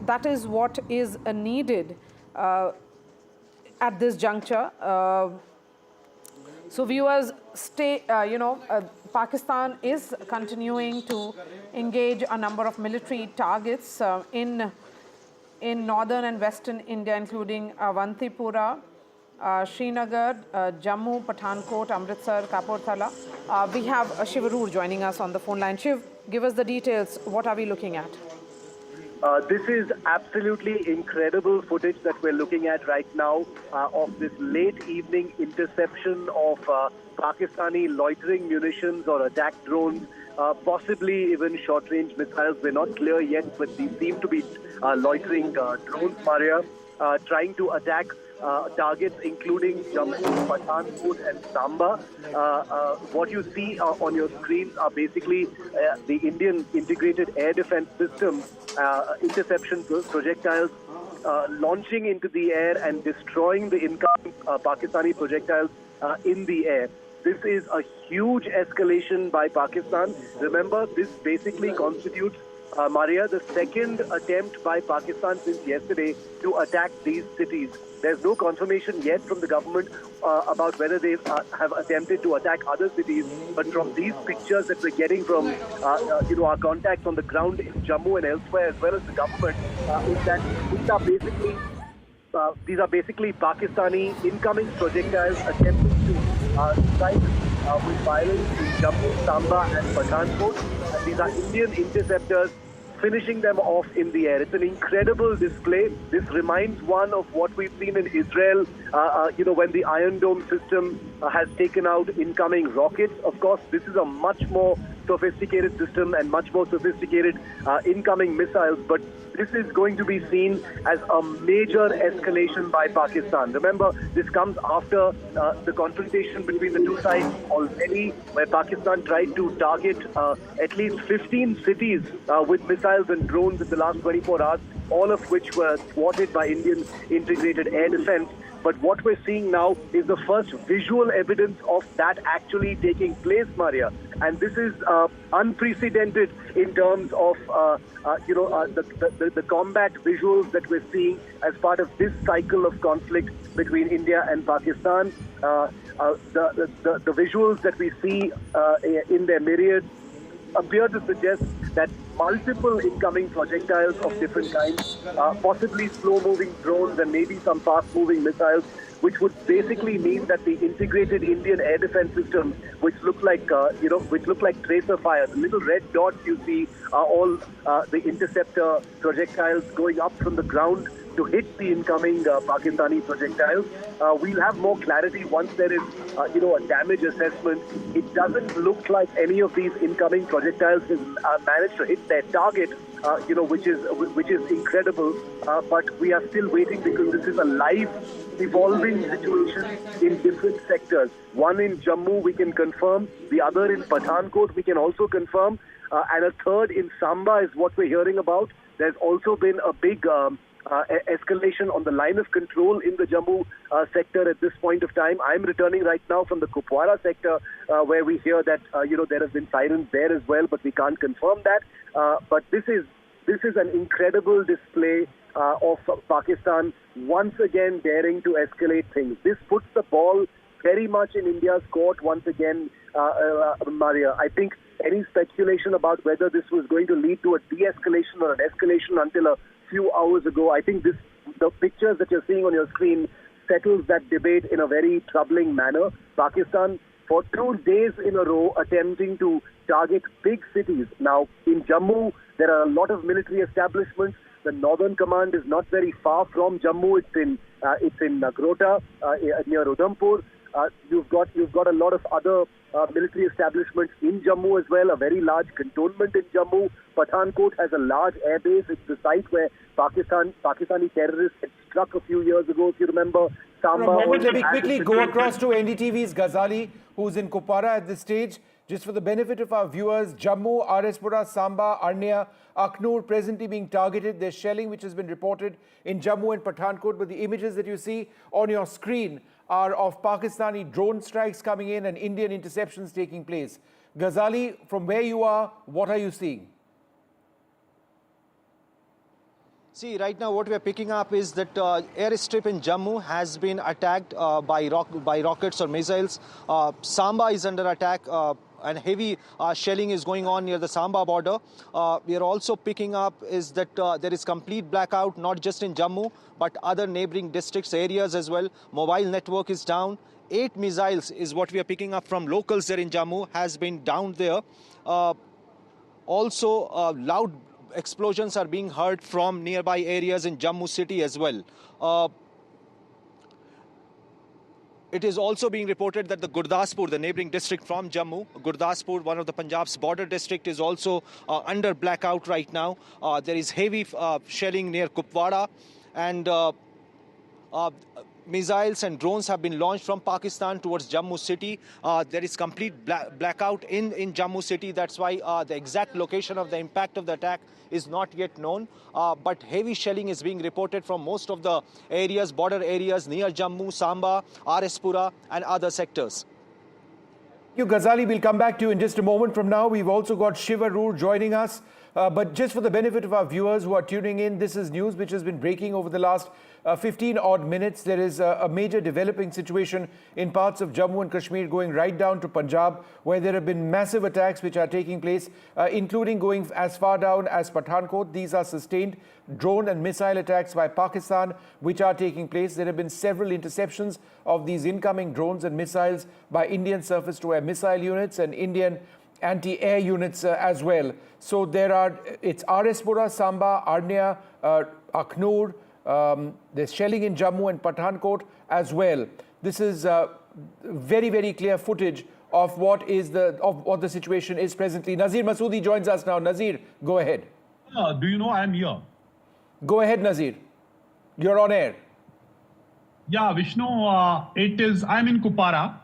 That is what is needed at this juncture. So viewers, stay, Pakistan is continuing to engage a number of military targets in northern and western India, including Avantipura, Srinagar, Jammu, Pathankot, Amritsar, Kapurthala. We have Shivarur joining us on the phone line. Shiv, give us the details. What are we looking at? This is absolutely incredible footage that we're looking at right now of this late evening interception of Pakistani loitering munitions or attack drones, possibly even short-range missiles. We're not clear yet, but these seem to be loitering drones, Maria, trying to attack targets including Jammu, Pathankot and Samba. What you see on your screens are basically the Indian Integrated Air Defense System interception projectiles launching into the air and destroying the incoming Pakistani projectiles in the air. This is a huge escalation by Pakistan. Remember, this basically constitutes, Maria, the second attempt by Pakistan since yesterday to attack these cities. There's no confirmation yet from the government about whether they have attempted to attack other cities, but from these pictures that we're getting from our contacts on the ground in Jammu and elsewhere, as well as the government, is that these are basically Pakistani incoming projectiles attempting to strike with violence in Jammu, Samba and Pathankot. And these are Indian interceptors finishing them off in the air. It's an incredible display. This reminds one of what we've seen in Israel, when the Iron Dome system has taken out incoming rockets. Of course, this is a much more sophisticated system and much more sophisticated incoming missiles, but this is going to be seen as a major escalation by Pakistan. Remember, this comes after the confrontation between the two sides already, where Pakistan tried to target at least 15 cities with missiles and drones in the last 24 hours, all of which were thwarted by Indian integrated air defense. But what we're seeing now is the first visual evidence of that actually taking place, Maria. And this is unprecedented in terms of, the combat visuals that we're seeing as part of this cycle of conflict between India and Pakistan. The visuals that we see in their myriad appear to suggest that multiple incoming projectiles of different kinds, possibly slow-moving drones and maybe some fast-moving missiles, which would basically mean that the integrated Indian air defense system, which look like tracer fire, the little red dots you see are all the interceptor projectiles going up from the ground to hit the incoming Pakistani projectiles. We'll have more clarity once there is, a damage assessment. It doesn't look like any of these incoming projectiles have managed to hit their target, which is incredible. But we are still waiting because this is a live, evolving situation in different sectors. One in Jammu we can confirm, the other in Pathankot we can also confirm, and a third in Samba is what we're hearing about. There's also been a big escalation on the line of control in the Jammu sector at this point of time. I'm returning right now from the Kupwara sector where we hear that there have been sirens there as well, but we can't confirm that. But this is an incredible display of Pakistan once again daring to escalate things. This puts the ball very much in India's court once again, Maria. I think any speculation about whether this was going to lead to a de-escalation or an escalation until a few hours ago, I think the pictures that you're seeing on your screen settles that debate in a very troubling manner. Pakistan, for 2 days in a row, attempting to target big cities. Now, in Jammu, there are a lot of military establishments. The Northern Command is not very far from Jammu. It's in Nagrota, near Udhampur. You've got a lot of other military establishments in Jammu as well, a very large cantonment in Jammu. Pathankot has a large airbase. It's the site where Pakistani terrorists had struck a few years ago, if you remember. Let me quickly go across to NDTV's Ghazali, who's in Kupwara at this stage. Just for the benefit of our viewers, Jammu, Arispura, Samba, Arnia, Akhnur presently being targeted. There's shelling which has been reported in Jammu and Pathankot, but the images that you see on your screen are of Pakistani drone strikes coming in and Indian interceptions taking place. Ghazali, from where you are, what are you seeing? See, right now what we are picking up is that airstrip in Jammu has been attacked by rockets or missiles. Samba is under attack. and heavy shelling is going on near the Samba border. We are also picking up is that there is complete blackout, not just in Jammu, but other neighboring districts, areas as well. Mobile network is down. 8 missiles is what we are picking up from locals there in Jammu, has been down there. Also, loud explosions are being heard from nearby areas in Jammu city as well. It is also being reported that the Gurdaspur, the neighboring district from Jammu, Gurdaspur, one of the Punjab's border district, is also under blackout right now. There is heavy shelling near Kupwara, and missiles and drones have been launched from Pakistan towards Jammu city. There is complete blackout in Jammu city. That's why the exact location of the impact of the attack is not yet known. But heavy shelling is being reported from most of the areas, border areas near Jammu, Samba, Arespura and other sectors. Thank you, Ghazali. We'll come back to you in just a moment from now. We've also got Shiv Arur joining us. But just for the benefit of our viewers who are tuning in, this is news which has been breaking over the last 15 odd minutes. There is a major developing situation in parts of Jammu and Kashmir going right down to Punjab, where there have been massive attacks which are taking place, including going as far down as Pathankot. These are sustained drone and missile attacks by Pakistan which are taking place. There have been several interceptions of these incoming drones and missiles by Indian surface-to-air missile units and Indian anti-air units as well. So there are, it's Arespura, Samba, Arnia, Akhnur. There's shelling in Jammu and Pathankot as well. This is very, very clear footage of what the situation is presently. Nazir Masoodi joins us now. Nazir, go ahead. Do you know I'm here? Go ahead, Nazir. You're on air. Yeah, Vishnu, I'm in Kupwara,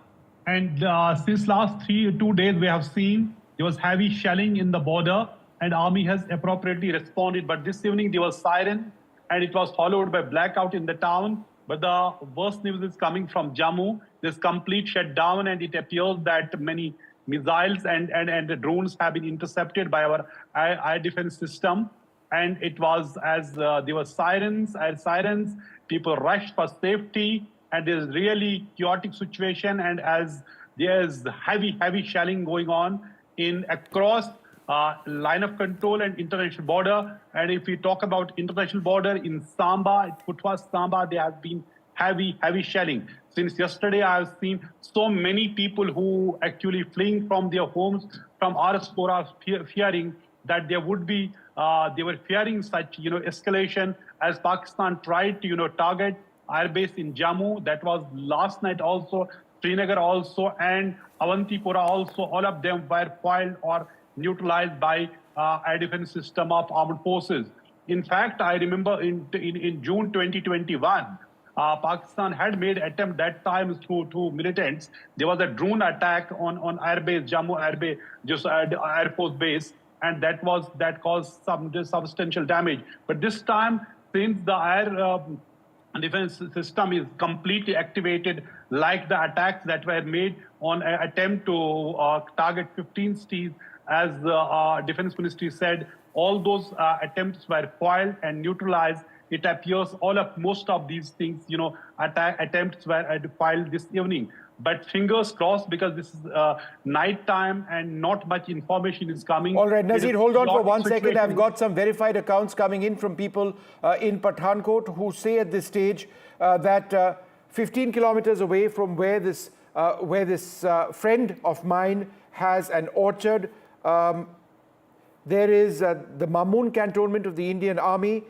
and since last 2 days we have seen there was heavy shelling in the border, and army has appropriately responded. But this evening there was siren, and it was followed by blackout in the town. But the worst news is coming from Jammu. There's complete shutdown, and it appears that many missiles and the drones have been intercepted by our air defense system. And it was as there were sirens, people rushed for safety, and there's really chaotic situation. And as there's heavy shelling going on across line of control and international border. And if we talk about international border in Samba, Samba, there has been heavy shelling. Since yesterday, I have seen so many people who actually fleeing from their homes from Arespura, fearing that there would be, they were fearing such, escalation as Pakistan tried to, target airbase in Jammu. That was last night also, Srinagar also, and Avantipura also. All of them were foiled or neutralized by air defense system of armed forces. In fact, I remember in June 2021, Pakistan had made attempt that time through militants. There was a drone attack on airbase, Jammu airbase, just Air Force base, and that caused some substantial damage. But this time, since the air defense system is completely activated, like the attacks that were made on an attempt to target 15 cities, as the defense ministry said, all those attempts were foiled and neutralized. It appears most of these things, attempts were foiled this evening. But fingers crossed, because this is night time and not much information is coming. All right, Nazir, hold on for 1 second. I've got some verified accounts coming in from people in Pathankot who say at this stage that 15 kilometers away from where this friend of mine has an orchard, there is the Mamoon cantonment of the Indian Army.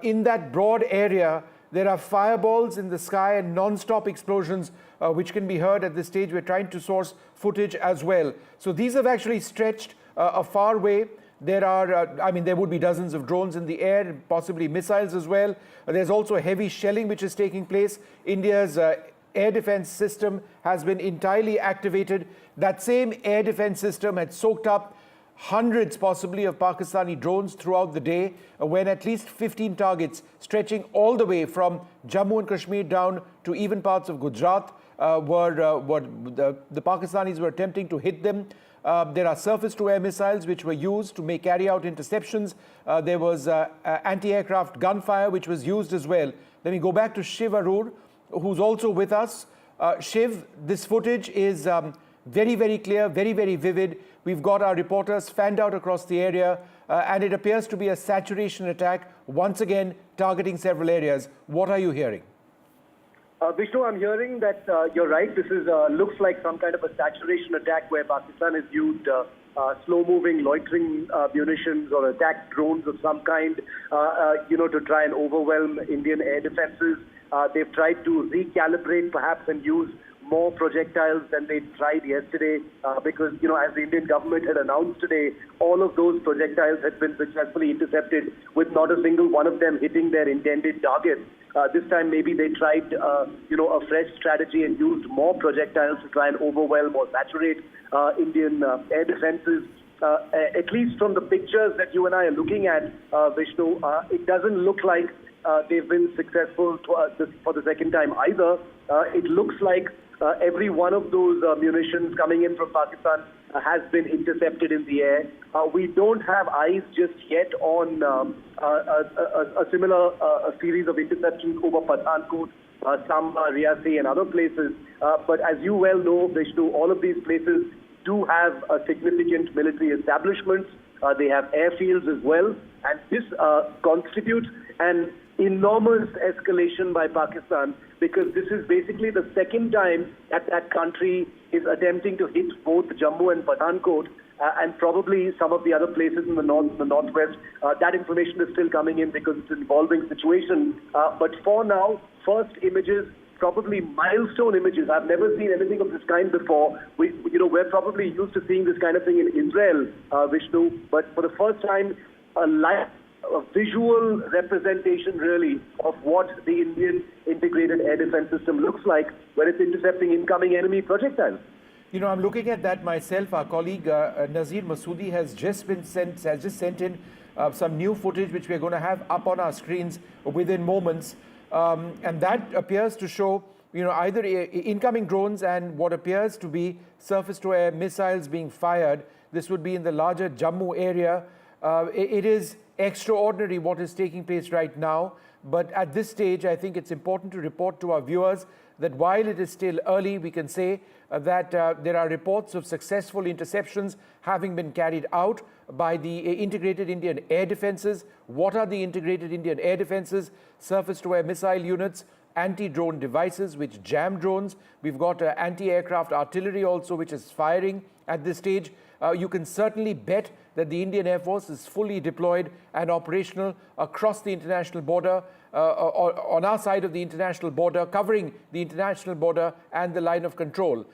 In that broad area, there are fireballs in the sky and non-stop explosions which can be heard at this stage. We're trying to source footage as well. So these have actually stretched a far way. There are, there would be dozens of drones in the air, possibly missiles as well. There's also heavy shelling which is taking place. India's air defense system has been entirely activated. That same air defense system had soaked up hundreds possibly of Pakistani drones throughout the day, when at least 15 targets stretching all the way from Jammu and Kashmir down to even parts of Gujarat the Pakistanis were attempting to hit them. There are surface-to-air missiles which were used to carry out interceptions. There was anti-aircraft gunfire which was used as well. Let me go back to Shiv Arur, who's also with us. Shiv, this footage is Very, very clear, very, very vivid. We've got our reporters fanned out across the area, and it appears to be a saturation attack, once again targeting several areas. What are you hearing? Vishnu, I'm hearing that you're right. This is looks like some kind of a saturation attack where Pakistan has used slow-moving, loitering munitions or attack drones of some kind, to try and overwhelm Indian air defenses. They've tried to recalibrate perhaps and use more projectiles than they tried yesterday because, as the Indian government had announced today, all of those projectiles had been successfully intercepted with not a single one of them hitting their intended target. This time maybe they tried, a fresh strategy and used more projectiles to try and overwhelm or saturate Indian air defenses. At least from the pictures that you and I are looking at, Vishnu, it doesn't look like they've been successful for the second time either. It looks like every one of those munitions coming in from Pakistan has been intercepted in the air. We don't have eyes just yet on a similar series of interceptions over Pathankot, Samba, Riasi and other places. But as you well know, Vishnu, all of these places do have significant military establishments. They have airfields as well. And this constitutes an enormous escalation by Pakistan because this is basically the second time that country is attempting to hit both Jammu and Pathankot and probably some of the other places in the northwest. That information is still coming in because it's an evolving situation. But for now, first images, probably milestone images. I've never seen anything of this kind before. We're probably used to seeing this kind of thing in Israel, Vishnu, but for the first time, a visual representation really of what the Indian integrated air defense system looks like when it's intercepting incoming enemy projectiles. I'm looking at that myself. Our colleague Nazir Masoodi has just sent in some new footage which we're going to have up on our screens within moments, and that appears to show either incoming drones and what appears to be surface-to-air missiles being fired. This would be in the larger Jammu area. It is extraordinary what is taking place right now, but at this stage I think it's important to report to our viewers that while it is still early, we can say that there are reports of successful interceptions having been carried out by the integrated Indian air defenses. What are the integrated Indian air defenses? Surface-to-air missile units, anti-drone devices which jam drones. We've got anti-aircraft artillery also which is firing at this stage. You can certainly bet that the Indian Air Force is fully deployed and operational across the international border, on our side of the international border, covering the international border and the line of control.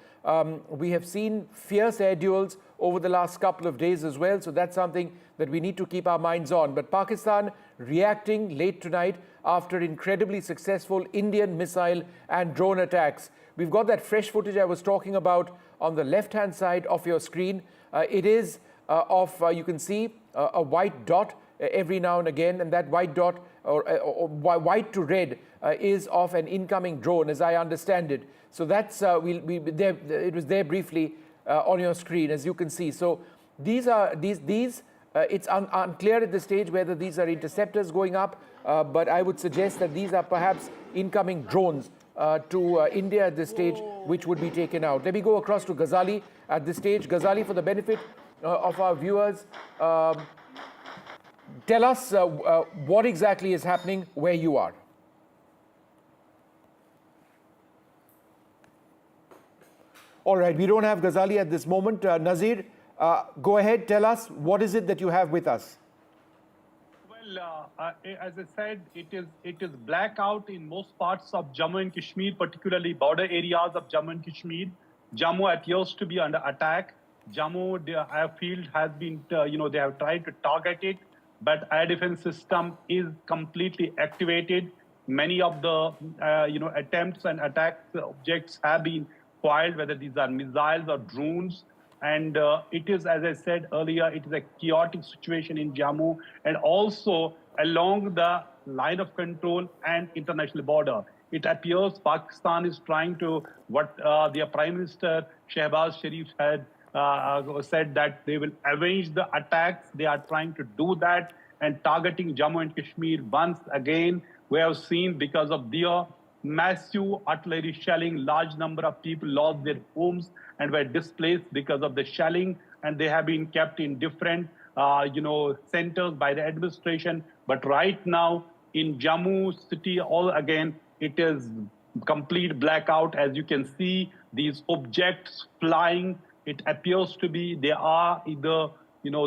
We have seen fierce air duels over the last couple of days as well, so that's something that we need to keep our minds on. But Pakistan reacting late tonight after incredibly successful Indian missile and drone attacks. We've got that fresh footage I was talking about on the left-hand side of your screen. It is you can see a white dot every now and again, and that white dot, or white to red, is of an incoming drone, as I understand it. So that's it was there briefly on your screen, as you can see. So these it's unclear at this stage whether these are interceptors going up, but I would suggest that these are perhaps incoming drones to India at this stage, which would be taken out. Let me go across to Ghazali at this stage. Ghazali, for the benefit of our viewers, tell us what exactly is happening where you are. All right, we don't have Ghazali at this moment. Nazir, go ahead, tell us, what is it that you have with us? Well, as I said, it is blackout in most parts of Jammu and Kashmir, particularly border areas of Jammu and Kashmir. Jammu appears to be under attack. Jammu, the airfield has been, they have tried to target it, but air defense system is completely activated. Many of the, attempts and attack objects have been foiled, whether these are missiles or drones. And it is, as I said earlier, it is a chaotic situation in Jammu and also along the line of control and international border. It appears Pakistan is trying to, what their Prime Minister Shehbaz Sharif had said, that they will avenge the attacks. They are trying to do that and targeting Jammu and Kashmir once again. We have seen because of their massive artillery shelling. Large number of people lost their homes and were displaced because of the shelling, and they have been kept in different centers by the administration. But right now in Jammu city, all again, it is complete blackout. As you can see, these objects flying, it appears to be they are either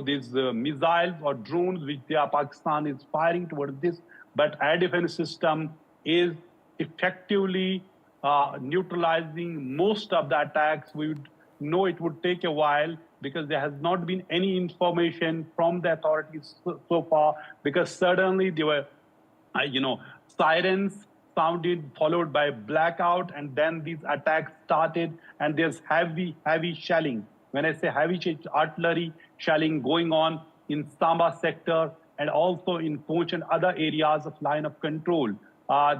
these missiles or drones which Pakistan is firing towards this, but air defense system is effectively neutralizing most of the attacks. We would know it would take a while because there has not been any information from the authorities so far, because suddenly there were sirens sounded, followed by blackout, and then these attacks started, and there's heavy shelling. When I say heavy artillery shelling going on in Samba sector and also in Poonch and other areas of line of control.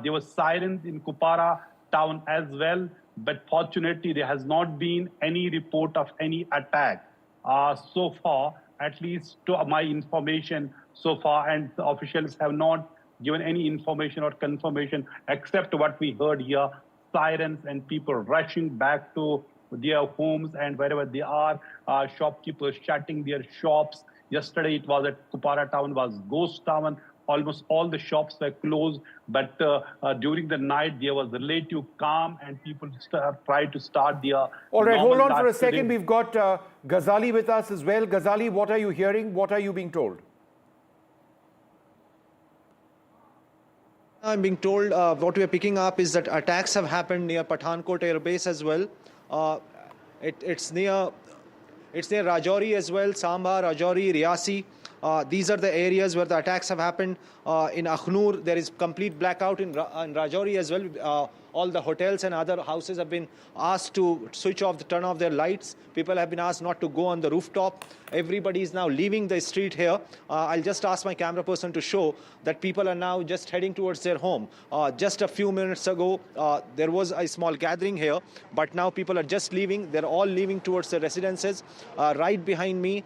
There were sirens in Kupwara town as well, but fortunately there has not been any report of any attack so far, at least to my information so far, and the officials have not given any information or confirmation except what we heard here, sirens and people rushing back to their homes and wherever they are, shopkeepers shutting their shops. Yesterday it was at Kupwara town was ghost town. Almost all the shops were closed, but during the night there was relative calm and people tried to start their All right, hold on for a second. We've got Ghazali with us as well. Ghazali, what are you hearing? What are you being told? I'm being told what we are picking up is that attacks have happened near Pathankot Air Base as well. It's near Rajouri as well, Samba, Rajouri, Riasi. These are the areas where the attacks have happened. In Akhnur, there is complete blackout in Rajouri as well. All the hotels and other houses have been asked to turn off their lights. People have been asked not to go on the rooftop. Everybody is now leaving the street here. I'll just ask my camera person to show that people are now just heading towards their home. Just a few minutes ago, there was a small gathering here, but now people are just leaving. They're all leaving towards their residences. Right behind me,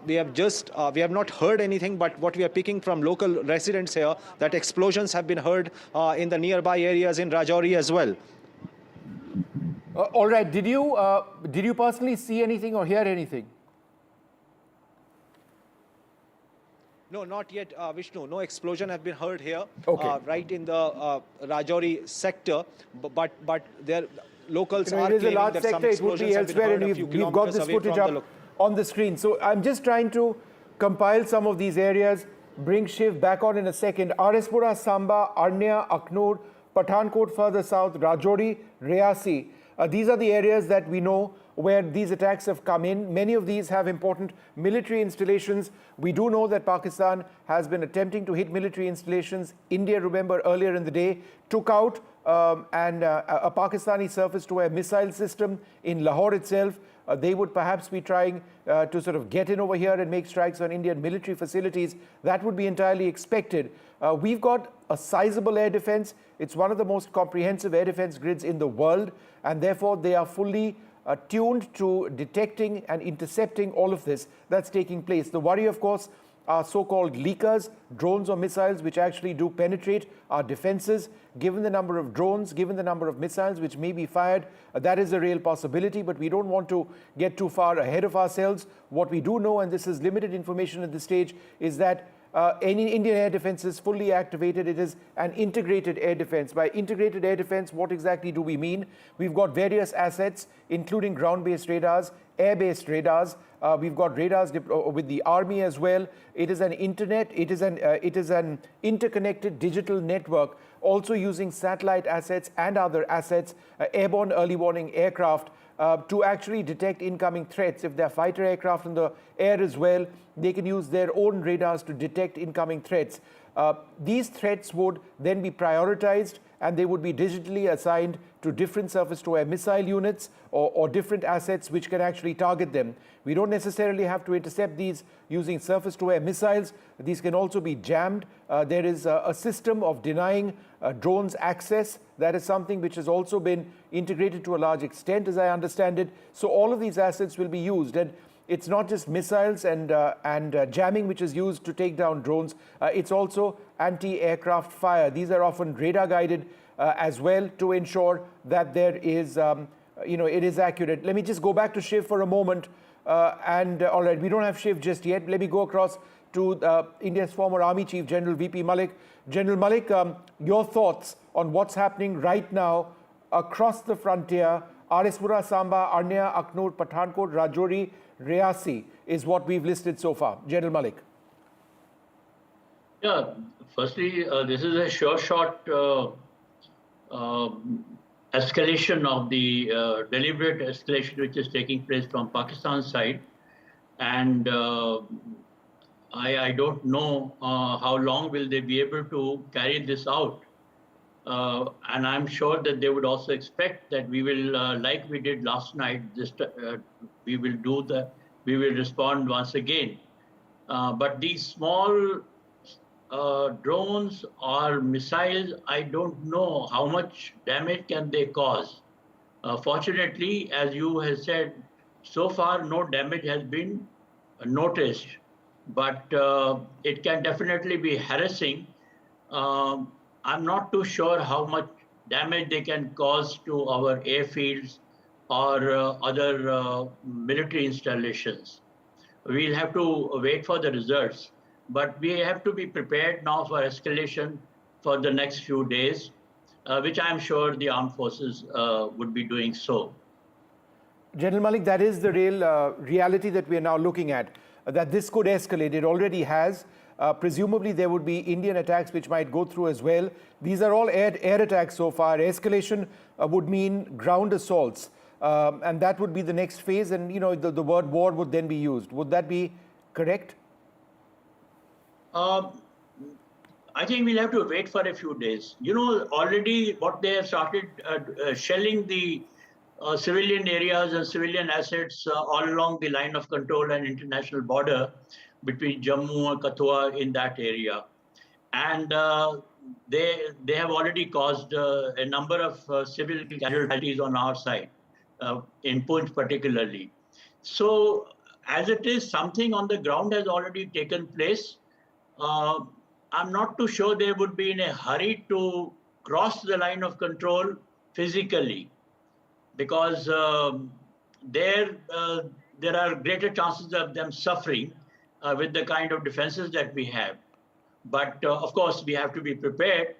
we have not heard anything, but what we are picking from local residents here, that explosions have been heard in the nearby areas in Rajouri as well. All right. Did you personally see anything or hear anything? No, not yet, Vishnu. No explosion have been heard here, okay. Right in the Rajouri sector. But there, locals are it is a claiming large that sector. some explosions have been heard a few we've got this footage up on the screen. So I'm just trying to compile some of these areas. Bring Shiv back on in a second. Arespura, Samba, Arnia, Akhnur, Pathankot further south, Rajouri, Riasi. These are the areas that we know where these attacks have come in. Many of these have important military installations. We do know that Pakistan has been attempting to hit military installations. India, remember, earlier in the day, took out a Pakistani surface-to-air missile system in Lahore itself. They would perhaps be trying to sort of get in over here and make strikes on Indian military facilities. That would be entirely expected. We've got a sizable air defense. It's one of the most comprehensive air defense grids in the world, and therefore they are fully tuned to detecting and intercepting all of this that's taking place. The worry, of course, are so-called leakers, drones or missiles which actually do penetrate our defenses. Given the number of drones, given the number of missiles which may be fired, that is a real possibility, but we don't want to get too far ahead of ourselves. What we do know, and this is limited information at this stage, is that any Indian air defense is fully activated. It is an integrated air defense. By integrated air defense, what exactly do we mean? We've got various assets, including ground-based radars, air-based radars. We've got radars with the army as well. It is an internet. It is an interconnected digital network, also using satellite assets and other assets, airborne early warning aircraft, to actually detect incoming threats. If they're fighter aircraft in the air as well, they can use their own radars to detect incoming threats. These threats would then be prioritized, and they would be digitally assigned to different surface-to-air missile units or different assets which can actually target them. We don't necessarily have to intercept these using surface-to-air missiles. These can also be jammed. There is a system of denying drones access. That is something which has also been integrated to a large extent, as I understand it. So all of these assets will be used. And it's not just missiles and jamming which is used to take down drones. It's also anti-aircraft fire. These are often radar-guided as well to ensure that there is, it is accurate. Let me just go back to Shiv for a moment. All right, we don't have Shiv just yet. Let me go across to India's former Army Chief, General VP Malik. General Malik, your thoughts on what's happening right now across the frontier. Arispura, Samba, Arnia, Aknoor, Pathankot, Rajouri, Reasi is what we've listed so far. General Malik. Yeah, firstly, this is a sure shot escalation of the deliberate escalation which is taking place from Pakistan's side. And I don't know how long will they be able to carry this out. And I'm sure that they would also expect that we will, like we did last night, we will respond once again. But these small drones or missiles, I don't know how much damage can they cause. Fortunately, as you have said, so far no damage has been noticed, but it can definitely be harassing. I'm not too sure how much damage they can cause to our airfields or other military installations. We'll have to wait for the results. But we have to be prepared now for escalation for the next few days, which I'm sure the armed forces would be doing so. General Malik, that is the real reality that we are now looking at, that this could escalate. It already has. Presumably, there would be Indian attacks which might go through as well. These are all air attacks so far. Escalation would mean ground assaults. And that would be the next phase. And, the word war would then be used. Would that be correct? I think we'll have to wait for a few days. Already what they have started shelling the civilian areas and civilian assets all along the line of control and international border between Jammu and Kathua in that area. And they have already caused a number of civil casualties on our side, in Poonch particularly. So as it is, something on the ground has already taken place. I'm not too sure they would be in a hurry to cross the line of control physically, because there are greater chances of them suffering with the kind of defenses that we have. But of course, we have to be prepared,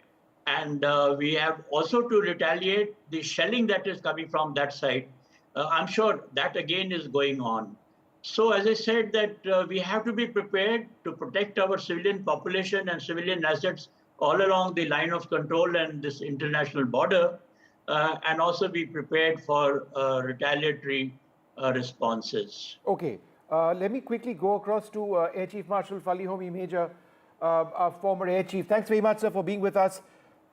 and we have also to retaliate the shelling that is coming from that side. I'm sure that again is going on. So as I said, that we have to be prepared to protect our civilian population and civilian assets all along the line of control and this international border, and also be prepared for retaliatory responses. Okay. Let me quickly go across to Air Chief Marshal Falihomi Major, our former Air Chief. Thanks very much, sir, for being with us.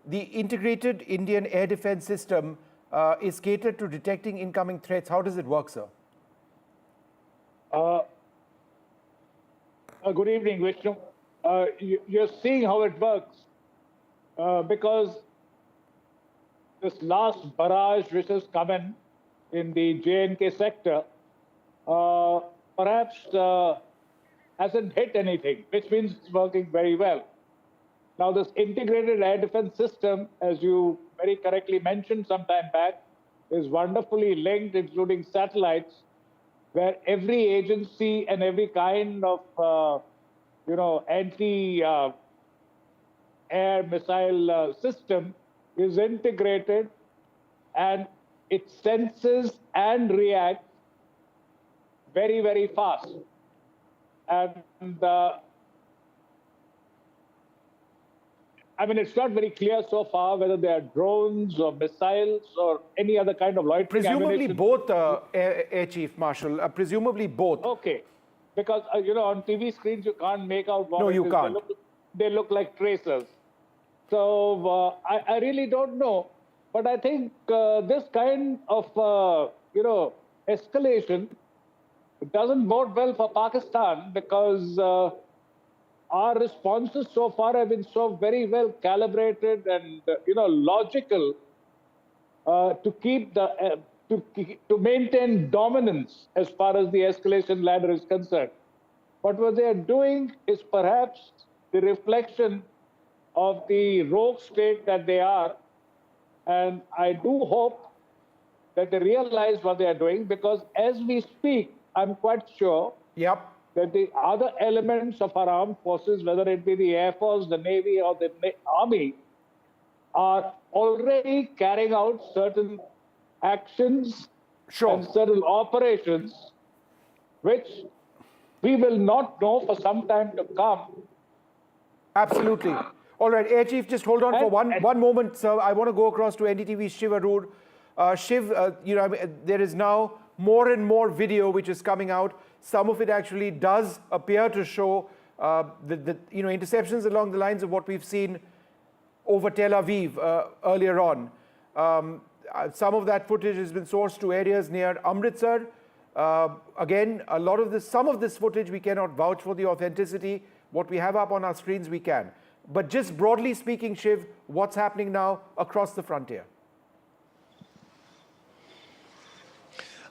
The integrated Indian air defense system is catered to detecting incoming threats. How does it work, sir? Good evening, Vishnu. You're seeing how it works because this last barrage which has come in the J&K sector perhaps hasn't hit anything, which means it's working very well. Now, this integrated air defense system, as you very correctly mentioned some time back, is wonderfully linked, including satellites, where every agency and every kind of, anti-air missile system is integrated, and it senses and reacts very, very fast. And it's not very clear so far whether they are drones or missiles or any other kind of loitering presumably ammunition. Both, Air Chief Marshal. Presumably both. Okay. Because, on TV screens, you can't make out what No, it you is. can't. They look like tracers. So I really don't know. But I think this kind of, escalation doesn't bode well for Pakistan, because our responses so far have been so very well calibrated and, logical to keep the to maintain dominance as far as the escalation ladder is concerned. But what they are doing is perhaps the reflection of the rogue state that they are, And I do hope that they realize what they are doing, because as we speak, I'm quite sure that the other elements of our armed forces, whether it be the Air Force, the Navy, or the Army, are already carrying out certain actions and certain operations which we will not know for some time to come. Absolutely. All right, Air Chief, just hold on for one moment, sir. I want to go across to NDTV's Shiv Arur. Shiv, there is now more and more video which is coming out. Some of it actually does appear to show the interceptions along the lines of what we've seen over Tel Aviv earlier on. Some of that footage has been sourced to areas near Amritsar. Again, some of this footage we cannot vouch for the authenticity. What we have up on our screens, we can. But just broadly speaking, Shiv, what's happening now across the frontier?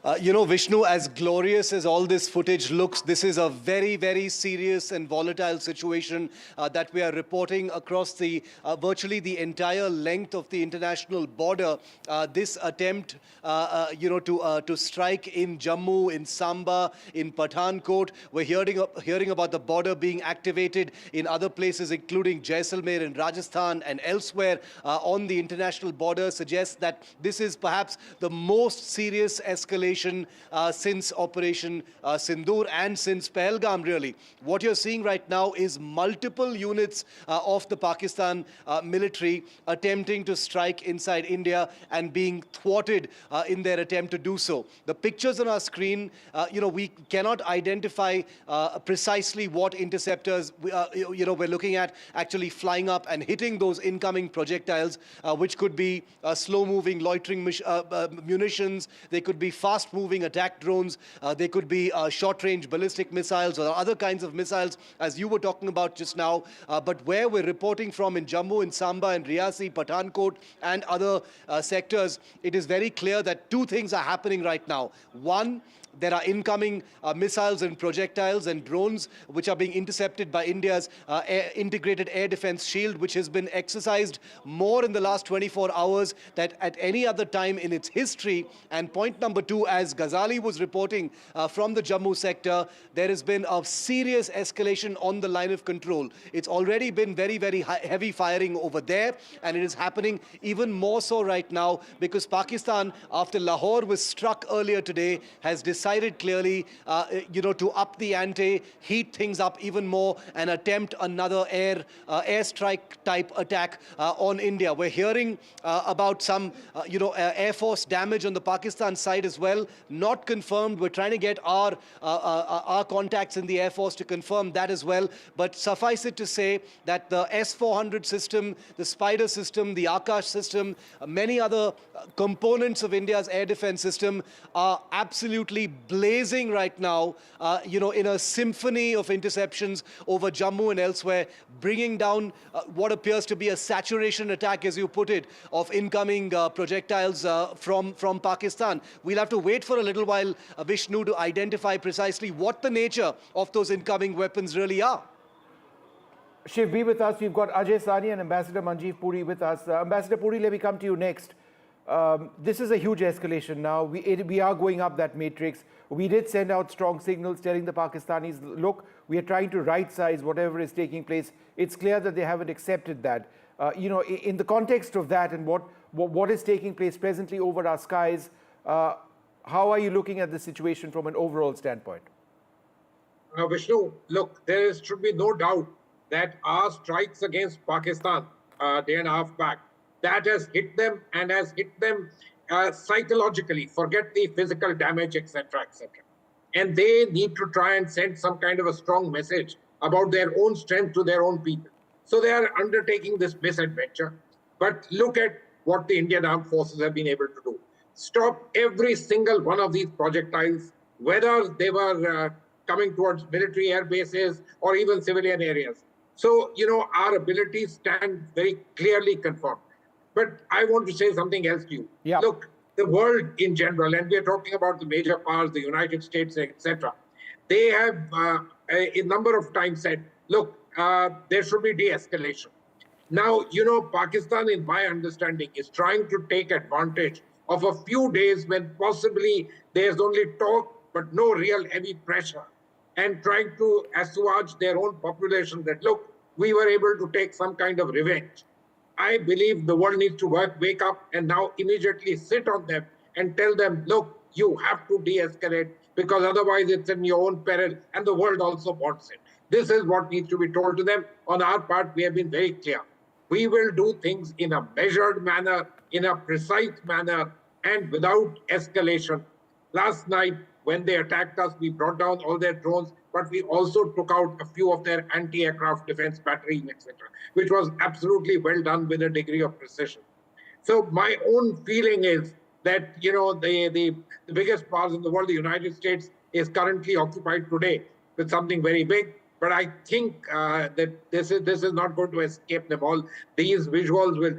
Vishnu, as glorious as all this footage looks, this is a very, very serious and volatile situation that we are reporting across the virtually the entire length of the international border. This attempt, to strike in Jammu, in Samba, in Pathankot. We're hearing about the border being activated in other places, including Jaisalmer in Rajasthan and elsewhere on the international border, suggests that this is perhaps the most serious escalation since Operation Sindoor and since Pahalgam, really. What you're seeing right now is multiple units of the Pakistan military attempting to strike inside India and being thwarted in their attempt to do so. The pictures on our screen, we cannot identify precisely what interceptors we're looking at actually flying up and hitting those incoming projectiles, which could be slow-moving loitering munitions, they could be fast-moving attack drones, they could be short-range ballistic missiles or other kinds of missiles, as you were talking about just now. But where we're reporting from in Jammu, in Samba, in Riyasi, Pathankot, and other sectors, it is very clear that two things are happening right now. One, there are incoming missiles and projectiles and drones which are being intercepted by India's integrated air defense shield, which has been exercised more in the last 24 hours than at any other time in its history. And point number two, as Ghazali was reporting from the Jammu sector, there has been a serious escalation on the line of control. It's already been very, very heavy firing over there, and it is happening even more so right now because Pakistan, after Lahore was struck earlier today, has decided clearly, to up the ante, heat things up even more, and attempt another airstrike type attack on India. We're hearing about some, Air Force damage on the Pakistan side as well, not confirmed. We're trying to get our contacts in the Air Force to confirm that as well. But suffice it to say that the S-400 system, the Spider system, the Akash system, many other components of India's air defense system are absolutely blazing right now, in a symphony of interceptions over Jammu and elsewhere, bringing down what appears to be a saturation attack, as you put it, of incoming projectiles from Pakistan. We'll have to wait for a little while, Vishnu, to identify precisely what the nature of those incoming weapons really are. Shiv, be with us. We've got Ajay Sani and Ambassador Manjeev Puri with us. Ambassador Puri, let me come to you next. This is a huge escalation now. We are going up that matrix. We did send out strong signals telling the Pakistanis, look, we are trying to right-size whatever is taking place. It's clear that they haven't accepted that. In the context of that and what is taking place presently over our skies, how are you looking at the situation from an overall standpoint? Vishnu, look, there should be no doubt that our strikes against Pakistan day and a half back, that has hit them and has hit them psychologically, forget the physical damage, etc., etc. And they need to try and send some kind of a strong message about their own strength to their own people. So they are undertaking this misadventure. But look at what the Indian Armed Forces have been able to do. Stop every single one of these projectiles, whether they were coming towards military air bases or even civilian areas. So, our abilities stand very clearly confirmed. But I want to say something else to you. Yeah. Look, the world in general, and we are talking about the major powers, the United States, etc., they have a number of times said, look, there should be de-escalation. Now, Pakistan, in my understanding, is trying to take advantage of a few days when possibly there's only talk but no real heavy pressure, and trying to assuage their own population that, look, we were able to take some kind of revenge. I believe the world needs to wake up and now immediately sit on them and tell them, look, you have to de-escalate because otherwise it's in your own peril, and the world also wants it. This is what needs to be told to them. On our part, we have been very clear. We will do things in a measured manner, in a precise manner, and without escalation. Last night, when they attacked us, we brought down all their drones, but we also took out a few of their anti-aircraft defense batteries, etc., which was absolutely well done with a degree of precision. So my own feeling is that, the biggest powers in the world, the United States, is currently occupied today with something very big. But I think that this is not going to escape them all. These visuals will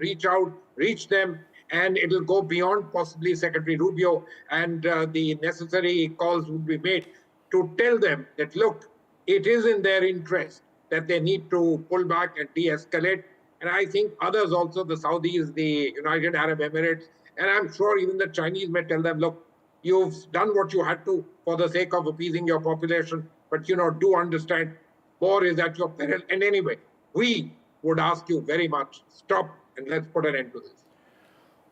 reach them, and it will go beyond possibly Secretary Rubio, and the necessary calls will be made to tell them that, look, it is in their interest that they need to pull back and de-escalate. And I think others also, the Saudis, the United Arab Emirates, and I'm sure even the Chinese may tell them, look, you've done what you had to for the sake of appeasing your population, but, do understand war is at your peril. And anyway, we would ask you very much, stop and let's put an end to this.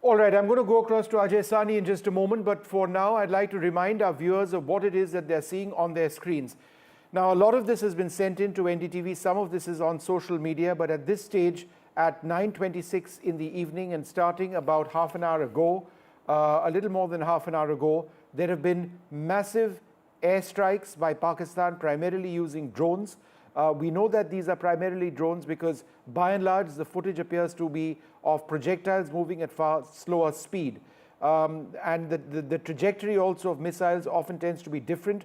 All right, I'm going to go across to Ajay Sani in just a moment, but for now, I'd like to remind our viewers of what it is that they're seeing on their screens. Now, a lot of this has been sent in to NDTV. Some of this is on social media, but at this stage, at 9:26 in the evening and starting about half an hour ago, a little more than half an hour ago, there have been massive airstrikes by Pakistan, primarily using drones. We know that these are primarily drones because, by and large, the footage appears to be of projectiles moving at far slower speed. And the trajectory also of missiles often tends to be different.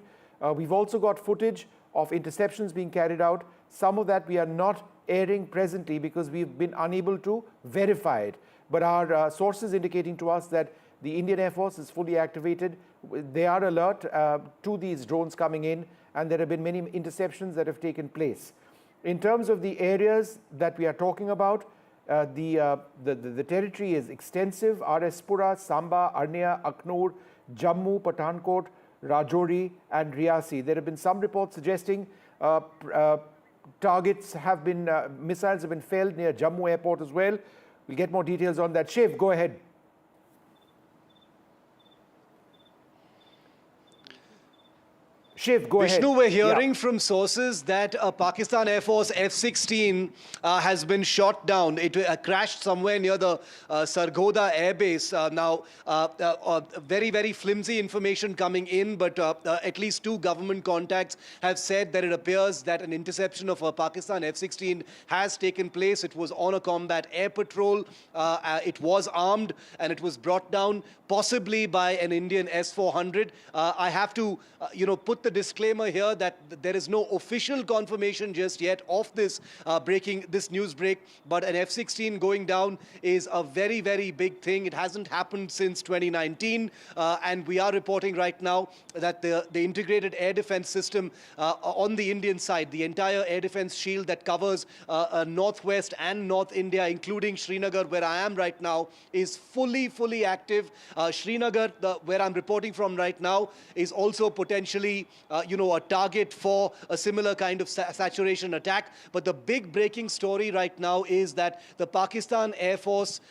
We've also got footage of interceptions being carried out. Some of that we are not airing presently because we've been unable to verify it. But our sources indicating to us that the Indian Air Force is fully activated. They are alert to these drones coming in, and there have been many interceptions that have taken place. In terms of the areas that we are talking about, the territory is extensive. Rallispura, Samba, Arnia, Aknoor, Jammu, Pathankot, Rajouri and Riyasi. There have been some reports suggesting targets have been, missiles have been felled near Jammu airport as well. We'll get more details on that. Shiv, go ahead. Shiv, go ahead. Vishnu, we're hearing from sources that a Pakistan Air Force F-16 has been shot down. It crashed somewhere near the Sargodha Air Base. Now, very, very flimsy information coming in, but at least two government contacts have said that it appears that an interception of a Pakistan F-16 has taken place. It was on a combat air patrol. It was armed, and it was brought down possibly by an Indian S-400. I have to, put the disclaimer here that there is no official confirmation just yet of this this news break, but an F-16 going down is a very, very big thing. It hasn't happened since 2019, and we are reporting right now that the integrated air defense system on the Indian side, the entire air defense shield that covers northwest and North India, including Srinagar, where I am right now, is fully active. Srinagar, where I'm reporting from right now, is also potentially a target for a similar kind of saturation attack. But the big breaking story right now is that the Pakistan Air Force,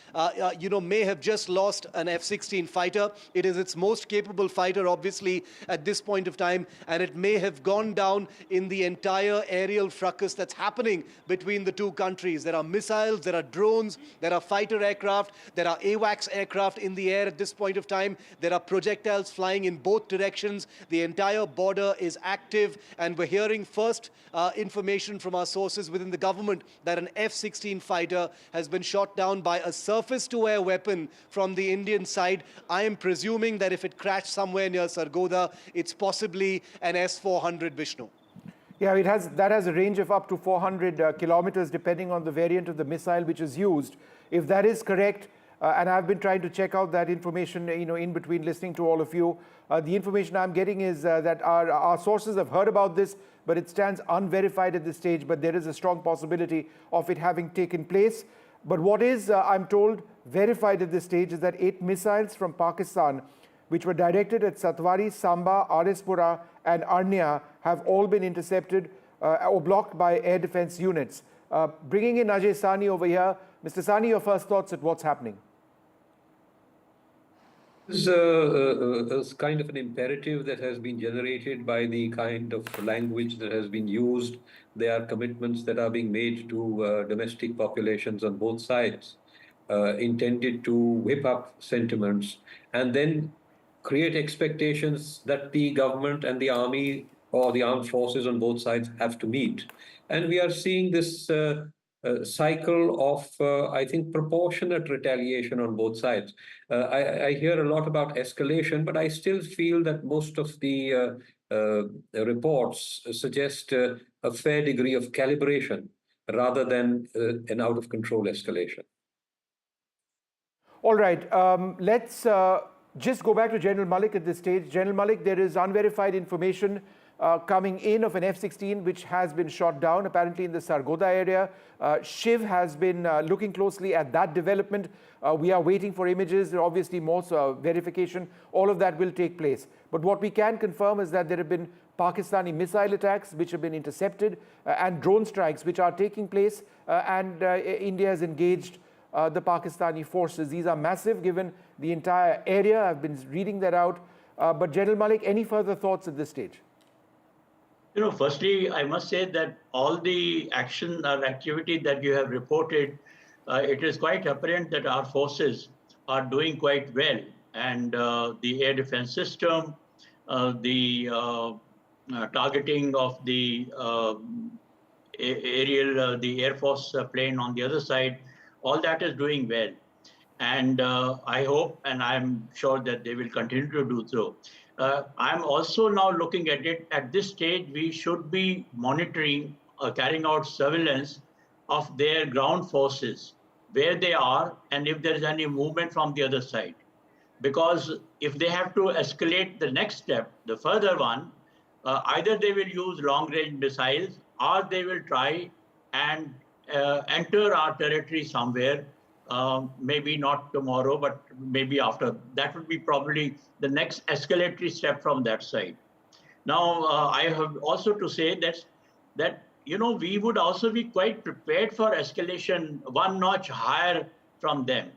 may have just lost an F-16 fighter. It is its most capable fighter, obviously, at this point of time, and it may have gone down in the entire aerial fracas that's happening between the two countries. There are missiles, there are drones, there are fighter aircraft, there are AWACS aircraft in the air at this point of time. There are projectiles flying in both directions. The entire border is active, and we're hearing first information from our sources within the government that an F-16 fighter has been shot down by a surface-to-air weapon from the Indian side. I am presuming that if it crashed somewhere near Sargodha, it's possibly an S-400, Vishnu. Yeah, that has a range of up to 400 kilometers, depending on the variant of the missile which is used. If that is correct, and I've been trying to check out that information, in between listening to all of you. The information I'm getting is that our sources have heard about this, but it stands unverified at this stage, but there is a strong possibility of it having taken place. But what is, I'm told, verified at this stage is that 8 missiles from Pakistan, which were directed at Satwari, Samba, Arispura, and Arnia, have all been intercepted or blocked by air defense units. Bringing in Ajay Sani over here. Mr. Sani, your first thoughts at what's happening? This is kind of an imperative that has been generated by the kind of language that has been used. There are commitments that are being made to domestic populations on both sides, intended to whip up sentiments and then create expectations that the government and the army or the armed forces on both sides have to meet. And we are seeing this cycle of, I think, proportionate retaliation on both sides. I hear a lot about escalation, but I still feel that most of the reports suggest a fair degree of calibration rather than an out-of-control escalation. All right, let's just go back to General Malik at this stage. General Malik, there is unverified information coming in of an F-16 which has been shot down, apparently in the Sargodha area. Shiv has been looking closely at that development. We are waiting for images, obviously more verification. All of that will take place. But what we can confirm is that there have been Pakistani missile attacks which have been intercepted and drone strikes which are taking place, and India has engaged the Pakistani forces. These are massive given the entire area. I've been reading that out. But General Malik, any further thoughts at this stage? Firstly, I must say that all the action or activity that you have reported, it is quite apparent that our forces are doing quite well. And the air defense system, the targeting of the aerial, the Air Force plane on the other side, all that is doing well. And I hope and I'm sure that they will continue to do so. I'm also now looking at it. At this stage, we should be monitoring, carrying out surveillance of their ground forces, where they are, and if there is any movement from the other side. Because if they have to escalate the next step, the further one, either they will use long-range missiles or they will try and enter our territory somewhere. Maybe not tomorrow, but maybe after. That would be probably the next escalatory step from that side. Now, I have also to say that we would also be quite prepared for escalation one notch higher from them,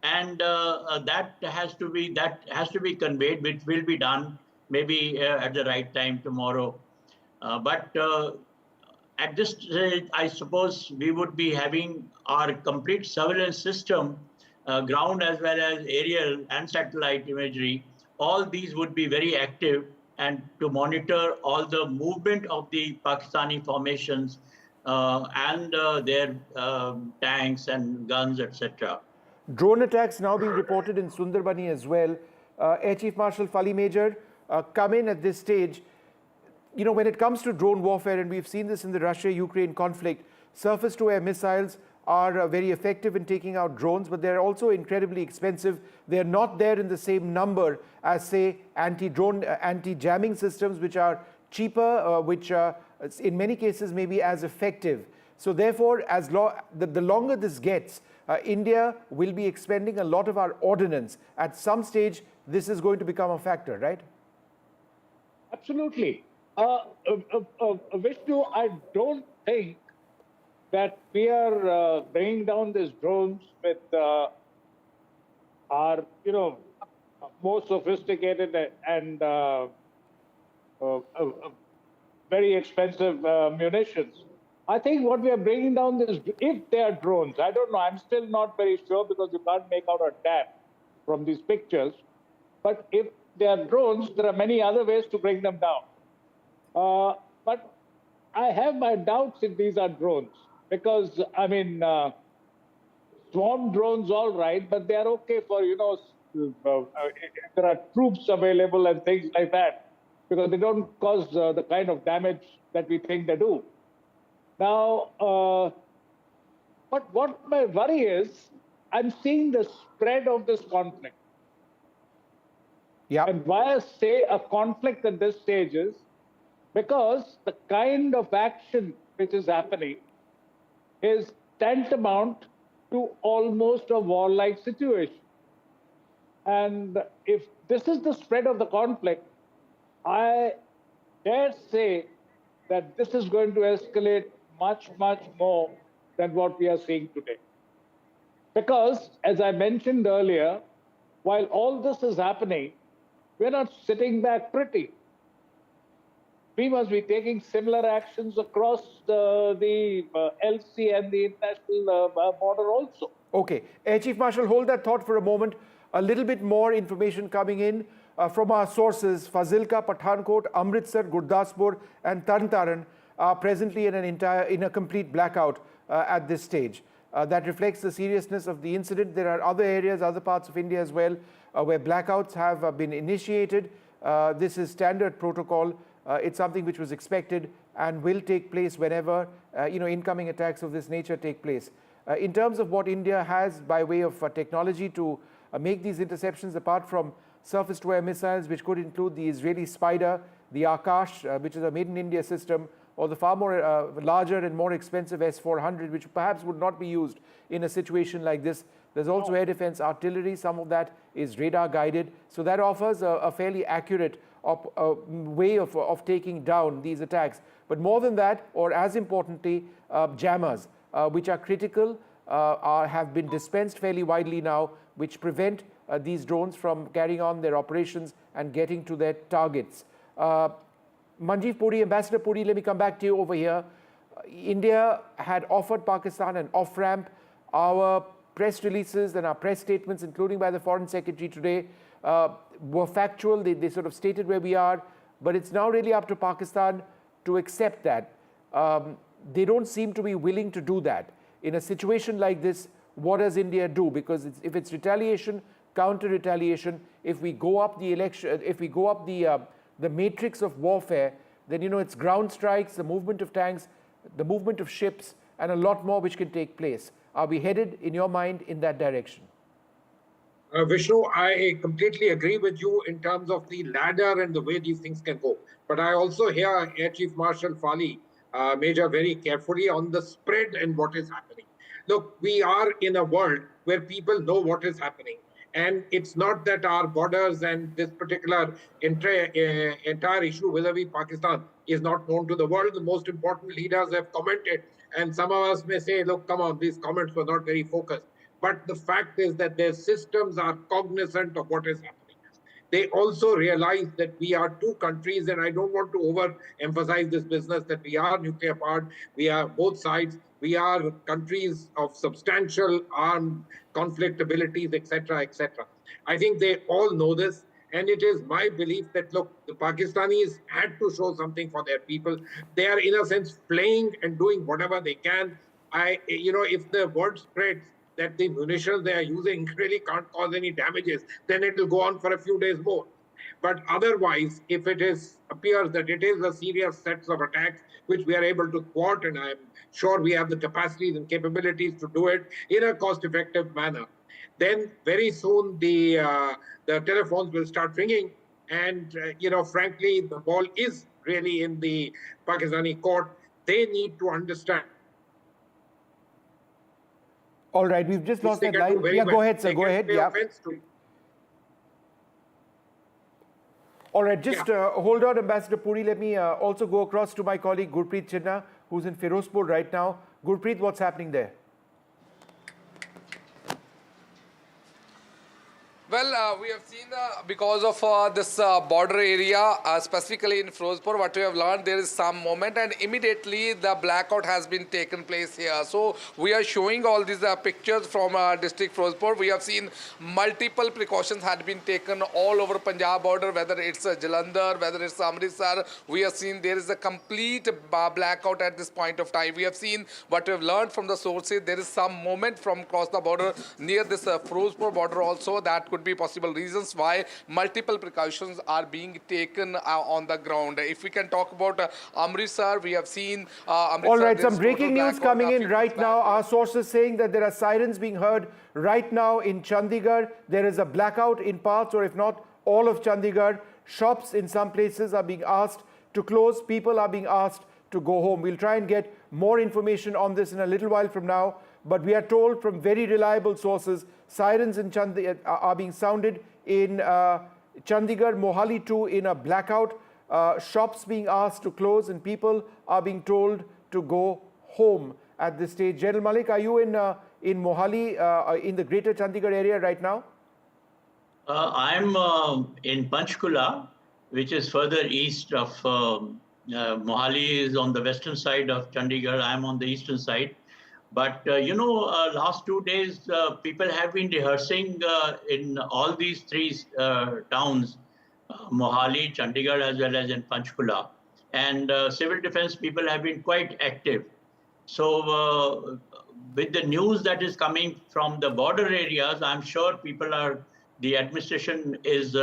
and that has to be conveyed, which will be done maybe at the right time tomorrow. But at this stage, I suppose we would be having our complete surveillance system, ground as well as aerial and satellite imagery. All these would be very active and to monitor all the movement of the Pakistani formations and their tanks and guns, etc. Drone attacks now being reported in Sundarbani as well. Air Chief Marshal Fali Major, come in at this stage. When it comes to drone warfare, and we've seen this in the Russia-Ukraine conflict, surface-to-air missiles are very effective in taking out drones, but they're also incredibly expensive. They're not there in the same number as, say, anti-drone, anti-jamming systems, which are cheaper, which in many cases may be as effective. So therefore, the longer this gets, India will be expending a lot of our ordnance. At some stage, this is going to become a factor, right? Absolutely. Vishnu, I don't think that we are bringing down these drones with our, more sophisticated and very expensive munitions. I think what we are bringing down is, if they are drones, I don't know, I'm still not very sure because you can't make out a damn from these pictures. But if they are drones, there are many other ways to bring them down. But I have my doubts if these are drones because, swarm drones, all right, but they are okay for, there are troops available and things like that because they don't cause the kind of damage that we think they do. Now, but what my worry is I'm seeing the spread of this conflict. Yeah. And why I say a conflict at this stage is because the kind of action which is happening is tantamount to almost a warlike situation. And if this is the spread of the conflict, I dare say that this is going to escalate much, much more than what we are seeing today. Because, as I mentioned earlier, while all this is happening, we're not sitting back pretty. We must be taking similar actions across the LC and the international border also. Okay. Air Chief Marshal, hold that thought for a moment. A little bit more information coming in from our sources. Fazilka, Pathankot, Amritsar, Gurdaspur and Tarn are presently in a complete blackout at this stage. That reflects the seriousness of the incident. There are other areas, other parts of India as well, where blackouts have been initiated. This is standard protocol. It's something which was expected and will take place whenever incoming attacks of this nature take place. In terms of what India has by way of technology to make these interceptions, apart from surface-to-air missiles, which could include the Israeli Spider, the Akash, which is a made-in-India system, or the far more larger and more expensive S-400, which perhaps would not be used in a situation like this. There's also air defense artillery. Some of that is radar-guided. So that offers a fairly accurate way of taking down these attacks. But more than that, or as importantly, jammers, which are critical, have been dispensed fairly widely now, which prevent these drones from carrying on their operations and getting to their targets. Manjeev Puri, Ambassador Puri, let me come back to you over here. India had offered Pakistan an off-ramp. Our press releases and our press statements, including by the Foreign Secretary today, were factual. They sort of stated where we are, but it's now really up to Pakistan to accept that. They don't seem to be willing to do that. In a situation like this, what does India do? Because if it's retaliation, counter-retaliation, if we go up the election, if we go up the matrix of warfare, then it's ground strikes, the movement of tanks, the movement of ships, and a lot more which can take place. Are we headed, in your mind, in that direction? Vishnu, I completely agree with you in terms of the ladder and the way these things can go. But I also hear Air Chief Marshal Fali, Major, very carefully on the spread and what is happening. Look, we are in a world where people know what is happening. And it's not that our borders and this particular entire issue vis-a-vis Pakistan is not known to the world. The most important leaders have commented. And some of us may say, look, come on, these comments were not very focused. But the fact is that their systems are cognizant of what is happening. They also realize that we are two countries, and I don't want to overemphasize this business, that we are nuclear powered, we are both sides, we are countries of substantial armed conflict abilities, etc., etc. I think they all know this, and it is my belief that, look, the Pakistanis had to show something for their people. They are, in a sense, playing and doing whatever they can. If the word spreads that the munitions they are using really can't cause any damages, then it will go on for a few days more. But otherwise, if it appears that it is a serious set of attacks which we are able to thwart, and I'm sure we have the capacities and capabilities to do it in a cost-effective manner, then very soon the telephones will start ringing, and frankly, the ball is really in the Pakistani court. They need to understand. All right, we've just lost that line. Yeah, go ahead, sir. Go ahead. Yeah. All right, just hold on, Ambassador Puri. Let me also go across to my colleague Gurpreet Chinna, who's in Ferozpur right now. Gurpreet, what's happening there? Well, we have seen because of this border area, specifically in Ferozpur, what we have learned, there is some movement, and immediately the blackout has been taken place here. So we are showing all these pictures from district Ferozpur. We have seen multiple precautions had been taken all over Punjab border, whether it's Jalandhar, whether it's Amritsar. We have seen there is a complete blackout at this point of time. We have seen what we have learned from the sources. There is some movement from across the border near this Ferozpur border also that could be be possible reasons why multiple precautions are being taken on the ground. If we can talk about Amritsar, we have seen Amritsar. All right, some breaking news coming in right now. Our sources saying that there are sirens being heard right now in Chandigarh. There is a blackout in parts, or if not all of Chandigarh. Shops in some places are being asked to close. People are being asked to go home. We'll try and get more information on this in a little while from now. But we are told from very reliable sources, sirens in are being sounded in Chandigarh, Mohali too, in a blackout. Shops being asked to close, and people are being told to go home at this stage. General Malik, are you in Mohali, in the greater Chandigarh area right now? I'm in Panchkula, which is further east of Mohali is on the western side of Chandigarh. I'm on the eastern side. But, last 2 days, people have been rehearsing in all these three towns, Mohali, Chandigarh, as well as in Panchkula. And civil defense people have been quite active. So with the news that is coming from the border areas, I'm sure the administration is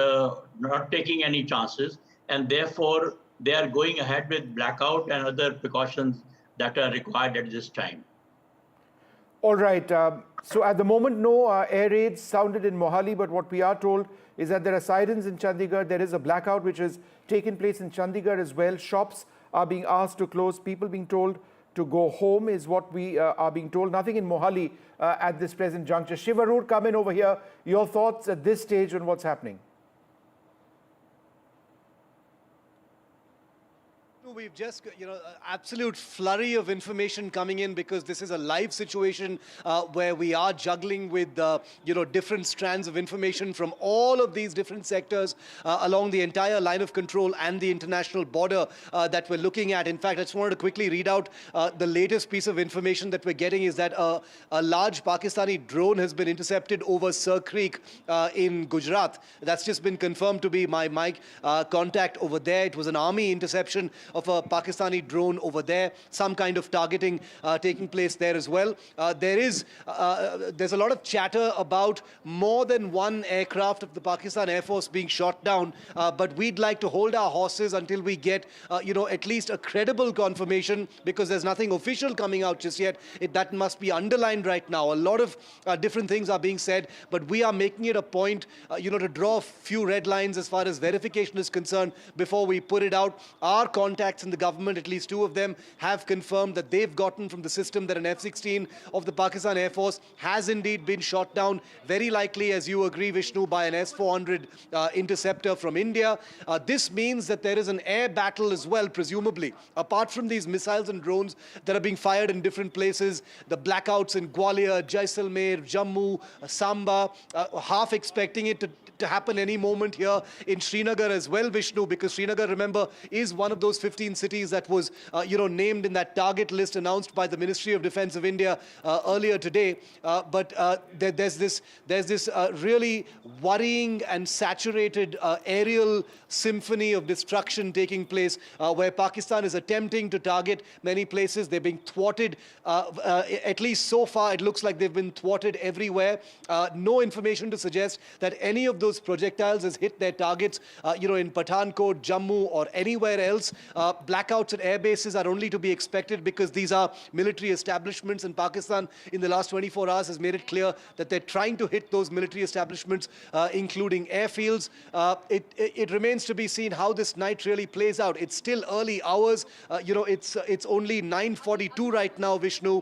not taking any chances, and therefore they are going ahead with blackout and other precautions that are required at this time. All right. So at the moment, no air raids sounded in Mohali, but what we are told is that there are sirens in Chandigarh. There is a blackout which has taken place in Chandigarh as well. Shops are being asked to close. People being told to go home is what we are being told. Nothing in Mohali at this present juncture. Shivarur, come in over here. Your thoughts at this stage on what's happening? We've just, absolute flurry of information coming in, because this is a live situation where we are juggling with, different strands of information from all of these different sectors along the entire line of control and the international border that we're looking at. In fact, I just wanted to quickly read out the latest piece of information that we're getting is that a large Pakistani drone has been intercepted over Sir Creek in Gujarat. That's just been confirmed to be my contact over there. It was an army interception of a Pakistani drone over there, some kind of targeting taking place there as well. There's a lot of chatter about more than one aircraft of the Pakistan Air Force being shot down, but we'd like to hold our horses until we get, at least a credible confirmation, because there's nothing official coming out just yet. That must be underlined right now. A lot of different things are being said, but we are making it a point, to draw a few red lines as far as verification is concerned before we put it out. Our contacts in the government, at least two of them, have confirmed that they've gotten from the system that an F-16 of the Pakistan Air Force has indeed been shot down, very likely, as you agree, Vishnu, by an S-400 interceptor from India. This means that there is an air battle as well, presumably, apart from these missiles and drones that are being fired in different places. The blackouts in Gwalior, Jaisalmer, Jammu, Samba, half expecting it to happen any moment here in Srinagar as well, Vishnu, because Srinagar, remember, is one of those 15 cities that was, named in that target list announced by the Ministry of Defense of India earlier today. But there's this really worrying and saturated aerial symphony of destruction taking place, where Pakistan is attempting to target many places. They're being thwarted. At least so far, it looks like they've been thwarted everywhere. No information to suggest that any of those projectiles has hit their targets, in Pathankot, Jammu, or anywhere else. Blackouts at air bases are only to be expected because these are military establishments, and Pakistan in the last 24 hours has made it clear that they're trying to hit those military establishments, including airfields. It remains to be seen how this night really plays out. It's still early hours. It's only 9:42 right now, Vishnu.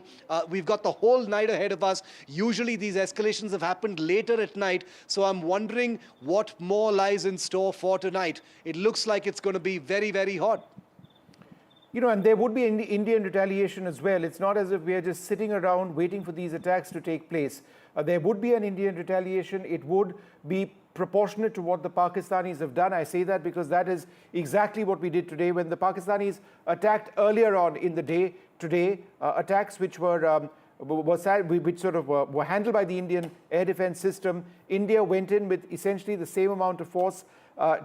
We've got the whole night ahead of us. Usually these escalations have happened later at night, so I'm wondering what more lies in store for tonight. It looks like it's going to be very, very hot. And there would be Indian retaliation as well. It's not as if we are just sitting around waiting for these attacks to take place. There would be an Indian retaliation. It would be proportionate to what the Pakistanis have done. I say that because that is exactly what we did today. When the Pakistanis attacked earlier on in the day today, attacks which were handled by the Indian air defense system. India went in with essentially the same amount of force,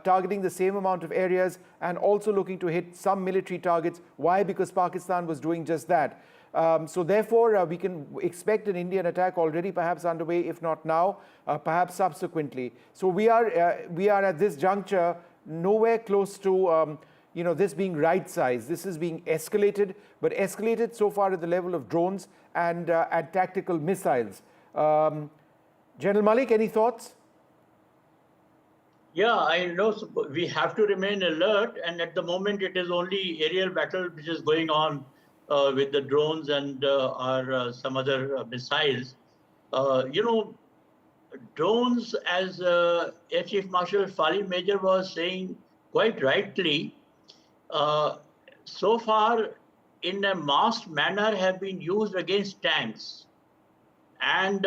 targeting the same amount of areas, and also looking to hit some military targets. Why? Because Pakistan was doing just that. So therefore, we can expect an Indian attack already perhaps underway, if not now, perhaps subsequently. So we are at this juncture nowhere close to this being right size. This is being escalated, but escalated so far at the level of drones and tactical missiles. General Malik, any thoughts? Yeah, I know we have to remain alert, and at the moment it is only aerial battle which is going on with the drones and some other missiles. Drones, as Air Chief Marshal Fali Major was saying quite rightly, so far in a masked manner have been used against tanks. And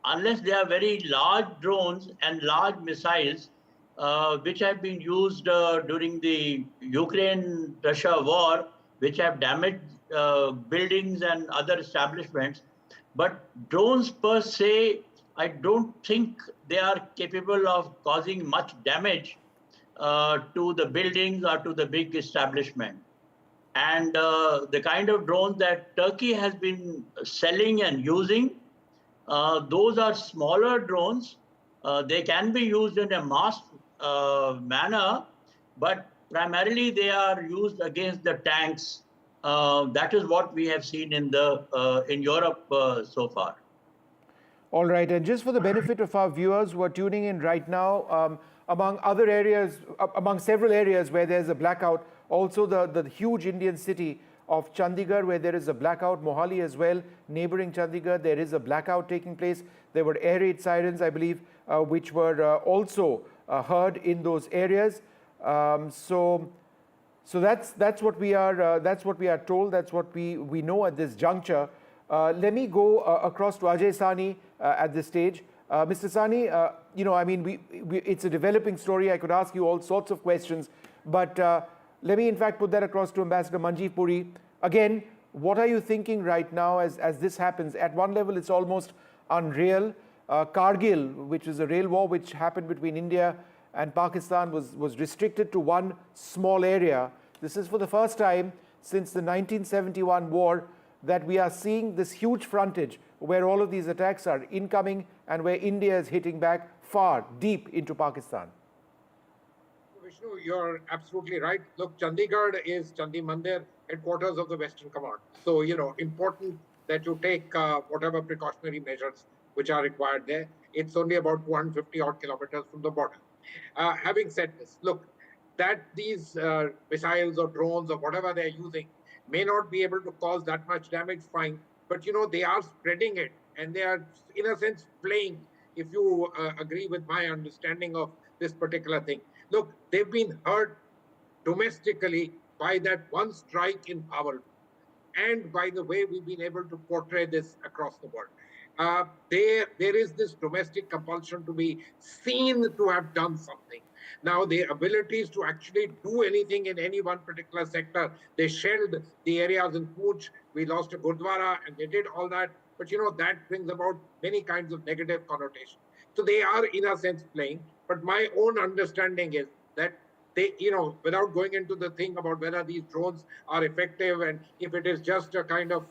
unless they are very large drones and large missiles, which have been used during the Ukraine-Russia war, which have damaged buildings and other establishments. But drones per se, I don't think they are capable of causing much damage to the buildings or to the big establishment. And the kind of drones that Turkey has been selling and using, those are smaller drones. They can be used in a masked manner, but primarily they are used against the tanks. That is what we have seen in Europe so far. All right, and just for the benefit of our viewers who are tuning in right now, among other areas, among several areas where there's a blackout, also the huge Indian city of Chandigarh, where there is a blackout, Mohali as well, neighboring Chandigarh, there is a blackout taking place. There were air raid sirens, I believe, which were also heard in those areas. So that's what we are told. That's what we know at this juncture. Let me go across to Ajay Sani at this stage. Mr. Sani, I mean, it's a developing story. I could ask you all sorts of questions, but let me in fact put that across to Ambassador Manjeev Puri. Again, what are you thinking right now as this happens? At one level, it's almost unreal. Kargil, which is a rail war which happened between India and Pakistan, was restricted to one small area. This is for the first time since the 1971 war that we are seeing this huge frontage where all of these attacks are incoming and where India is hitting back far, deep into Pakistan. Vishnu, you're absolutely right. Look, Chandigarh is Chandi Mandir, headquarters of the Western Command. So, important that you take whatever precautionary measures which are required there. It's only about 250 odd kilometers from the border. Having said this, look, that these missiles or drones or whatever they're using may not be able to cause that much damage, fine. But, they are spreading it and they are, in a sense, playing, if you agree with my understanding of this particular thing. Look, they've been hurt domestically by that one strike in Bahawalpur and by the way we've been able to portray this across the world. There is this domestic compulsion to be seen to have done something. Now, their abilities to actually do anything in any one particular sector, they shelled the areas in Pooch, we lost a Gurdwara, and they did all that. But, that brings about many kinds of negative connotation. So they are, in a sense, playing. But my own understanding is that they, without going into the thing about whether these drones are effective and if it is just a kind of,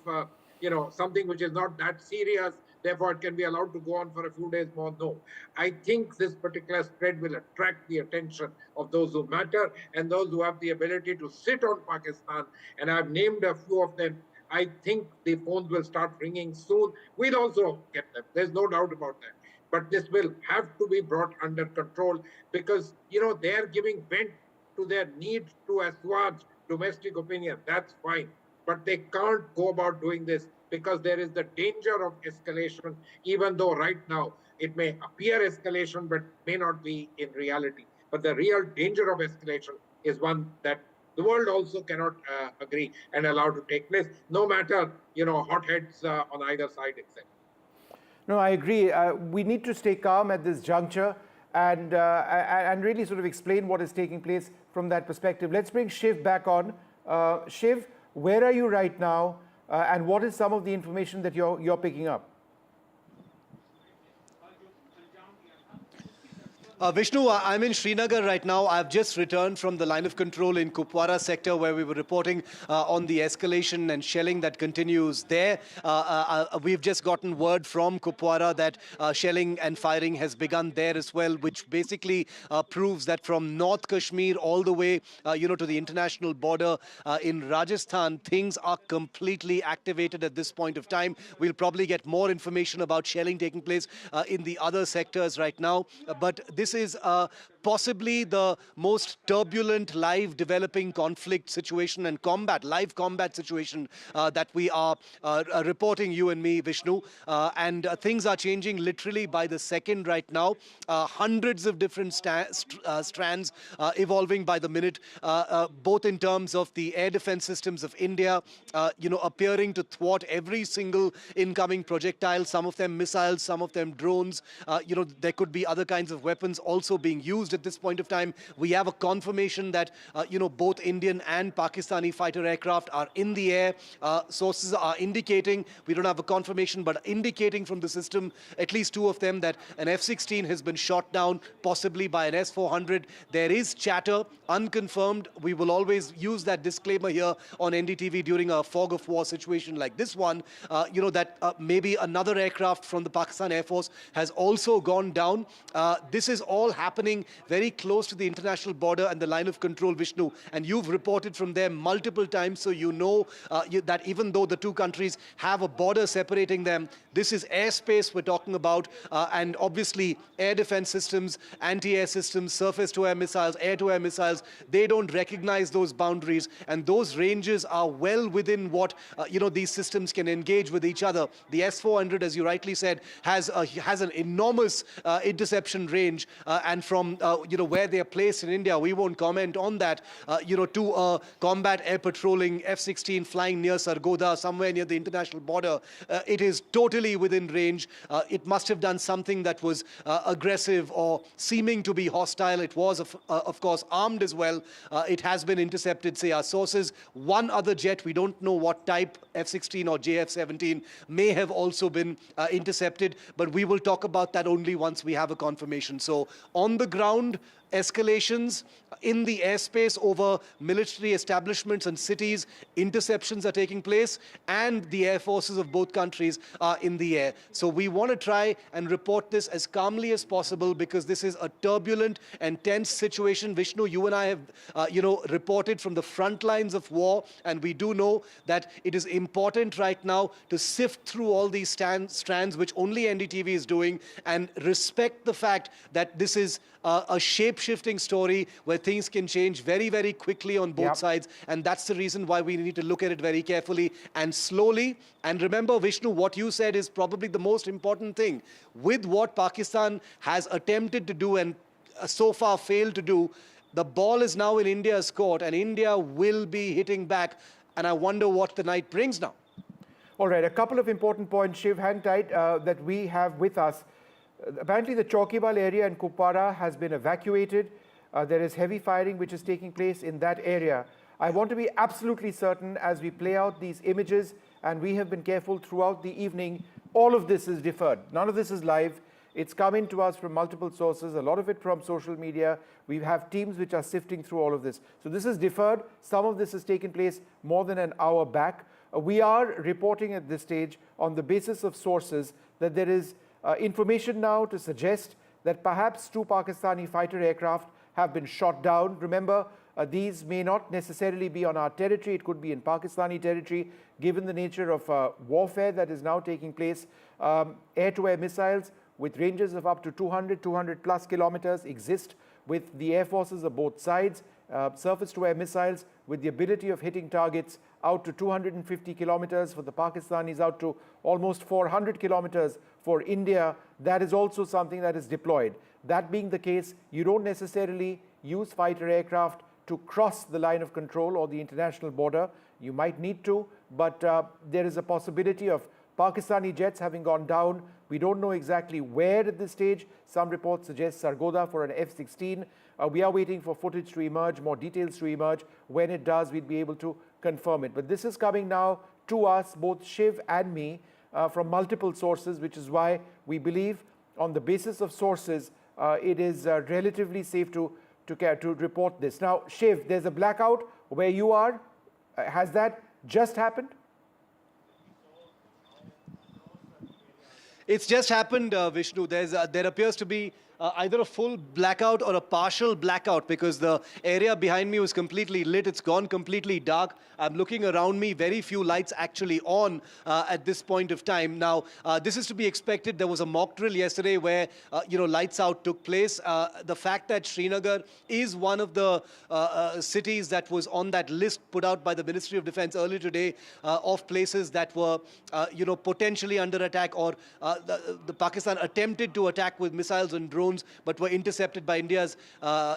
something which is not that serious, therefore it can be allowed to go on for a few days more. No, I think this particular spread will attract the attention of those who matter and those who have the ability to sit on Pakistan. And I've named a few of them. I think the phones will start ringing soon. We'll also get them. There's no doubt about that. But this will have to be brought under control because, they're giving vent to their need to assuage domestic opinion. That's fine. But they can't go about doing this because there is the danger of escalation, even though right now it may appear escalation, but may not be in reality. But the real danger of escalation is one that the world also cannot agree and allow to take place, no matter, hotheads on either side, etc. No, I agree. We need to stay calm at this juncture and really sort of explain what is taking place from that perspective. Let's bring Shiv back on. Shiv, where are you right now? And what is some of the information that you're picking up? Vishnu, I'm in Srinagar right now. I've just returned from the line of control in Kupwara sector where we were reporting on the escalation and shelling that continues there. We've just gotten word from Kupwara that shelling and firing has begun there as well, which basically proves that from North Kashmir all the way, to the international border in Rajasthan, things are completely activated at this point of time. We'll probably get more information about shelling taking place in the other sectors right now. But this is possibly the most turbulent, live developing conflict situation and live combat situation that we are reporting, you and me, Vishnu. And things are changing literally by the second right now. Hundreds of different strands evolving by the minute, both in terms of the air defense systems of India, appearing to thwart every single incoming projectile, some of them missiles, some of them drones. There could be other kinds of weapons also being used at this point of time. We have a confirmation that, both Indian and Pakistani fighter aircraft are in the air. Sources are indicating, we don't have a confirmation, but indicating from the system, at least two of them, that an F-16 has been shot down, possibly by an S-400. There is chatter, unconfirmed. We will always use that disclaimer here on NDTV during a fog of war situation like this one, that maybe another aircraft from the Pakistan Air Force has also gone down. This is all happening very close to the international border and the line of control, Vishnu. And you've reported from there multiple times, so you know that even though the two countries have a border separating them, this is airspace we're talking about, and obviously air defense systems, anti-air systems, surface-to-air missiles, air-to-air missiles, they don't recognize those boundaries, and those ranges are well within what these systems can engage with each other. The S-400, as you rightly said, has an enormous interception range, and from where they are placed in India, we won't comment on that, to a combat air patrolling F-16 flying near Sargodha, somewhere near the international border. It is totally within range. It must have done something that was aggressive or seeming to be hostile. It was, of course, armed as well. It has been intercepted, say our sources. One other jet, we don't know what type, F-16 or JF-17, may have also been intercepted, but we will talk about that only once we have a confirmation. So on the ground, escalations in the airspace over military establishments and cities, interceptions are taking place, and the air forces of both countries are in the air. So we want to try and report this as calmly as possible, because this is a turbulent and tense situation. Vishnu, you and I have, reported from the front lines of war, and we do know that it is important right now to sift through all these strands, which only NDTV is doing, and respect the fact that this is a shape-shifting story where things can change very, very quickly on both sides. And that's the reason why we need to look at it very carefully and slowly. And remember, Vishnu, what you said is probably the most important thing. With what Pakistan has attempted to do and so far failed to do, the ball is now in India's court, and India will be hitting back. And I wonder what the night brings now. All right, a couple of important points, Shiv, hang tight, that we have with us. Apparently, the Chaukibal area in Kupwara has been evacuated. There is heavy firing which is taking place in that area. I want to be absolutely certain as we play out these images, and we have been careful throughout the evening, all of this is deferred. None of this is live. It's coming to us from multiple sources, a lot of it from social media. We have teams which are sifting through all of this. So this is deferred. Some of this has taken place more than an hour back. We are reporting at this stage on the basis of sources that there is information now to suggest that perhaps two Pakistani fighter aircraft have been shot down. Remember, these may not necessarily be on our territory. It could be in Pakistani territory, given the nature of warfare that is now taking place. Air-to-air missiles with ranges of up to 200 plus kilometers exist with the air forces of both sides. Surface-to-air missiles with the ability of hitting targets out to 250 kilometers for the Pakistanis, out to almost 400 kilometers for India. That is also something that is deployed. That being the case, you don't necessarily use fighter aircraft to cross the line of control or the international border. You might need to, but there is a possibility of Pakistani jets having gone down. We don't know exactly where at this stage. Some reports suggest Sargodha for an F-16. We are waiting for footage to emerge, more details to emerge. When it does, we'll be able to confirm it. But this is coming now to us, both Shiv and me, from multiple sources, which is why we believe, on the basis of sources, it is relatively safe to report this. Now, Shiv, there's a blackout where you are. Has that just happened? It's just happened, Vishnu. There appears to be either a full blackout or a partial blackout because the area behind me was completely lit. It's gone completely dark. I'm looking around me, very few lights actually on at this point of time. Now, this is to be expected. There was a mock drill yesterday where, lights out took place. The fact that Srinagar is one of the cities that was on that list put out by the Ministry of Defense earlier today of places that were, potentially under attack or the Pakistan attempted to attack with missiles and drones but were intercepted by India's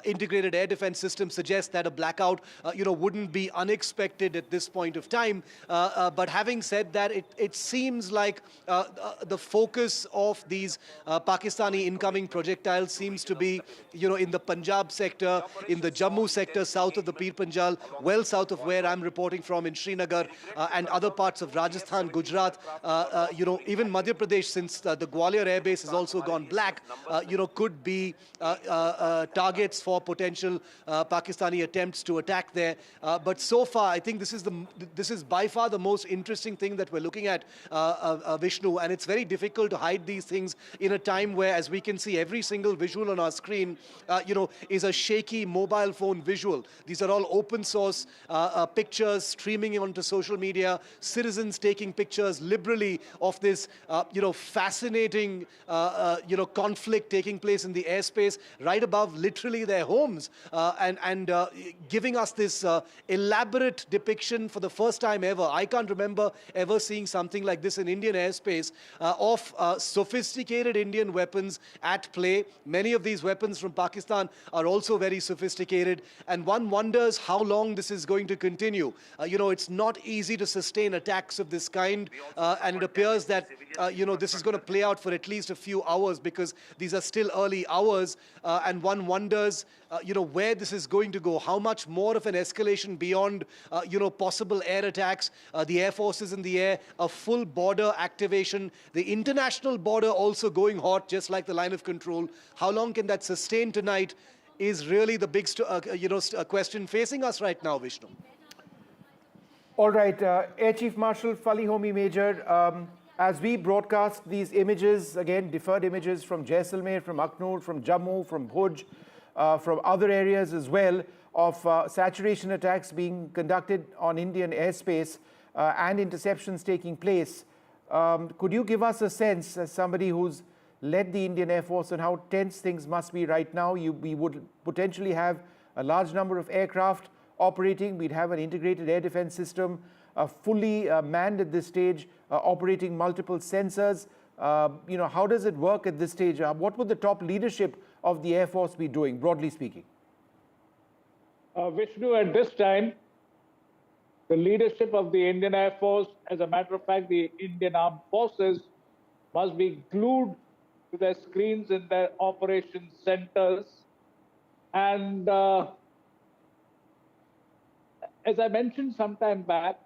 integrated air defense system suggests that a blackout, wouldn't be unexpected at this point of time. But having said that, it seems like the focus of these Pakistani incoming projectiles seems to be, in the Punjab sector, in the Jammu sector, south of the Pir Panjal, well south of where I'm reporting from in Srinagar and other parts of Rajasthan, Gujarat, even Madhya Pradesh, since the Gwalior Air Base has also gone black, could be targets for potential Pakistani attempts to attack there. But so far, I think this is by far the most interesting thing that we're looking at, Vishnu, and it's very difficult to hide these things in a time where, as we can see, every single visual on our screen, is a shaky mobile phone visual. These are all open source pictures streaming onto social media, citizens taking pictures liberally of this, fascinating, conflict taking place in the airspace right above literally their homes, and giving us this elaborate depiction for the first time ever. I can't remember ever seeing something like this in Indian airspace of sophisticated Indian weapons at play. Many of these weapons from Pakistan are also very sophisticated, and one wonders how long this is going to continue. It's not easy to sustain attacks of this kind, and it appears that this is going to play out for at least a few hours because these are still early hours, and one wonders, where this is going to go. How much more of an escalation beyond, possible air attacks, the air forces in the air, a full border activation, the international border also going hot, just like the line of control. How long can that sustain tonight is really the big, question facing us right now, Vishnu. All right, Air Chief Marshal Fali Homi Major, as we broadcast these images, again, deferred images from Jaisalmer, from Akhnur, from Jammu, from Bhuj, from other areas as well, of saturation attacks being conducted on Indian airspace and interceptions taking place. Could you give us a sense, as somebody who's led the Indian Air Force, on how tense things must be right now? We would potentially have a large number of aircraft operating. We'd have an integrated air defense system fully manned at this stage, operating multiple sensors. How does it work at this stage? What would the top leadership of the Air Force be doing, broadly speaking? Vishnu, at this time, the leadership of the Indian Air Force, as a matter of fact, the Indian Armed Forces, must be glued to their screens in their operation centers. And as I mentioned some time back,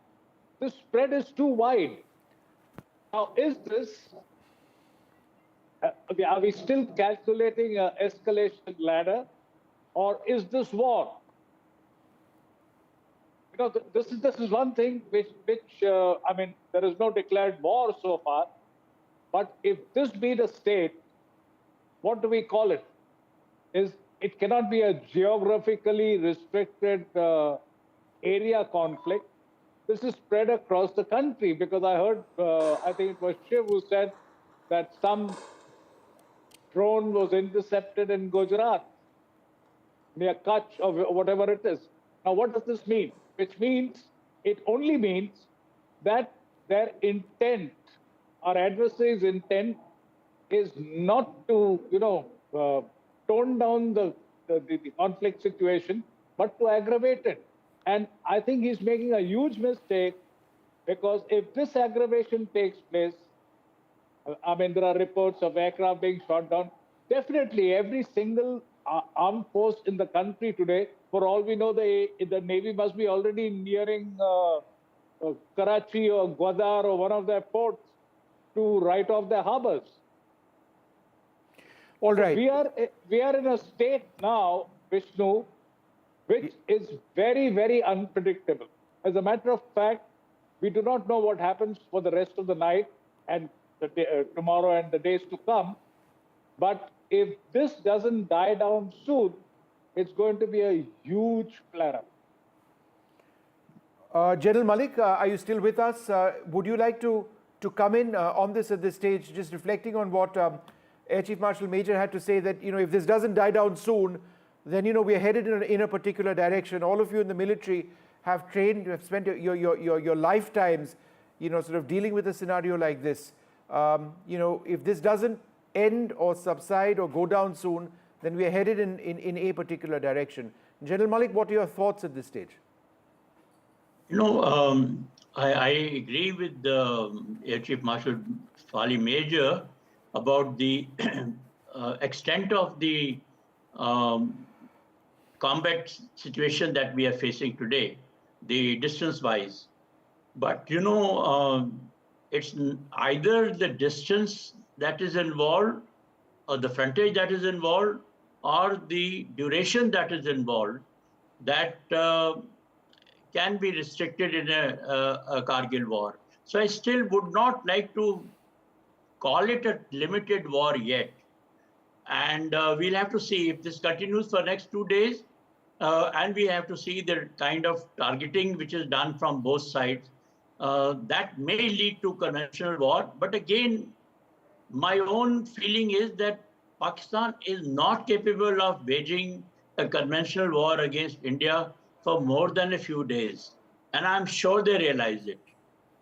the spread is too wide. Now, is this, are we still calculating an escalation ladder, or is this war? This is one thing which there is no declared war so far. But if this be the state, what do we call it? It cannot be a geographically restricted area conflict. This is spread across the country, because I heard, I think it was Shiv who said that some drone was intercepted in Gujarat, near Kutch or whatever it is. Now, what does this mean? It only means that their intent, our adversary's intent, is not to, tone down the conflict situation, but to aggravate it. And I think he's making a huge mistake, because if this aggravation takes place, there are reports of aircraft being shot down. Definitely, every single armed force in the country today, for all we know, the Navy must be already nearing Karachi or Gwadar or one of their ports to write off their harbors. All right. We are in a state now, Vishnu, which is very, very unpredictable. As a matter of fact, we do not know what happens for the rest of the night and tomorrow and the days to come. But if this doesn't die down soon, it's going to be a huge flare-up. General Malik, are you still with us? Would you like to come in on this at this stage, just reflecting on what Air Chief Marshal Major had to say, that if this doesn't die down soon, then we are headed in a particular direction. All of you in the military have trained, you have spent your lifetimes, sort of dealing with a scenario like this. If this doesn't end or subside or go down soon, then we are headed in a particular direction. General Malik, what are your thoughts at this stage? I agree with the Air Chief Marshal Fali Major about the extent of the combat situation that we are facing today, the distance-wise. But, it's either the distance that is involved, or the frontage that is involved, or the duration that is involved, that can be restricted in a Kargil war. So I still would not like to call it a limited war yet. And we'll have to see if this continues for next 2 days. And we have to see the kind of targeting which is done from both sides. That may lead to conventional war. But again, my own feeling is that Pakistan is not capable of waging a conventional war against India for more than a few days. And I'm sure they realize it.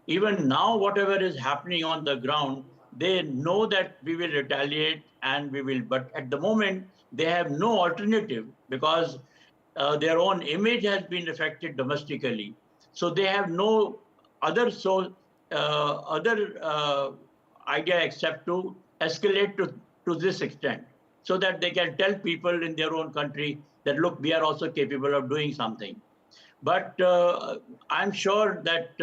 Even now, whatever is happening on the ground, they know that we will retaliate and we will, but at the moment, they have no alternative because their own image has been affected domestically. So they have no other idea except to escalate to this extent so that they can tell people in their own country that, look, we are also capable of doing something. But I'm sure that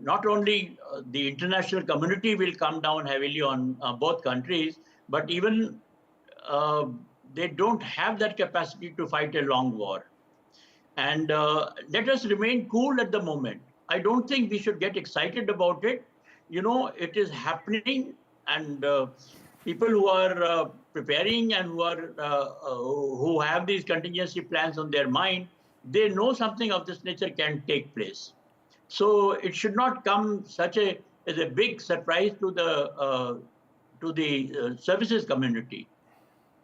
not only the international community will come down heavily on both countries, but even they don't have that capacity to fight a long war. And let us remain cool at the moment. I don't think we should get excited about it. It is happening, and people who are preparing and who have these contingency plans on their mind, they know something of this nature can take place. So it should not come as a big surprise to the services community,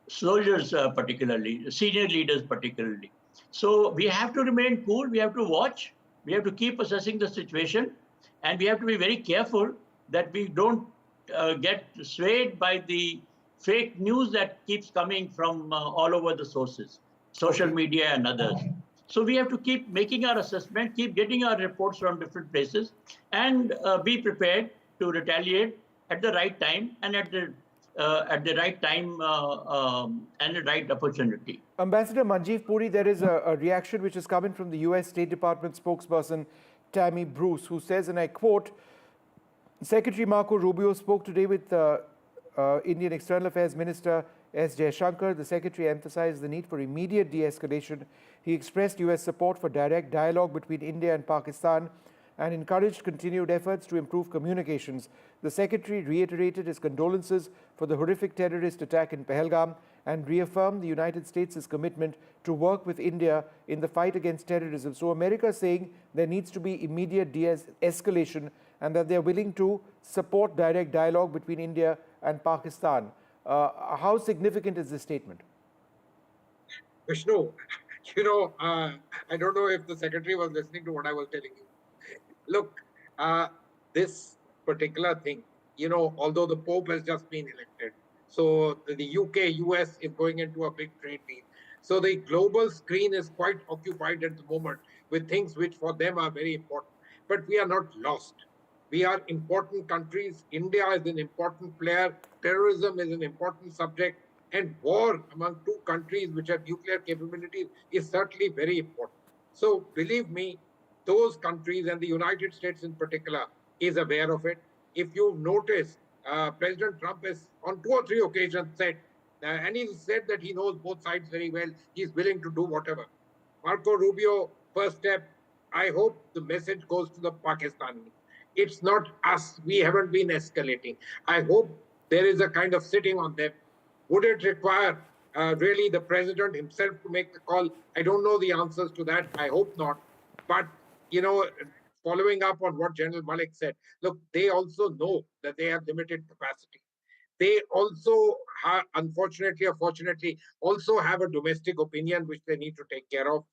soldiers particularly, senior leaders particularly. So we have to remain cool. We have to watch. We have to keep assessing the situation, and we have to be very careful that we don't get swayed by the fake news that keeps coming from all over the sources, social media and others. So we have to keep making our assessment, keep getting our reports from different places, and be prepared to retaliate at the right time and at the right time and the right opportunity. Ambassador Manjeev Puri, there is a reaction which is coming from the US State Department spokesperson Tammy Bruce, who says, and I quote, Secretary Marco Rubio spoke today with Indian External Affairs Minister S. Jaishankar. The Secretary emphasized the need for immediate de-escalation. He expressed US support for direct dialogue between India and Pakistan and encouraged continued efforts to improve communications. The Secretary reiterated his condolences for the horrific terrorist attack in Pahalgam and reaffirmed the United States' commitment to work with India in the fight against terrorism. So America is saying there needs to be immediate de-escalation and that they are willing to support direct dialogue between India and Pakistan. How significant is this statement? Vishnu, I don't know if the Secretary was listening to what I was telling you. Look, this particular thing, although the Pope has just been elected, so the UK, US is going into a big trade deal. So the global screen is quite occupied at the moment with things which for them are very important. But we are not lost. We are important countries. India is an important player. Terrorism is an important subject. And war among two countries which have nuclear capabilities is certainly very important. So believe me, those countries and the United States in particular is aware of it. If you notice, President Trump has on 2 or 3 occasions said And he said that he knows both sides very well. He's willing to do whatever. Marco Rubio, first step, I hope the message goes to the Pakistanis. It's not us. We haven't been escalating. I hope there is a kind of sitting on them. Would it require really the president himself to make the call? I don't know the answers to that. I hope not. But, you know, following up on what General Malik said, look, they also know that they have limited capacity. They also, unfortunately or fortunately, also have a domestic opinion which they need to take care of.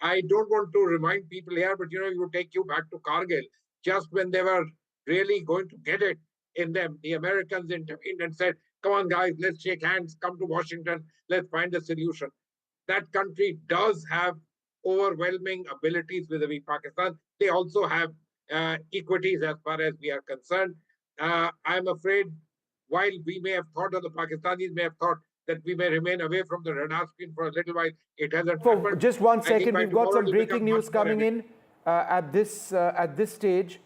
I don't want to remind people here, but you know, it would take you back to Kargil. Just when they were really going to get it in them, the Americans intervened and said, come on, guys, let's shake hands, come to Washington, let's find a solution. That country does have overwhelming abilities vis-a-vis Pakistan. They also have equities as far as we are concerned. I'm afraid while we may have thought, or the Pakistanis may have thought, that we may remain away from the radar screen for a little while, it hasn't happened. Just 1 second, we've got some breaking news coming in at this stage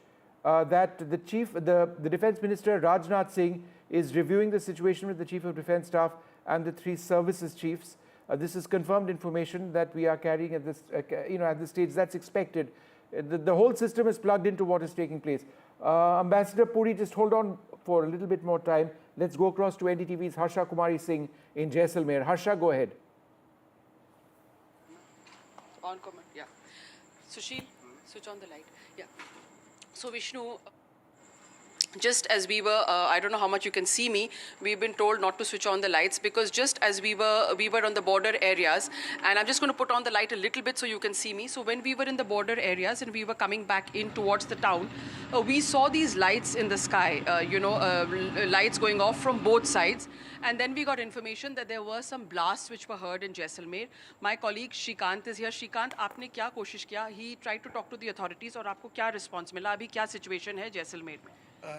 that the Defence Minister Rajnath Singh is reviewing the situation with the Chief of Defence Staff and the 3 services chiefs. This is confirmed information that we are carrying at this, at this stage. That's expected. The whole system is plugged into what is taking place. Ambassador Puri, just hold on for a little bit more time. Let's go across to NDTV's Harsha Kumari Singh in Jaisalmer. Harsha, go ahead. On comment, yeah. Sushil, switch on the light. Yeah. So Vishnu, just as we were, I don't know how much you can see me, we've been told not to switch on the lights because just as we were on the border areas, and I'm just going to put on the light a little bit so you can see me. So when we were in the border areas and we were coming back in towards the town, we saw these lights in the sky, lights going off from both sides. And then we got information that there were some blasts which were heard in Jaisalmer. My colleague Shrikant is here. Shrikant, आपने क्या कोशिश किया? He tried to talk to the authorities और आपको क्या response मिला? अभी क्या situation है जैसलमेर में?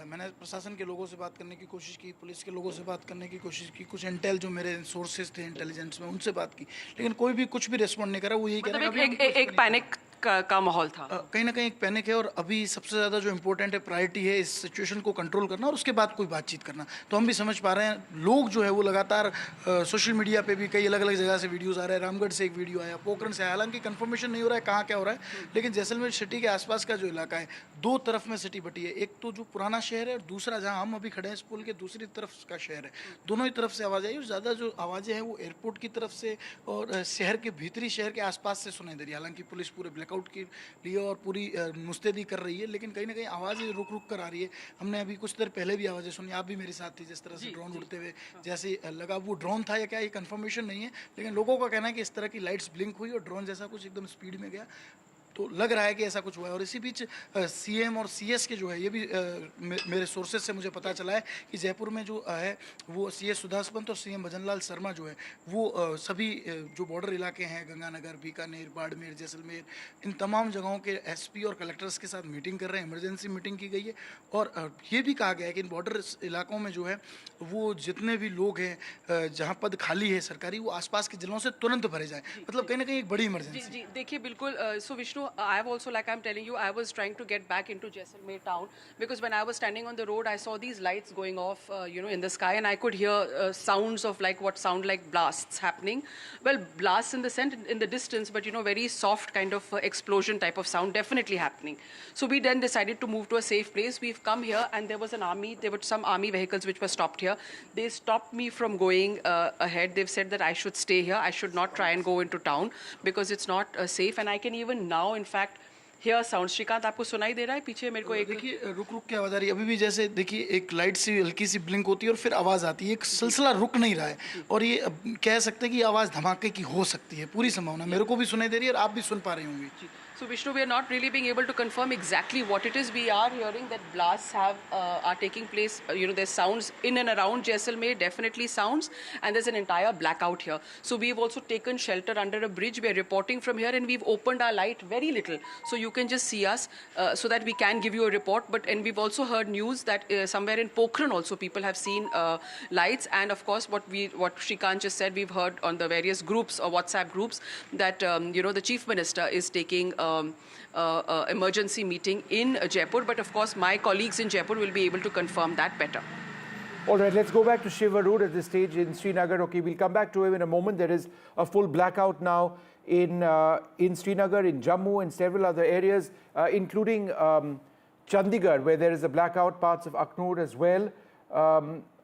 मैंने प्रशासन के लोगों से बात करने की कोशिश की, पुलिस के लोगों से बात करने की कोशिश की, कुछ इंटेल जो मेरे सोर्सेज थे इंटेलिजेंस में उनसे बात की, लेकिन कोई भी कुछ भी रिस्पॉन्ड नहीं करा। वो यही कह रहा है एक पैनिक का माहौल था। कहीं ना कहीं एक पैनिक है और अभी सबसे ज़्यादा जो इम्पोर्टेंट है प्रायोरिटी है इस सिचुएशन को कंट्रोल करना और उसके बाद कोई बातचीत करना। तो हम भी समझ पा रहे हैं लोग जो है वो लगातार सोशल मीडिया पे भी कई अलग अलग जगह से वीडियोस आ रहे हैं। रामगढ़ से एक वीडियो आया, पोखरण से, हालांकि कंफर्मेशन नहीं हो रहा है कहाँ क्या हो रहा है, लेकिन जैसलमेर सिटी के आसपास का जो इलाका है, 2 तरफ में सिटी बटी है। एक तो जो पुराना शहर है और दूसरा जहाँ हम अभी खड़े हैं इस पुल के दूसरी तरफ का शहर है। दोनों ही तरफ से आवाज़ आई और ज़्यादा जो आवाज़ें हैं वो एयरपोर्ट की तरफ से और शहर के भीतरी शहर के आसपास से सुनाई दे रही है। हालांकि पुलिस पूरे ब्लैकआउट के लिए और पूरी मुस्तैदी कर रही है, लेकिन कहीं ना कहीं आवाज़ें रुक रुक कर आ रही है। हमने अभी कुछ देर पहले भी आवाज़ें सुनी, आप भी मेरे साथ थी, जिस तरह से ड्रोन उड़ते हुए जैसे लगा, वो ड्रोन था या क्या ये कंफर्मेशन नहीं है, लेकिन लोगों का कहना है कि इस तरह की लाइट्स ब्लिंक हुई और ड्रोन जैसा कुछ एकदम स्पीड में गया, तो लग रहा है कि ऐसा कुछ हुआ है। और इसी बीच सीएम और सीएस के जो है ये भी मेरे सोर्सेज से मुझे पता चला है कि जयपुर में जो है वो सीएस सुधांशु पंत और सीएम भजनलाल शर्मा जो है वो सभी जो बॉर्डर इलाके हैं गंगानगर, बीकानेर, बाड़मेर, जैसलमेर, इन तमाम जगहों के एसपी और कलेक्टर्स के साथ मीटिंग कर रहे हैं। इमरजेंसी मीटिंग की गई है और ये भी कहा गया है कि इन बॉर्डर इलाकों में जो है वो जितने भी लोग हैं जहाँ पद खाली है सरकारी, वो आसपास के जिलों से तुरंत भरे जाए। मतलब कहीं ना कहीं एक बड़ी इमरजेंसी। जी देखिए बिल्कुल। सो Vishnu, I have also, like I'm telling you, I was trying to get back into Jaisalmer town because when I was standing on the road, I saw these lights going off, in the sky, and I could hear sounds of like what sound like blasts happening. Well, blasts in the sense in the distance, but very soft kind of explosion type of sound definitely happening. So we then decided to move to a safe place. We've come here, and there was an army. There were some army vehicles which were stopped here. They stopped me from going ahead. They've said that I should stay here. I should not try and go into town because it's not safe. And I can even now, in fact, hear sound. Shrikant, आपको सुनाई दे रहा है पीछे मेरे को? एक देखिए रुक रुक के आवाज़ आ रही है। अभी भी जैसे देखिए एक लाइट सी हल्की सी ब्लिंक होती है और फिर आवाज़ आती है। एक सिलसिला रुक नहीं रहा है और ये कह सकते हैं कि आवाज़ धमाके की हो सकती है, पूरी संभावना मेरे को भी सुनाई दे रही है और आप भी सुन पा रही होंगी। So Vishnu, we are not really being able to confirm exactly what it is. We are hearing that blasts are taking place. There's sounds in and around Jaisalmer, definitely sounds, and there's an entire blackout here. So we've also taken shelter under a bridge. We are reporting from here, and we've opened our light very little, so you can just see us, so that we can give you a report. And we've also heard news that somewhere in Pokhran also people have seen lights, and of course what Shrikant just said, we've heard on the various groups or WhatsApp groups that the Chief Minister is taking emergency meeting in Jaipur, but of course my colleagues in Jaipur will be able to confirm that better. All right, let's go back to Shiv Arur at this stage in Srinagar. Okay, we'll come back to him in a moment. There is a full blackout now in Srinagar, in Jammu, and several other areas, including Chandigarh, where there is a blackout, parts of Aknoor as well.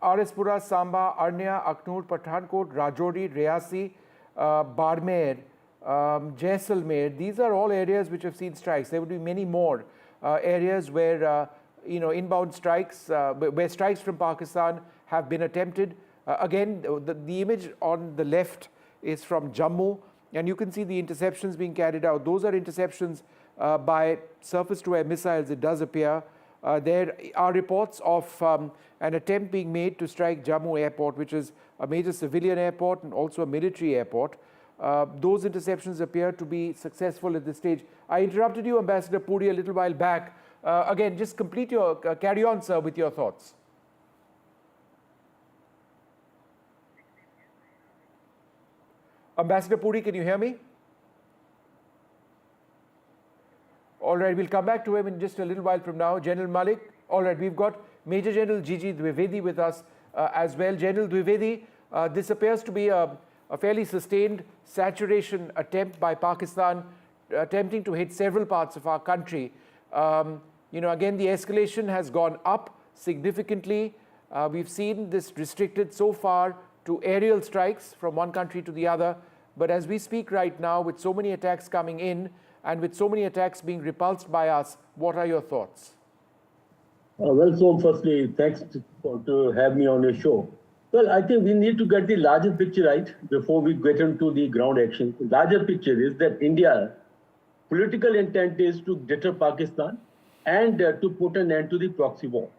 Arispura, Samba, Arnia, Aknoor, Pathankot, Rajouri, Riyasi, Barmer, Jaisalmer. These are all areas which have seen strikes. There would be many more areas where inbound strikes, where strikes from Pakistan have been attempted. Again, the image on the left is from Jammu, and you can see the interceptions being carried out. Those are interceptions by surface-to-air missiles, it does appear. There are reports of an attempt being made to strike Jammu airport, which is a major civilian airport and also a military airport. Those interceptions appear to be successful at this stage. I interrupted you, Ambassador Puri, a little while back. Again, just complete your, carry on, sir, with your thoughts. Ambassador Puri, can you hear me? All right, we'll come back to him in just a little while from now. General Malik, all right, we've got Major General Gigi Dwivedi with us as well. General Dwivedi, this appears to be a fairly sustained saturation attempt by Pakistan, attempting to hit several parts of our country. Again, the escalation has gone up significantly. We've seen this restricted so far to aerial strikes from one country to the other. But as we speak right now, with so many attacks coming in and with so many attacks being repulsed by us, what are your thoughts? Well, so firstly, thanks to have me on your show. Well, I think we need to get the larger picture right before we get into the ground action. The larger picture is that India's political intent is to deter Pakistan and to put an end to the proxy war.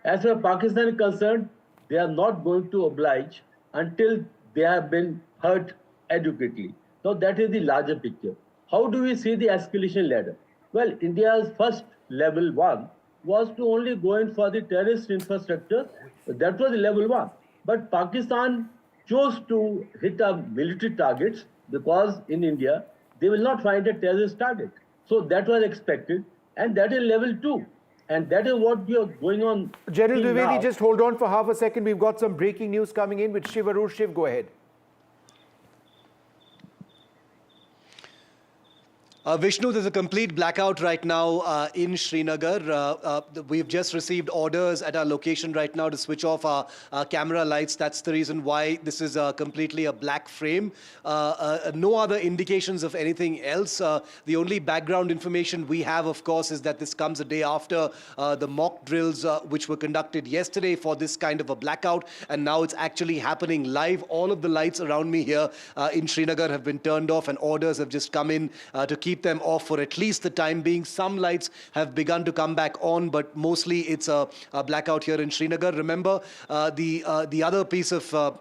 As far as Pakistan is concerned, they are not going to oblige until they have been hurt adequately. Now, that is the larger picture. How do we see the escalation ladder? Well, India's first level one was to only go in for the terrorist infrastructure. That was the level one. But Pakistan chose to hit our military targets because in India, they will not find a terrorist target. So that was expected. And that is level two. And that is what we are going on. General Dwivedi, just hold on for half a second. We've got some breaking news coming in with Shiv Arur. Shiv, go ahead. Vishnu, there's a complete blackout right now in Srinagar. We've just received orders at our location right now to switch off our camera lights. That's the reason why this is completely a black frame. No other indications of anything else. The only background information we have, of course, is that this comes a day after the mock drills which were conducted yesterday for this kind of a blackout. And now it's actually happening live. All of the lights around me here in Srinagar have been turned off and orders have just come in to keep them off for at least the time being. Some lights have begun to come back on, but mostly it's a blackout here in Srinagar. Remember, the other piece of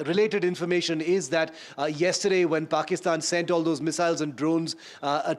related information is that yesterday when Pakistan sent all those missiles and drones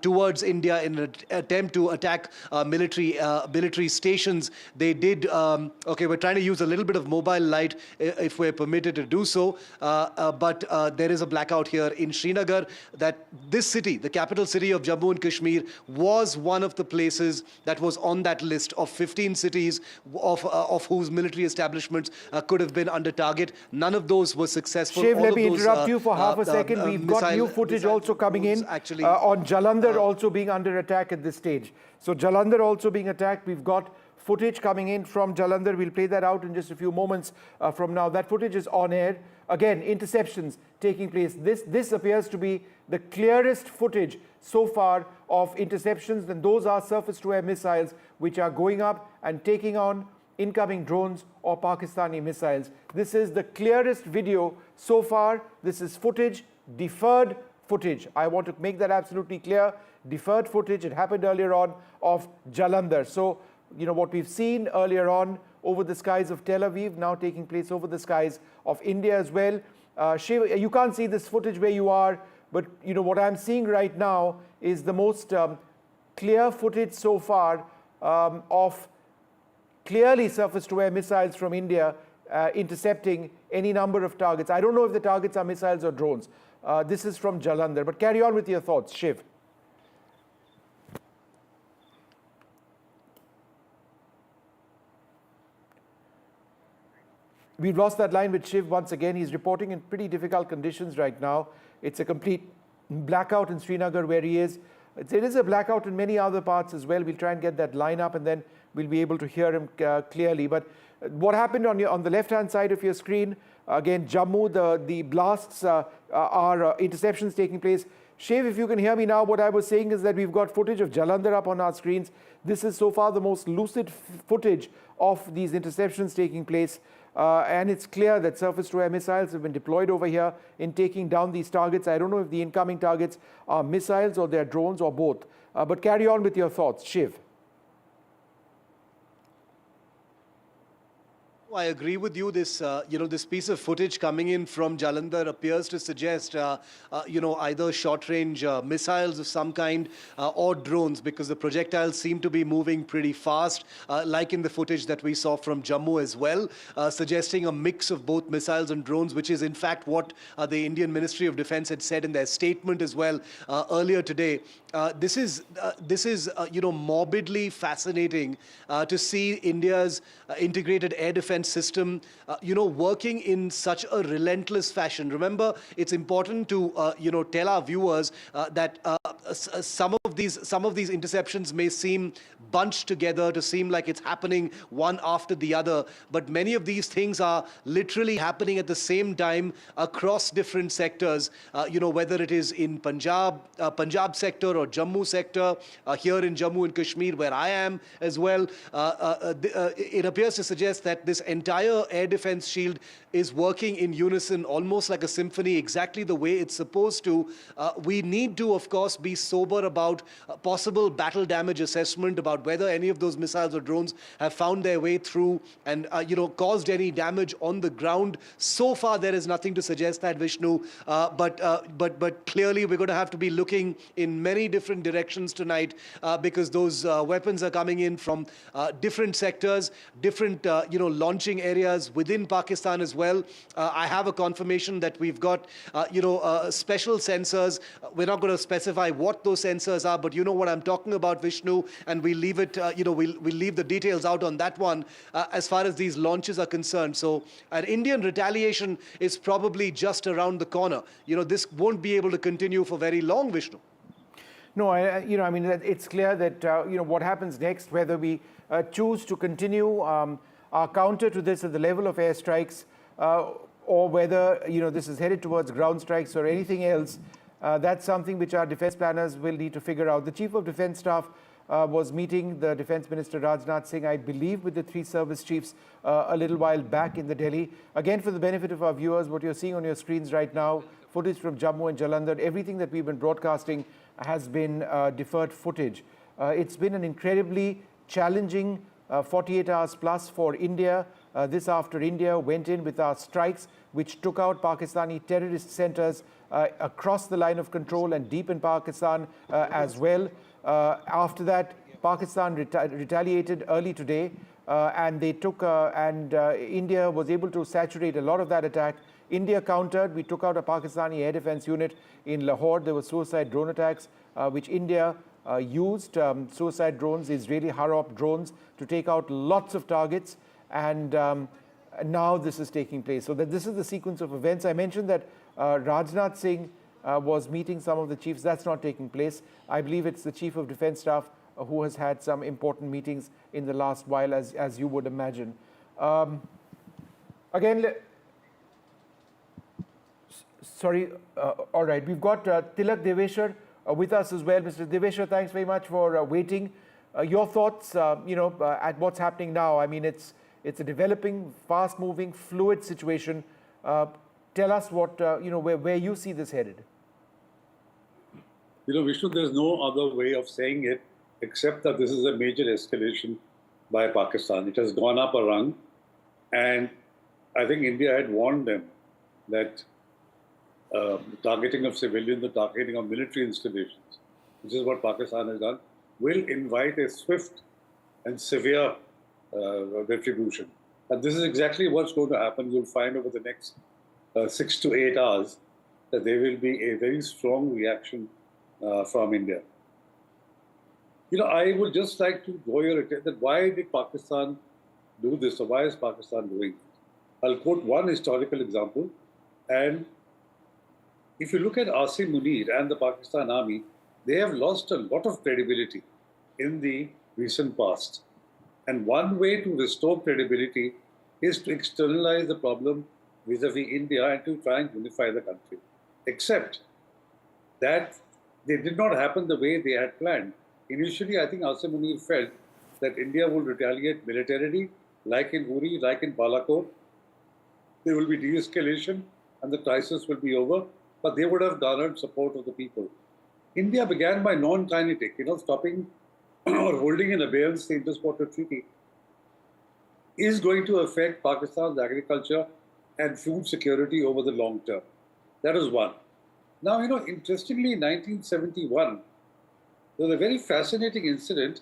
towards India in an attempt to attack military stations, they did, okay, we're trying to use a little bit of mobile light if we're permitted to do so, but there is a blackout here in Srinagar. That this city, the capital city of Jammu and Kashmir, was one of the places that was on that list of 15 cities of whose military establishments could have been under target. None of those were successful. Shiv, let me interrupt you for half a second. We've got new footage also coming in on Jalandhar also being under attack at this stage. So Jalandhar also being attacked. We've got footage coming in from Jalandhar. We'll play that out in just a few moments from now. That footage is on air. Again, interceptions taking place. This appears to be the clearest footage so far of interceptions, and those are surface-to-air missiles which are going up and taking on incoming drones or Pakistani missiles. This is the clearest video so far. This is footage, deferred footage. I want to make that absolutely clear. Deferred footage. It happened earlier on of Jalandhar. So, you know, what we've seen earlier on over the skies of Tel Aviv, now taking place over the skies of India as well. Shiv, you can't see this footage where you are, but you know what I'm seeing right now is the most clear footage so far of clearly surface-to-air missiles from India intercepting any number of targets. I don't know if the targets are missiles or drones. This is from Jalandhar, but carry on with your thoughts, Shiv. We've lost that line with Shiv once again. He's reporting in pretty difficult conditions right now. It's a complete blackout in Srinagar where he is. It is a blackout in many other parts as well. We'll try and get that line up and then we'll be able to hear him clearly. But what happened on the left-hand side of your screen, again, Jammu, the blasts are interceptions taking place. Shiv, if you can hear me now, what I was saying is that we've got footage of Jalandhar up on our screens. This is so far the most lucid footage of these interceptions taking place. And it's clear that surface-to-air missiles have been deployed over here in taking down these targets. I don't know if the incoming targets are missiles or they're drones or both. But carry on with your thoughts, Shiv. I agree with you. This, this piece of footage coming in from Jalandhar appears to suggest, either short-range missiles of some kind or drones, because the projectiles seem to be moving pretty fast, like in the footage that we saw from Jammu as well, suggesting a mix of both missiles and drones, which is in fact what the Indian Ministry of Defense had said in their statement as well earlier today. This is morbidly fascinating to see India's integrated air defense system, working in such a relentless fashion. Remember, it's important to, tell our viewers that some of these interceptions may seem bunched together to seem like it's happening one after the other, but many of these things are literally happening at the same time across different sectors, whether it is in Punjab sector or Jammu sector, here in Jammu and Kashmir where I am as well. It appears to suggest that this entire air defense shield is working in unison, almost like a symphony, exactly the way it's supposed to. We need to, of course, be sober about possible battle damage assessment, about whether any of those missiles or drones have found their way through and, caused any damage on the ground. So far, there is nothing to suggest that, Vishnu. But clearly, we're going to have to be looking in many different directions tonight because those weapons are coming in from different sectors, different, launching areas within Pakistan as well. I have a confirmation that we've got, special sensors. We're not going to specify what those sensors are, but you know what I'm talking about, Vishnu, and we'll leave it, we'll leave the details out on that one as far as these launches are concerned. So an Indian retaliation is probably just around the corner. This won't be able to continue for very long, Vishnu. No, it's clear that, what happens next, whether we choose to continue our counter to this at the level of airstrikes or whether, this is headed towards ground strikes or anything else, that's something which our defense planners will need to figure out. The Chief of Defense Staff was meeting the Defense Minister Rajnath Singh, I believe, with the three service chiefs a little while back in the Delhi. Again, for the benefit of our viewers, what you're seeing on your screens right now, footage from Jammu and Jalandhar, everything that we've been broadcasting has been deferred footage. It's been an incredibly challenging 48 hours plus for India. This after India went in with our strikes, which took out Pakistani terrorist centers across the line of control and deep in Pakistan as well. After that, Pakistan retaliated early today, and they took India was able to saturate a lot of that attack. India countered. We took out a Pakistani air defense unit in Lahore. There were suicide drone attacks, which India used suicide drones, Israeli Harop drones, to take out lots of targets. And now this is taking place. So this is the sequence of events. I mentioned that Rajnath Singh was meeting some of the chiefs. That's not taking place. I believe it's the Chief of Defense Staff who has had some important meetings in the last while, as you would imagine. Again, sorry. All right, we've got Tilak Deveshwar with us as well. Mr. Deveshwar, thanks very much for waiting. Your thoughts, at what's happening now? I mean, it's a developing, fast-moving, fluid situation. Tell us what where you see this headed. Vishnu, there's no other way of saying it except that this is a major escalation by Pakistan. It has gone up a rung, and I think India had warned them that targeting of civilians, the targeting of military installations, which is what Pakistan has done, will invite a swift and severe retribution. And this is exactly what's going to happen. You'll find over the next 6 to 8 hours that there will be a very strong reaction from India. I would just like to draw your attention that why did Pakistan do this, or why is Pakistan doing it? I'll quote one historical example. And if you look at Asim Munir and the Pakistan Army, they have lost a lot of credibility in the recent past. And one way to restore credibility is to externalize the problem vis-a-vis India and to try and unify the country. Except that they did not happen the way they had planned. Initially, I think Asim Munir felt that India would retaliate militarily, like in Uri, like in Balakot. There will be de-escalation and the crisis will be over, but they would have garnered support of the people. India began by non-kinetic, stopping or holding in abeyance the Indus Waters Treaty is going to affect Pakistan's agriculture and food security over the long term. That is one. Now, interestingly, in 1971, there was a very fascinating incident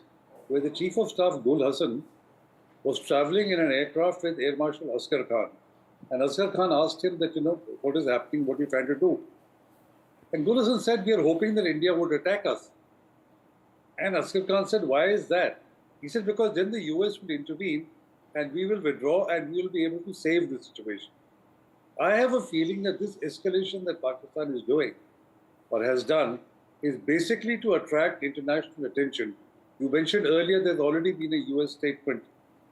where the Chief of Staff, Gul Hassan, was traveling in an aircraft with Air Marshal Asghar Khan. And Asghar Khan asked him that, what is happening, what are you trying to do? And Gul Hassan said, we are hoping that India would attack us. And Asghar Khan said, why is that? He said, because then the US will intervene and we will withdraw and we will be able to save the situation. I have a feeling that this escalation that Pakistan is doing or has done is basically to attract international attention. You mentioned earlier there's already been a US statement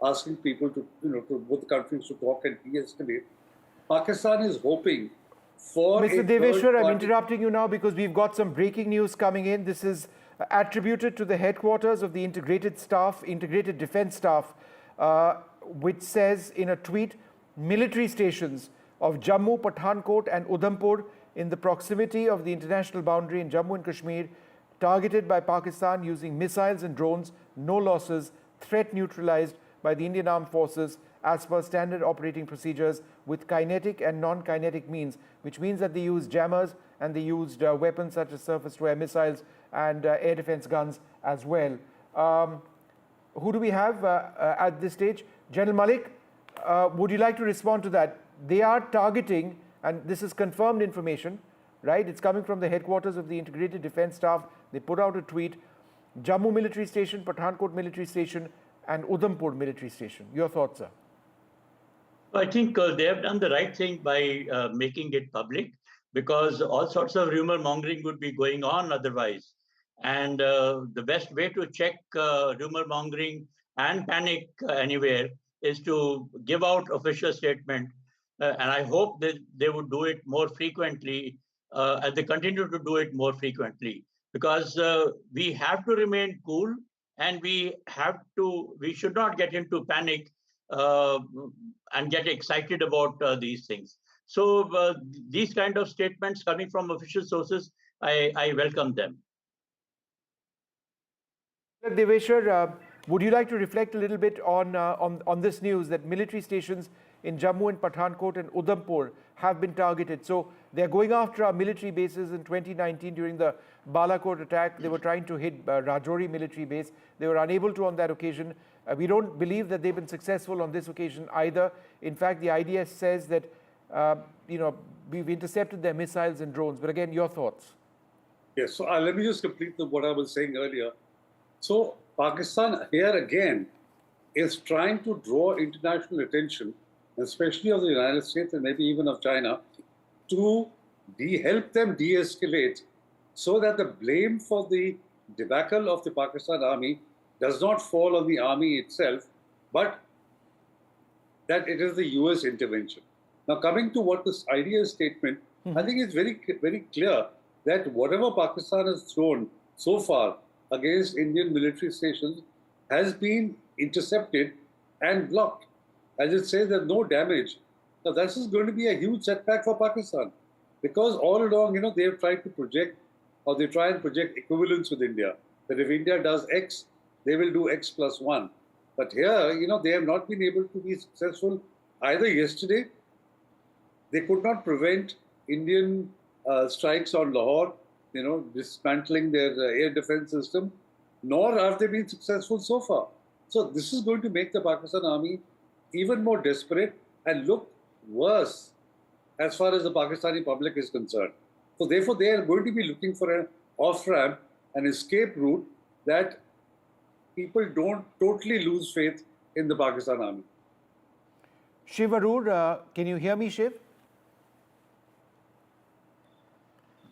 asking people to, to both countries to talk and de-escalate. Pakistan is hoping for Mr. Deveshwar, I'm interrupting you now because we've got some breaking news coming in. This is attributed to the headquarters of the Integrated Defence Staff, which says in a tweet, military stations of Jammu, Pathankot and Udhampur in the proximity of the international boundary in Jammu and Kashmir, targeted by Pakistan using missiles and drones, no losses, threat neutralized by the Indian Armed Forces as per standard operating procedures with kinetic and non-kinetic means, which means that they used jammers and they used weapons such as surface-to-air missiles and air defense guns as well. Who do we have at this stage? General Malik, would you like to respond to that? They are targeting, and this is confirmed information, right? It's coming from the headquarters of the Integrated Defence Staff. They put out a tweet, Jammu Military Station, Pathankot Military Station, and Udhampur Military Station. Your thoughts, sir? I think they have done the right thing by making it public, because all sorts of rumor mongering would be going on otherwise. And the best way to check rumor mongering and panic anywhere is to give out official statement. And I hope that they would do it more frequently, and they continue to do it more frequently, because we have to remain cool, and we should not get into panic and get excited about these things. So these kind of statements coming from official sources, I welcome them. Deveshwar, would you like to reflect a little bit on this news that military stations in Jammu and Pathankot and Udhampur have been targeted? So they're going after our military bases. In 2019 during the Balakot attack. They were trying to hit Rajouri military base. They were unable to on that occasion. We don't believe that they've been successful on this occasion either. In fact, the IDS says that we've intercepted their missiles and drones. But again, your thoughts? Yes, so let me just complete what I was saying earlier. So Pakistan here again is trying to draw international attention, especially of the United States and maybe even of China, to help them de-escalate so that the blame for the debacle of the Pakistan army does not fall on the army itself, but that it is the US intervention. Now, coming to what this IDS statement, I think it's very, very clear that whatever Pakistan has thrown so far against Indian military stations has been intercepted and blocked. As it says, there's no damage. Now, this is going to be a huge setback for Pakistan, because all along, they have tried to project, or they try and project equivalence with India, that if India does X, they will do X plus 1. But here, they have not been able to be successful either. Yesterday, they could not prevent Indian strikes on Lahore, dismantling their air defense system, nor have they been successful so far. So this is going to make the Pakistan army even more desperate and look worse as far as the Pakistani public is concerned. So therefore, they are going to be looking for an off-ramp, an escape route that people don't totally lose faith in the Pakistan army. Shiv Arur, can you hear me, Shiv?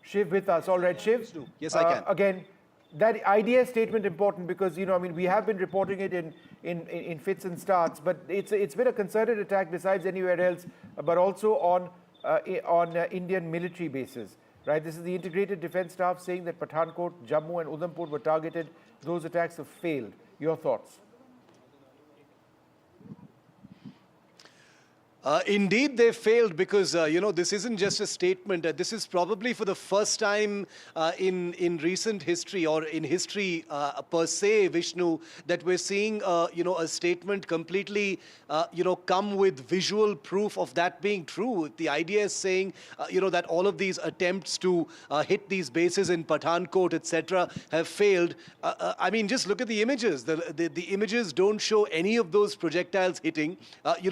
Shiv with us. All right, Shiv. Yes, I can. Again, that idea statement important because, I mean, we have been reporting it in fits and starts, but it's been a concerted attack besides anywhere else, but also on Indian military bases, right? This is the Integrated Defence Staff saying that Pathankot, Jammu and Udhampur were targeted. Those attacks have failed. Your thoughts? Indeed, they failed because, this isn't just a statement. This is probably for the first time in recent history or in history per se, Vishnu, that we're seeing, a statement completely, come with visual proof of that being true. The idea is saying, that all of these attempts to hit these bases in Pathankot, etc., have failed. I mean, just look at the images. The images don't show any of those projectiles hitting.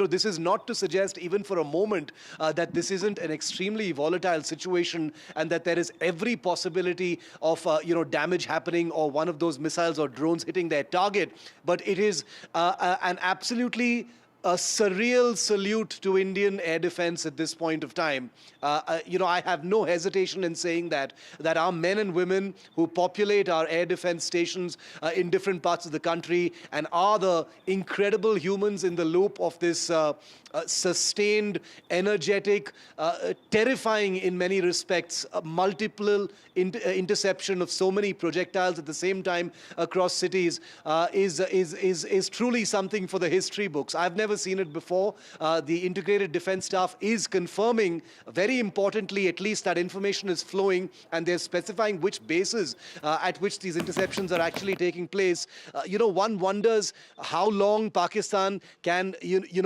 This is not to suggest even for a moment that this isn't an extremely volatile situation and that there is every possibility of damage happening or one of those missiles or drones hitting their target. But it is an absolutely surreal salute to Indian air defense at this point of time. I have no hesitation in saying that our men and women who populate our air defense stations in different parts of the country and are the incredible humans in the loop of this sustained, energetic, terrifying in many respects, multiple interception of so many projectiles at the same time across cities is truly something for the history books. I've never seen it before. The Integrated Defence Staff is confirming, very importantly, at least that information is flowing, and they're specifying which bases at which these interceptions are actually taking place. One wonders how long Pakistan can,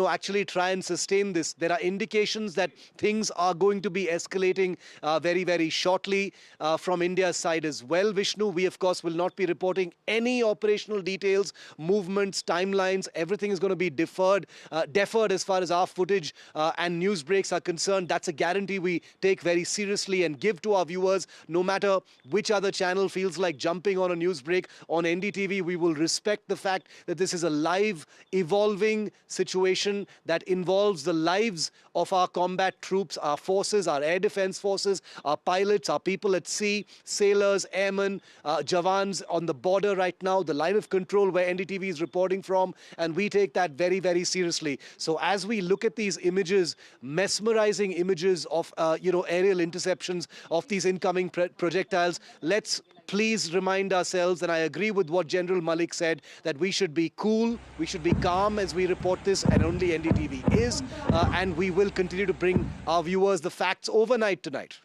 actually try and sustain this. There are indications that things are going to be escalating very, very shortly from India's side as well. Vishnu, we of course will not be reporting any operational details, movements, timelines. Everything is going to be deferred as far as our footage and news breaks are concerned. That's a guarantee we take very seriously and give to our viewers. No matter which other channel feels like jumping on a news break on NDTV, we will respect the fact that this is a live, evolving situation that involves the lives of our combat troops, our forces, our air defense forces, our pilots, our people at sea, sailors, airmen, Jawans on the border right now, the line of control where NDTV is reporting from, and we take that very, very seriously. So as we look at these images, mesmerizing images of, aerial interceptions of these incoming projectiles, let's please remind ourselves, and I agree with what General Malik said, that we should be cool, we should be calm as we report this, and only NDTV is, and we will continue to bring our viewers the facts overnight tonight.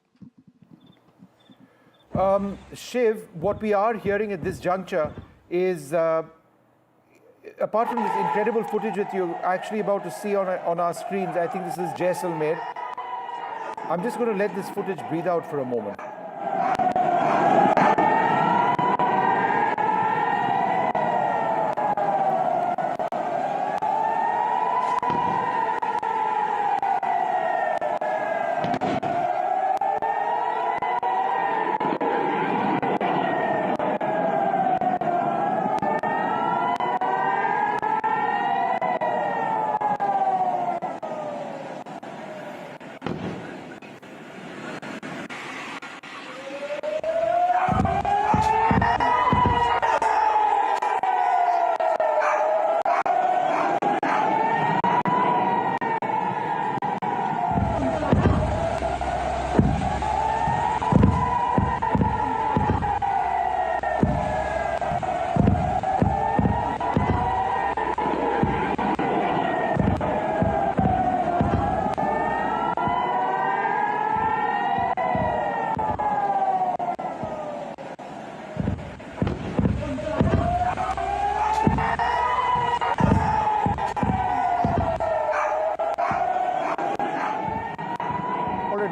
Shiv, what we are hearing at this juncture is, apart from this incredible footage that you're actually about to see on our screens, I think this is Jaisalmer. I'm just going to let this footage breathe out for a moment.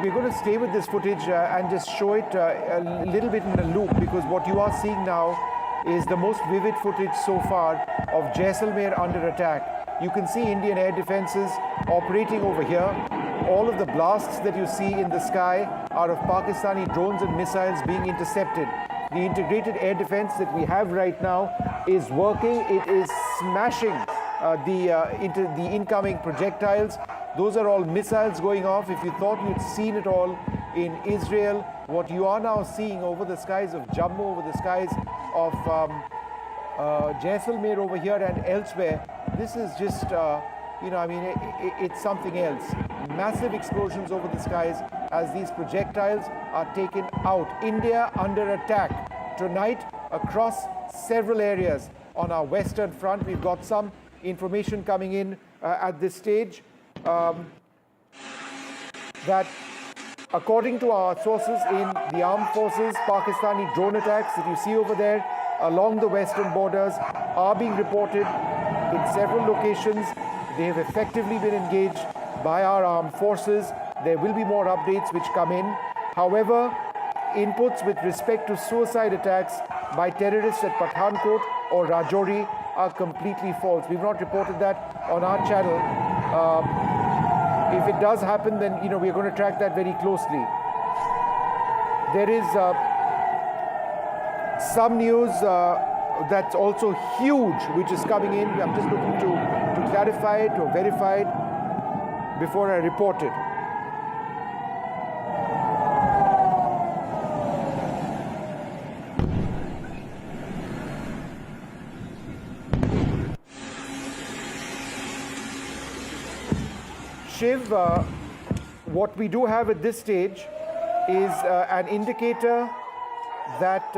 We're going to stay with this footage and just show it a little bit in a loop, because what you are seeing now is the most vivid footage so far of Jaisalmer under attack. You can see Indian air defenses operating over here. All of the blasts that you see in the sky are of Pakistani drones and missiles being intercepted. The integrated air defense that we have right now is working. It is smashing the incoming projectiles. Those are all missiles going off. If you thought you'd seen it all in Israel, what you are now seeing over the skies of Jammu, over the skies of Jaisalmer over here and elsewhere, this is just, it's something else. Massive explosions over the skies as these projectiles are taken out. India under attack tonight across several areas on our western front. We've got some information coming in at this stage that according to our sources in the armed forces, Pakistani drone attacks that you see over there along the western borders are being reported in several locations. They have effectively been engaged by our armed forces. There will be more updates which come in. However, inputs with respect to suicide attacks by terrorists at Pathankot or Rajouri are completely false. We've not reported that on our channel. If it does happen, then we're going to track that very closely. There is some news that's also huge, which is coming in. I'm just looking to clarify it or verify it before I report it. Shiv, what we do have at this stage is an indicator that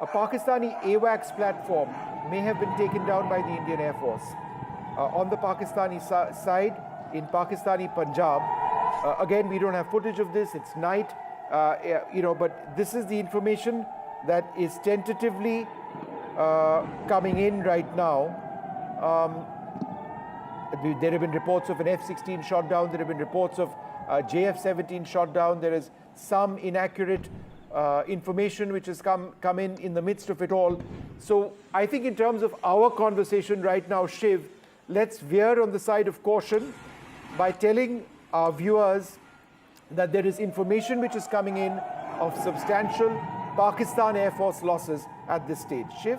a Pakistani AWACS platform may have been taken down by the Indian Air Force. On the Pakistani side, in Pakistani Punjab, again, we don't have footage of this, it's night, but this is the information that is tentatively coming in right now. There have been reports of an F-16 shot down. There have been reports of JF-17 shot down. There is some inaccurate information which has come in the midst of it all. So I think in terms of our conversation right now, Shiv, let's veer on the side of caution by telling our viewers that there is information which is coming in of substantial Pakistan Air Force losses at this stage. Shiv?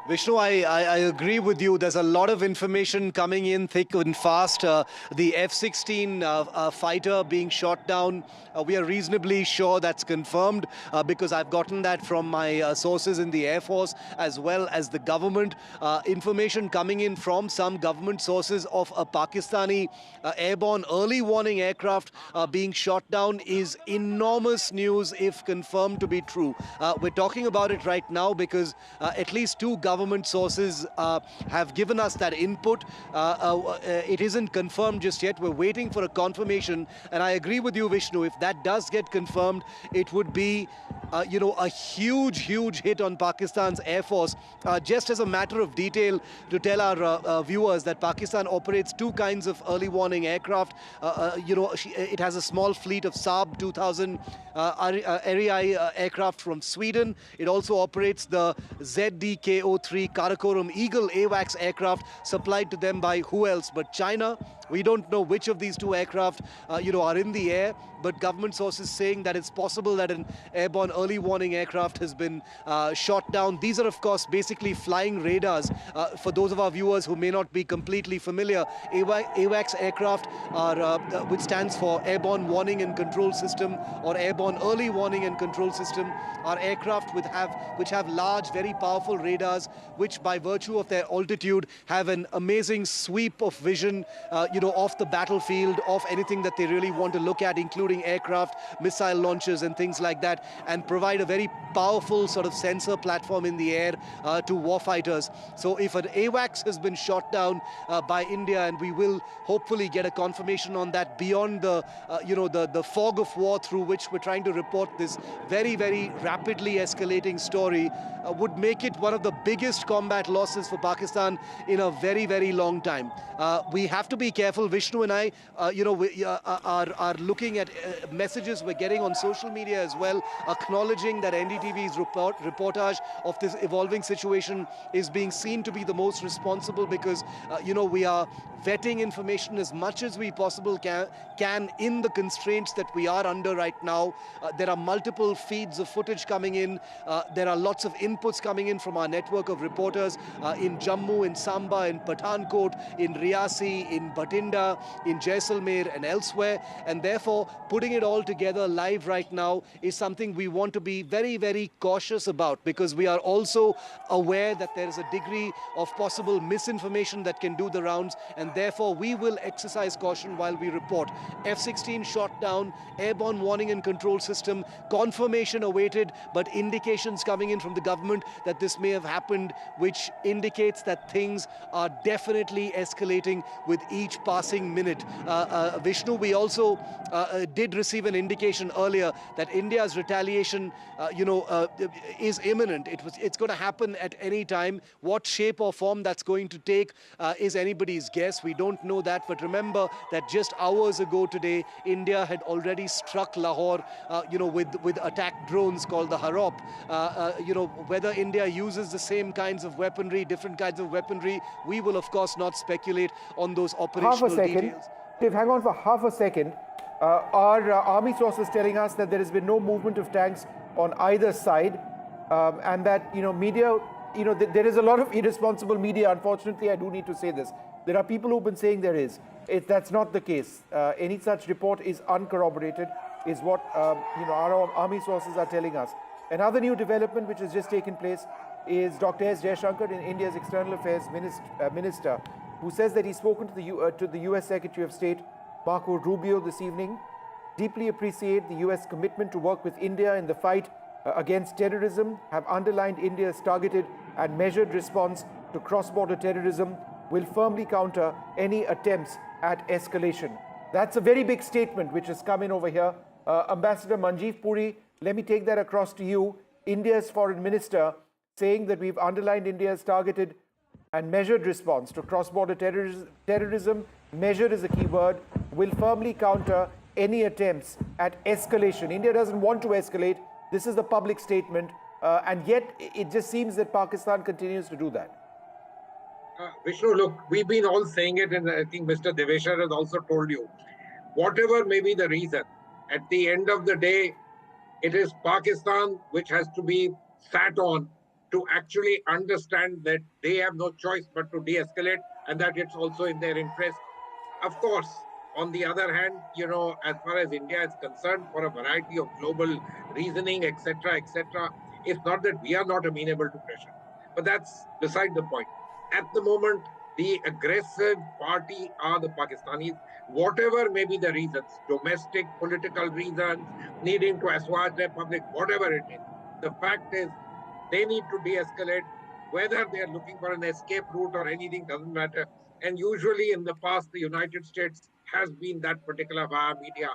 Vishnu, I agree with you. There's a lot of information coming in thick and fast. The F-16 fighter being shot down, we are reasonably sure that's confirmed because I've gotten that from my sources in the Air Force as well as the government. Information coming in from some government sources of a Pakistani airborne early warning aircraft being shot down is enormous news if confirmed to be true. We're talking about it right now because at least two government sources have given us that input. It isn't confirmed just yet. We're waiting for a confirmation. And I agree with you, Vishnu. If that does get confirmed, it would be, a huge hit on Pakistan's Air Force. Just as a matter of detail, to tell our viewers that Pakistan operates two kinds of early warning aircraft. It has a small fleet of Saab 2000 Ariai aircraft from Sweden. It also operates the ZDK-03 Karakoram Eagle AWACS aircraft supplied to them by who else but China. We don't know which of these two aircraft, are in the air, but government sources saying that it's possible that an airborne early warning aircraft has been shot down. These are, of course, basically flying radars. For those of our viewers who may not be completely familiar, AWACS aircraft are, which stands for Airborne Warning and Control System or Airborne Early Warning and Control System, are aircraft which have large, very powerful radars, which by virtue of their altitude have an amazing sweep of vision, off the battlefield, of anything that they really want to look at, including aircraft, missile launches and things like that, and provide a very powerful sort of sensor platform in the air to warfighters. So if an AWACS has been shot down by India, and we will hopefully get a confirmation on that beyond the, the fog of war through which we're trying to report this very, very rapidly escalating story, would make it one of the biggest combat losses for Pakistan in a very, very long time. We have to be careful. Vishnu and I, we are looking at messages we're getting on social media as well, acknowledging that NDTV's reportage of this evolving situation is being seen to be the most responsible because, we are vetting information as much as we possibly can in the constraints that we are under right now. There are multiple feeds of footage coming in. There are lots of inputs coming in from our network of reporters in Jammu, in Samba, in Pathankot, in Riyasi, in Bathinda, in Jaisalmer and elsewhere. And therefore, putting it all together live right now is something we want to be very, very cautious about, because we are also aware that there is a degree of possible misinformation that can do the rounds, and therefore we will exercise caution while we report. F-16 shot down, airborne warning and control system, confirmation awaited, but indications coming in from the government that this may have happened, which indicates that things are definitely escalating with each passing minute. Vishnu, we also did receive an indication earlier that India's retaliation, is imminent. It's going to happen at any time. What shape or form that's going to take is anybody's guess. We don't know that, but remember that just hours ago today, India had already struck Lahore, with attack drones called the Harop. Whether India uses the same kinds of weaponry, different kinds of weaponry, we will of course not speculate on those operational details. Dave, hang on for half a second. Our army sources telling us that there has been no movement of tanks on either side, and that media, there is a lot of irresponsible media. Unfortunately, I do need to say this. There are people who've been saying there is. That's not the case. Any such report is uncorroborated, is what our army sources are telling us. Another new development which has just taken place is Dr. S. Jaishankar, India's External Affairs Minister, who says that he's spoken to the US Secretary of State, Marco Rubio, this evening. Deeply appreciate the US commitment to work with India in the fight against terrorism, have underlined India's targeted and measured response to cross-border terrorism, will firmly counter any attempts at escalation. That's a very big statement which has come in over here. Ambassador Manjeev Puri, let me take that across to you. India's foreign minister saying that we've underlined India's targeted and measured response to cross-border terrorism, measured is a key word, will firmly counter any attempts at escalation. India doesn't want to escalate. This is the public statement, and yet it just seems that Pakistan continues to do that. Vishnu, look, we've been all saying it, and I think Mr. Deveshar has also told you, whatever may be the reason, at the end of the day, it is Pakistan which has to be sat on to actually understand that they have no choice but to de-escalate, and that it's also in their interest. Of course, on the other hand, as far as India is concerned, for a variety of global reasoning, etc., it's not that we are not amenable to pressure, but that's beside the point. At the moment, the aggressive party are the Pakistanis, whatever may be the reasons, domestic, political reasons, needing to assuage their public, whatever it is. The fact is, they need to de-escalate, whether they are looking for an escape route or anything, doesn't matter. And usually in the past, the United States has been that particular via media.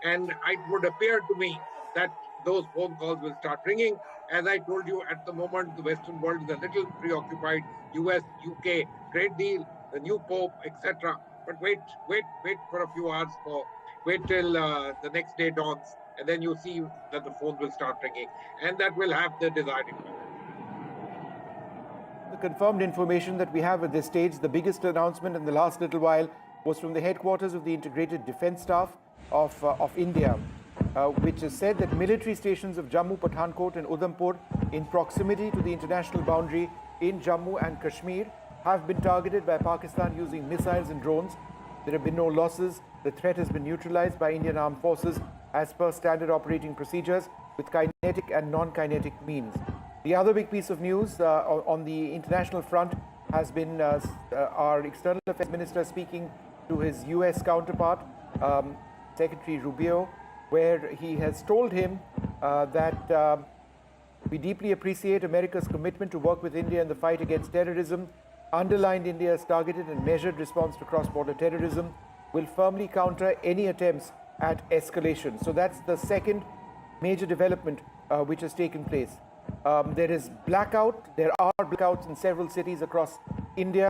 And it would appear to me that those phone calls will start ringing. As I told you, at the moment, the Western world is a little preoccupied. US, UK, trade deal, the new Pope, etc. But wait for a few hours more. Wait till the next day dawns, and then you see that the phone will start ringing. And that will have the desired impact. The confirmed information that we have at this stage, the biggest announcement in the last little while was from the headquarters of the Integrated Defence Staff of India, which has said that military stations of Jammu, Pathankot and Udhampur in proximity to the international boundary in Jammu and Kashmir have been targeted by Pakistan using missiles and drones. There have been no losses. The threat has been neutralized by Indian armed forces as per standard operating procedures with kinetic and non-kinetic means. The other big piece of news on the international front has been our External Affairs Minister speaking to his US counterpart, Secretary Rubio, where he has told him that we deeply appreciate America's commitment to work with India in the fight against terrorism, underlined India's targeted and measured response to cross-border terrorism, will firmly counter any attempts at escalation. So that's the second major development which has taken place. There is blackout. There are blackouts in several cities across India.